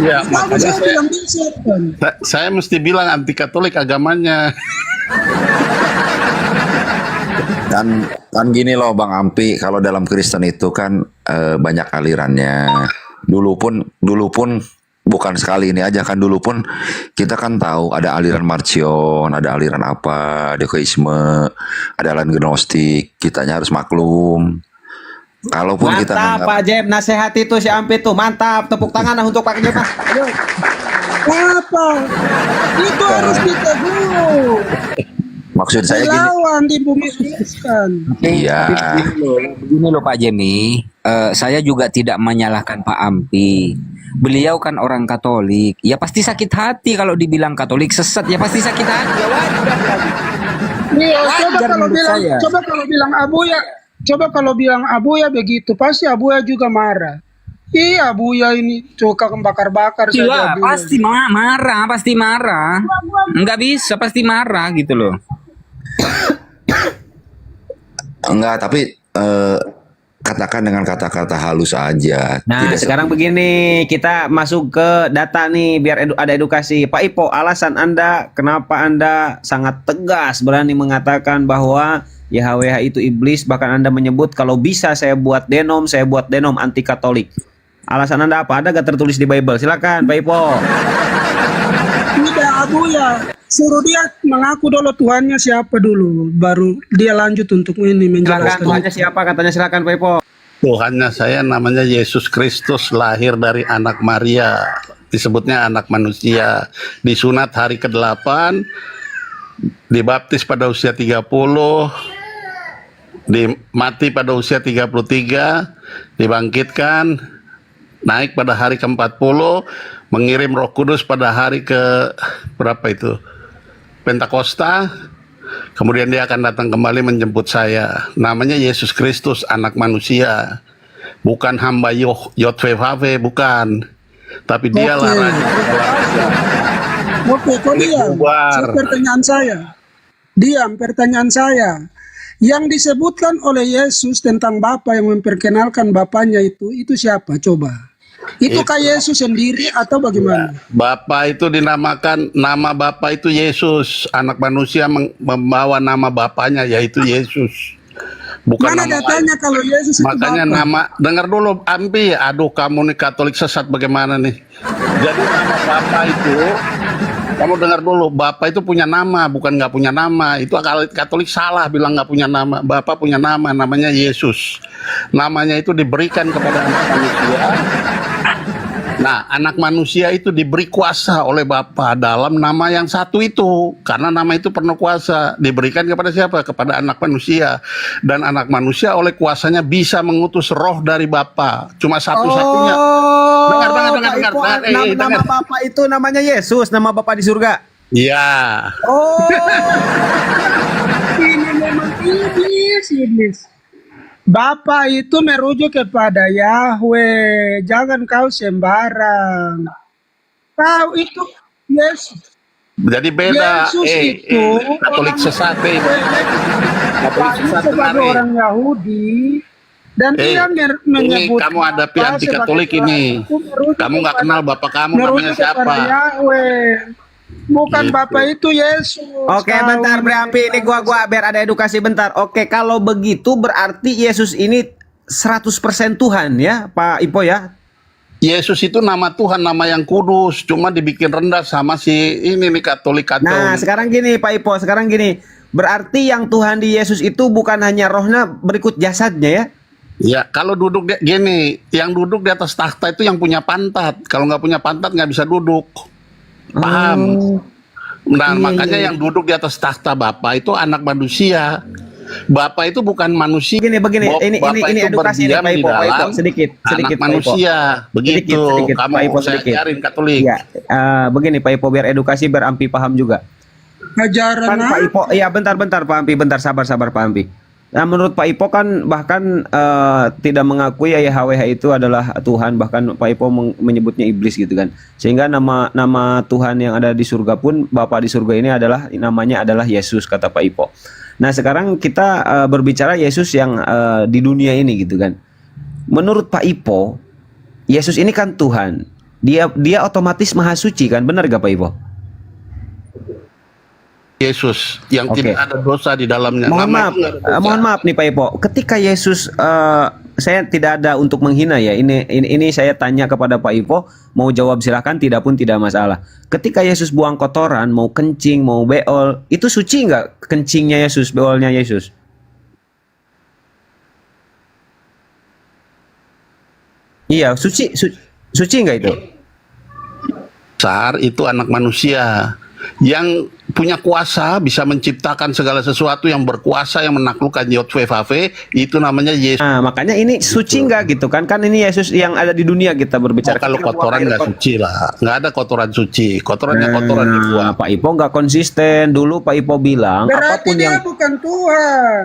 Ya, Kenapa makanya saya bilang dia setan? saya mesti bilang anti Katolik agamanya. Kan gini loh Bang Ampi, kalau dalam Kristen itu kan banyak alirannya. Dulu pun bukan sekali ini aja, kan dulu pun kita kan tahu ada aliran Marcion, ada aliran apa, Dekoisme, ada aliran Gnostik. Kitanya harus maklum. Kalaupun kita Mantap Pak Jem, nasihat itu si Ampi tuh mantap. Tepuk tangan lah untuk Pak Jem. Ayo. Apa? Itu harus ditegur. maksud saya gini. Lawan di bumi Kristen. Iya. Begini loh Pak Jemi, saya juga tidak menyalahkan Pak Ampi. Beliau kan orang Katolik, ya pasti sakit hati kalau dibilang Katolik sesat, ya pasti sakit hati. Ya wajar. Iya, Wajar coba kalau bilang Abuya begitu, pasti Abuya juga marah. Iya, Abuya ini suka bakar-bakar saja. Iya, Abuya. pasti marah. Enggak bisa, pasti marah gitu loh. Enggak, tapi katakan dengan kata-kata halus aja. Nah, sekarang begini, kita masuk ke data nih biar ada edukasi. Pak Ipo, alasan Anda kenapa Anda sangat tegas berani mengatakan bahwa YHWH itu iblis, bahkan Anda menyebut kalau bisa saya buat denom anti Katolik. Alasan Anda apa? Ada gak tertulis di Bible? Silakan Pak Ipo. Tidak, Abuya. Suruh dia mengaku dulu Tuhannya siapa dulu, baru dia lanjut untuk ini Silakan menjelaskan. Tuhannya siapa? Katanya silakan Pak Ipo. Tuhannya saya namanya Yesus Kristus, lahir dari anak Maria, disebutnya anak manusia, disunat hari ke-8, dibaptis pada usia 30, mati pada usia 33, dibangkitkan, naik pada hari ke-40, mengirim Roh Kudus pada hari ke berapa itu? Pentakosta. Kemudian dia akan datang kembali menjemput saya. Namanya Yesus Kristus, anak manusia. Bukan hamba Yotwevave, bukan. Tapi dialah raja. Oke, kau diam. Pertanyaan saya. Yang disebutkan oleh Yesus tentang Bapa yang memperkenalkan Bapaknya itu siapa? Coba. Itukah Yesus sendiri atau bagaimana? Bapa itu dinamakan, nama Bapa itu Yesus. Anak manusia membawa nama Bapaknya, yaitu Yesus. Bukan Mana nama datanya lain. kalau Yesus itu Makanya Bapa? nama, dengar dulu Ampi, aduh kamu nih Katolik sesat bagaimana nih. Jadi nama Bapa itu, kamu dengar dulu, Bapa itu punya nama, bukan nggak punya nama. Itu Katolik salah bilang nggak punya nama. Bapa punya nama, namanya Yesus. Namanya itu diberikan kepada anak manusia Nah, anak manusia itu diberi kuasa oleh Bapa dalam nama yang satu itu. Karena nama itu penuh kuasa. Diberikan kepada siapa? Kepada anak manusia. Dan anak manusia oleh kuasanya bisa mengutus roh dari Bapa. Cuma satu-satunya. Dengar. Nama Bapak itu namanya Yesus, nama Bapak di surga. Iya. Oh, ini memang iblis. Bapak itu merujuk kepada Yahweh, jangan kau sembarang. Kau itu Yesus. Jadi beda. Yesus itu Katolik sesat. Katolik sesat sebagai orang Yahudi dan dia menyebut ini kamu hadapi Bapa anti Katolik sebagai ini. merujuk Kamu nggak kepada- kenal Bapak kamu namanya merujuk kepada siapa? Yahweh. Bukan Gitu. Bapak itu Yesus. Oke, Kau bentar Bre Ampi, ini gua biar ada edukasi bentar. Oke, kalau begitu berarti Yesus ini 100% Tuhan ya, Pak Ipo ya? Yesus itu nama Tuhan, nama yang kudus, cuma dibikin rendah sama si ini nih Katolik kacau. Nah, sekarang gini Pak Ipo, berarti yang Tuhan di Yesus itu bukan hanya rohnya, berikut jasadnya ya? Ya, kalau duduk gini, yang duduk di atas takhta itu yang punya pantat. Kalau nggak punya pantat nggak bisa duduk. Paham? Nah, makanya yang duduk di atas takhta Bapa itu anak manusia. Bapa itu bukan manusia. Begini, ini edukasi nih, Pak Ipo, sedikit anak Pak Ipo. manusia. Begitu. Sedikit, Kamu Pak Ipo, saya sedikit. ajarin Katolik. Ya, begini Pak Ipo, biar edukasi, biar Ampi paham juga. Ajaran Kan Pak Ipo, iya bentar Pak Ampi, sabar Pak Ampi. Nah, menurut Pak Ipo kan bahkan tidak mengakui Yahweh itu adalah Tuhan, bahkan Pak Ipo menyebutnya iblis gitu kan. Sehingga nama Tuhan yang ada di surga pun, Bapa di surga ini namanya adalah Yesus, kata Pak Ipo. Nah, sekarang kita berbicara Yesus yang di dunia ini gitu kan. Menurut Pak Ipo, Yesus ini kan Tuhan. Dia otomatis maha suci kan? Benar gak Pak Ipo? Yesus yang Oke. tidak ada dosa di dalamnya. Mohon Nama maaf, itu nggak ada dosa. mohon maaf nih Pak Ipo. Ketika Yesus, saya tidak ada untuk menghina ya. Ini saya tanya kepada Pak Ipo, mau jawab silahkan, tidak pun tidak masalah. Ketika Yesus buang kotoran, mau kencing, mau beol, itu suci nggak kencingnya Yesus, beolnya Yesus? Iya, suci nggak itu? Besar itu anak manusia yang punya kuasa, bisa menciptakan segala sesuatu, yang berkuasa, yang menaklukkan Yod-Veh-Vave, itu namanya Yesus. Nah, makanya ini suci nggak gitu kan? Kan ini Yesus yang ada di dunia kita berbicara. Kalau kotoran nggak suci lah, nggak ada kotoran suci, kotorannya kotoran dibuang. Pak Ipo nggak konsisten. Dulu Pak Ipo bilang Berarti apapun dia yang bukan Tuhan.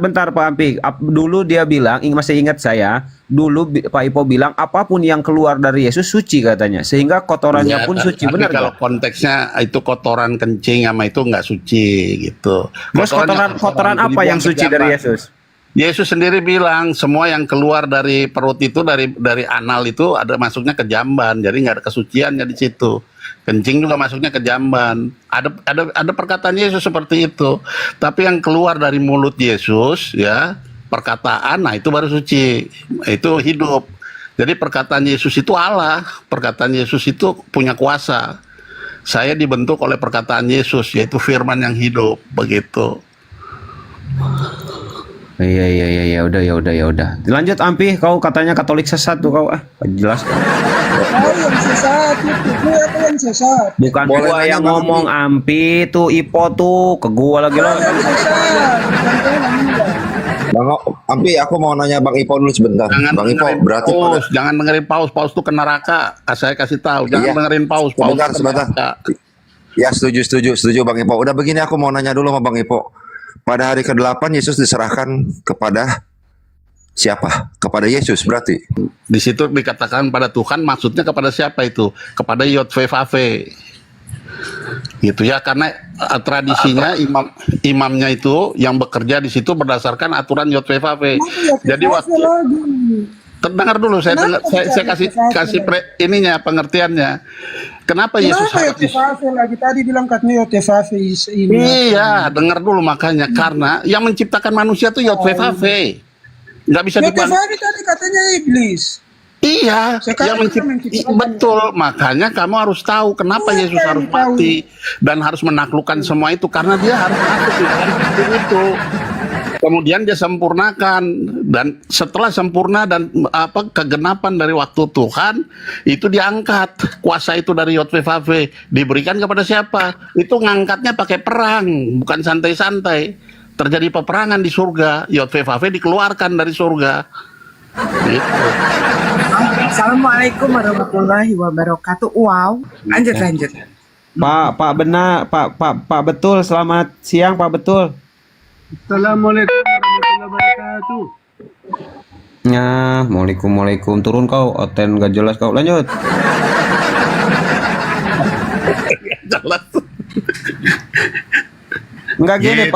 bentar Pak Ampi. Dulu dia bilang, masih ingat saya. Dulu Pak Ipo bilang apapun yang keluar dari Yesus suci katanya. Sehingga kotorannya Ya, pun suci. tapi Benar kalau nggak? konteksnya itu kotoran kencing sama itu nggak suci gitu. Terus kotoran apa yang suci dari Yesus? Yesus sendiri bilang semua yang keluar dari perut itu, dari anal itu ada masuknya ke jamban, jadi nggak ada kesuciannya di situ. Kencing juga masuknya ke jamban. Ada perkataan Yesus seperti itu. Tapi yang keluar dari mulut Yesus ya, perkataan, nah itu baru suci, itu hidup. Jadi perkataan Yesus itu Allah, perkataan Yesus itu punya kuasa. Saya dibentuk oleh perkataan Yesus, yaitu firman yang hidup, begitu. Iya, udah. Lanjut Ampi, kau katanya Katolik sesat tuh kau. Jelas. Kau yang sesat itu, gue apa yang sesat? Bukan Boleh gua nanya, yang Bang ngomong Ampi tuh, Ipo tuh ke gua lagi loh. Yang sesat, bukan kau yang enggak. Bang Ampi, aku mau nanya Bang Ipo dulu sebentar. Bang Ipo, dengerin berarti Paus, jangan dengerin Paus. Paus tuh ke neraka. Saya kasih tahu, jangan Iya. dengerin Paus. Paus Sebentar, ke sebentar. neraka. Ya, setuju Bang Ipo. Udah begini, aku mau nanya dulu sama Bang Ipo. Pada hari ke-8 Yesus diserahkan kepada siapa? Kepada Yesus berarti. Di situ dikatakan pada Tuhan, maksudnya kepada siapa itu? Kepada Yod-Veh-Vave. Gitu ya, karena tradisinya imamnya itu yang bekerja di situ berdasarkan aturan Yod-Veh-Vave. Jadi waktu dengar dulu, saya kasih ininya, pengertiannya. Kenapa Yesus harus Yotefave lagi tadi bilang katanya Yotefave ini. Iya, dengar dulu makanya, karena yang menciptakan manusia itu Yod-Veh-Vave. Nggak bisa dibantah. Yotefave tadi katanya iblis. Iya, Sekarang yang betul. Makanya kamu harus tahu kenapa Yesus harus mati dan harus menaklukkan semua itu, karena dia harus masuk di dalam hidup itu. Kemudian dia sempurnakan, dan setelah sempurna dan kegenapan dari waktu Tuhan itu diangkat kuasa itu dari Yotwevave, diberikan kepada siapa? Itu ngangkatnya pakai perang, bukan santai-santai. Terjadi peperangan di surga, Yotwevave dikeluarkan dari surga. Gitu. Assalamualaikum warahmatullahi wabarakatuh. Wow, lanjut. Pak Betul, selamat siang Pak Betul. Assalamualaikum warahmatullahi wabarakatuh. Ya, waalaikum. Turun kau, Oten gak jelas kau. Lanjut. Jelas. Enggak gini Gitu.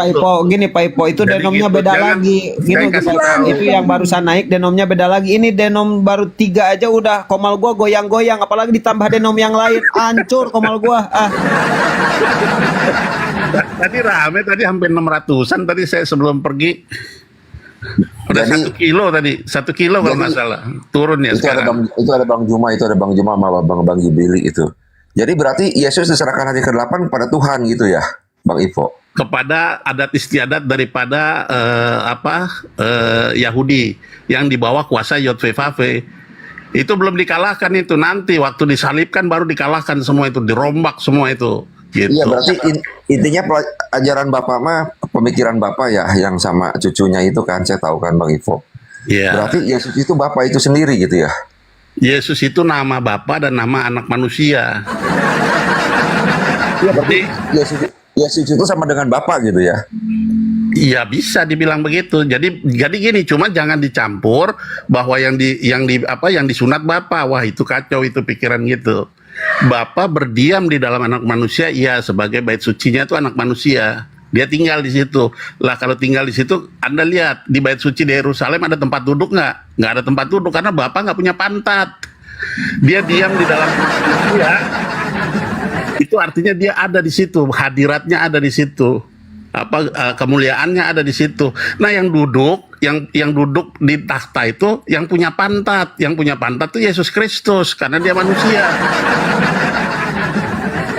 Pak Ipo itu Jadi denomnya gitu, beda jangan- lagi. Gini saya kasih tahu. itu yang barusan naik denomnya beda lagi. Ini denom baru 3 aja udah komal gua goyang-goyang, apalagi ditambah denom yang lain, hancur komal gua. Tadi rame, tadi hampir 600-an tadi saya sebelum pergi. Udah Jadi- 1 kilo tadi, 1 kilo kalau nggak salah. Turun ya Itu ada sekarang. Bang Juma, sama Bang Jibili itu. Jadi berarti Yesus diserahkan hari ke-8 pada Tuhan gitu ya, Bang Ivo. Kepada adat istiadat daripada Yahudi yang di bawah kuasa Yotwevave. Itu belum dikalahkan itu, nanti waktu disalibkan baru dikalahkan semua itu, dirombak semua itu. Gitu. Iya, berarti intinya ajaran Bapak mah, pemikiran Bapak ya yang sama cucunya itu kan, saya tahu kan Bang Ivo. Iya. Berarti Yesus itu Bapak itu sendiri gitu ya. Yesus itu nama Bapa dan nama anak manusia. Iya, berarti Yesus itu sama dengan Bapak gitu ya. Iya, bisa dibilang begitu. Jadi gini, cuma jangan dicampur bahwa yang disunat Bapa. Wah, itu kacau, itu pikiran gitu. Bapa berdiam di dalam anak manusia, iya, sebagai bait sucinya itu anak manusia. Dia tinggal di situ. Lah kalau tinggal di situ, Anda lihat di bait suci di Yerusalem ada tempat duduk nggak? Nggak ada tempat duduk karena Bapa nggak punya pantat. Dia diam di dalam manusia. Itu artinya dia ada di situ, hadiratnya ada di situ. Kemuliaannya ada di situ. Nah, yang duduk di takhta itu yang punya pantat itu Yesus Kristus karena dia manusia.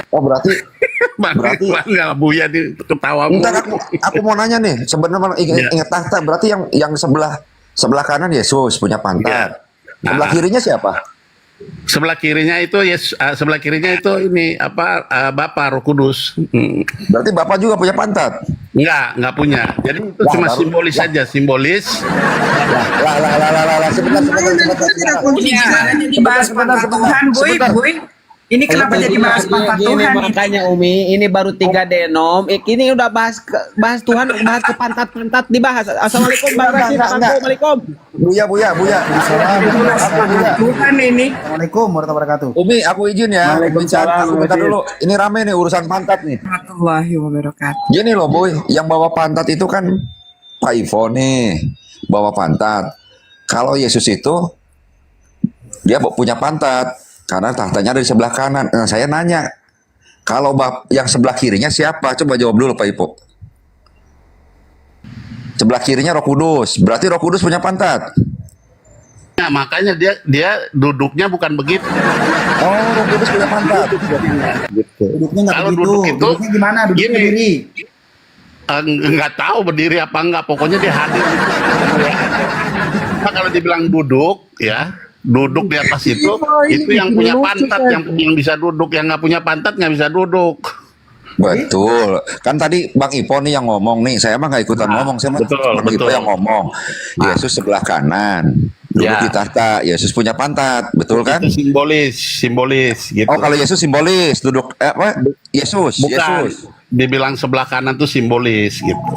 Oh, berarti nggak Buya di ketawa. Bentar, aku mau nanya nih, sebenarnya ingat tahta berarti yang sebelah kanan Yesus punya pantat. Sebelah kirinya siapa? Sebelah kirinya itu ini Bapa Roh Kudus. Berarti Bapak juga punya pantat? Nggak punya. Jadi itu Wah, cuma baru- simbolis saja, simbolis. Sebentar. Ini gimana jadi bahas pantat Tuhan, Boy? Ini kenapa jadi bahas pantat Gini, Tuhan? makanya Umi, ini baru 3 denom. Ini udah bahas Tuhan, bahas ke pantat dibahas. Assalamualaikum Bang Rasid. Assalamualaikum. Buya. Tuhan ini. Assalamualaikum warahmatullahi wabarakatuh. Umi, aku izin ya. Aku bentar dulu. Ini rame nih urusan pantat nih. Warahmatullahi wabarakatuh. Gini loh, Boy, yang bawa pantat itu kan Pak Ivo nih, bawa pantat. Kalau Yesus itu dia punya pantat karena tahtanya ada di sebelah kanan. Nah, saya nanya, kalau yang sebelah kirinya siapa? Coba jawab dulu Pak Ivo. Sebelah kirinya Roh Kudus. Berarti Roh Kudus punya pantat. Nah, makanya dia duduknya bukan begitu. Oh, Roh Kudus punya pantat. Duduknya nggak Kalau begitu. duduk itu Duduknya gimana? Duduknya gini. berdiri. Nggak tahu berdiri apa enggak, pokoknya dia hadir. Nah, kalau dibilang duduk ya, duduk di atas itu yang punya pantat yang bisa duduk, yang nggak punya pantat nggak bisa duduk. Betul. Kan tadi Bang Ipo nih yang ngomong nih. Saya mah nggak ikutan ngomong. Saya mah Bang Ipo yang ngomong. Yesus sebelah kanan. Duduk di tahta. Yesus punya pantat. Betul kan? Itu simbolis gitu. Oh, kalau Yesus simbolis. Duduk Yesus. Bukan. Yesus. Dibilang sebelah kanan tuh simbolis gitu.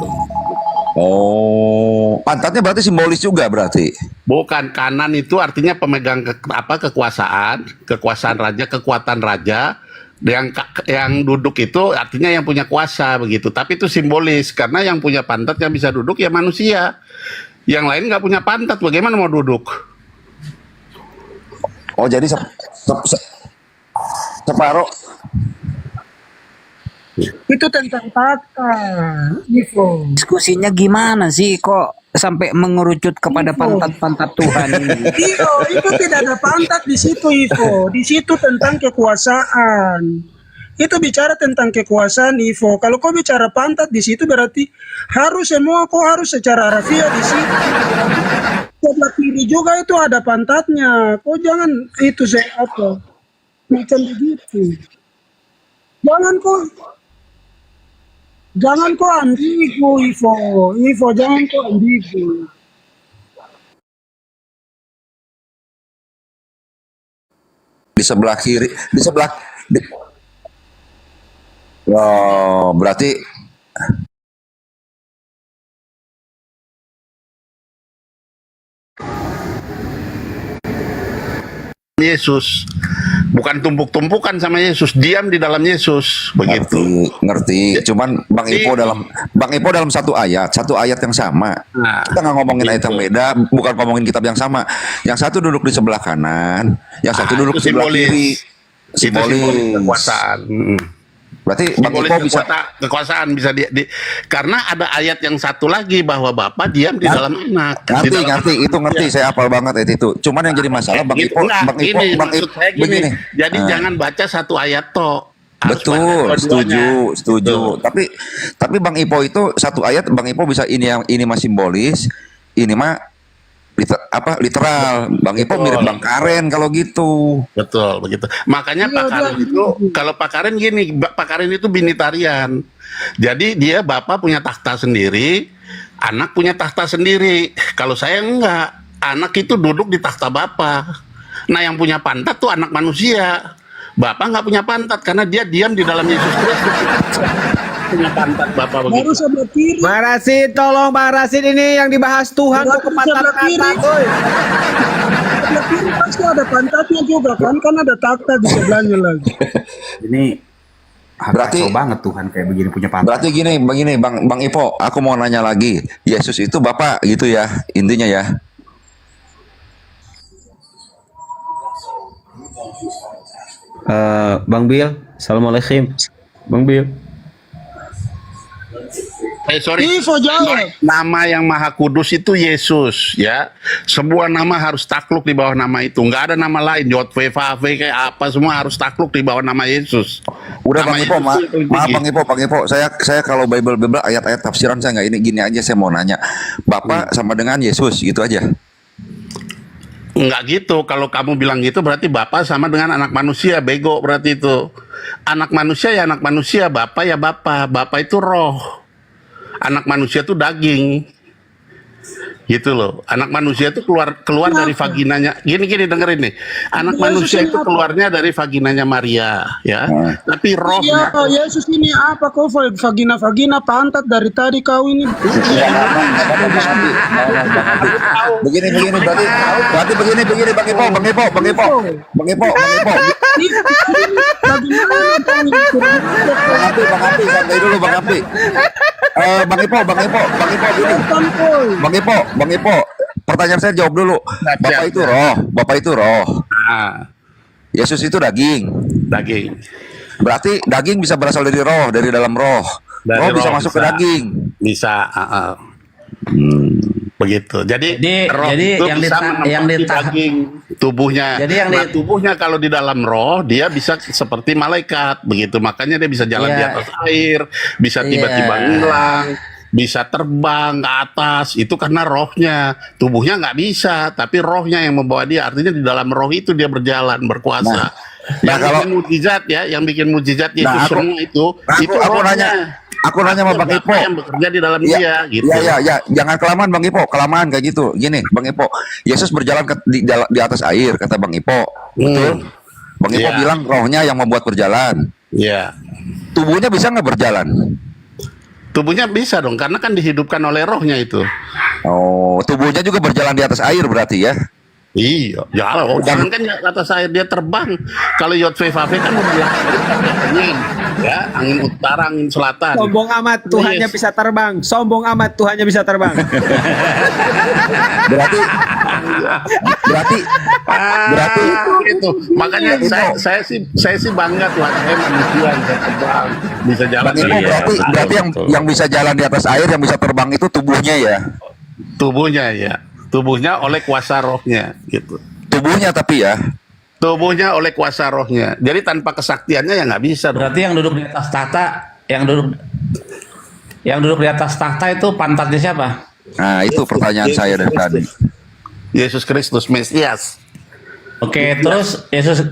Oh, pantatnya berarti simbolis juga berarti. Bukan, kanan itu artinya pemegang kekuasaan raja, kekuatan raja. Yang duduk itu artinya yang punya kuasa begitu. Tapi itu simbolis karena yang punya pantat yang bisa duduk ya manusia. Yang lain nggak punya pantat, bagaimana mau duduk? Oh, jadi separuh. Itu tentang tahta. Diskusinya gimana sih kok sampai mengerucut kepada pantat-pantat Tuhan ini? Itu tidak ada pantat di situ, Ivo. Di situ tentang kekuasaan. Itu bicara tentang kekuasaan Ivo. Kalau kau bicara pantat di situ berarti harus semua kau harus secara harfiah di situ. Sebelah kiri juga itu ada pantatnya. Kau jangan itu apa macam begitu. Jangan kau ambigu Ivo. Ivo jangan kau ambigu. Di sebelah kiri, oh, berarti Yesus, bukan tumpuk-tumpukan sama Yesus, diam di dalam Yesus, begitu. ngerti. Cuman Bang Ipo dalam satu ayat yang sama. Nah, Kita nggak ngomongin ayat yang beda, bukan ngomongin kitab yang sama. Yang satu duduk di sebelah kanan, yang satu duduk di itu sebelah simbolis. kiri. Itu simbolis kekuasaan. Berarti Bang Simbolis Ipo bisa kekuasaan bisa karena ada ayat yang satu lagi bahwa Bapa diam di dalam anak. Di dalam ngerti, saya hafal banget itu. Cuman yang jadi masalah Bang Ipo, maksud saya gini. begini. Jadi jangan baca satu ayat toh. Betul, setuju. Tapi Bang Ipo itu satu ayat Bang Ipo bisa ini mah simbolis, ini mah literal. Bang Ipo mirip Bang Karen kalau gitu. Betul, begitu. Makanya Pak Karen itu, kalau Pak Karen gini, Pak Karen itu binitarian. Jadi dia bapak punya takhta sendiri, anak punya takhta sendiri. Kalau saya enggak, anak itu duduk di takhta bapak. Nah yang punya pantat tuh anak manusia. Bapak nggak punya pantat karena dia diam di dalam Yesus Kristus. Punya pantat bapak begitu. Baru sebelah kiri. Bang Rasid, tolong Bang Rasid, ini yang dibahas Tuhan kok ke pantat kanan, boy. Sebelah kiri pasti ada pantatnya juga kan ada takhta di sebelahnya lagi. Ini Berarti banget Tuhan kayak begini punya pantat. Berarti begini Bang Ipo, aku mau nanya lagi. Yesus itu Bapak gitu ya, intinya ya. Bang Bil, assalamualaikum. Bang Bil. Sorry. Nama yang Maha Kudus itu Yesus, ya. Sebuah nama harus takluk di bawah nama itu. Nggak ada nama lain. JVV kayak apa semua harus takluk di bawah nama Yesus. Udah nama Bang Ipo, maaf Bang Ipo. Saya kalau Bible ayat-ayat tafsiran saya nggak ini gini aja, saya mau nanya. Bapak sama dengan Yesus gitu aja. Enggak gitu. Kalau kamu bilang gitu berarti Bapak sama dengan anak manusia. Bego berarti itu. Anak manusia ya anak manusia. Bapak ya Bapak. Bapak itu roh. Anak manusia itu daging. Gitu loh. Anak manusia itu keluar dari vaginanya. Gini dengerin nih. Anak manusia itu keluarnya dari vaginanya Maria, ya. Tapi rohnya. Iya, Yesus ini apa kau vagina pantat dari tadi kau ini. Begini berarti begini Bang Ipo. Santai dulu Bang Api. Bang Ipo, pertanyaan saya jawab dulu. Bapak itu roh. Yesus itu daging. Berarti daging bisa berasal dari roh, dari dalam roh. Roh bisa masuk ke daging. Bisa. Begitu. Jadi roh itu bisa menempati daging tubuhnya. Tubuhnya kalau di dalam roh dia bisa seperti malaikat begitu. Makanya dia bisa jalan di atas air, bisa tiba-tiba hilang, bisa terbang ke atas. Itu karena rohnya. Tubuhnya nggak bisa, tapi rohnya yang membawa dia. Artinya di dalam roh itu dia berjalan, berkuasa. Yang bikin mujizat itu semua itu rohnya. Aku nanya sama Bang Ipo yang bekerja di dalam dia gitu. Ya, jangan kelamaan Bang Ipo, kelamaan kayak gitu. Gini, Bang Ipo, Yesus berjalan di atas air kata Bang Ipo. Betul? Bang Ipo bilang rohnya yang membuat berjalan. Iya. Tubuhnya bisa nggak berjalan? Tubuhnya bisa dong, karena kan dihidupkan oleh rohnya itu. Oh, tubuhnya juga berjalan di atas air berarti ya? Iya, jangan kan di atas air dia terbang. Kalau JVV kan angin, ya, angin utara, angin selatan. Sombong amat Tuhannya bisa terbang. Sombong amat Tuhannya bisa terbang. berarti itu. Makanya saya sih bangga Tuhan saya manusia bisa terbang, bisa jalan. Berarti yang bisa jalan di atas air, yang bisa terbang itu tubuhnya ya? Tubuhnya oleh kuasa rohnya gitu. Tubuhnya tapi ya. Tubuhnya oleh kuasa rohnya. Jadi tanpa kesaktiannya ya nggak bisa. Berarti yang duduk di atas tahta, yang duduk di atas tahta itu pantatnya siapa? Nah, itu pertanyaan saya dari tadi. Yesus Kristus, Mesias. Oke, terus Yesus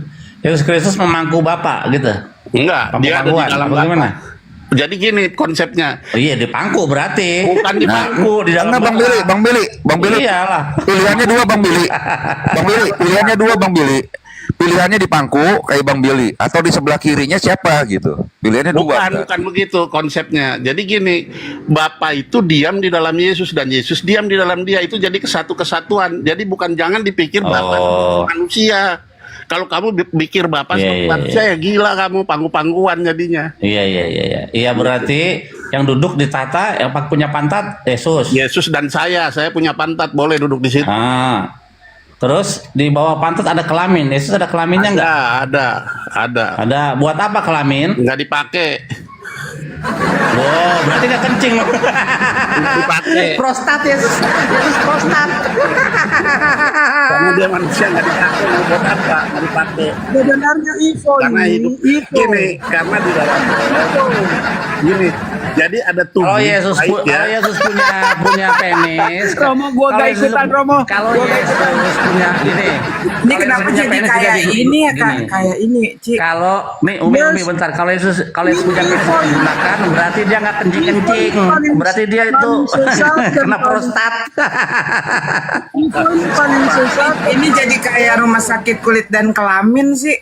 Kristus memangku Bapa gitu. Enggak, dia ada di dalam apa gimana? Jadi gini konsepnya. Oh iya, dipangku berarti. Bukan dipangku di dalam Bang Billy. Iyalah. Pilihannya dua Bang Billy. Pilihannya dua Bang Billy. Pilihannya dipangku kayak Bang Billy atau di sebelah kirinya siapa gitu. Pilihannya dua. Bukan begitu konsepnya. Jadi gini, Bapa itu diam di dalam Yesus dan Yesus diam di dalam dia. Itu jadi kesatuan. Jadi bukan, jangan dipikir Bapa seperti manusia. Kalau kamu pikir Bapa seperti manusia ya gila kamu, panggu-pangguan jadinya. Iya berarti yang duduk di tahta yang punya pantat Yesus. Yesus dan saya punya pantat, boleh duduk di situ. Terus di bawah pantat ada kelamin. Yesus ada kelaminnya enggak? Ada. Buat apa kelamin? Enggak dipakai. Oh, berarti nggak kencing loh. Dipakai. Prostat Yesus prostat. Karena dia manusia nggak dipakai, mau buat apa? Nggak dipakai. Sebenarnya Ivo Karena hidup gini, karena di dalam gini. Jadi ada tubuh. Oh Yesus punya penis. Romo, gua gak ikutan Romo. Kalau Yesus punya ini kenapa jadi kayak ini ya Kak? Kayak ini, Ci. Kalau Umi bentar, kalau Yesus punya penis digunakan, berarti dia nggak kencing. Berarti dia itu kena prostat. Paling susah. Ini jadi kayak rumah sakit kulit dan kelamin sih.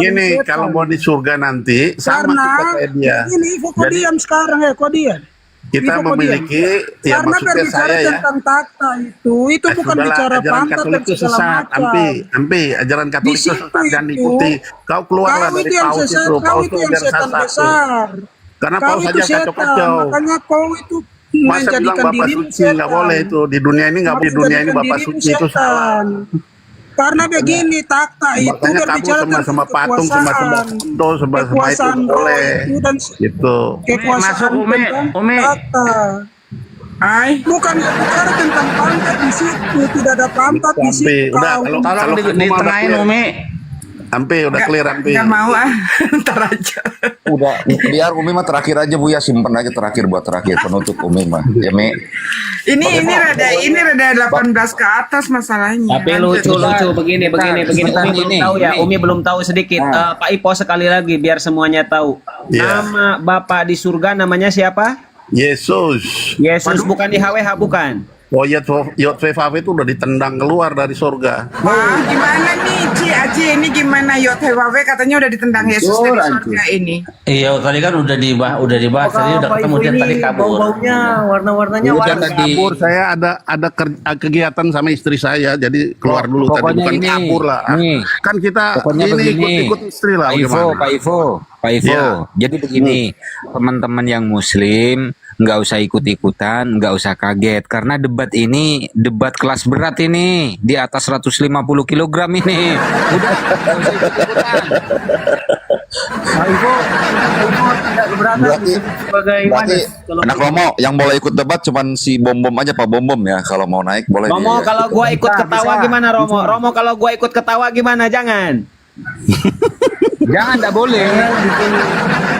Gini, kalau mau di surga nanti sama kita kayak dia. Ini kok diam sekarang ya, kok diam. Kita memiliki ya karena maksudnya berbicara saya ya. tentang takta itu bukan bicara ajaran pantat Katolik dan itu segala sesat, macam. ampi, ajaran Katolik itu sesat dan diikuti. Kau keluarlah dari paus itu, paus itu biar sesat. Karena paus saja kacau-kacau. Makanya kau itu masa bilang Bapak suci nggak boleh itu di dunia ini nggak, di dunia ini Bapak suci itu salah. Karena begini takta itu makanya berbicara kamu sama patung, sama itu boleh gitu. Kekuasaan Umi. Takta. Bukan berbicara tentang pantat di situ, tidak ada pantat di situ. Udah, kalau ditengahin Umi. Ampe udah clear Ampe. Gak mau ntar aja. Udah, biar Umi mah terakhir aja Bu ya, simpen aja terakhir buat terakhir penutup Umi mah. Ya Mi. Ini rada 18 ke atas masalahnya. Tapi lucu begini. Umi belum tahu sedikit. Pak Ipo sekali lagi biar semuanya tahu. Nama Bapak di surga namanya siapa? Yesus. Yesus bukan di HWH bukan? Oh Yotvevav itu udah ditendang keluar dari surga. Wah, gimana nih Aji, ini gimana Yotvevav katanya udah ditendang Yesus dari surga ini. Iya, tadi kan udah dibahas, tadi udah ketemu dia tadi kabur. Bau-baunya, warna-warnanya warna. Kabur, saya ada kegiatan sama istri saya, jadi keluar dulu tadi, bukan ini, kabur lah. Kan kita ini ikut istri lah. Pak Ivo. Jadi begini, teman-teman yang Muslim nggak usah ikut-ikutan, nggak usah kaget karena debat ini debat kelas berat ini di atas 150 kg ini. Udah nggak usah ikut-ikutan. Pak Ivo tidak keberatan sebagai anak Romo yang boleh ikut debat cuman si Bom aja Pak Bom ya, kalau mau naik boleh. Romo kalau gua ikut ketawa gimana Romo? Romo kalau gua ikut ketawa gimana? Jangan. Jangan, enggak boleh.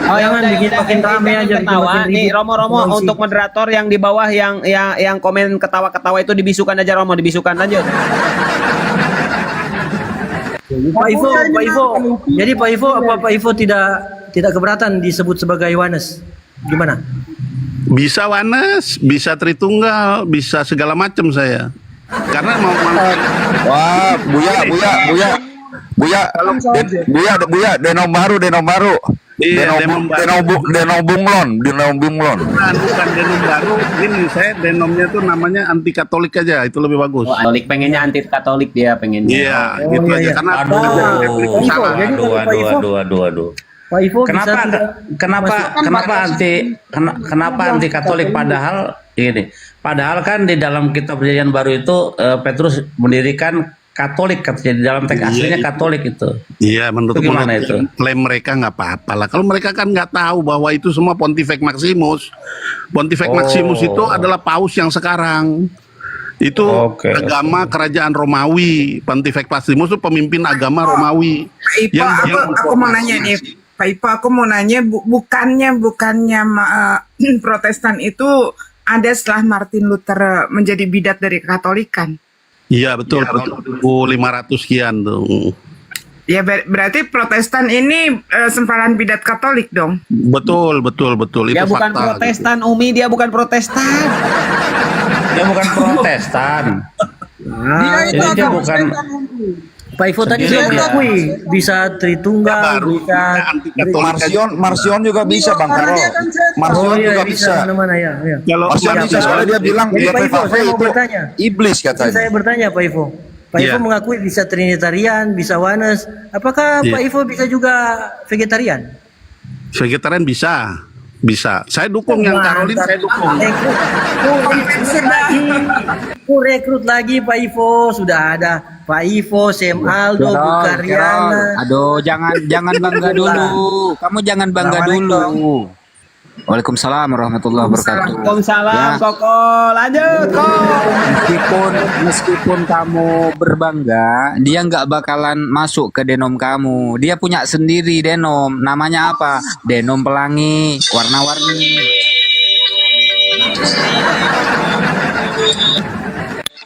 Oh, jangan bikin makin rame aja ketawa. Nih Romo untuk moderator yang di bawah yang komen ketawa-ketawa itu dibisukan aja Romo, dibisukan lanjut. Pak Ivo. Jadi Pak Ivo Pak Ivo tidak keberatan disebut sebagai Yohanes? Gimana? Bisa Wanes, bisa Tritunggal, bisa segala macam saya. Karena mau wah, Buya, Denom baru. Iya, Denom bunglon. Bukan denom baru. Ini saya denomnya tuh namanya anti Katolik aja, itu lebih bagus. Katolik pengennya anti Katolik dia pengennya. Iya, gitu aja. Karena aduh. Pak Ivo, kenapa anti Katolik padahal ini? Padahal kan di dalam kitab Perjanjian Baru itu Petrus mendirikan Katolik, katanya di dalam teks aslinya Katolik itu. Iya, menurut gimana itu? Klaim mereka nggak apa-apa lah. Kalau mereka kan nggak tahu bahwa itu semua Pontifex Maximus. Pontifex Maximus itu adalah paus yang sekarang. Itu agama kerajaan Romawi. Pontifex Maximus itu pemimpin agama Romawi. Pak Ipo, aku mau nanya nih, Pak Ipo, aku mau nanya, bukannya Protestan itu ada setelah Martin Luther menjadi bidat dari Katolikan? Iya betul, 1500 sekian tuh. Ya berarti Protestan ini sempalan bidat Katolik dong? Betul. Dia Itu bukan fakta. Protestan, Umi, dia bukan Protestan. Dia bukan Protestan. Jadi dia bukan. Pak Ivo tadi Sendiri sudah dia. mengakui bisa Tritunggal, bisa Marsion juga bisa Bang Karol. Marsion juga bisa. Mana-mana ya. Marsion bisa soalnya dia bilang Jadi dia Pak Ivo, saya mau itu bertanya. iblis Saya katanya. bertanya Pak Ivo. Pak Ivo Iya. mengakui bisa Trinitarian, bisa Oneness. Apakah Iya. Pak Ivo bisa juga vegetarian? Vegetarian bisa. Saya dukung yang Karolin, saya dukung. Rekrut lagi Pak Ivo, sudah ada Pak Ivo, Sem Aldo, Bukariana. Aduh, jangan bangga dulu. Kamu jangan bangga dulu. Waalaikumsalam warahmatullahi wabarakatuh. Waalaikumsalam, Ya. Koko. Lanjut, Kok. Meskipun kamu berbangga, dia nggak bakalan masuk ke denom kamu. Dia punya sendiri denom. Namanya apa? Denom pelangi, warna-warni.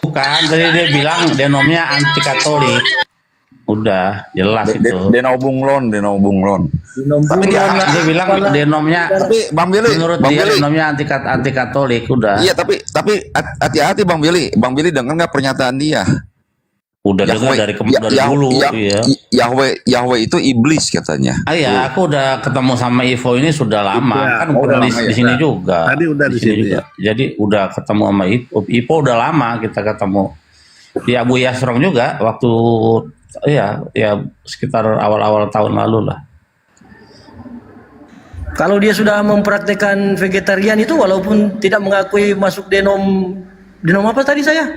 Bukan, tadi dia bilang denomnya anti Katolik. Udah jelas itu. Denau bunglon. Tapi dia bilang denomnya. Tapi Bang Billy, Menurut Bang dia Billy. denomnya anti Katolik. Udah. Iya, tapi hati-hati Bang Billy. Bang Billy dengar nggak pernyataan dia? Udah dengar dari dulu. Iya. Yahweh itu iblis katanya. Iya, aku udah ketemu sama Ivo ini sudah lama. Ya, Kan udah di sini ya. juga. Tadi udah di sini juga. Jadi udah ketemu sama Ivo. Ivo udah lama kita ketemu. Di Abu Yasrong juga waktu ya sekitar awal-awal tahun lalu lah. Kalau dia sudah mempraktekkan vegetarian itu walaupun tidak mengakui masuk denom apa tadi saya?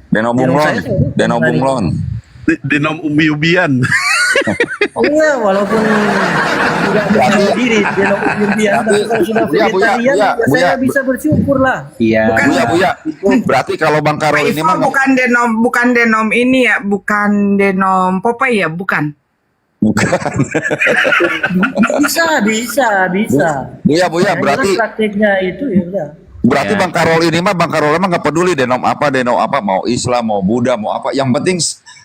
Denau bunglon. Denom umbi-umbian. Oh iya, walaupun tidak mengenal diri denom umbian, tapi kalau sudah vegetarian saya bisa bersyukur lah. Iya. Buya. Berarti kalau Bang Karol ini mah bukan denom ini ya, bukan denom Popeye ya, bukan. Bisa. Buya, berarti prakteknya itu ya udah. Berarti Bang Karol ini mah emang nggak peduli denom apa, mau Islam, mau Buddha, mau apa. Yang penting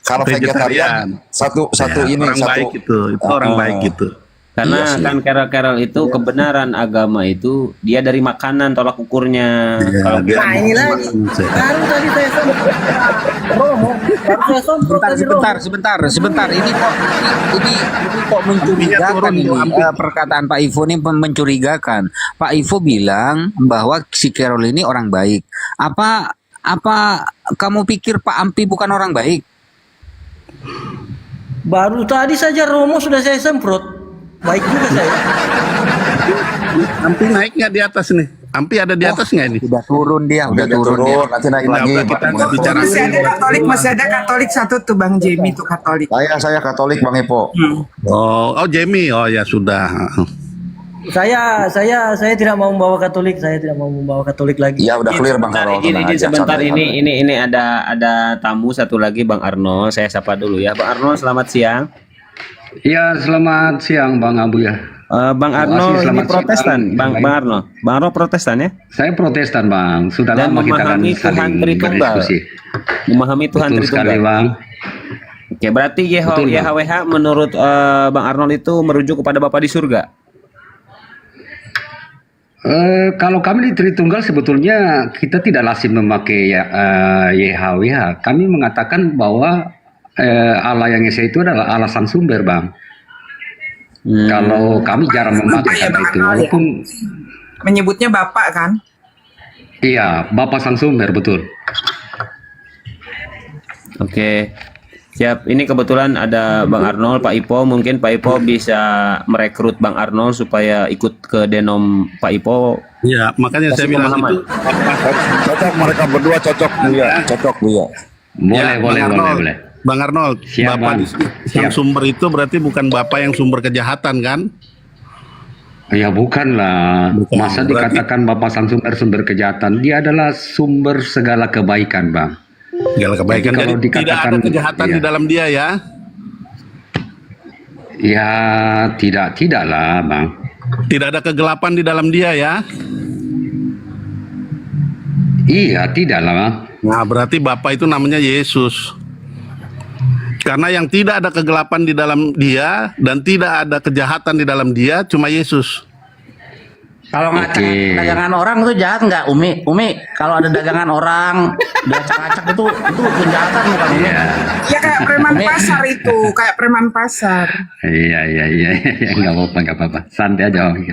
kalau vegetarian satu ini orang satu baik itu orang baik gitu. Karena Iya sih. kan Carol itu kebenaran agama itu dia dari makanan tolak ukurnya. Kalau Nah ini lagi. Baru tadi saya semprot Romo, baru saya semprot tadi Romo. Sebentar. Ini kok mencurigakan ini. Perkataan Pak Ivo ini mencurigakan. Pak Ivo bilang bahwa si Carol ini orang baik. Apa kamu pikir Pak Ampi bukan orang baik? Baru tadi saja Romo sudah saya semprot. Baik juga saya. Ampi naik nggak di atas nih? Ampi ada di atas nggak ini? Udah turun dia. nanti naik Udah, lagi. kita Pak. bicara Masih ada Katolik satu tuh, Bang Jamie tuh Katolik. Saya Katolik Bang Epo. Oh Jamie, oh ya sudah. Saya tidak mau membawa Katolik, lagi. Ya udah clear Bang Karol. Ini sebentar ini ada tamu satu lagi Bang Arnold. Saya sapa dulu ya. Bang Arnold, selamat siang. Ya, selamat siang Bang Abu ya. Bang Arnold ini Protestan, Bang Arnold. Bang Arnold Protestan ya? Saya Protestan Bang. Sudah Dan lama kita kan memahami Tuhan saling Tritunggal. berdiskusi. Memahami Tuhan Betul Tritunggal. sekali Bang. Oke, berarti Betul, Bang. YHWH menurut Bang Arnold itu merujuk kepada Bapa di surga. Kalau kami di Tritunggal sebetulnya kita tidak lazim memakai YHWH. Kami mengatakan bahwa Allah yang Esa itu adalah Allah sang sumber Bang. Kalau kami jarang memakai kata itu, walaupun Menyebutnya Bapak kan? iya Bapak sang sumber betul. Oke. Siap. Ini kebetulan ada Bang Arnold, Pak Ipo. Mungkin Pak Ipo bisa merekrut Bang Arnold supaya ikut ke denom Pak Ipo. Ya, makanya saya Kasih bilang pemahaman. itu Cocok mereka berdua cocok Buya. Boleh. Bang Arnold, Siap, Bapak Bang. yang sumber itu berarti bukan Bapak yang sumber kejahatan kan? Ya bukanlah. Masa dikatakan Bapak sang sumber kejahatan? Dia adalah sumber segala kebaikan, Bang. Segala kebaikan. Jadi kalau Jadi tidak ada dikatakan- kejahatan iya. di dalam dia ya. Ya tidaklah, Bang. Tidak ada kegelapan di dalam dia ya. Iya, tidaklah, Bang. Nah, berarti Bapa itu namanya Yesus. Karena yang tidak ada kegelapan di dalam dia dan tidak ada kejahatan di dalam dia cuma Yesus. Kalau ngacak dagangan orang itu jahat nggak, Umi? Umi, kalau ada dagangan orang diacak-acak itu kejahatan bukan, Umi? Ya kayak preman pasar itu, kayak preman pasar. Iya, nggak apa-apa. Santai aja, Bang.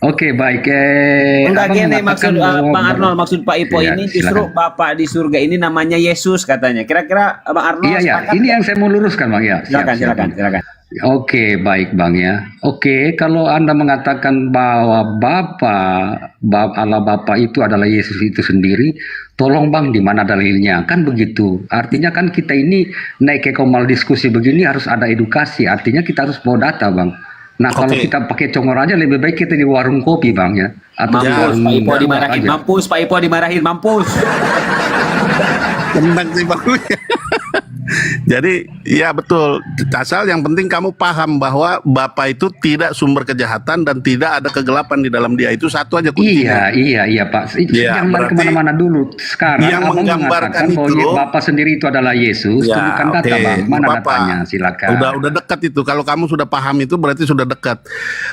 Oke, baik. Enggak Abang gini mengatakan maksud bahwa- Bang Arnold, maksud Pak Ipo Iya, ini justru silakan. Bapak di surga ini namanya Yesus katanya. Kira-kira Bang Arnold Iya, sepakat ini nggak? yang saya mau luruskan, Bang, ya. Silakan. Oke, baik, Bang, ya. Oke, kalau Anda mengatakan bahwa Allah Bapa itu adalah Yesus itu sendiri, tolong, Bang, di mana dalilnya? Kan begitu. Artinya kan kita ini naik ke komal diskusi begini harus ada edukasi. Artinya kita harus bawa data, Bang. Nah, kalau kita pakai congor aja lebih baik kita di warung kopi, Bang, ya. Atau di Mampus, warung Pak Ipo minum dimarahin. aja. Mampus, Pak Ipo dimarahin. Mampus. Tenang sih Bang. Jadi ya betul. Asal yang penting kamu paham bahwa Bapa itu tidak sumber kejahatan dan tidak ada kegelapan di dalam dia. Itu satu aja kuncinya. Iya, Pak. Ya, Jangan berarti kemana-mana dulu. Sekarang yang Abang menggambarkan mengatakan bahwa itu- Bapa sendiri itu adalah Yesus. Ya, Tunjukkan data, oke. Bang. Mana Bapak, datanya? Silakan. Udah dekat itu. Kalau kamu sudah paham itu berarti sudah dekat.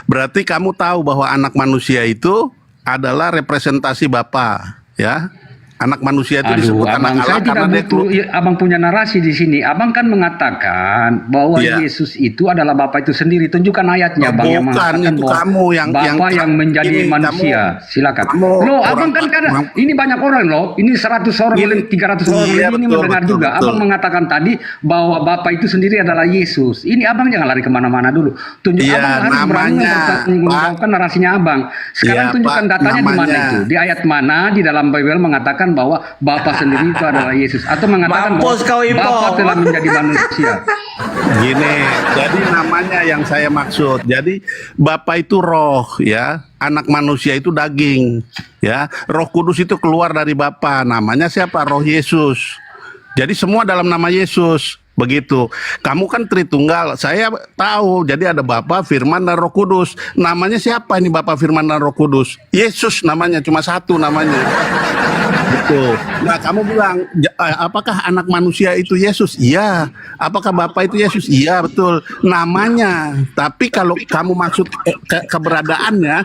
Berarti kamu tahu bahwa anak manusia itu adalah representasi Bapa, ya. Anak manusia itu disebut Abang, anak saya Allah tidak karena dia butuh. Abang punya narasi di sini. Abang kan mengatakan bahwa Iya. Yesus itu adalah Bapa itu sendiri. Tunjukkan ayatnya, Bang, yang Bukan, mengatakan itu bahwa kamu yang- Bapa yang menjadi ini manusia. Silakan. kamu Loh, orang- Abang kan kadang ini banyak orang loh. Ini 100 orang, Ini- 300 orang iya, ini betul, mendengar betul, juga. betul. Abang mengatakan tadi bahwa Bapa itu sendiri adalah Yesus. Ini Abang jangan lari kemana-mana dulu. Iya, Abang harus berani namanya, mempertanggungjawabkan narasinya Abang. Sekarang Iya, tunjukkan Pak, datanya di mana namanya. itu. Di ayat mana di dalam Bible mengatakan bahwa Bapa sendiri itu adalah Yesus, atau mengatakan Mampus kau, bahwa Ipo. Bapa telah menjadi manusia. Gini, jadi namanya yang saya maksud. Jadi Bapa itu roh, ya. Anak manusia itu daging, ya. Roh Kudus itu keluar dari Bapa. Namanya siapa? Roh Yesus. Jadi semua dalam nama Yesus. Begitu. Kamu kan Tritunggal. Saya tahu. Jadi ada Bapa, Firman, dan Roh Kudus. Namanya siapa ini Bapa, Firman, dan Roh Kudus? Yesus namanya. Cuma satu namanya. Gitu. Nah, kamu bilang, apakah anak manusia itu Yesus? Iya. Apakah Bapa itu Yesus? Iya, betul. Namanya. Tapi kalau kamu maksud keberadaannya,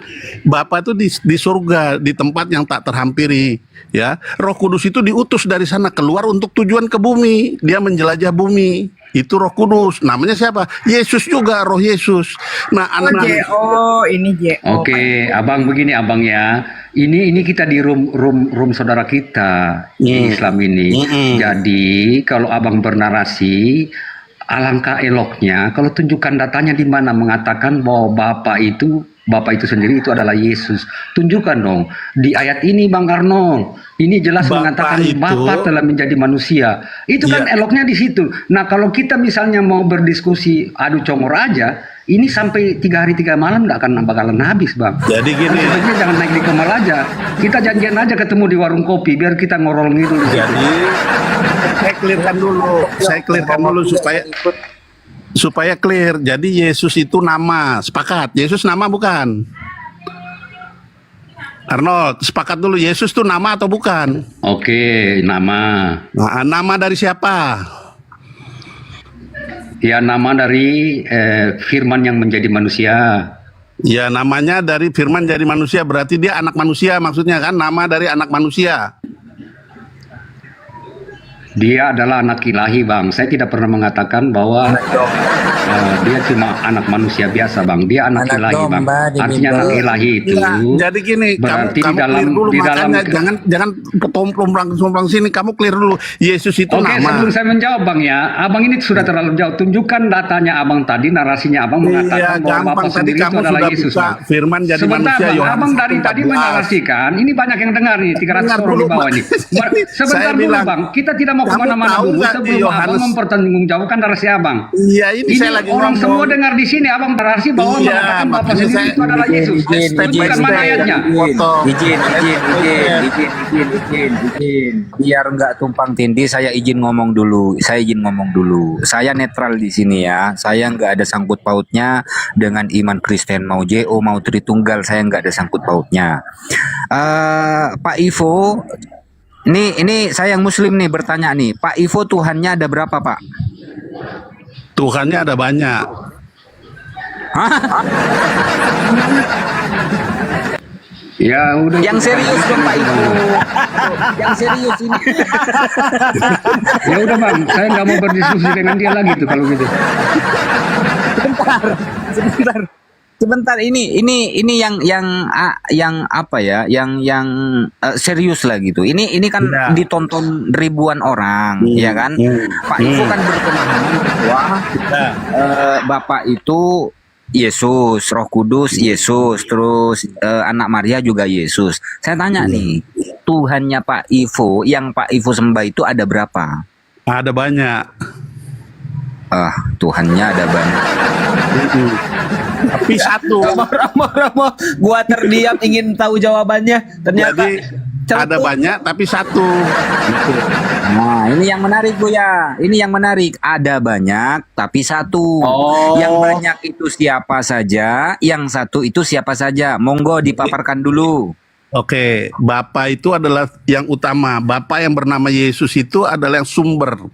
Bapa itu di surga, di tempat yang tak terhampiri. Ya, Roh Kudus itu diutus dari sana keluar untuk tujuan ke bumi. Dia menjelajah bumi. Itu Roh Kudus. Namanya siapa? Yesus juga, Roh Yesus. Nah, anak-anak ini JO. Oke, Abang begini, Abang, ya. Ini kita di room saudara kita di Islam ini. Jadi kalau Abang bernarasi, alangkah eloknya kalau tunjukkan datanya di mana mengatakan bahwa Bapa itu sendiri itu adalah Yesus. Tunjukkan dong di ayat ini, Bang Arnold. Ini jelas mengatakan Bapa telah menjadi manusia. Itu kan eloknya di situ. Nah, kalau kita misalnya mau berdiskusi adu congor aja, ini sampai 3 hari 3 malam nggak akan bakalan habis, Bang. Jadi gini, sebenarnya jangan naik di komal aja. Kita janjian aja ketemu di warung kopi biar kita ngorol gitu. Jadi saya clearkan dulu supaya clear. Jadi Yesus itu nama. Sepakat. Yesus nama bukan? Arnold, sepakat dulu. Yesus itu nama atau bukan? Oke, nama. Nah, nama dari siapa? Ya, nama dari Firman yang menjadi manusia. Ya, namanya dari Firman jadi manusia. Berarti dia anak manusia maksudnya kan? Nama dari anak manusia. Dia adalah anak ilahi, Bang. Saya tidak pernah mengatakan bahwa dia cuma anak manusia biasa, Bang. Dia anak ilahi, Bang. Artinya anak ilahi itu. Jadi gini, berarti kamu di dalam clear dulu, di dalam makanya jangan pelomplang sini. Kamu clear dulu. Yesus itu Oke, nama. sebelum saya menjawab, Bang, ya. Abang ini sudah terlalu jauh. Tunjukkan datanya Abang tadi, narasinya Abang mengatakan bahwa gampang. Bapa Tadi sendiri itu kamu adalah sudah Yesus, buka Bang. Firman jadi Sebentar, manusia. Bang. Yohanes Abang dari tadi 14. menarasikan. Ini banyak yang dengar nih, 300 Dengar orang dulu, di bawah Bang. ini. Sebentar Saya dulu, bilang, Bang. Kita tidak mau kamu kemana-mana tahu dulu nggak di sebelum Abang Yohanes- mempertanggungjawabkan narasi Abang. Iya, ini saya lagi orang semua dengar di sini abang berarti bahwa mengatakan Bapa sendiri itu adalah Yesus. Sebutkan mana ayatnya. Izin. Biar nggak tumpang tindih, saya izin ngomong dulu. Saya netral di sini ya. Saya nggak ada sangkut pautnya dengan iman Kristen, mau JO mau Tritunggal, saya nggak ada sangkut pautnya. Pak Ivo, ini saya yang Muslim nih bertanya nih, Pak Ivo Tuhannya ada berapa Pak? Tuhannya ada banyak. Ya udah. Yang serius dong Pak Ivo. Yang serius ini. Ya udah bang, saya nggak mau berdiskusi dengan dia lagi tuh kalau gitu. Sebentar, ini yang apa ya, yang serius lah gitu. Ini kan ditonton ribuan orang, ya kan? Pak Ivo kan berpemahaman bahwa Bapak itu Yesus, Roh Kudus Yesus, terus anak Maria juga Yesus. Saya tanya nih, Tuhannya Pak Ivo, yang Pak Ivo sembah itu ada berapa? Ada banyak. Tuhannya ada banyak. Tapi satu. Romo, gua terdiam ingin tahu jawabannya. Ternyata ada banyak tapi satu. Nah, ini yang menarik Bu ya. Ini yang menarik. Ada banyak tapi satu. Yang banyak itu siapa saja, yang satu itu siapa saja. Monggo dipaparkan dulu. Oke, Bapa itu adalah yang utama. Bapa yang bernama Yesus itu adalah yang sumber.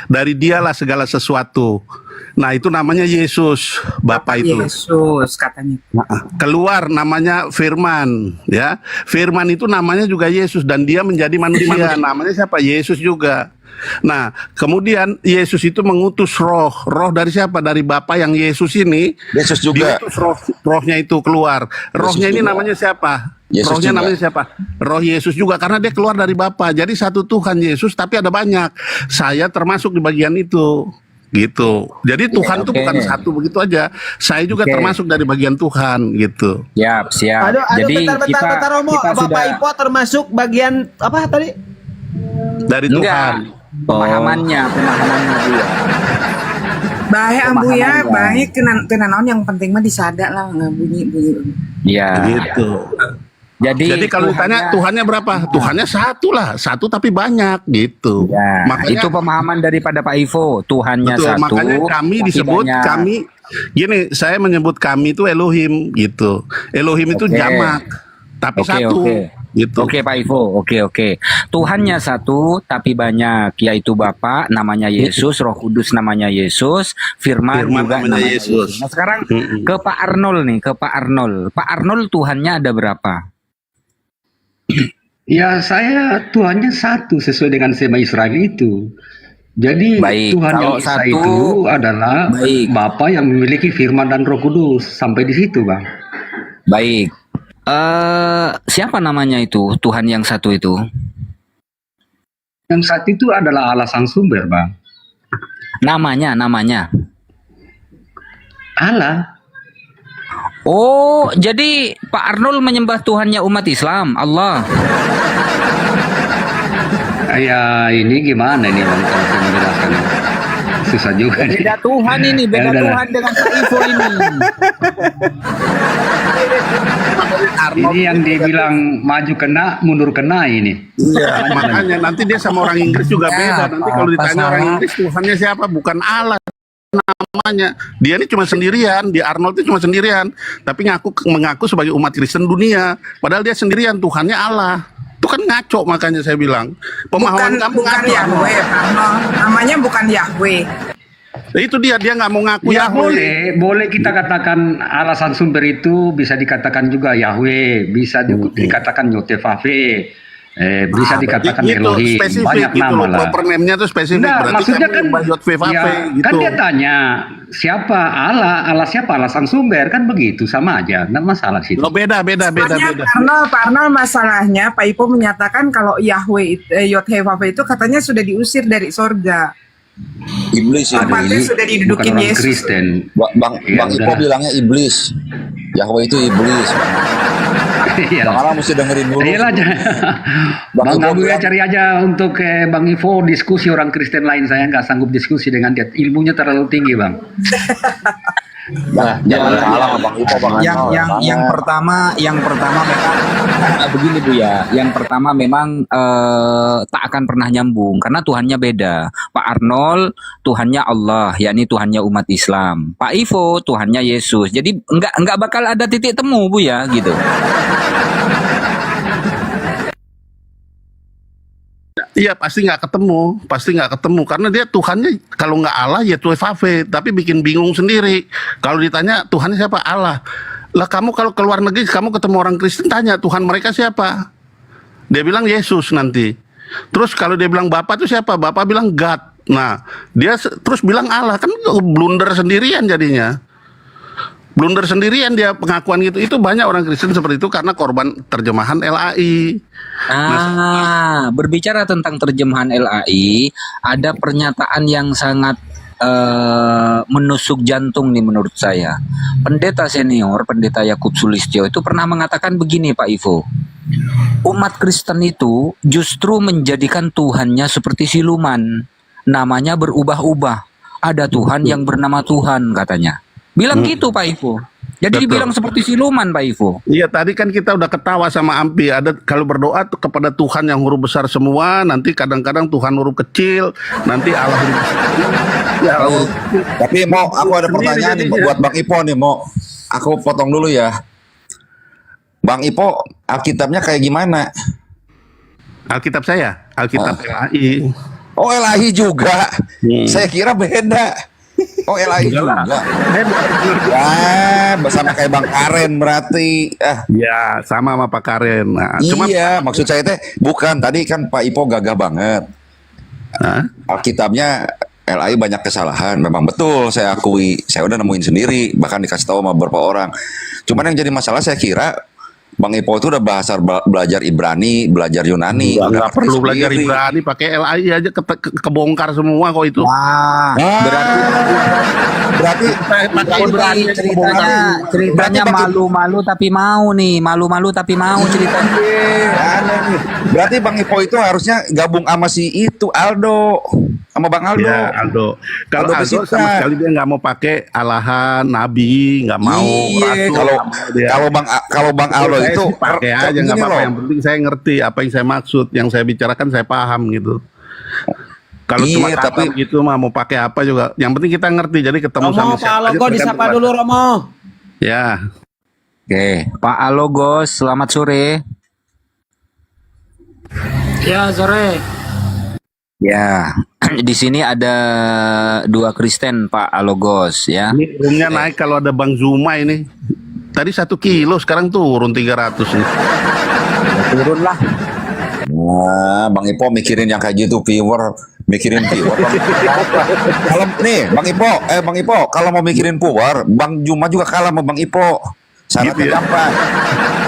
Dari dialah segala sesuatu. Nah, itu namanya Yesus, Bapa itu. Yesus katanya. Keluar namanya Firman, ya. Firman itu namanya juga Yesus dan dia menjadi manusia. Namanya siapa? Yesus juga. Nah, kemudian Yesus itu mengutus roh. Roh dari siapa? Dari Bapa yang Yesus ini. Yesus juga. Diutus rohnya itu keluar. Rohnya ini namanya siapa? Rohnya namanya siapa? Roh Yesus juga, karena dia keluar dari Bapa. Jadi satu Tuhan Yesus, tapi ada banyak. Saya termasuk di bagian itu, gitu. Jadi Tuhan itu bukan satu begitu aja. Saya juga termasuk dari bagian Tuhan, gitu. Siap. Aduh, Jadi bentar, Romo. Bapak Ipo termasuk bagian apa tadi? Dari Tuhan. Pemahamannya dia. Baik ambu ya, baik kena naon yang penting mah disada lah nggak bunyi. Iya. Gitu. Jadi kalau ditanya Tuhannya berapa? Tuhannya satu lah, satu tapi banyak gitu. Ya, makanya itu pemahaman daripada Pak Ivo. Tuhannya betul, satu. Makanya kami disebut kami gini, saya menyebut kami itu Elohim gitu. Elohim itu jamak, tapi satu. Gitu. Oke Pak Ivo, oke. Tuhannya satu tapi banyak, yaitu Bapa namanya Yesus, Roh Kudus namanya Yesus, Firman juga namanya Yesus. Nah sekarang ke Pak Arnold nih, Pak Arnold Tuhannya ada berapa? Ya saya Tuhannya satu sesuai dengan sema Israel itu. Jadi Tuhan yang Esa itu adalah Bapa yang memiliki Firman dan Roh Kudus. Sampai di situ Bang. Baik. Siapa namanya itu Tuhan yang satu itu? Yang satu itu adalah Allah Sang Sumber Bang. Namanya Allah. Oh, jadi Pak Arnold menyembah Tuhannya umat Islam, Allah. Ya ini gimana nih Bang kalau saya menjelaskan? Susah juga. Beda Tuhan ini, beda Tuhan dengan Pak Ivo ini. Ini yang dibilang maju kena, mundur kena ini. Iya, makanya nanti dia sama orang Inggris juga beda. Nanti kalau ditanya orang Inggris Tuhannya siapa? Bukan Allah namanya. Dia ini cuma sendirian, di Arnold itu cuma sendirian, tapi mengaku sebagai umat Kristen dunia, padahal dia sendirian, Tuhannya Allah. Itu kan ngaco, makanya saya bilang pemahaman kamu bukan ngaco. Yahweh, Arnold. Namanya bukan Yahweh. Itu dia nggak mau ngaku ya Yahweh. boleh kita katakan alasan sumber itu bisa dikatakan juga Yahweh, bisa dikatakan Yotevave. Bisa dikatakan Elohim, banyak nama lah. Proper name-nya tuh spesifik. Nah, maksudnya kan, ya, kan dia tanya siapa Allah siapa, Allah Sang Sumber, kan begitu, sama aja, nggak masalah sih. Beda. Pak Arnold masalahnya Pak Ipo menyatakan kalau Yahweh Yotevave itu katanya sudah diusir dari sorga. Iblis Tempatnya sudah didudukin Yesus. Bang Ipo bilangnya iblis. Yahweh itu iblis. Iya. Bang Ala mesti dengerin dulu. Iyalah, Bang Bang Ivo Abu ya bilang, cari aja untuk Bang Ivo diskusi orang Kristen lain. Saya nggak sanggup diskusi dengan dia. Ilmunya terlalu tinggi, Bang. jangan kalah sama Bang Ivo, Bang yang pertama memang begini Bu ya. Yang pertama memang tak akan pernah nyambung karena Tuhannya beda. Pak Arnold Tuhannya Allah, yakni Tuhannya umat Islam. Pak Ivo Tuhannya Yesus. Jadi enggak bakal ada titik temu Bu ya gitu. Iya pasti nggak ketemu karena dia Tuhannya kalau nggak Allah ya Tuhan tapi bikin bingung sendiri. Kalau ditanya Tuhannya siapa, Allah. Lah kamu kalau keluar negeri kamu ketemu orang Kristen tanya Tuhan mereka siapa, dia bilang Yesus nanti. Terus kalau dia bilang Bapa itu siapa, Bapa bilang God. Nah dia terus bilang Allah, kan blunder sendirian jadinya. Blunder sendirian dia pengakuan gitu. Itu banyak orang Kristen seperti itu karena korban terjemahan LAI. Berbicara tentang terjemahan LAI, ada pernyataan yang sangat menusuk jantung nih menurut saya. Pendeta senior, Pendeta Yakub Sulistyo itu pernah mengatakan begini Pak Ivo. Umat Kristen itu justru menjadikan Tuhannya seperti siluman. Namanya berubah-ubah. Ada Tuhan yang bernama Tuhan katanya. Bilang gitu Pak Ivo. Jadi dibilang seperti siluman Pak Ivo. Iya tadi kan kita udah ketawa sama Ampi. Ada kalau berdoa tuh kepada Tuhan yang huruf besar semua, nanti kadang-kadang Tuhan huruf kecil, nanti Allah huruf kecil. Ya, tapi mau aku ada pertanyaan nih buat Bang Ipo nih, mau aku potong dulu ya. Bang Ipo, Alkitabnya kayak gimana? Alkitab saya, Alkitab LAI. Oh LAI juga. Saya kira beda. Oh LAI juga. Ya, bersama kayak Bang Karen berarti. Ya, sama Pak Karen. Nah, iya, maksud saya teh bukan tadi kan Pak Ipo gagah banget. Alkitabnya LAI banyak kesalahan, memang betul saya akui. Saya udah nemuin sendiri, bahkan dikasih tahu sama beberapa orang. Cuman yang jadi masalah saya kira Bang Ipo itu udah belajar Ibrani, belajar Yunani. Nggak perlu belajar Ibrani, pakai LAI aja kebongkar semua kok itu. Berarti ceritanya malu-malu tapi mau nih, malu-malu tapi mau ceritanya. Berarti Bang Ipo itu harusnya gabung sama si itu Aldo, sama Bang Aldo. Ya, Aldo. Kalau Aldo sama sekali dia nggak mau pakai alahan Nabi, nggak mau. Kalau Bang Aldo itu pakai aja nggak apa-apa. Yang penting saya ngerti apa yang saya maksud, yang saya bicarakan saya paham gitu. Kalau cuma kata gitu mah mau pakai apa juga. Yang penting kita ngerti. Jadi ketemu sama siapa. Pak Alogo disapa dulu Romo. Ya. Oke, Pak Alogos, selamat sore. Ya sore. Ya, di sini ada 2 Kristen Pak Alogos ya. Ini roomnya naik kalau ada Bang Zuma ini. Tadi 1 kilo, sekarang turun 300 nih. Turun lah. Wah, Bang Ipo mikirin yang kayak gitu, mikirin viewer. Kalau nih, Bang Ipo, kalau mau mikirin viewer, Bang Juma juga kalah sama Bang Ipo. Syaratnya gampang.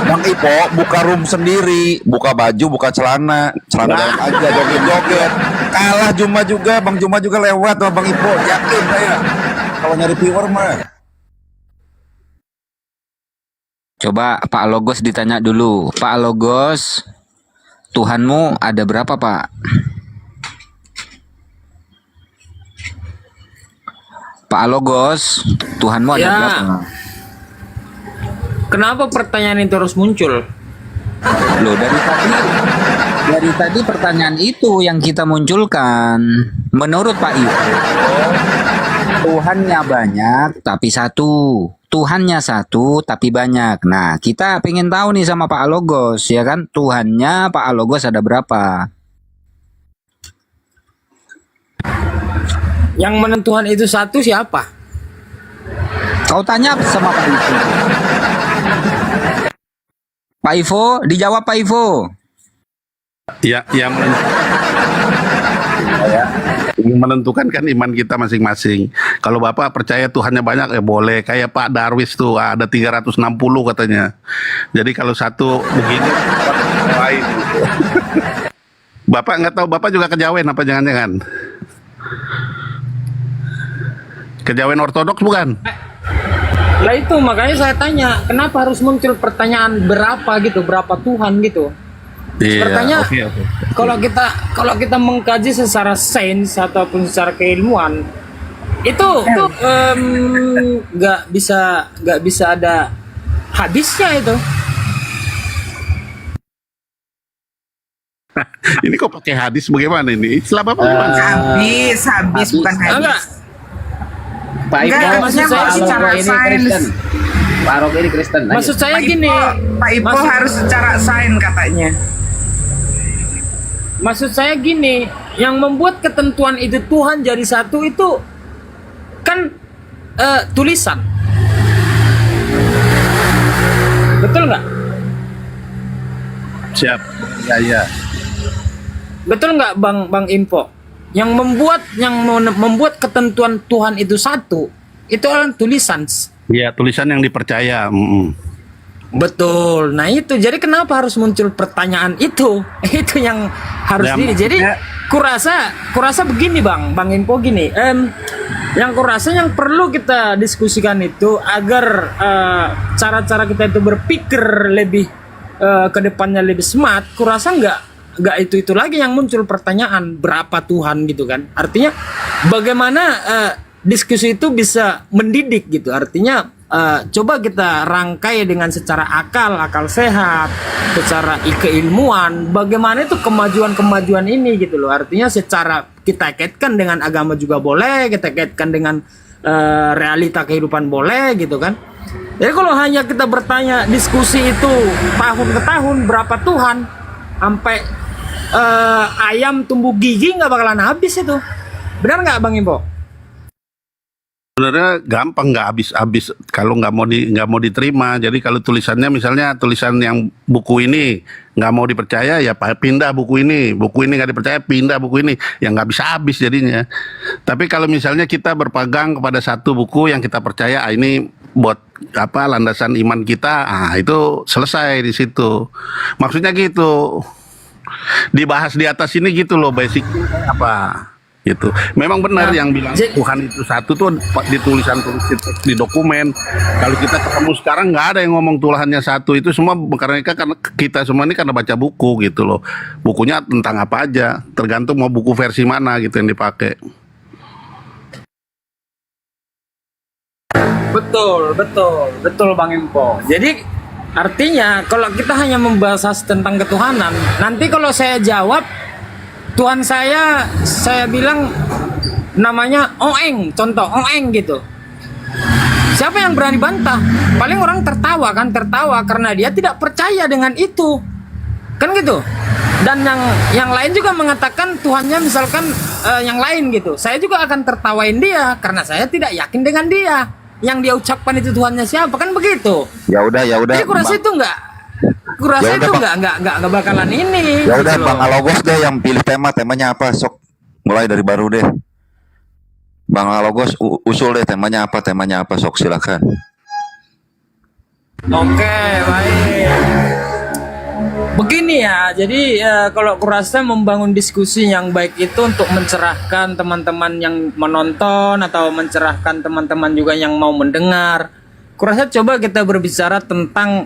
Bang Ipo buka room sendiri, buka baju, buka celana dalam aja, joget-joget. Kalah Juma juga, Bang Juma juga lewat sama Bang Ipo, yakin saya. Kalau nyari viewer mah. Coba Pak Alogos ditanya dulu. Pak Alogos, Tuhanmu ada berapa Pak? Pak Alogos, Tuhanmu ada berapa? Kenapa pertanyaan itu terus muncul? Loh, dari tadi pertanyaan itu yang kita munculkan. Menurut Pak Ivo, Tuhannya banyak tapi satu. Tuhannya satu tapi banyak. Nah, kita pengen tahu nih sama Pak Alogos, ya kan? Tuhannya Pak Alogos ada berapa? Yang menentukan itu satu siapa? Kau tanya sama Pak Ivo. Pak Ivo, dijawab Pak Ivo. Ya, yang menentukan kan iman kita masing-masing. Kalau Bapak percaya Tuhannya banyak ya boleh. Kayak Pak Darwis tuh ada 360 katanya. Jadi kalau satu begini lain. Bapak nggak tahu, Bapak juga kejawen apa jangan-jangan? Kejawen ortodoks bukan? Lah itu makanya saya tanya, kenapa harus muncul pertanyaan berapa gitu, berapa Tuhan gitu? Sepertinya kalau kita mengkaji secara sains ataupun secara keilmuan itu nggak bisa ada habisnya itu. Ini kok pakai hadis bagaimana ini? Islam apa gimana? Habis bukan Enggak. hadis. Pak Enggak, Ipo, maksudnya Pak kalau secara Aroko ini sains. Kristen. Pak Aroko ini Kristen. Ayo. Maksud saya gini, Pak Ipo maksud- harus secara sains katanya. Maksud saya gini, yang membuat ketentuan itu Tuhan jadi satu itu kan tulisan. Betul nggak? Siap. Ya. Betul nggak Bang Impo? Yang membuat ketentuan Tuhan itu satu, itu adalah tulisan. Ya, tulisan yang dipercaya. Betul. Nah itu, jadi kenapa harus muncul pertanyaan itu? Itu yang harus Ya, Jadi maksudnya- kurasa begini Bang Impo gini. Yang kurasa yang perlu kita diskusikan itu agar cara-cara kita itu berpikir lebih ke depannya lebih smart. Kurasa nggak itu lagi yang muncul pertanyaan berapa Tuhan gitu kan? Artinya bagaimana diskusi itu bisa mendidik gitu. Artinya coba kita rangkai dengan secara akal sehat, secara keilmuan, bagaimana itu kemajuan ini gitu loh. Artinya secara kita kaitkan dengan agama juga boleh, kita kaitkan dengan realita kehidupan boleh gitu kan. Jadi kalau hanya kita bertanya diskusi itu tahun ke tahun berapa Tuhan, sampai ayam tumbuh gigi nggak bakalan habis itu. Benar nggak Bang Impo? Sebenarnya gampang, nggak habis kalau nggak mau diterima. Jadi kalau tulisannya misalnya tulisan yang buku ini nggak mau dipercaya, ya pindah buku ini nggak dipercaya, pindah buku ini, yang nggak bisa habis jadinya. Tapi kalau misalnya kita berpegang kepada satu buku yang kita percaya, ini buat landasan iman kita, itu selesai di situ. Maksudnya gitu, dibahas di atas ini gitu loh, basic apa gitu. Memang benar yang bilang Tuhan itu satu tuh di tulisan di dokumen. Kalau kita ketemu sekarang nggak ada yang ngomong Tuhannya satu, itu semua karena kita semua ini karena baca buku gitu loh. Bukunya tentang apa aja, tergantung mau buku versi mana gitu yang dipakai. Betul Bang Impo. Jadi artinya kalau kita hanya membahas tentang ketuhanan, nanti kalau saya jawab Tuhan saya bilang namanya Oeng, contoh Oeng gitu. Siapa yang berani bantah? Paling orang tertawa karena dia tidak percaya dengan itu. Kan gitu. Dan yang lain juga mengatakan Tuhannya misalkan yang lain gitu. Saya juga akan tertawain dia karena saya tidak yakin dengan dia. Yang dia ucapkan itu Tuhannya siapa, kan begitu. Ya udah. Jadi kurasa itu nggak bakalan ini. Ya udah gitu Bang loh. Alogos deh yang pilih temanya apa, sok mulai dari baru deh. Bang Alogos usul deh temanya apa, sok silakan. Oke, baik. Begini ya, jadi kalau kurasa membangun diskusi yang baik itu untuk mencerahkan teman-teman yang menonton atau mencerahkan teman-teman juga yang mau mendengar. Kurasa coba kita berbicara tentang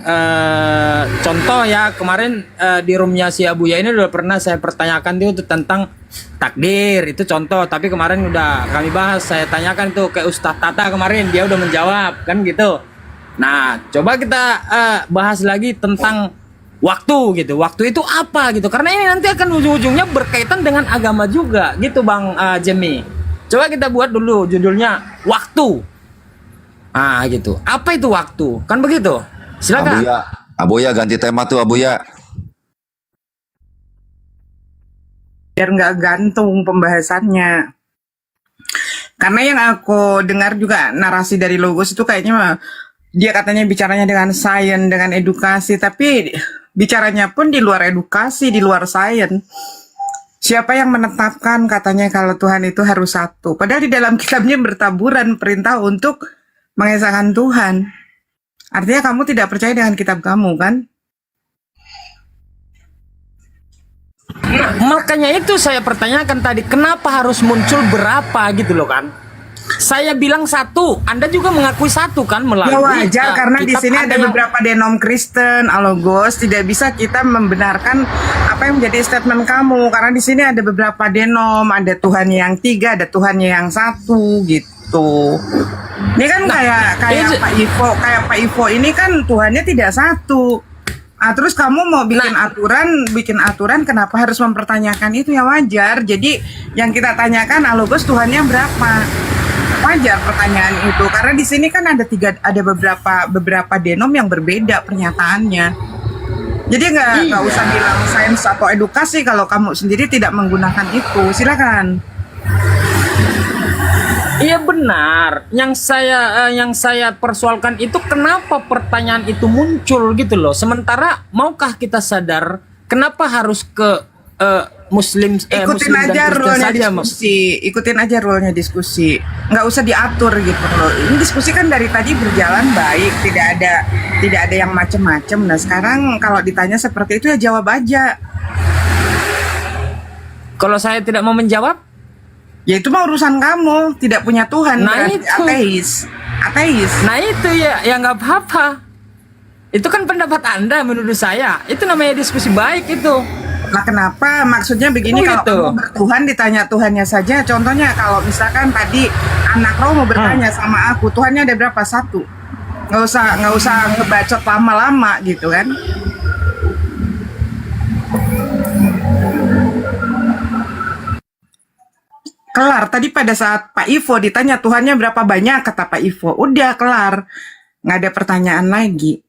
contoh ya, kemarin di roomnya si Abuya ini udah pernah saya pertanyakan itu tentang takdir, itu contoh. Tapi kemarin udah kami bahas, saya tanyakan tuh ke Ustadz Tata kemarin, dia udah menjawab kan gitu. Nah, coba kita bahas lagi tentang waktu gitu. Waktu itu apa gitu? Karena ini nanti akan ujung-ujungnya berkaitan dengan agama juga gitu Bang Jemi. Coba kita buat dulu judulnya waktu. Gitu. Apa itu waktu? Kan begitu. Silakan. Abuya ganti tema tuh Abuya. Biar nggak gantung pembahasannya. Karena yang aku dengar juga narasi dari Logos itu kayaknya dia katanya bicaranya dengan sains, dengan edukasi, tapi bicaranya pun di luar edukasi, di luar sains. Siapa yang menetapkan katanya kalau Tuhan itu harus satu? Padahal di dalam kitabnya bertaburan perintah untuk mengesahkan Tuhan. Artinya kamu tidak percaya dengan kitab kamu kan? Makanya itu saya pertanyakan tadi, kenapa harus muncul berapa gitu loh kan? saya bilang satu, Anda juga mengakui satu kan melalui Ya wajar karena di kitab sini ada yang- beberapa denom Kristen, Alogos, tidak bisa kita membenarkan apa yang menjadi statement kamu karena di sini ada beberapa denom, ada Tuhan yang 3, ada Tuhan yang 1 gitu. Ini kan kayak Pak Ivo ini kan Tuhannya tidak 1. Ah, terus kamu mau bikin aturan kenapa harus mempertanyakan itu ya wajar. Jadi yang kita tanyakan Alogos Tuhannya berapa? Wajar pertanyaan itu karena di sini kan ada beberapa denom yang berbeda pernyataannya. Jadi nggak usah bilang sains atau edukasi kalau kamu sendiri tidak menggunakan itu. Silakan. Iya benar. Yang saya persoalkan itu kenapa pertanyaan itu muncul gitu loh. Sementara maukah kita sadar kenapa harus ke Muslim Ikutin Muslim dan aja Kristen rule-nya saja, diskusi. Ikutin aja rule-nya diskusi. Nggak usah diatur gitu loh. Ini diskusi kan dari tadi berjalan baik, tidak ada yang macem-macem. Nah sekarang kalau ditanya seperti itu ya jawab aja. Kalau saya tidak mau menjawab, ya itu mah urusan kamu. Tidak punya Tuhan, Nah, berarti itu. ateis. nah itu ya nggak apa-apa. Itu kan pendapat Anda menurut saya. Itu namanya diskusi baik itu. Lah kenapa? Maksudnya begini, kalau gitu. kamu bertuhan ditanya Tuhannya saja. Contohnya kalau misalkan tadi anak Roh mau bertanya sama aku, Tuhannya ada berapa? 1. Nggak usah ngebacot lama-lama gitu kan. Kelar. Tadi pada saat Pak Ivo ditanya Tuhannya berapa banyak, kata Pak Ivo. Udah kelar. Nggak ada pertanyaan lagi.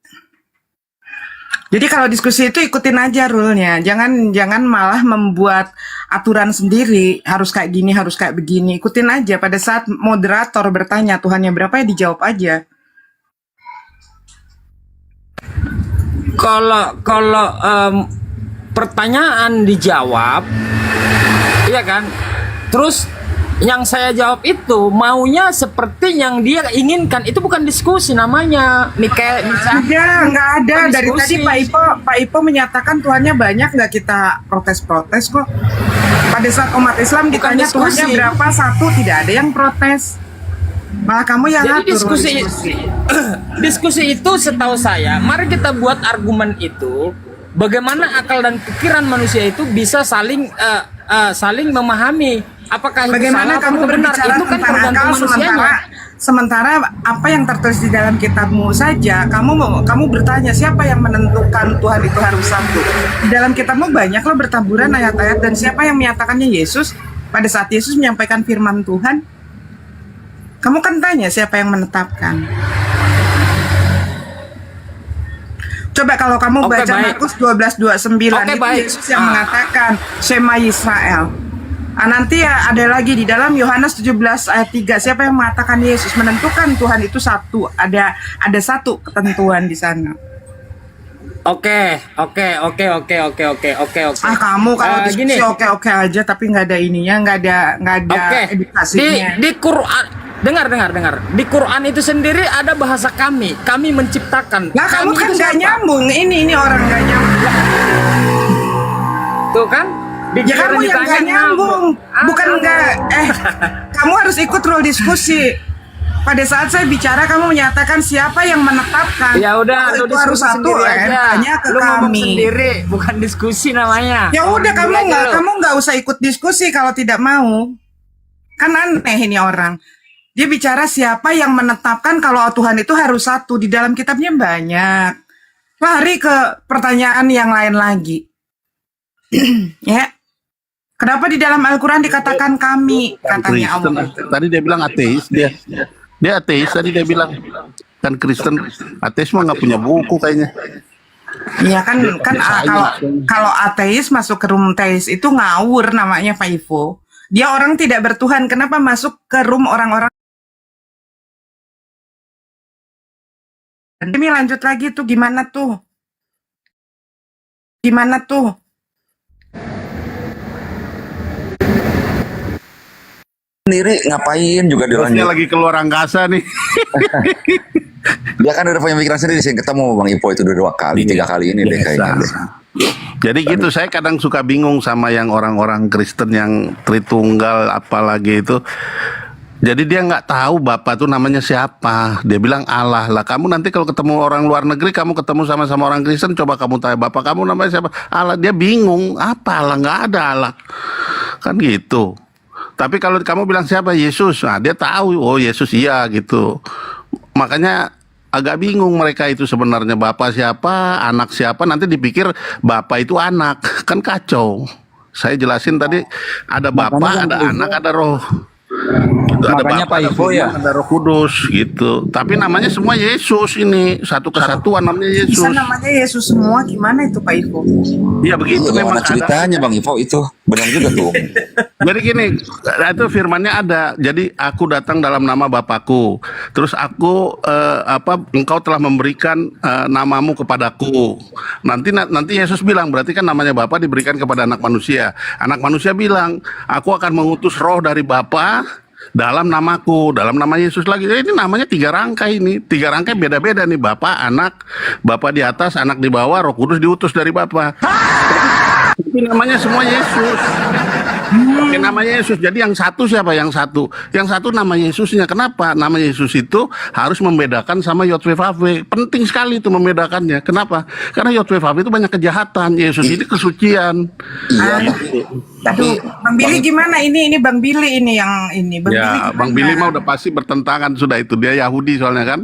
Jadi kalau diskusi itu ikutin aja rule-nya. Jangan malah membuat aturan sendiri. Harus kayak gini, harus kayak begini. Ikutin aja. Pada saat moderator bertanya Tuhannya berapa ya dijawab aja. Kalau pertanyaan dijawab, iya kan? Terus yang saya jawab itu maunya seperti yang dia inginkan, itu bukan diskusi namanya. Kayak misalnya Nggak ada. bukan Dari tadi diskusi. Pak Ipo menyatakan Tuhannya banyak, nggak kita protes-protes kok. Pada saat umat Islam ditanya diskusi. Tuhannya berapa, 1, tidak ada yang protes. Malah kamu yang Jadi ngatur diskusi itu setahu saya, mari kita buat argumen itu bagaimana akal dan pikiran manusia itu bisa saling memahami apakah itu Bagaimana salah kamu atau benar. berbicara Itu kan tentang tergantung akal manusianya. sementara apa yang tertulis di dalam kitabmu saja kamu bertanya siapa yang menentukan Tuhan itu harus 1. Di dalam kitabmu banyak loh bertaburan ayat-ayat, dan siapa yang menyatakannya? Yesus. Pada saat Yesus menyampaikan firman Tuhan, kamu kan tanya siapa yang menetapkan. Coba kalau kamu Oke, baca baik. Markus 12:29 Oke, itu baik. Yesus yang mengatakan Shema Yisrael. Nanti ya ada lagi di dalam Yohanes 17 ayat 3, siapa yang mengatakan Yesus menentukan Tuhan itu 1. Ada 1 ketentuan di sana. Oke. Kamu kalau Gini. diskusi oke aja tapi nggak ada ininya, nggak ada Oke. edukasinya. Di Quran, dengar. Di Quran itu sendiri ada bahasa kami menciptakan. Nah kamu Kami kan itu nggak siapa? nyambung. Ini orang nggak nyambung. Tuh kan? Ya kamu yang nggak nyambung. Bukan nggak. Kamu harus ikut rule diskusi. Pada saat saya bicara kamu menyatakan siapa yang menetapkan. Ya udah, itu lu harus diskusi 1. sendiri aja. Tanya ke Lu ngomong kami. sendiri, bukan diskusi namanya. Ya udah Ngomong dulu aja lu. kamu nggak usah ikut diskusi kalau tidak mau. Kan aneh ini orang. Dia bicara siapa yang menetapkan kalau Tuhan itu harus 1. Di dalam kitabnya banyak. Lari ke pertanyaan yang lain lagi. Ya. Kenapa di dalam Al-Quran dikatakan kami? Katanya Allah. Tadi dia bilang ateis, dia ateis. Tadi dia bilang kan Kristen, ateis mah nggak punya buku kayaknya. Iya kan kalau ateis masuk ke room teis itu ngawur namanya Pak Ivo. Dia orang tidak bertuhan, kenapa masuk ke room orang-orang? Ini lanjut lagi tuh gimana tuh? Gimana tuh? Sendiri ngapain juga Bosnya dilanjut. lagi keluar angkasa nih. Dia kan udah punya pikiran sendiri sih. Ketemu Bang Ipo itu 2 kali, 3 kali ini deh kayaknya. Deh. Jadi gitu, saya kadang suka bingung sama yang orang-orang Kristen yang Tritunggal apalagi itu. Jadi dia nggak tahu Bapa tuh namanya siapa. Dia bilang Allah lah. Kamu nanti kalau ketemu orang luar negeri, kamu ketemu sama orang Kristen, coba kamu tanya Bapa kamu namanya siapa? Allah. Dia bingung. Apa Allah? Nggak ada Allah. Kan gitu. Tapi kalau kamu bilang siapa? Yesus. Nah dia tahu. Oh Yesus iya gitu. Makanya agak bingung mereka itu sebenarnya Bapa siapa, anak siapa. Nanti dipikir Bapa itu anak. Kan kacau. Saya jelasin tadi ada Bapa, ada anak, ada Roh. Ada Makanya Bapa, Pak ada Ivo ya, Firman, ada Roh Kudus gitu. Tapi namanya semua Yesus ini, satu kesatuan namanya Yesus. Bisa namanya Yesus semua, gimana itu Pak Ivo? Iya begitu memang Gimana ceritanya Bang Ivo itu? Benar juga tuh. Jadi gini, itu firmannya ada. Jadi aku datang dalam nama Bapakku. Terus aku engkau telah memberikan namamu kepadaku. Nanti Yesus bilang berarti kan namanya Bapa diberikan kepada anak manusia. Anak manusia bilang, aku akan mengutus roh dari Bapa dalam namaku, dalam nama Yesus lagi. Ini namanya 3 rangkai ini. 3 rangkai beda-beda nih, Bapa, Anak, Bapa di atas, Anak di bawah, Roh Kudus diutus dari Bapa. Tapi namanya semua Yesus. Oke, namanya Yesus. Jadi yang satu siapa? Yang satu nama Yesusnya. Kenapa? Nama Yesus itu harus membedakan sama Yotwevave. Penting sekali itu membedakannya. Kenapa? Karena Yotwevave itu banyak kejahatan. Yesus ini kesucian. Iya, Aduh, Bang Billy gimana? Ini Bang Billy ini yang ini. Bang Billy Ya, gimana? Bang Billy mah udah pasti bertentangan sudah itu. Dia Yahudi soalnya kan.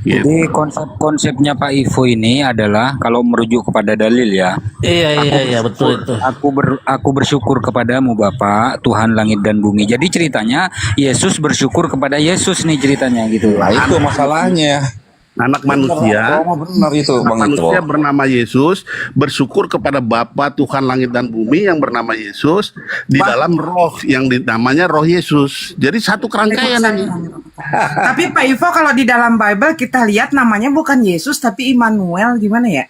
Gitu. Jadi konsepnya Pak Ivo ini adalah kalau merujuk kepada dalil ya. Iya betul itu. Aku bersyukur kepadamu Bapa, Tuhan langit dan bumi. Jadi ceritanya Yesus bersyukur kepada Yesus nih ceritanya gitu. Nah itu masalahnya. Anak manusia, Benar itu anak Bang Ivo. manusia bernama Yesus bersyukur kepada Bapa Tuhan langit dan bumi yang bernama Yesus di dalam roh yang namanya roh Yesus. Jadi satu kerangkaian ini. Tapi Pak Ivo kalau di dalam Bible kita lihat namanya bukan Yesus tapi Immanuel, gimana ya?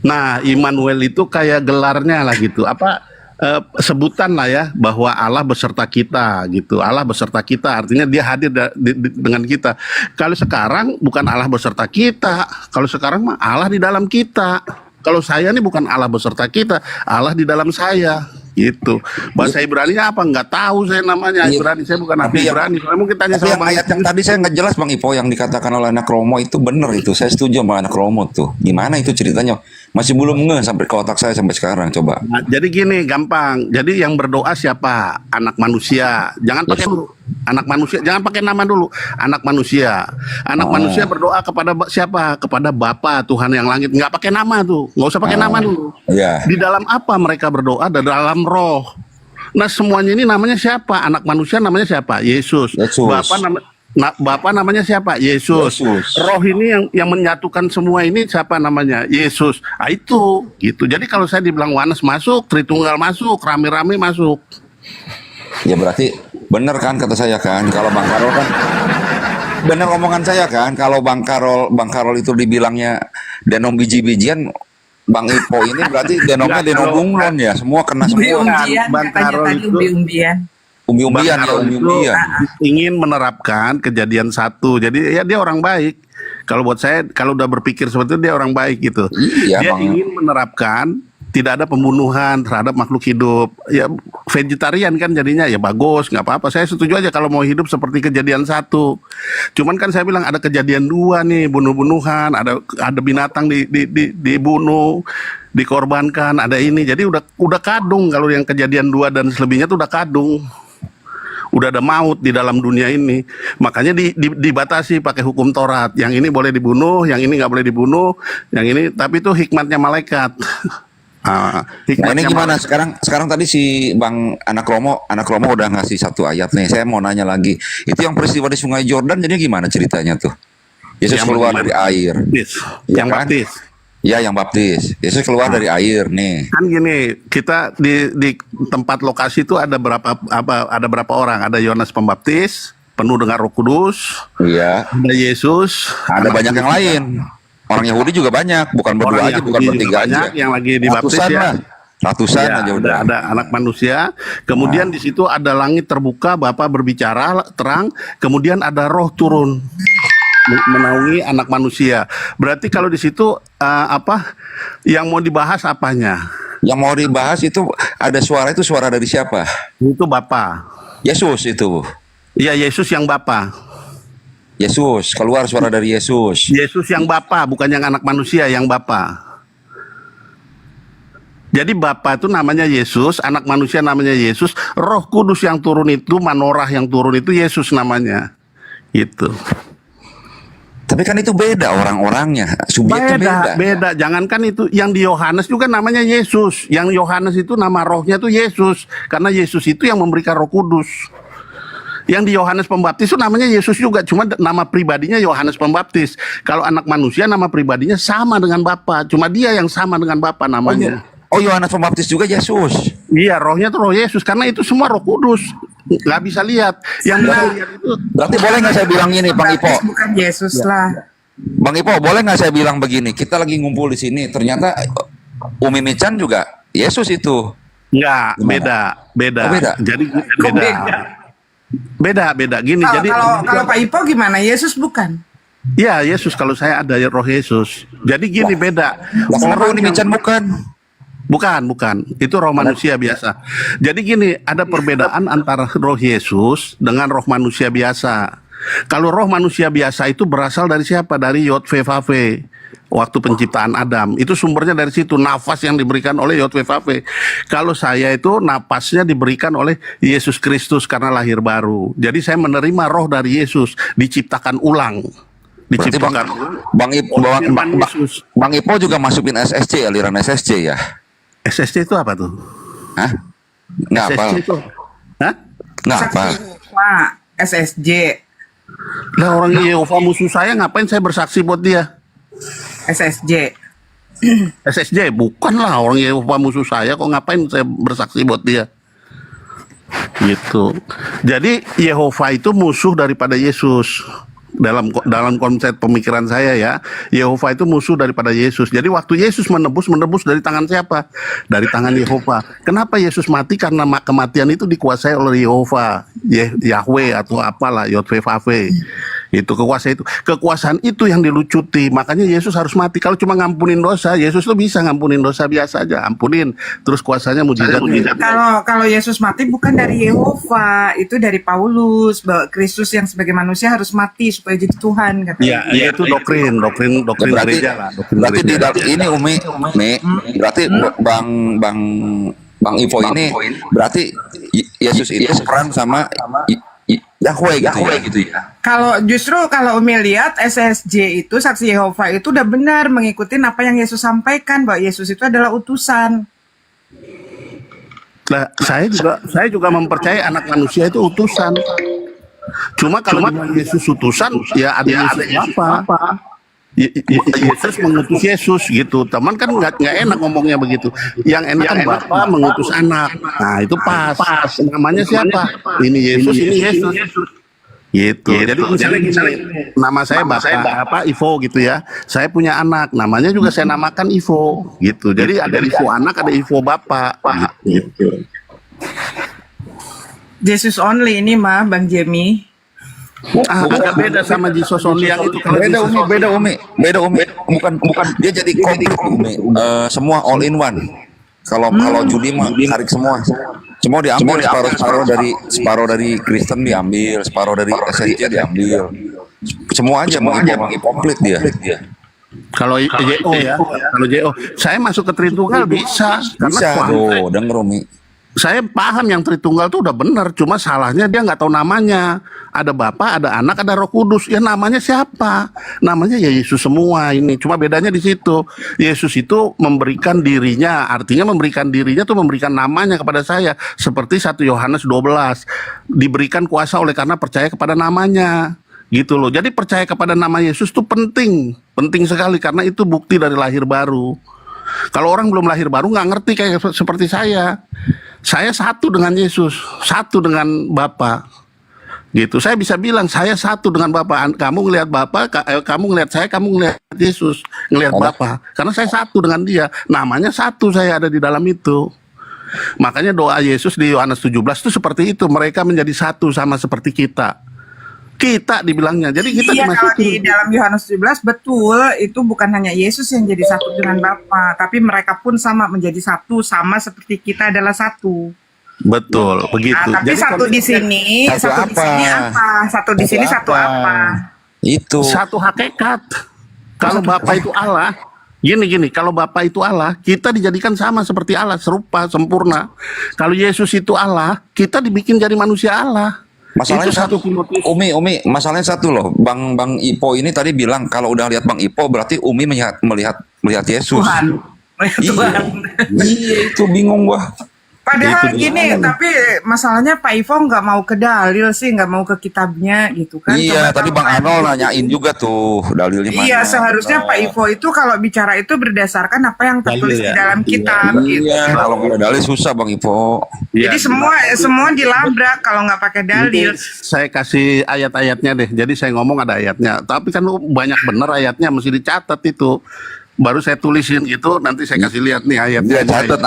Nah, Immanuel itu kayak gelarnya lah gitu. Sebutan lah ya bahwa Allah beserta kita gitu. Allah beserta kita artinya dia hadir dengan kita. Kalau sekarang bukan Allah beserta kita. Kalau sekarang mah Allah di dalam kita. Kalau saya ini bukan Allah beserta kita, Allah di dalam saya. Gitu. Bahasa Ibrani-nya apa? Nggak tahu saya namanya. Ibrani saya bukan ahli Ibrani. Soalnya mungkin tanya Tapi sama yang Bang ayat yang tadi saya nggak jelas Bang Ivo yang dikatakan oleh anak Romo itu benar itu. Saya setuju sama anak Romo tuh. Gimana itu ceritanya? Masih belum sampai ke otak saya sampai sekarang. Coba. Nah, jadi gini gampang. Jadi yang berdoa siapa? Anak manusia. Jangan pakai dulu. Anak manusia. Jangan pakai nama dulu. Anak manusia. Anak manusia berdoa kepada siapa? Kepada Bapa Tuhan yang langit. Nggak pakai nama tuh. Nggak usah pakai nama dulu. Iya. Di dalam apa mereka berdoa? Di dalam roh. Nah semuanya ini namanya siapa? Anak manusia namanya siapa? Yesus. Bapa namanya siapa? Yesus. Roh ini yang menyatukan semua ini siapa namanya? Yesus. Ah itu gitu. Jadi kalau saya dibilang Wanes masuk, Tritunggal masuk, rame-rame masuk. Ya berarti benar kan kata saya kan. Kalau Bang Karol kan benar omongan saya kan. Kalau Bang Karol itu dibilangnya denom biji-bijian, Bang Ipo ini berarti denomnya denom bunglon ya. Semua kena semua. Bang Karol itu Umbi-umbian ya, umbi-umbian. Ingin menerapkan kejadian 1. Jadi ya dia orang baik. Kalau buat saya kalau udah berpikir seperti itu dia orang baik gitu. Iya, Dia Bang. ingin menerapkan tidak ada pembunuhan terhadap makhluk hidup. Ya vegetarian kan jadinya ya bagus, nggak apa-apa. Saya setuju aja kalau mau hidup seperti kejadian 1. Cuman kan saya bilang ada kejadian 2 nih, bunuh-bunuhan, ada binatang dibunuh, dikorbankan, ada ini. Jadi udah kadung kalau yang kejadian 2 dan selebihnya tuh udah kadung. Udah ada maut di dalam dunia ini. Makanya dibatasi pakai hukum Taurat. Yang ini boleh dibunuh, yang ini nggak boleh dibunuh, yang ini tapi itu hikmatnya malaikat. Nah, ini gimana sekarang tadi si Bang anak Romo udah ngasih 1 ayat nih. Saya mau nanya lagi. Itu yang peristiwa di Sungai Jordan jadi gimana ceritanya tuh? Yesus Yang keluar bagaimana? dari air. Yang kan? baptis. Ya, yang baptis. Yesus keluar dari air nih. Kan gini, kita di tempat lokasi itu ada berapa orang? Ada Yohanes Pembaptis, penuh dengan Roh Kudus. Iya. Ada Yesus. Ada banyak yang lain. Orang Yahudi juga banyak, bukan berdua Orang aja, Yahudi bukan juga bertiga aja. banyak yang lagi dibaptis Ratusan ya. lah. Ratusan Ya, aja udah. ada anak manusia. Kemudian di situ ada langit terbuka, Bapa berbicara terang. Kemudian ada Roh turun menaungi anak manusia. Berarti kalau di situ yang mau dibahas apanya? Yang mau dibahas itu ada suara dari siapa? Itu Bapa. Yesus itu. Iya, Yesus yang Bapa. Yesus, keluar suara dari Yesus. Yesus yang Bapa, bukan yang anak manusia, yang Bapa. Jadi Bapa itu namanya Yesus, anak manusia namanya Yesus, Roh Kudus yang turun itu, Manorah yang turun itu Yesus namanya. Itu. Tapi kan itu beda orang-orangnya, subjeknya beda. Beda. Jangankan itu, yang di Yohanes juga namanya Yesus. Yang Yohanes itu nama rohnya itu Yesus, karena Yesus itu yang memberikan Roh Kudus. Yang di Yohanes Pembaptis itu namanya Yesus juga, cuma nama pribadinya Yohanes Pembaptis. Kalau anak manusia nama pribadinya sama dengan Bapa, cuma dia yang sama dengan Bapa namanya. Oh, Yohanes Pembaptis juga Yesus. Iya, rohnya tuh roh Yesus, karena itu semua Roh Kudus. Nggak bisa lihat. Yang bisa lihat itu. Berarti boleh nggak saya bilang ini, Bang Ipo? Bukan Yesus lah. Bang Ipo, boleh nggak saya bilang begini? Kita lagi ngumpul di sini, ternyata Umi Mican juga Yesus itu. Enggak, beda. Oh, beda. Jadi Kok beda. Gini, jadi kalau Pak Ipo gimana? Yesus bukan? ya Yesus, kalau saya ada roh Yesus. Jadi gini, beda. Orang Umi Mican bukan. Bukan. Itu roh manusia biasa. Jadi gini, ada perbedaan antara roh Yesus dengan roh manusia biasa. Kalau roh manusia biasa itu berasal dari siapa? Dari Yod Ve Vav Ve. Waktu penciptaan Adam. Itu sumbernya dari situ, nafas yang diberikan oleh Yod Ve Vav Ve. Kalau saya itu napasnya diberikan oleh Yesus Kristus karena lahir baru. Jadi saya menerima roh dari Yesus, diciptakan ulang. Diciptakan Bang Ipo juga masukin SSC, aliran SSC ya? SSC itu apa tuh? Hah? Nggak apa. SSC itu? Hah? Nggak apa. Pak, SSJ. Lah orang Yehova musuh saya, ngapain saya bersaksi buat dia? SSJ. SSJ? Bukan lah, orang Yehova musuh saya, kok ngapain saya bersaksi buat dia? Gitu. Jadi Yehova itu musuh daripada Yesus. Dalam konsep pemikiran saya ya, Yehova itu musuh daripada Yesus. Jadi waktu Yesus menebus dari tangan siapa? Dari tangan Yehova. Kenapa Yesus mati? Karena kematian itu dikuasai oleh Yehova, Yahweh atau apalah, Yod Ve Vav Ve. Itu kekuasaan itu yang dilucuti. Makanya Yesus harus mati. Kalau cuma ngampunin dosa, Yesus tuh bisa ngampunin dosa biasa aja, ampunin. Terus kuasanya mujizat. Kalau Yesus mati bukan dari Yehova, itu dari Paulus, bahwa Kristus yang sebagai manusia harus mati supaya jadi Tuhan katanya. Iya, itu doktrin Berarti, gereja lah. berarti di dalam ini Umi, berarti Bang Ivo ini berarti Yesus itu peran sama Yahweh gitu ya. Kalau Umi lihat SSJ itu, saksi Yehova itu udah benar mengikuti apa yang Yesus sampaikan, bahwa Yesus itu adalah utusan. Nah, saya juga mempercayai anak manusia itu utusan. Cuma kalau Yesus utusan, ya ada Yesus apa? Yesus mengutus Yesus gitu. Teman kan nggak enak ngomongnya begitu. Yang enak kan Bapa mengutus anak. Nah itu pas. Namanya siapa? Ini Yesus, ini Yesus. Gitu. Jadi misalnya nama saya Bapak Ivo gitu ya. Saya punya anak, namanya juga saya namakan Ivo gitu. Jadi ada Ivo anak, ada Ivo Bapak. Gitu. Jesus only ini mah Bang Jemi. Agak beda sama Jesus only yang itu. Beda Umi. Bukan dia jadi komplit Umi. Semua all in one. Kalau judi mah tarik semua diambil, separuh dari Kristen diambil, separuh dari SSC diambil. Semua aja mau komplit dia. Kalau JO ya, kalau JO, saya masuk ke Tritunggal bisa. Tuh, denger Umi. Saya paham yang Tritunggal tuh udah benar, cuma salahnya dia nggak tahu namanya. Ada Bapa, ada Anak, ada Roh Kudus. Ya namanya siapa? Namanya ya Yesus semua ini. Cuma bedanya di situ. Yesus itu memberikan dirinya, artinya memberikan dirinya tuh memberikan namanya kepada saya. Seperti 1 Yohanes 12. Diberikan kuasa oleh karena percaya kepada namanya. Gitu loh. Jadi percaya kepada nama Yesus tuh penting. Penting sekali karena itu bukti dari lahir baru. Kalau orang belum lahir baru nggak ngerti kayak seperti saya. Saya satu dengan Yesus, satu dengan Bapa. Gitu. Saya bisa bilang saya satu dengan Bapa. Kamu ngelihat Bapa, kamu ngelihat saya, kamu ngelihat Yesus, ngelihat Bapa. Karena saya satu dengan Dia. Namanya satu, saya ada di dalam itu. Makanya doa Yesus di Yohanes 17 itu seperti itu. Mereka menjadi satu sama seperti kita. Kita dibilangnya. Jadi kita kalau di dalam Yohanes 17 betul, itu bukan hanya Yesus yang jadi satu dengan Bapa, tapi mereka pun sama menjadi satu, sama seperti kita adalah satu. Betul, begitu. Nah, tapi Jadi satu kalau- di sini, Satu satu di sini apa? apa? Satu di sini satu apa? Itu. satu hakikat. Kalau Bapa itu Allah, gini, kalau Bapa itu Allah, kita dijadikan sama seperti Allah, serupa, sempurna. Kalau Yesus itu Allah, kita dibikin jadi manusia Allah. Masalahnya Itu satu, Timotius. Umi, masalahnya satu loh. Bang Ipo ini tadi bilang kalau udah lihat Bang Ipo berarti Umi melihat Yesus. Tuhan. Iya, iya itu bingung gua. Padahal Itu gini, gimana? tapi masalahnya Pak Ivo nggak mau ke dalil sih, nggak mau ke kitabnya gitu kan. Iya, Coba tadi kalau Bang Pak Arnold Ivo- nanyain juga tuh dalilnya mana. Iya, seharusnya Pak Ivo itu kalau bicara itu berdasarkan apa yang tertulis di dalam kitab. gitu. Iya, kalau nggak ada dalil susah Bang Ipo. Iya, Jadi semua dilabrak kalau nggak pakai dalil. Saya kasih ayat-ayatnya deh. Jadi saya ngomong ada ayatnya. Tapi kan banyak bener ayatnya, mesti dicatat itu. Baru saya tulisin itu, nanti saya kasih lihat nih ayatnya. Iya, catat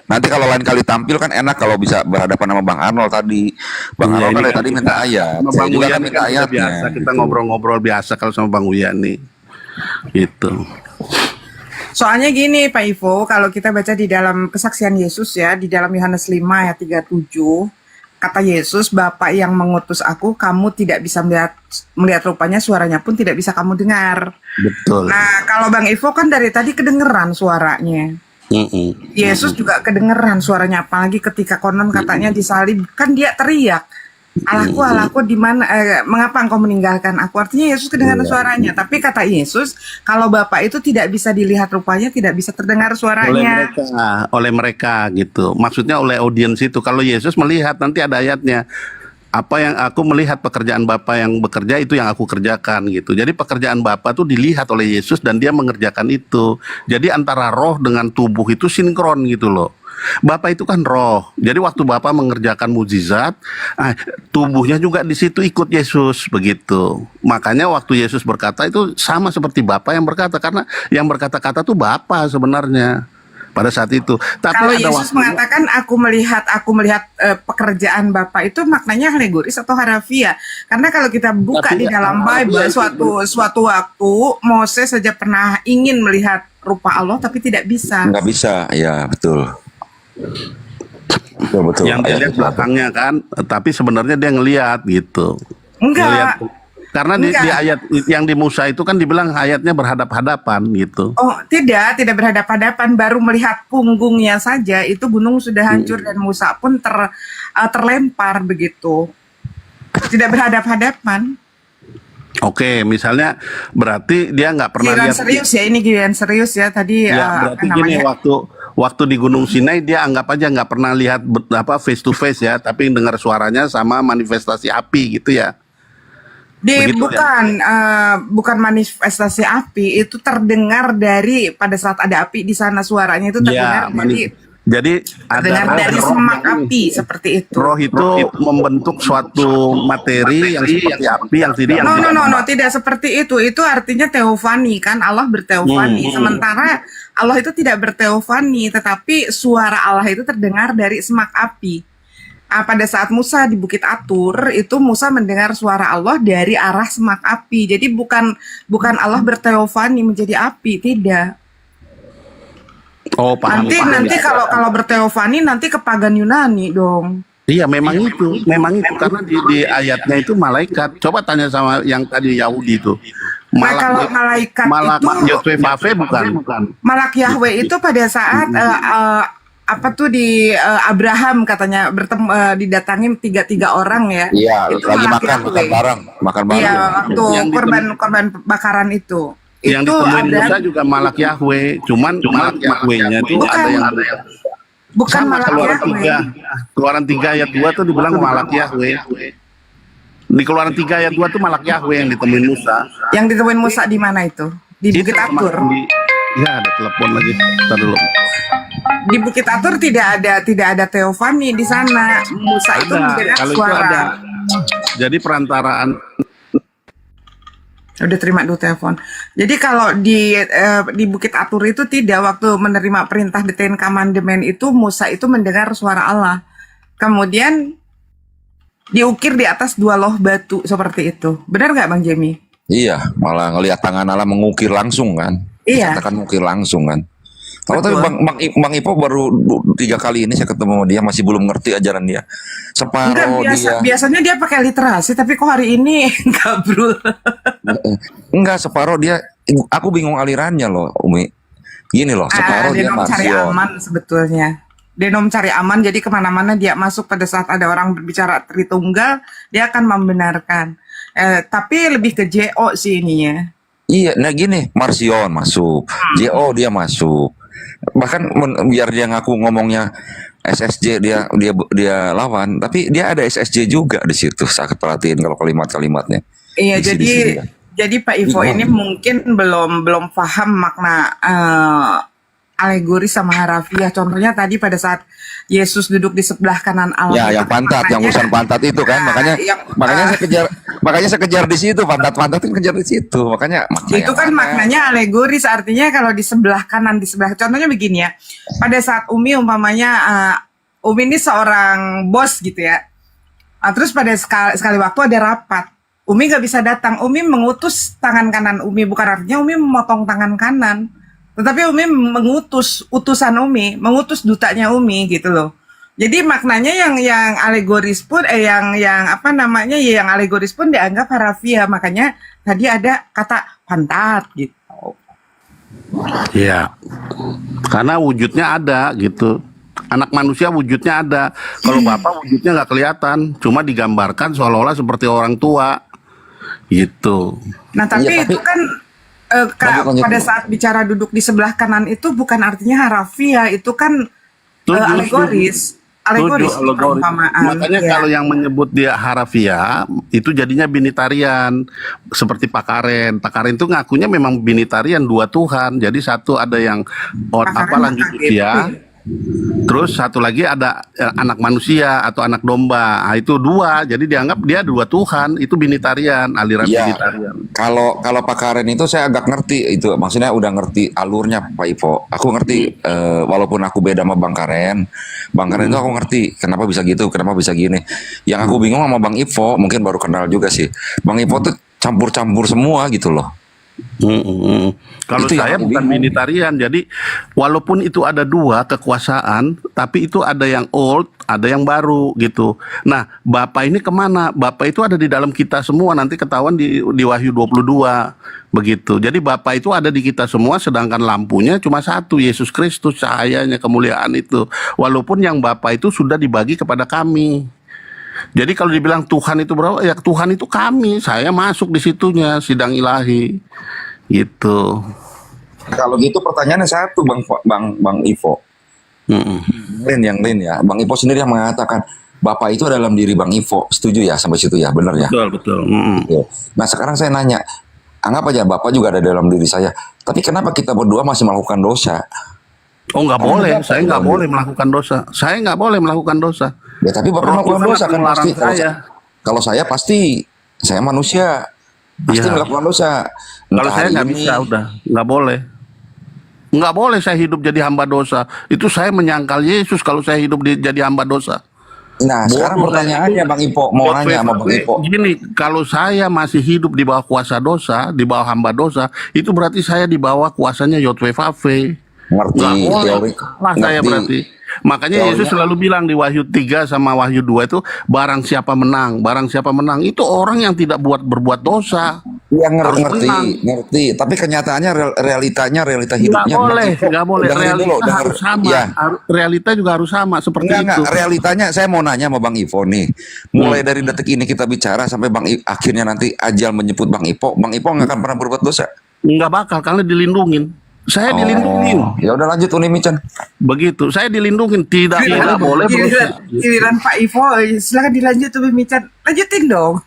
nanti kalau lain kali tampil kan enak kalau bisa berhadapan sama Bang Arnold tadi. Bang Iya, Arnold ini kan dari kan tadi minta ayat. Sama Saya Bang juga Uyan kan minta kan ayatnya. biasa. Kita gitu. ngobrol-ngobrol biasa kalau sama Bang Uyan nih. Gitu. Soalnya gini Pak Ivo, kalau kita baca di dalam kesaksian Yesus ya, di dalam Yohanes 5 ayat 37, kata Yesus, Bapa yang mengutus aku, kamu tidak bisa melihat rupanya, suaranya pun tidak bisa kamu dengar. Betul. Nah, kalau Bang Ivo kan dari tadi kedengeran suaranya. Yesus juga kedengeran suaranya, apalagi ketika konon katanya disalib, kan dia teriak, Allahku, di mana? Mengapa engkau meninggalkan aku? Artinya Yesus kedengaran suaranya. Tapi kata Yesus, kalau Bapa itu tidak bisa dilihat rupanya, tidak bisa terdengar suaranya. Oleh mereka gitu. Maksudnya oleh audiens itu. Kalau Yesus melihat, nanti ada ayatnya. Apa yang aku melihat pekerjaan Bapa yang bekerja itu yang aku kerjakan gitu. Jadi pekerjaan Bapa tuh dilihat oleh Yesus dan dia mengerjakan itu. Jadi antara roh dengan tubuh itu sinkron gitu loh. Bapa itu kan roh. Jadi waktu Bapa mengerjakan mukjizat, tubuhnya juga di situ ikut Yesus begitu. Makanya waktu Yesus berkata itu sama seperti Bapa yang berkata, karena yang berkata-kata tuh Bapa sebenarnya pada saat itu. Tapi Kalau ada Yesus waktu- mengatakan aku melihat pekerjaan Bapa itu maknanya alegoris atau harafiah. Karena kalau kita buka Tapi di dalam Bible suatu waktu Moses saja pernah ingin melihat rupa Allah tapi tidak bisa. Nggak bisa, ya betul. Betul. yang dia Ayat lihat itu. belakangnya kan, tapi sebenarnya dia ngelihat gitu. Enggak. Ngelihat. Karena di Enggak. ayat yang di Musa itu kan dibilang ayatnya berhadap-hadapan gitu. Oh, tidak berhadap-hadapan, baru melihat punggungnya saja itu gunung sudah hancur dan Musa pun terlempar begitu. Tidak berhadap-hadapan. Oke, misalnya berarti dia nggak pernah Giliran lihat. serius ya, ini giliran serius ya tadi Ya, berarti gini, waktu di Gunung Sinai dia anggap aja nggak pernah lihat face to face ya, tapi dengar suaranya sama manifestasi api gitu ya. Begitu bukan manifestasi api, itu terdengar dari pada saat ada api di sana suaranya itu terdengar Jadi ada terdengar roh- dari roh- semak api seperti itu. Roh itu membentuk suatu materi yang seperti api yang tidak. No, tidak seperti itu. Itu artinya teofani kan, Allah berteofani. Sementara Allah itu tidak berteofani, tetapi suara Allah itu terdengar dari semak api. Pada saat Musa di Bukit Atur itu Musa mendengar suara Allah dari arah semak api. Jadi bukan Allah berteofani menjadi api, tidak. Oh, paham. Nanti kalau berteofani nanti ke pagan Yunani dong. Iya, memang itu karena di ayatnya itu malaikat. Coba tanya sama yang tadi Yahudi itu. Nah, kalau malaikat itu Yotwefave bukan. Malak Yahweh itu pada saat di Abraham katanya bertemu didatangi tiga orang ya. Iya, Itu lagi Malak makan Yahweh. bareng. Iya, waktu Yang korban bakaran itu. Yang Itu ditemuin ada- Musa juga Malak Yahweh, cuman Malak Yahwehnya itu ada yang bukan sama Malak Yahweh. Keluaran 3 ayat 2 tuh dibilang Malak Yahweh. Di Keluaran 3 ayat 2 tuh Malak Yahweh yang ditemuin Musa. Yang ditemuin Musa di mana itu? Di Bukit Atur. Ya, ada telepon lagi. Ntar dulu. Di Bukit Atur tidak ada teofani di sana. Musa itu mendengar kalau itu suara. ada. Jadi perantaraan. Udah terima dulu telepon. Jadi kalau di Bukit Atur itu tidak, waktu menerima perintah the Ten Commandment itu Musa itu mendengar suara Allah. Kemudian diukir di atas 2 loh batu seperti itu. Benar nggak Bang Jemi? Iya, malah ngelihat tangan Allah mengukir langsung kan. Iya. Katakan mengukir langsung kan. Kalau tapi Bang Ipo baru 3 kali ini saya ketemu sama dia, masih belum ngerti ajaran dia. Enggak, Separuh dia. biasanya dia pakai literasi, tapi kok hari ini enggak, bro. Enggak, separuh dia. Aku bingung alirannya loh, Umi. Gini loh, separuh dia Denom cari Marsion. aman sebetulnya. Denom cari aman, jadi kemana-mana dia masuk pada saat ada orang berbicara Tritunggal, dia akan membenarkan. Tapi lebih ke JO sih ininya. Iya, nah gini, Marsion masuk, JO dia masuk. Bahkan biar dia ngaku ngomongnya SSJ dia lawan, tapi dia ada SSJ juga di situ. Saya perhatiin kalau kalimat-kalimatnya. Iya, Di sini. jadi Pak Ivo ini mungkin belum paham makna alegori sama harafiah. Contohnya tadi pada saat Yesus duduk di sebelah kanan Allah. Ya, yang itu kan pantat, yang maknanya- urusan pantat itu kan, makanya saya kejar di situ, pantat-pantat kan kejar di situ, makanya itu kan maknanya alegoris, artinya kalau di sebelah kanan, di sebelah, contohnya begini ya, pada saat Umi umpamanya Umi ini seorang bos gitu ya. Terus pada sekali waktu ada rapat, Umi nggak bisa datang. Umi mengutus tangan kanan Umi, bukan artinya Umi memotong tangan kanan, tetapi Umi mengutus utusan Umi, mengutus dutanya Umi gitu loh. Jadi maknanya yang alegoris pun yang yang alegoris pun dianggap harafiah. Makanya tadi ada kata pantat gitu. Iya. Karena wujudnya ada gitu. Anak manusia wujudnya ada. Kalau Bapak wujudnya nggak kelihatan, cuma digambarkan seolah-olah seperti orang tua. Gitu. Nah tapi Iya, itu kan lanjut. pada saat bicara duduk di sebelah kanan itu bukan artinya harafiah, itu kan alegoris. Alegoris Setuju, perumpamaan. Makanya ya. kalau yang menyebut dia harafiah itu jadinya binitarian, seperti Pak Karen. Pak Karen itu ngakunya memang binitarian, 2 Tuhan. Jadi satu ada yang lanjut usia, terus satu lagi ada anak manusia atau anak domba. Nah, itu 2. Jadi dianggap dia 2 Tuhan. Itu binitarian, aliran Iya. binitarian. Kalau Pak Karen itu saya agak ngerti itu, maksudnya udah ngerti alurnya Pak Ivo. Aku ngerti walaupun aku beda sama Bang Karen itu aku ngerti kenapa bisa gitu, kenapa bisa gini. Yang aku bingung sama Bang Ivo, mungkin baru kenal juga sih. Bang Ivo tuh campur-campur semua gitu loh. Kalau Itu yang saya aku bukan bingung. binitarian, jadi walaupun itu ada 2 kekuasaan, tapi itu ada yang old, ada yang baru gitu. Nah, Bapak ini kemana? Bapak itu ada di dalam kita semua, nanti ketahuan di Wahyu 22 begitu. Jadi Bapak itu ada di kita semua, sedangkan lampunya cuma satu, Yesus Kristus, cahayanya, kemuliaan itu. Walaupun yang Bapak itu sudah dibagi kepada kami. Jadi kalau dibilang Tuhan itu berapa? Ya Tuhan itu kami, saya masuk di situnya, sidang ilahi. Gitu. Kalau gitu pertanyaannya satu Bang Ivo. Yang lain ya. Bang Ivo sendiri yang mengatakan Bapak itu dalam diri Bang Ivo. Setuju ya sampai situ ya, benar ya? Betul. Oke. Nah sekarang saya nanya, anggap aja Bapak juga ada dalam diri saya. Tapi kenapa kita berdua masih melakukan dosa? Oh nggak boleh, saya nggak boleh melakukan dosa. Saya nggak boleh melakukan dosa. Ya tapi Bapak Roh melakukan Tuhan dosa kan melarang pasti. Kalau saya pasti, saya manusia. Pasti Iya. melakukan dosa. Kalau Entah saya hari nggak ini. bisa, udah nggak boleh. Nggak boleh saya hidup jadi hamba dosa. Itu saya menyangkal Yesus kalau saya hidup jadi hamba dosa. Nah, sekarang Bodoh, pertanyaannya Bang Ipo, mau nanya sama Bang Ipo. Gini, kalau saya masih hidup di bawah kuasa dosa, di bawah hamba dosa, itu berarti saya di bawah kuasanya Yotwevave. Ngerti, Nggak boleh. teori. Lah saya Ngerti. berarti. Makanya Teorinya. Yesus selalu bilang di Wahyu 3 sama Wahyu 2 itu, barang siapa menang, itu orang yang tidak berbuat dosa. Ya Harus ngerti, menang. ngerti. Tapi kenyataannya realita Nggak hidupnya. boleh, Bang Ipo, nggak boleh. dengerin Realita dulu, denger. harus sama. Ya. Realita juga harus sama seperti Enggak, itu. realitanya saya mau nanya sama Bang Ivo nih. Mulai dari detik ini kita bicara sampai akhirnya nanti ajal menyebut Bang Ipo nggak akan pernah berbuat dosa. Nggak bakal, karena dilindungin. Saya dilindungin. Ya udah lanjut Uni Mican. Begitu, saya dilindungin. Tidak boleh berusaha. Giliran Pak Ivo, silakan dilanjut tuh Mican. Lanjutin dong.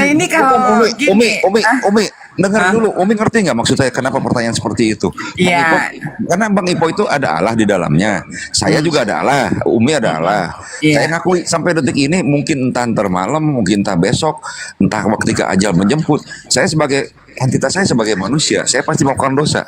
Ini kalau Umi, dengar dulu. Umi ngerti nggak maksud saya kenapa pertanyaan seperti itu? Iya. Karena Bang Ipo itu ada Allah di dalamnya. Saya juga ada Allah. Umi ada Allah. Iya. Saya ngakui sampai detik ini mungkin entah ntar malam, mungkin entah besok, entah ketika ajal menjemput. Saya sebagai entitas saya sebagai manusia, saya pasti melakukan dosa.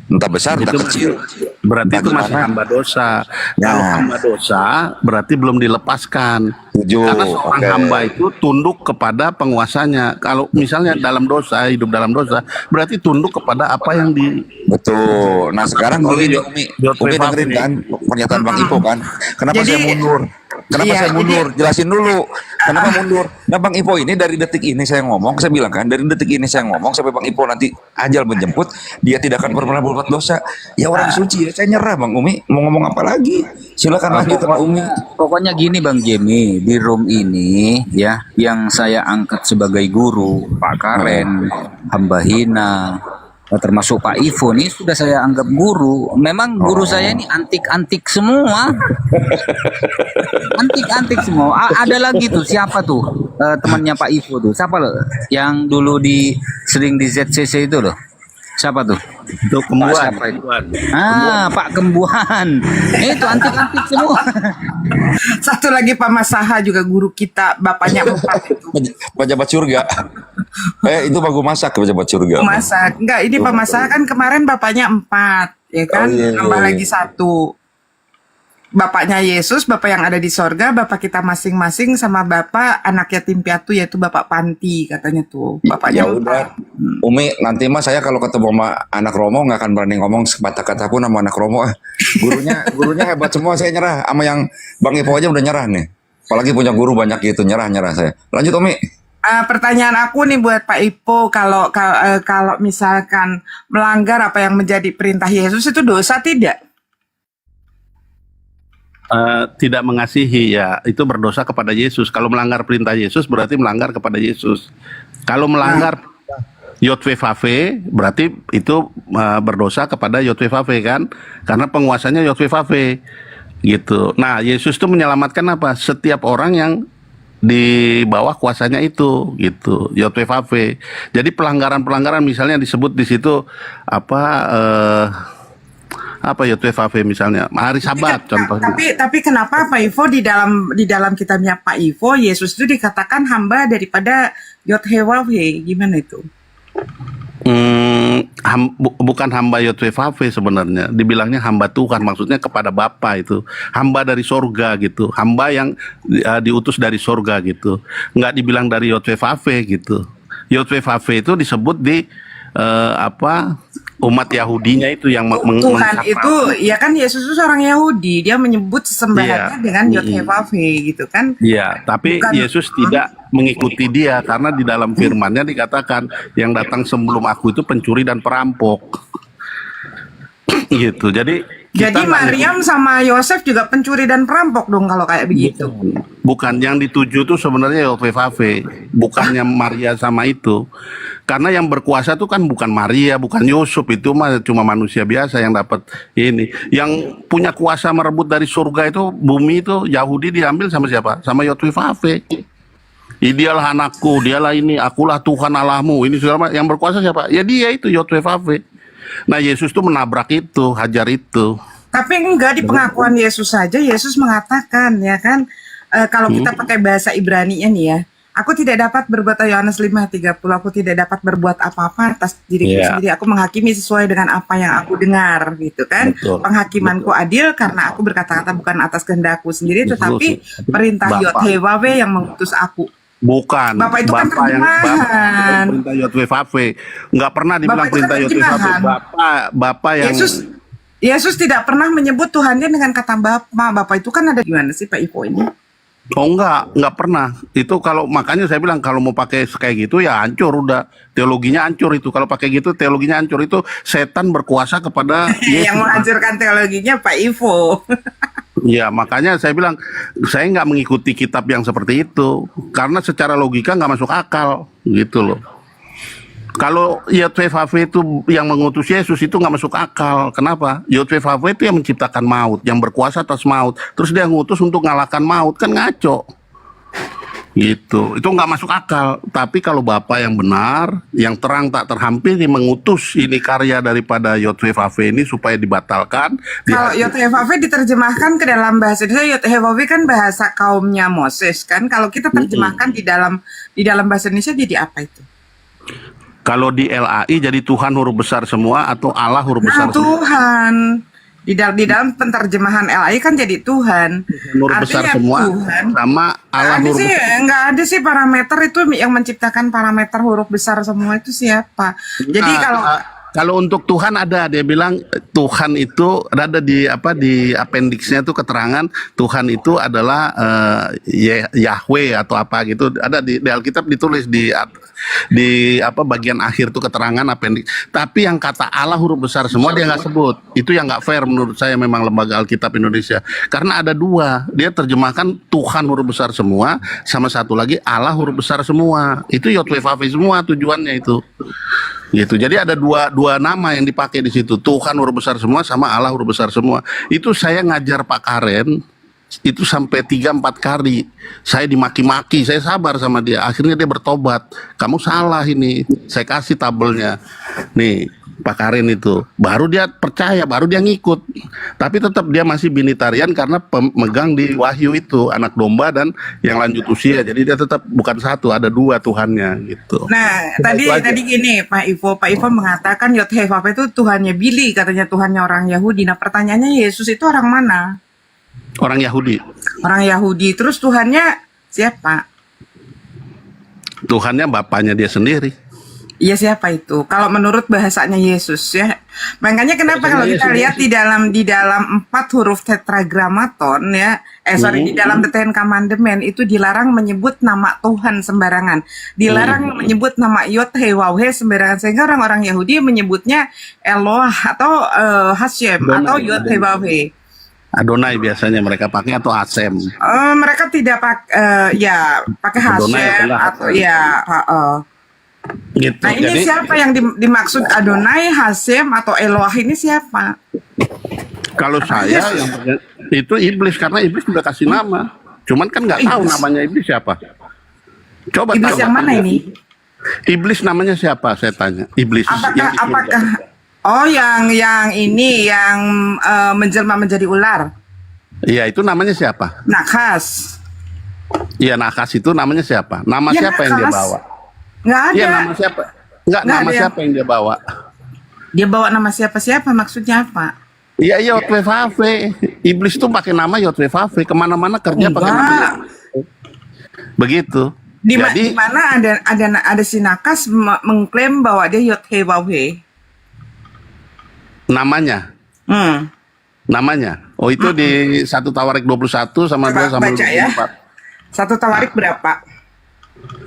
Entah besar, entah kecil. Berarti itu masih Bagaimana? hamba dosa. Nah. Kalau hamba dosa berarti belum dilepaskan. Setuju. Karena seorang Oke. hamba itu tunduk kepada penguasanya. Kalau misalnya dalam dosa, hidup dalam dosa, berarti tunduk kepada apa yang di Betul. Nah sekarang begini Umi, Umi dengerin kan pernyataan Bang Ipo kan. Kenapa Jadi, saya mundur? Kenapa iya, saya mundur? Jelasin dulu. Kenapa mundur? Nah Bang Ipo ini dari detik ini saya ngomong, saya bilang kan dari detik ini saya ngomong sampai Bang Ipo nanti ajal menjemput, dia tidak akan pernah berbuat dosa. Ya orang suci ya, saya nyerah Bang Umi. Mau ngomong apa lagi? Silakan lanjut Bang Umi. Pokoknya gini Bang Jemi, di room ini ya, yang saya angkat sebagai guru, Pak Karen, Hamba Hina, termasuk Pak Ivo nih sudah saya anggap guru. Memang guru saya ini antik-antik semua. Antik-antik semua. Ada lagi tuh, siapa tuh temannya Pak Ivo tuh? Siapa loh? Yang dulu sering di ZCC itu loh. Siapa tuh? Itu Kembuan. Siapa itu? Pak Kembuan. Itu antik-antik semua. Satu lagi Pak Masaha juga guru kita, bapaknya 4 itu. Pejabat surga. Itu bagus masak pejabat surga. Masak. Enggak, ini Pak Masaha kan kemarin bapaknya 4, ya kan? Oh, iya, Tambah iya. lagi 1. Bapaknya Yesus, Bapak yang ada di sorga, Bapak kita masing-masing sama Bapak anak yatim piatu yaitu Bapak Panti katanya tuh. Bapaknya Ya udah, Umi nanti mah saya kalau ketemu sama anak Romo nggak akan berani ngomong sepatah-kata pun sama anak Romo. Gurunya hebat semua, saya nyerah. Sama yang Bang Ipo aja udah nyerah nih. Apalagi punya guru banyak gitu, nyerah saya. Lanjut Umi. Pertanyaan aku nih buat Pak Ipo, kalau misalkan melanggar apa yang menjadi perintah Yesus itu dosa tidak? Tidak mengasihi ya itu berdosa kepada Yesus. Kalau melanggar perintah Yesus berarti melanggar kepada Yesus. Kalau melanggar Yotwefave berarti itu berdosa kepada Yotwefave kan, karena penguasanya Yotwefave gitu. Nah Yesus itu menyelamatkan apa? Setiap orang yang di bawah kuasanya itu gitu, Yotwefave. Jadi pelanggaran-pelanggaran misalnya disebut di situ apa Yotwefave misalnya hari Sabat contohnya. Tapi kenapa Pak Ivo di dalam kitabnya Pak Ivo Yesus itu dikatakan hamba daripada Yotwefave, gimana itu? Bukan hamba Yotwefave sebenarnya, dibilangnya hamba Tuhan, maksudnya kepada Bapa itu, hamba dari sorga gitu, hamba yang diutus dari sorga gitu, nggak dibilang dari Yotwefave gitu. Yotwefave itu disebut di umat Yahudinya itu yang Tuhan itu ya kan Yesus itu seorang Yahudi, dia menyebut sesembahannya dengan Yotwefave gitu kan. Iya, tapi Yesus tidak mengikuti dia karena di dalam firman-Nya dikatakan yang datang sebelum aku itu pencuri dan perampok. Gitu. Jadi Maryam sama Yosef juga pencuri dan perampok dong kalau kayak begitu. Bukan, yang dituju tuh sebenarnya Yotwefave, bukannya Maria sama itu. Karena yang berkuasa tuh kan bukan Maria, bukan Yusuf, itu mah cuma manusia biasa yang dapat ini. Yang punya kuasa merebut dari surga itu, bumi itu, Yahudi diambil sama siapa? Sama Yotwefave. Dialah anakku, dialah ini, akulah Tuhan Allahmu. Ini segala macam. Yang berkuasa siapa? Ya dia itu, Yotwefave. Nah Yesus tuh menabrak itu, hajar itu. Tapi enggak, di pengakuan Yesus saja Yesus mengatakan ya kan, kalau kita pakai bahasa Ibrani-nya nih ya, aku tidak dapat berbuat, Yohanes 5:30, aku tidak dapat berbuat apa-apa atas diriku sendiri, aku menghakimi sesuai dengan apa yang aku dengar gitu kan. Betul. Penghakimanku adil karena aku berkata-kata bukan atas kehendakku sendiri, tetapi perintah Bapak. Yotwefave yang mengutus aku. Bukan. Bapak itu kan terjemahan. Perintah Yotwefave. Nggak pernah dibilang Bapak itu kan perintah Yotwefave. terjemahan. Bapak yang Yesus tidak pernah menyebut Tuhannya dengan kata Bapa. Bapak itu kan ada gimana sih Pak Ivo ini? Oh nggak pernah. Itu kalau makanya saya bilang kalau mau pakai kayak gitu ya hancur udah. Teologinya hancur itu. Kalau pakai gitu teologinya hancur, itu setan berkuasa kepada Yesus. Yang menghancurkan teologinya Pak Ivo. Ya makanya saya bilang saya nggak mengikuti kitab yang seperti itu karena secara logika nggak masuk akal gitu loh. Kalau Yotwefave itu yang mengutus Yesus itu nggak masuk akal. Kenapa? Yotwefave itu yang menciptakan maut, yang berkuasa atas maut. Terus dia ngutus untuk ngalahkan maut, kan ngaco. Gitu. Itu nggak masuk akal. Tapi kalau Bapa yang benar, yang terang tak terhampiri mengutus ini karya daripada Yotwefave ini supaya dibatalkan. Kalau Yotwefave diterjemahkan ke dalam bahasa Indonesia, Yotwefave kan bahasa kaumnya Moses kan. Kalau kita terjemahkan di dalam bahasa Indonesia jadi apa itu? Kalau di LAI jadi Tuhan huruf besar semua atau Allah huruf besar semua? Tuhan. Di dalam penterjemahan LAI kan jadi Tuhan. Huruf besar semua Tuhan. sama Allah Ada huruf sih, besar. nggak ada sih parameter itu yang menciptakan parameter huruf besar semua itu siapa? Jadi Kalau untuk Tuhan ada, dia bilang Tuhan itu ada di appendixnya tuh keterangan Tuhan itu adalah Yahweh atau apa gitu. Ada di Alkitab ditulis di bagian akhir tuh keterangan appendix. Tapi yang kata Allah huruf besar semua dia nggak sebut. Itu yang nggak fair menurut saya memang lembaga Alkitab Indonesia. Karena ada dua, dia terjemahkan Tuhan huruf besar semua, sama satu lagi Allah huruf besar semua. Itu Yotwevave semua tujuannya itu. Gitu. Jadi ada dua nama yang dipakai di situ. Tuhan huruf besar semua sama Allah huruf besar semua. Itu saya ngajar Pak Karen itu sampai 3-4 kali. Saya dimaki-maki, saya sabar sama dia. Akhirnya dia bertobat. Kamu salah ini. Saya kasih tabelnya. Nih, Pak Karen itu. Baru dia percaya, baru dia ngikut. Tapi tetap dia masih binitarian karena pemegang di Wahyu itu, anak domba dan yang lanjut usia. Jadi dia tetap bukan satu, ada dua Tuhannya gitu. Nah, tadi gini Pak Ivo mengatakan Yod-Heh-Vav itu Tuhannya Billy, katanya Tuhannya orang Yahudi. Nah, pertanyaannya Yesus itu orang mana? Orang Yahudi. Orang Yahudi. Terus Tuhannya siapa? Tuhannya bapaknya dia sendiri. Iya, siapa itu? Kalau menurut bahasanya Yesus ya. Makanya kenapa kalau kita lihat di dalam 4 huruf tetragrammaton ya, di dalam the Ten Commandment itu dilarang menyebut nama Tuhan sembarangan. Dilarang menyebut nama Yod-Heh-Waw-Heh sembarangan, sehingga orang-orang Yahudi menyebutnya Eloah atau Hashem atau Yod-Heh-Waw-Heh. Adonai biasanya mereka pakai atau Hasem. Mereka tidak pakai pakai Hashem atau Gitu. Nah, ini siapa yang dimaksud Adonai, Hasem atau Eloah ini siapa? Kalau saya itu iblis, karena iblis sudah kasih nama. Cuman kan nggak tahu namanya iblis siapa. Coba iblis tahu yang mana ini? Iblis namanya siapa? Saya tanya. Iblis. Yang ini yang menjelma menjadi ular. Iya, itu namanya siapa? Nakas. Iya, Nakas itu namanya siapa? Nama Ya, siapa yang dia bawa? Nggak ada. Iya, nama siapa? Nama siapa yang dia bawa? Dia bawa nama siapa-siapa, maksudnya apa? Iya, Yotwevave. Iblis itu pakai nama Yotwevave, kemana-mana kerja pakai nama. Begitu. Di mana ada si Nakas mengklaim bahwa dia Yod-Heh-Waw-Heh. Namanya. Namanya. Oh, itu di 1 Tawarik 21 sama 2 Samuel 24. Ya. 1 Tawarik berapa?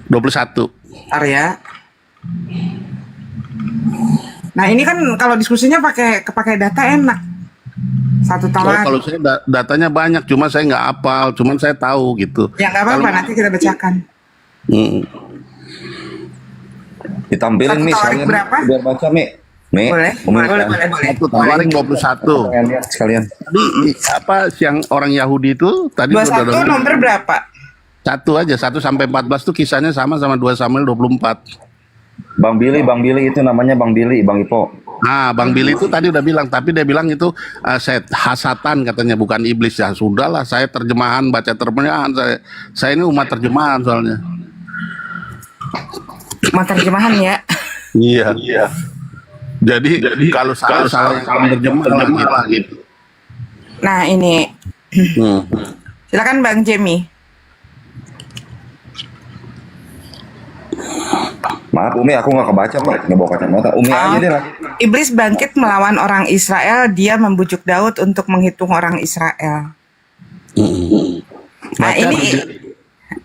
21. Bentar ya. Nah, ini kan kalau diskusinya pakai data enak. 1 Tawarik. Kalau saya datanya banyak, cuma saya nggak hafal, cuman saya tahu gitu. Ya nggak apa-apa, nanti kita bacakan. Ditampilin Mi, sekalian biar baca Mi. Boleh. 1 Tawarik 21. Sekalian. Tadi yang orang Yahudi itu tadi 21 nomor berapa? 1 aja, 1 sampai 14 tuh kisahnya sama 2 Samuel 24. Bang Billy itu namanya Bang Billy, Bang Ipo. Nah, Bang Billy itu tadi udah bilang, tapi dia bilang itu hasatan katanya, bukan iblis. Ya sudahlah, saya terjemahan, baca terjemahan, saya ini umat terjemahan soalnya. Umat terjemahan ya? Iya. Jadi kalau salah terjemahan lah gitu. Nah, ini. Silakan Bang Jemi. Maaf Umi, aku nggak kebaca Pak, nggak bawa kacamata. Umi aja deh lah. Iblis bangkit melawan orang Israel, dia membujuk Daud untuk menghitung orang Israel. Nah, ini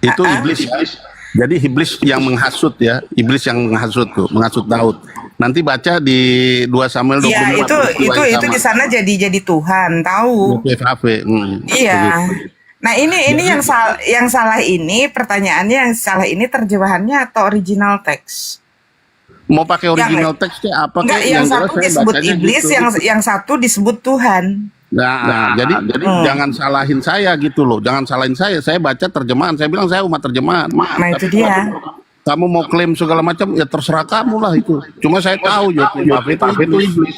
itu iblis. Jadi iblis yang menghasut ya, iblis yang menghasut Daud. Nanti baca di 2 Samuel 24. Iya, itu di sana jadi Tuhan, tahu. Iya. Nah, ini yang salah ini, pertanyaannya yang salah ini terjemahannya atau original text? Mau pakai original textnya apa? Enggak, yang satu disebut iblis, gitu. yang satu disebut Tuhan. Nah, jadi jangan salahin saya gitu loh. Jangan salahin saya. Saya baca terjemahan. Saya bilang saya umat terjemahan. Nah, itu dia. Kamu mau klaim segala macam, ya terserah kamu lah itu. Cuma saya tahu itu iblis.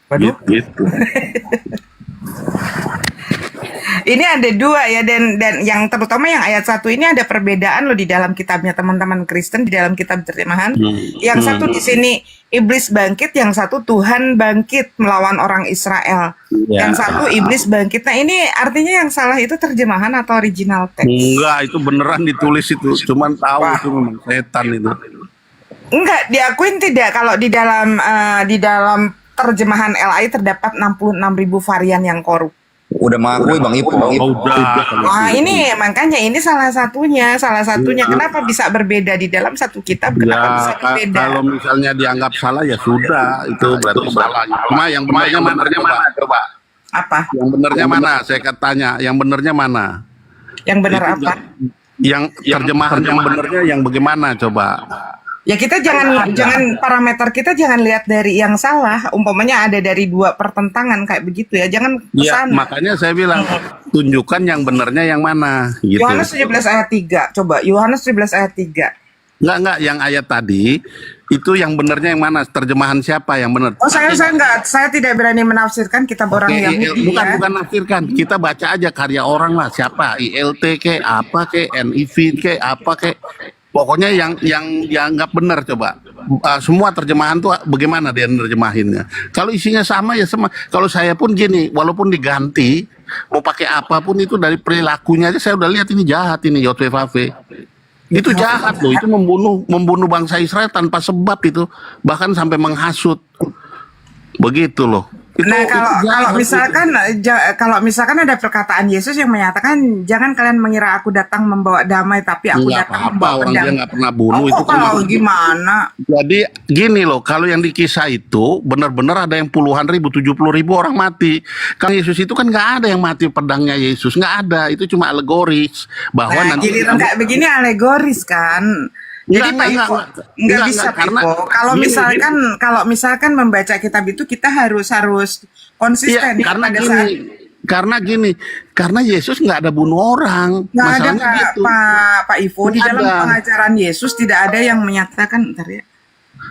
Waduh. Gitu. Ini ada dua ya, dan yang terutama yang ayat 1 ini ada perbedaan loh di dalam kitabnya teman-teman Kristen, di dalam kitab terjemahan. Yang satu di sini iblis bangkit, yang satu Tuhan bangkit melawan orang Israel. Ya. Yang satu iblis bangkit. Nah, ini artinya yang salah itu terjemahan atau original text? Enggak, itu beneran ditulis itu. Cuman tahu itu memang setan itu. Enggak, diakuin tidak kalau di dalam terjemahan LAI terdapat 66.000 varian yang korup. Udah mengakui Bang Ipo. Wah, ini makanya ini salah satunya. Kenapa bisa berbeda di dalam satu kitab? Kenapa bisa berbeda? Kalau misalnya dianggap salah ya sudah, itu berarti salah. Cuma yang benernya mana coba? Apa? Yang benernya mana? Saya tanya, yang benernya mana? Yang benar apa? Yang terjemahan yang benernya yang bagaimana coba? Ya kita jangan parameter kita jangan lihat dari yang salah. Umpamanya ada dari dua pertentangan kayak begitu ya, jangan Ya, kesana. makanya saya bilang tunjukkan yang benernya yang mana gitu. Yohanes 17 ayat 3. Coba Yohanes 17 ayat 3. Enggak, yang ayat tadi itu yang benernya yang mana? Terjemahan siapa yang benar? Oh, saya tidak berani menafsirkan kitab orang Yahudi. Bukan nafsirkan. Kita baca aja karya orang lah, siapa? ILT ke apa ke NIV ke apa ke. Pokoknya yang dianggap benar coba. Semua terjemahan tuh bagaimana dia nerjemahinnya. Kalau isinya sama ya sama. Kalau saya pun gini, walaupun diganti mau pakai apapun itu dari perilakunya aja saya udah lihat ini jahat ini YHWH. Itu jahat loh, itu membunuh bangsa Israel tanpa sebab itu, bahkan sampai menghasut. Begitu loh. Nah, kalau misalkan ada perkataan Yesus yang menyatakan jangan kalian mengira aku datang membawa damai, tapi aku datang membawa orang pedang. dia nggak pernah bunuh itu kalau gimana? Jadi gini loh, kalau yang di kisah itu benar-benar ada yang puluhan ribu, 70.000 orang mati. Kalau Yesus itu kan nggak ada yang mati pedangnya Yesus, nggak ada. Itu cuma alegoris bahwa Nah, nanti giliran kayak begini alegoris kan. Jadi Pak Ivo nggak bisa Pak karena Ivo. Kalau misalkan membaca kitab itu kita harus konsisten Iya, pada saat karena Yesus nggak ada bunuh orang. nggak ada Masalahnya gitu. Pak Ivo di Nggak dalam ada. pengajaran Yesus tidak ada yang menyatakan ntar ya.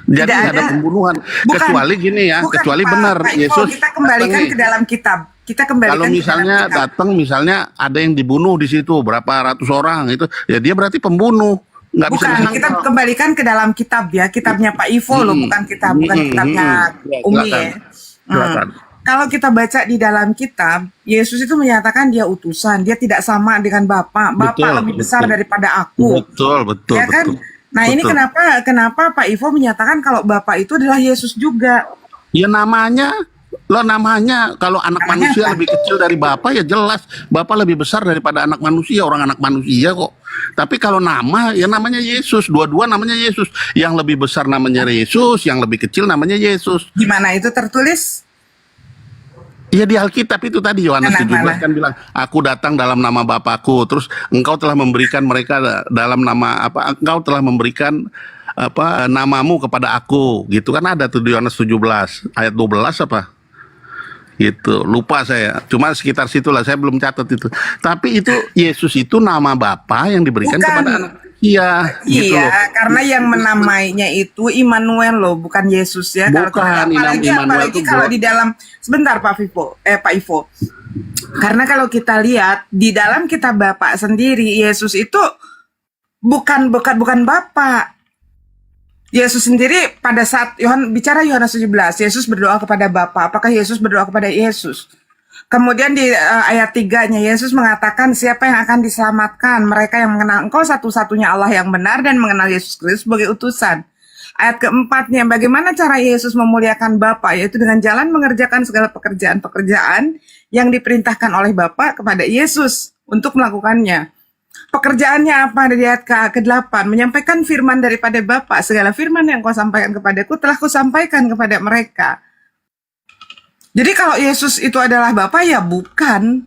Jadi Tidak nggak ada pembunuhan. Kecuali gini ya, kecuali Pak- benar Pak Ivo, Yesus. kita kembalikan datang ke dalam kitab. Kita kembalikan Kalau ke dalam misalnya kitab. datang, misalnya ada yang dibunuh di situ berapa ratus orang itu, ya dia berarti pembunuh. Nggak bisa Bukan, disangkal. kita kembalikan ke dalam kitab ya, kitabnya Pak Ivo loh, bukan kitabnya Umi ya. Silakan. Kalau kita baca di dalam kitab, Yesus itu menyatakan dia utusan, dia tidak sama dengan Bapa. Bapa Betul, lebih besar betul. daripada aku. Betul. Ya kan? Nah, ini Betul. kenapa Pak Ivo menyatakan kalau Bapa itu adalah Yesus juga? Ya namanya kalau anak manusia lebih kecil dari Bapa ya jelas Bapa lebih besar daripada anak manusia, orang anak manusia kok. Tapi kalau nama ya namanya Yesus, dua-dua namanya Yesus. Yang lebih besar namanya Yesus, yang lebih kecil namanya Yesus. Di mana itu tertulis? Ya di Alkitab itu tadi Yohanes 17 kan bilang, aku datang dalam nama Bapakku, terus engkau telah memberikan mereka dalam nama apa? Engkau telah memberikan apa namamu kepada aku, gitu kan ada tuh di Yohanes 17 ayat 12 apa? Gitu, lupa saya. Cuma sekitar situlah, saya belum catat itu. Tapi itu Yesus itu nama Bapa yang diberikan Bukan. kepada anak. Iya, gitu loh. Karena yang menamainya itu Immanuel loh, bukan Yesus ya. Bukan, Apalagi Immanuel itu kalau di dalam sebentar Pak Ivo. Karena kalau kita lihat di dalam kitab Bapak sendiri, Yesus itu bukan Bapak. Yesus sendiri pada saat bicara Yohanes 17, Yesus berdoa kepada Bapa. Apakah Yesus berdoa kepada Yesus? Kemudian di ayat 3-nya Yesus mengatakan siapa yang akan diselamatkan? Mereka yang mengenal Engkau satu-satunya Allah yang benar dan mengenal Yesus Kristus sebagai utusan. Ayat keempatnya, bagaimana cara Yesus memuliakan Bapa? Yaitu dengan jalan mengerjakan segala pekerjaan-pekerjaan yang diperintahkan oleh Bapa kepada Yesus untuk melakukannya. Pekerjaannya apa? Dari ayat ke-8, menyampaikan firman daripada Bapa. Segala firman yang kau sampaikan kepadaku telah kau sampaikan kepada mereka. Jadi kalau Yesus itu adalah Bapa ya bukan.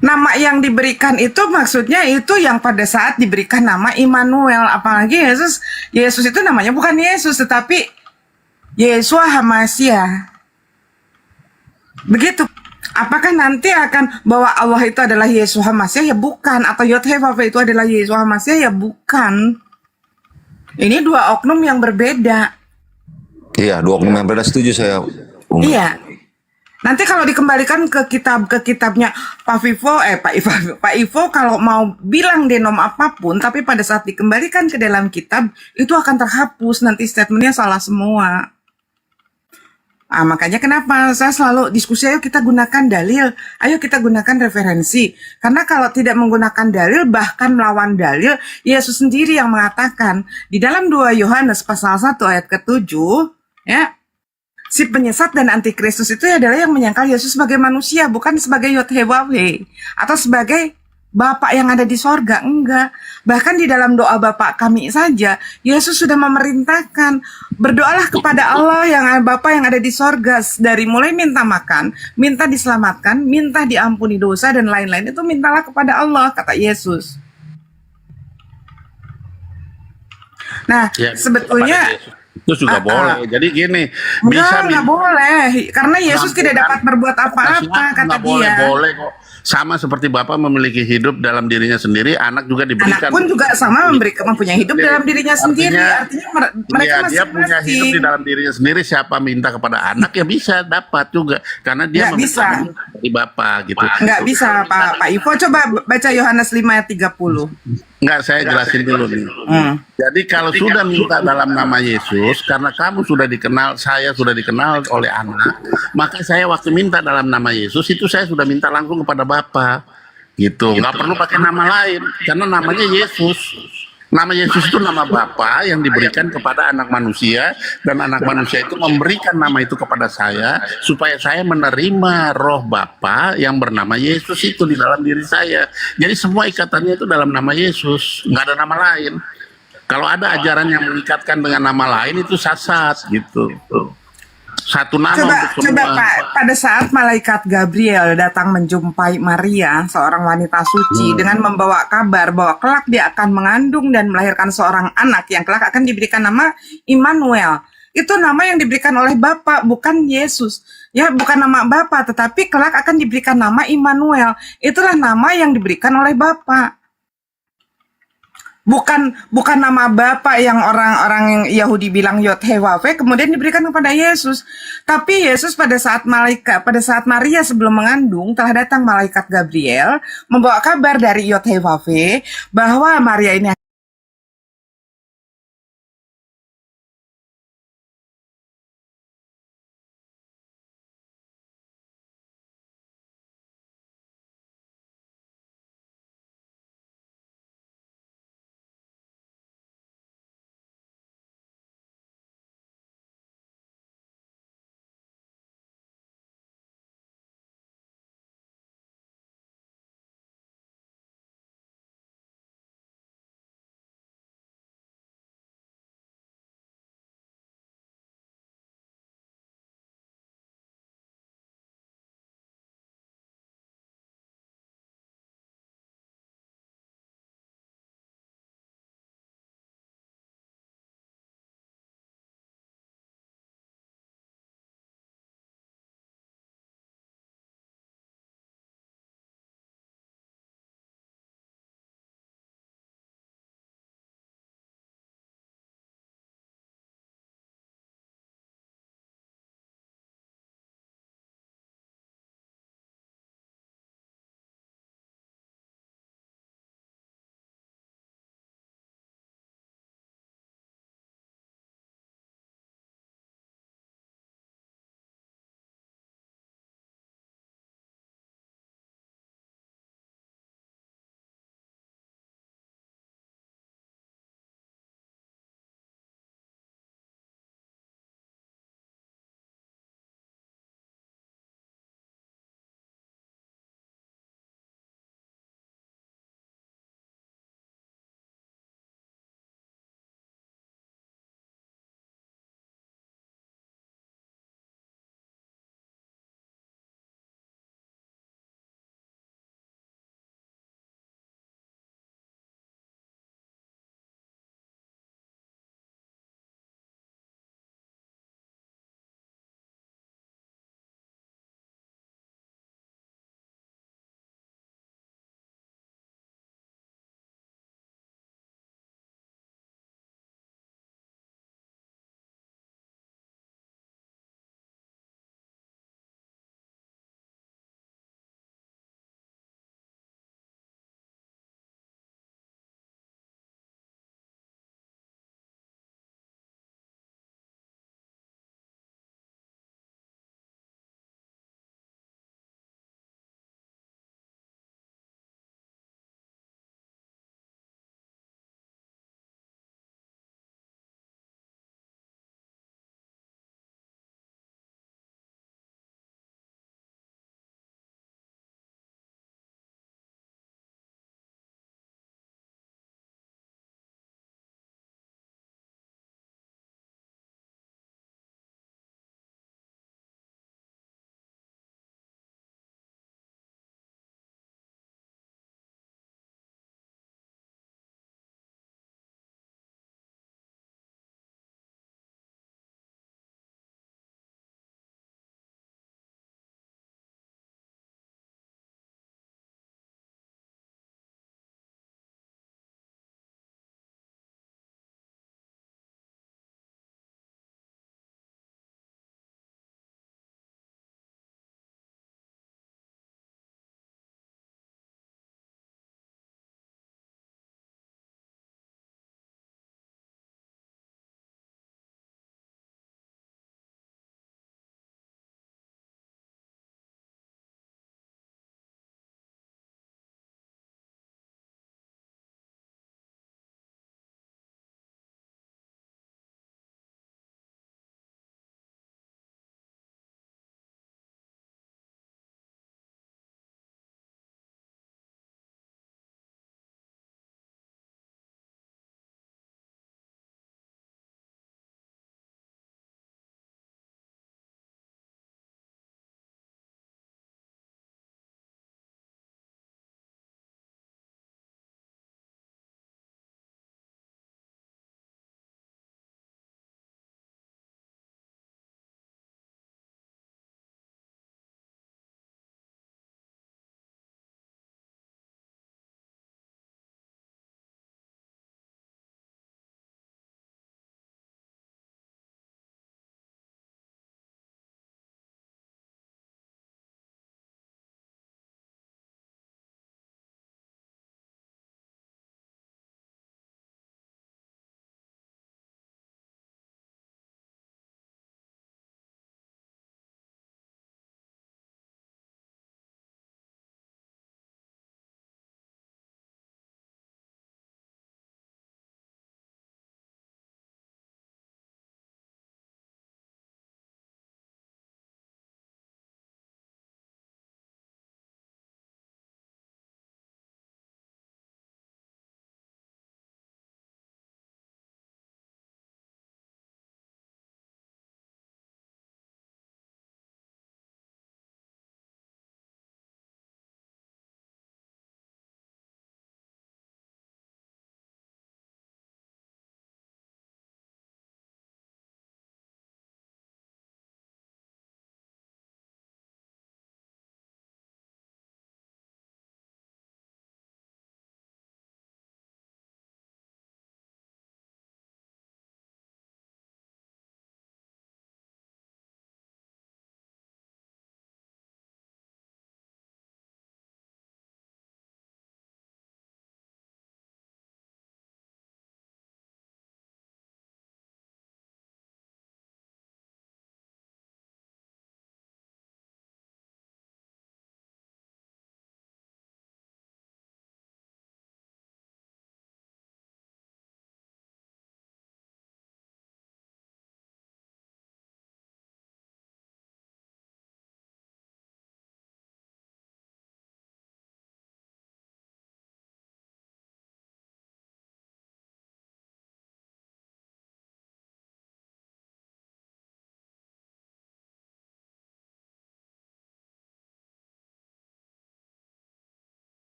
Nama yang diberikan itu maksudnya itu yang pada saat diberikan nama Immanuel. Apalagi Yesus itu namanya bukan Yesus tetapi Yeshua HaMashiach. Begitu. Apakah nanti akan bahwa Allah itu adalah Yeshua HaMashiach? Ya bukan. Atau YHWH itu adalah Yeshua HaMashiach? Ya bukan. Ini dua oknum yang berbeda. Iya, dua oknum yang berbeda, setuju saya. Iya. Nanti kalau dikembalikan ke kitabnya Pak Vivo, Pak Ivo kalau mau bilang denom apapun, tapi pada saat dikembalikan ke dalam kitab itu akan terhapus, nanti statementnya salah semua. Makanya kenapa saya selalu diskusi, ayo kita gunakan dalil, ayo kita gunakan referensi. Karena kalau tidak menggunakan dalil, bahkan melawan dalil, Yesus sendiri yang mengatakan di dalam 2 Yohanes pasal 1 ayat ke-7, ya, si penyesat dan antikristus itu adalah yang menyangkal Yesus sebagai manusia, bukan sebagai Yod-Heh-Wah-Heh atau sebagai Bapak yang ada di sorga. Enggak. Bahkan di dalam doa Bapak kami saja, Yesus sudah memerintahkan, berdoalah kepada Allah yang Bapa yang ada di sorga. Dari mulai minta makan, minta diselamatkan, minta diampuni dosa, dan lain-lain itu mintalah kepada Allah, kata Yesus. Nah, Ya, sebetulnya itu juga boleh. Jadi gini, nggak boleh, karena Yesus tidak dapat berbuat apa-apa, kata dia. Boleh kok. Sama seperti Bapak memiliki hidup dalam dirinya sendiri, anak juga diberikan. Anak pun juga sama mempunyai hidup dalam dirinya sendiri. Artinya mereka dia punya hidup di dalam dirinya sendiri. Siapa minta kepada anak ya bisa dapat juga, karena dia meminta dari Bapak gitu. Nggak bisa, Pak Ivo. Coba baca Yohanes 5 ayat 30. Enggak, saya jelasin dulu nih. Jadi kalau sudah minta dalam nama Yesus, karena kamu sudah dikenal, saya sudah dikenal oleh anak, maka saya waktu minta dalam nama Yesus itu saya sudah minta langsung kepada Bapa, gitu. Nggak perlu pakai nama lain, karena namanya Yesus. Nama Yesus itu nama Bapa yang diberikan kepada anak manusia, dan anak manusia itu memberikan nama itu kepada saya supaya saya menerima roh Bapa yang bernama Yesus itu di dalam diri saya. Jadi semua ikatannya itu dalam nama Yesus, nggak ada nama lain. Kalau ada ajaran yang mengikatkan dengan nama lain itu sesat gitu. Satu nama untuk semua. Coba Pak, pada saat malaikat Gabriel datang menjumpai Maria, seorang wanita suci, dengan membawa kabar bahwa kelak dia akan mengandung dan melahirkan seorang anak yang kelak akan diberikan nama Immanuel. Itu nama yang diberikan oleh Bapa, bukan Yesus. Ya, bukan nama Bapa, tetapi kelak akan diberikan nama Immanuel. Itulah nama yang diberikan oleh Bapa. Bukan nama Bapa yang orang-orang Yahudi bilang Yod-Heh-Wah-Heh kemudian diberikan kepada Yesus. Tapi Yesus pada saat Maria sebelum mengandung telah datang malaikat Gabriel membawa kabar dari Yod-Heh-Wah-Heh bahwa Maria ini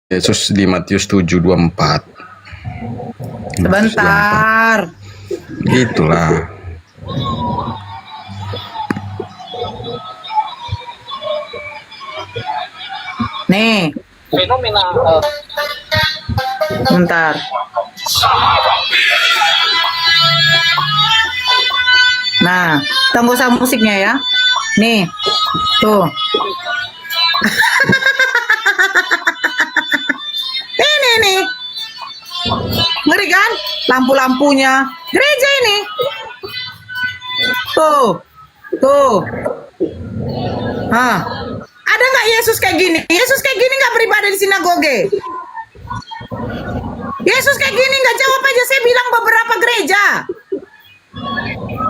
Yesus di Matius 7:24. Sebentar. Gitulah. Nih. Fenomena Bentar. Nah, tunggu sama musiknya ya. Nih, tuh. Nih. Ngeri kan? Lampu-lampunya. Gereja ini. Tuh. Hah. Ada nggak Yesus kayak gini? Yesus kayak gini nggak beribadah di sinagoge. Yesus kayak gini nggak jawab aja. Saya bilang beberapa gereja.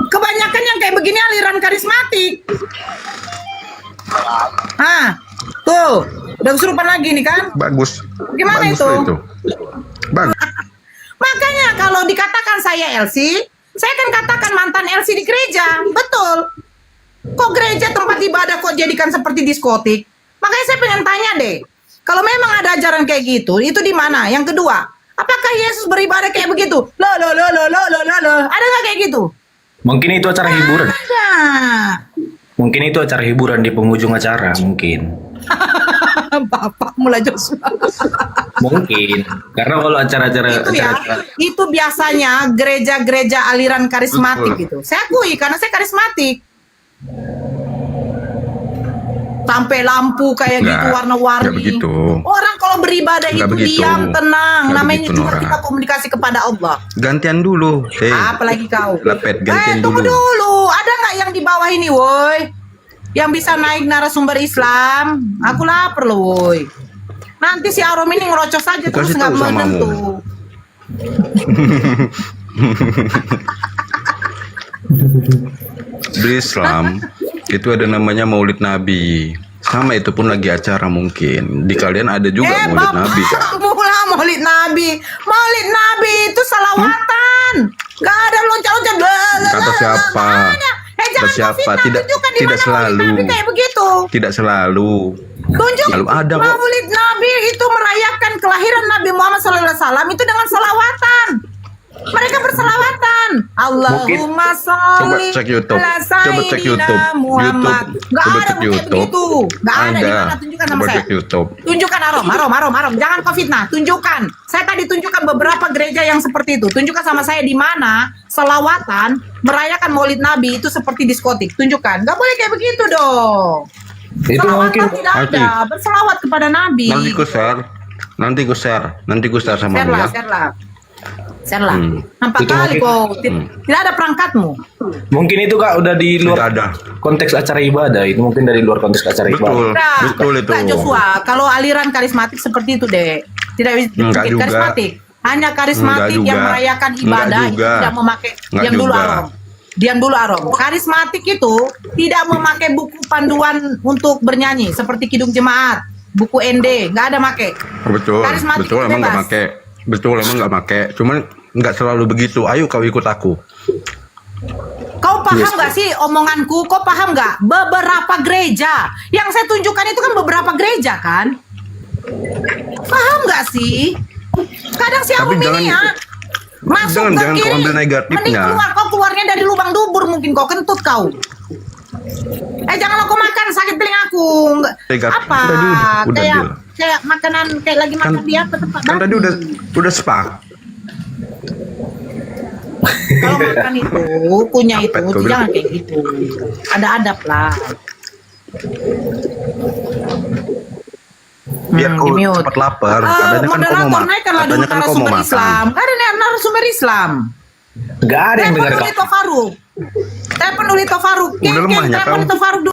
Kebanyakan yang kayak begini aliran karismatik. Tuh, udah kesurupan lagi nih kan? Bagus. Gimana Bagus itu? Bagus. Makanya kalau dikatakan saya Elsie, saya kan katakan mantan Elsie di gereja. Betul. Kok gereja tempat ibadah kok jadikan seperti diskotik? Makanya saya pengen tanya deh. Kalau memang ada ajaran kayak gitu, itu di mana? Yang kedua, apakah Yesus beribadah kayak begitu? Loh. Ada nggak kayak gitu? Mungkin itu acara hiburan. Ada. Mungkin itu acara hiburan di penghujung acara, mungkin. Bapak mulai Joshua. Mungkin. Karena kalau acara-acara Itu biasanya gereja-gereja aliran karismatik gitu. Saya akui karena saya karismatik. Sampai lampu kayak gitu warna-warni. Begitu. Orang kalau beribadah itu begitu. diam, tenang. Namanya begitu, juga Nora. kita komunikasi kepada Allah. Gantian dulu. Apalagi kau. Lapet, gantian Tunggu dulu. dulu. Ada nggak yang di bawah ini, woi? Yang bisa naik narasumber Islam? Aku lapar loh, woi. Nanti si Arom ini ngerocos saja terus Kasih nggak tahu samamu. menentu. Di Islam itu ada namanya Maulid Nabi. Sama itu pun lagi acara mungkin. Di kalian ada juga Maulid Nabi kan? Mula Maulid Nabi. Maulid Nabi itu salawatan. Gak ada loncat-loncat. Kata siapa? Kata siapa? Tidak selalu. Kayak begitu. Tidak selalu. Tunjuk Lalu ada kok. Maulid Nabi itu merayakan kelahiran Nabi Muhammad SAW itu dengan salawatan. Mereka bersalawatan. Allahumma sholli Coba cek YouTube. ala Coba cek YouTube. Sayyidina Muhammad. Gak Coba ada cek YouTube. begitu. Gak ada. Di mana? Tunjukkan sama Coba saya. cek YouTube. Tunjukkan Arom. Jangan kau fitnah. Tunjukkan. Saya tadi tunjukkan beberapa gereja yang seperti itu. Tunjukkan sama saya di mana selawatan merayakan Maulid Nabi itu seperti diskotik. Tunjukkan. Gak boleh kayak begitu dong. Itu Selawatan mungkin tidak ada. Berselawat kepada Nabi. Nanti ku share sama kamu ya. Share lah. Nampak Itu kali mungkin- kau tidak ada perangkatmu. Mungkin itu Kak udah di luar konteks acara ibadah. Itu mungkin dari luar konteks acara ibadah. Betul itu. Kak Joshua, kalau aliran karismatik seperti itu deh. Tidak Enggak mungkin juga. karismatik. Hanya karismatik Enggak yang juga. merayakan Enggak ibadah itu juga. tidak memakai. Enggak Diam dulu juga. Arom. Diam dulu Arom. Karismatik itu tidak memakai buku panduan untuk bernyanyi seperti Kidung Jemaat, buku ND, nggak ada make. Betul. Karismatik Betul itu emang nggak bebas. make. Betul emang nggak make. Cuman nggak selalu begitu. Ayo kau ikut aku. Kau paham nggak sih omonganku? Kau paham nggak? Beberapa gereja yang saya tunjukkan itu kan beberapa gereja kan? Paham nggak sih? Kadang si Arum ini ya masuk ke Jangan kau kiri, ambil mending negatifnya. keluarnya dari lubang dubur mungkin kau kentut kau. Jangan aku makan sakit telingaku. Apa? Udah Kayak deal. kayak makanan kayak lagi makan di apa tempat? Kan tadi udah sepak. Kalau makan itu punya itu kau bilang? jangan kayak gitu. Ada adab lah. Biar kau di-mute. cepat lapar. Katanya kan kau mau naikkanlah dulu Katanya kan kau mau narasumber makan. Islam. Ada narasumber Islam. Gak ada yang dengar Telepon Kak. Lito Faruk. Telepon Lito Faruk. Udah lemahnya Telepon kau. Lito Faruk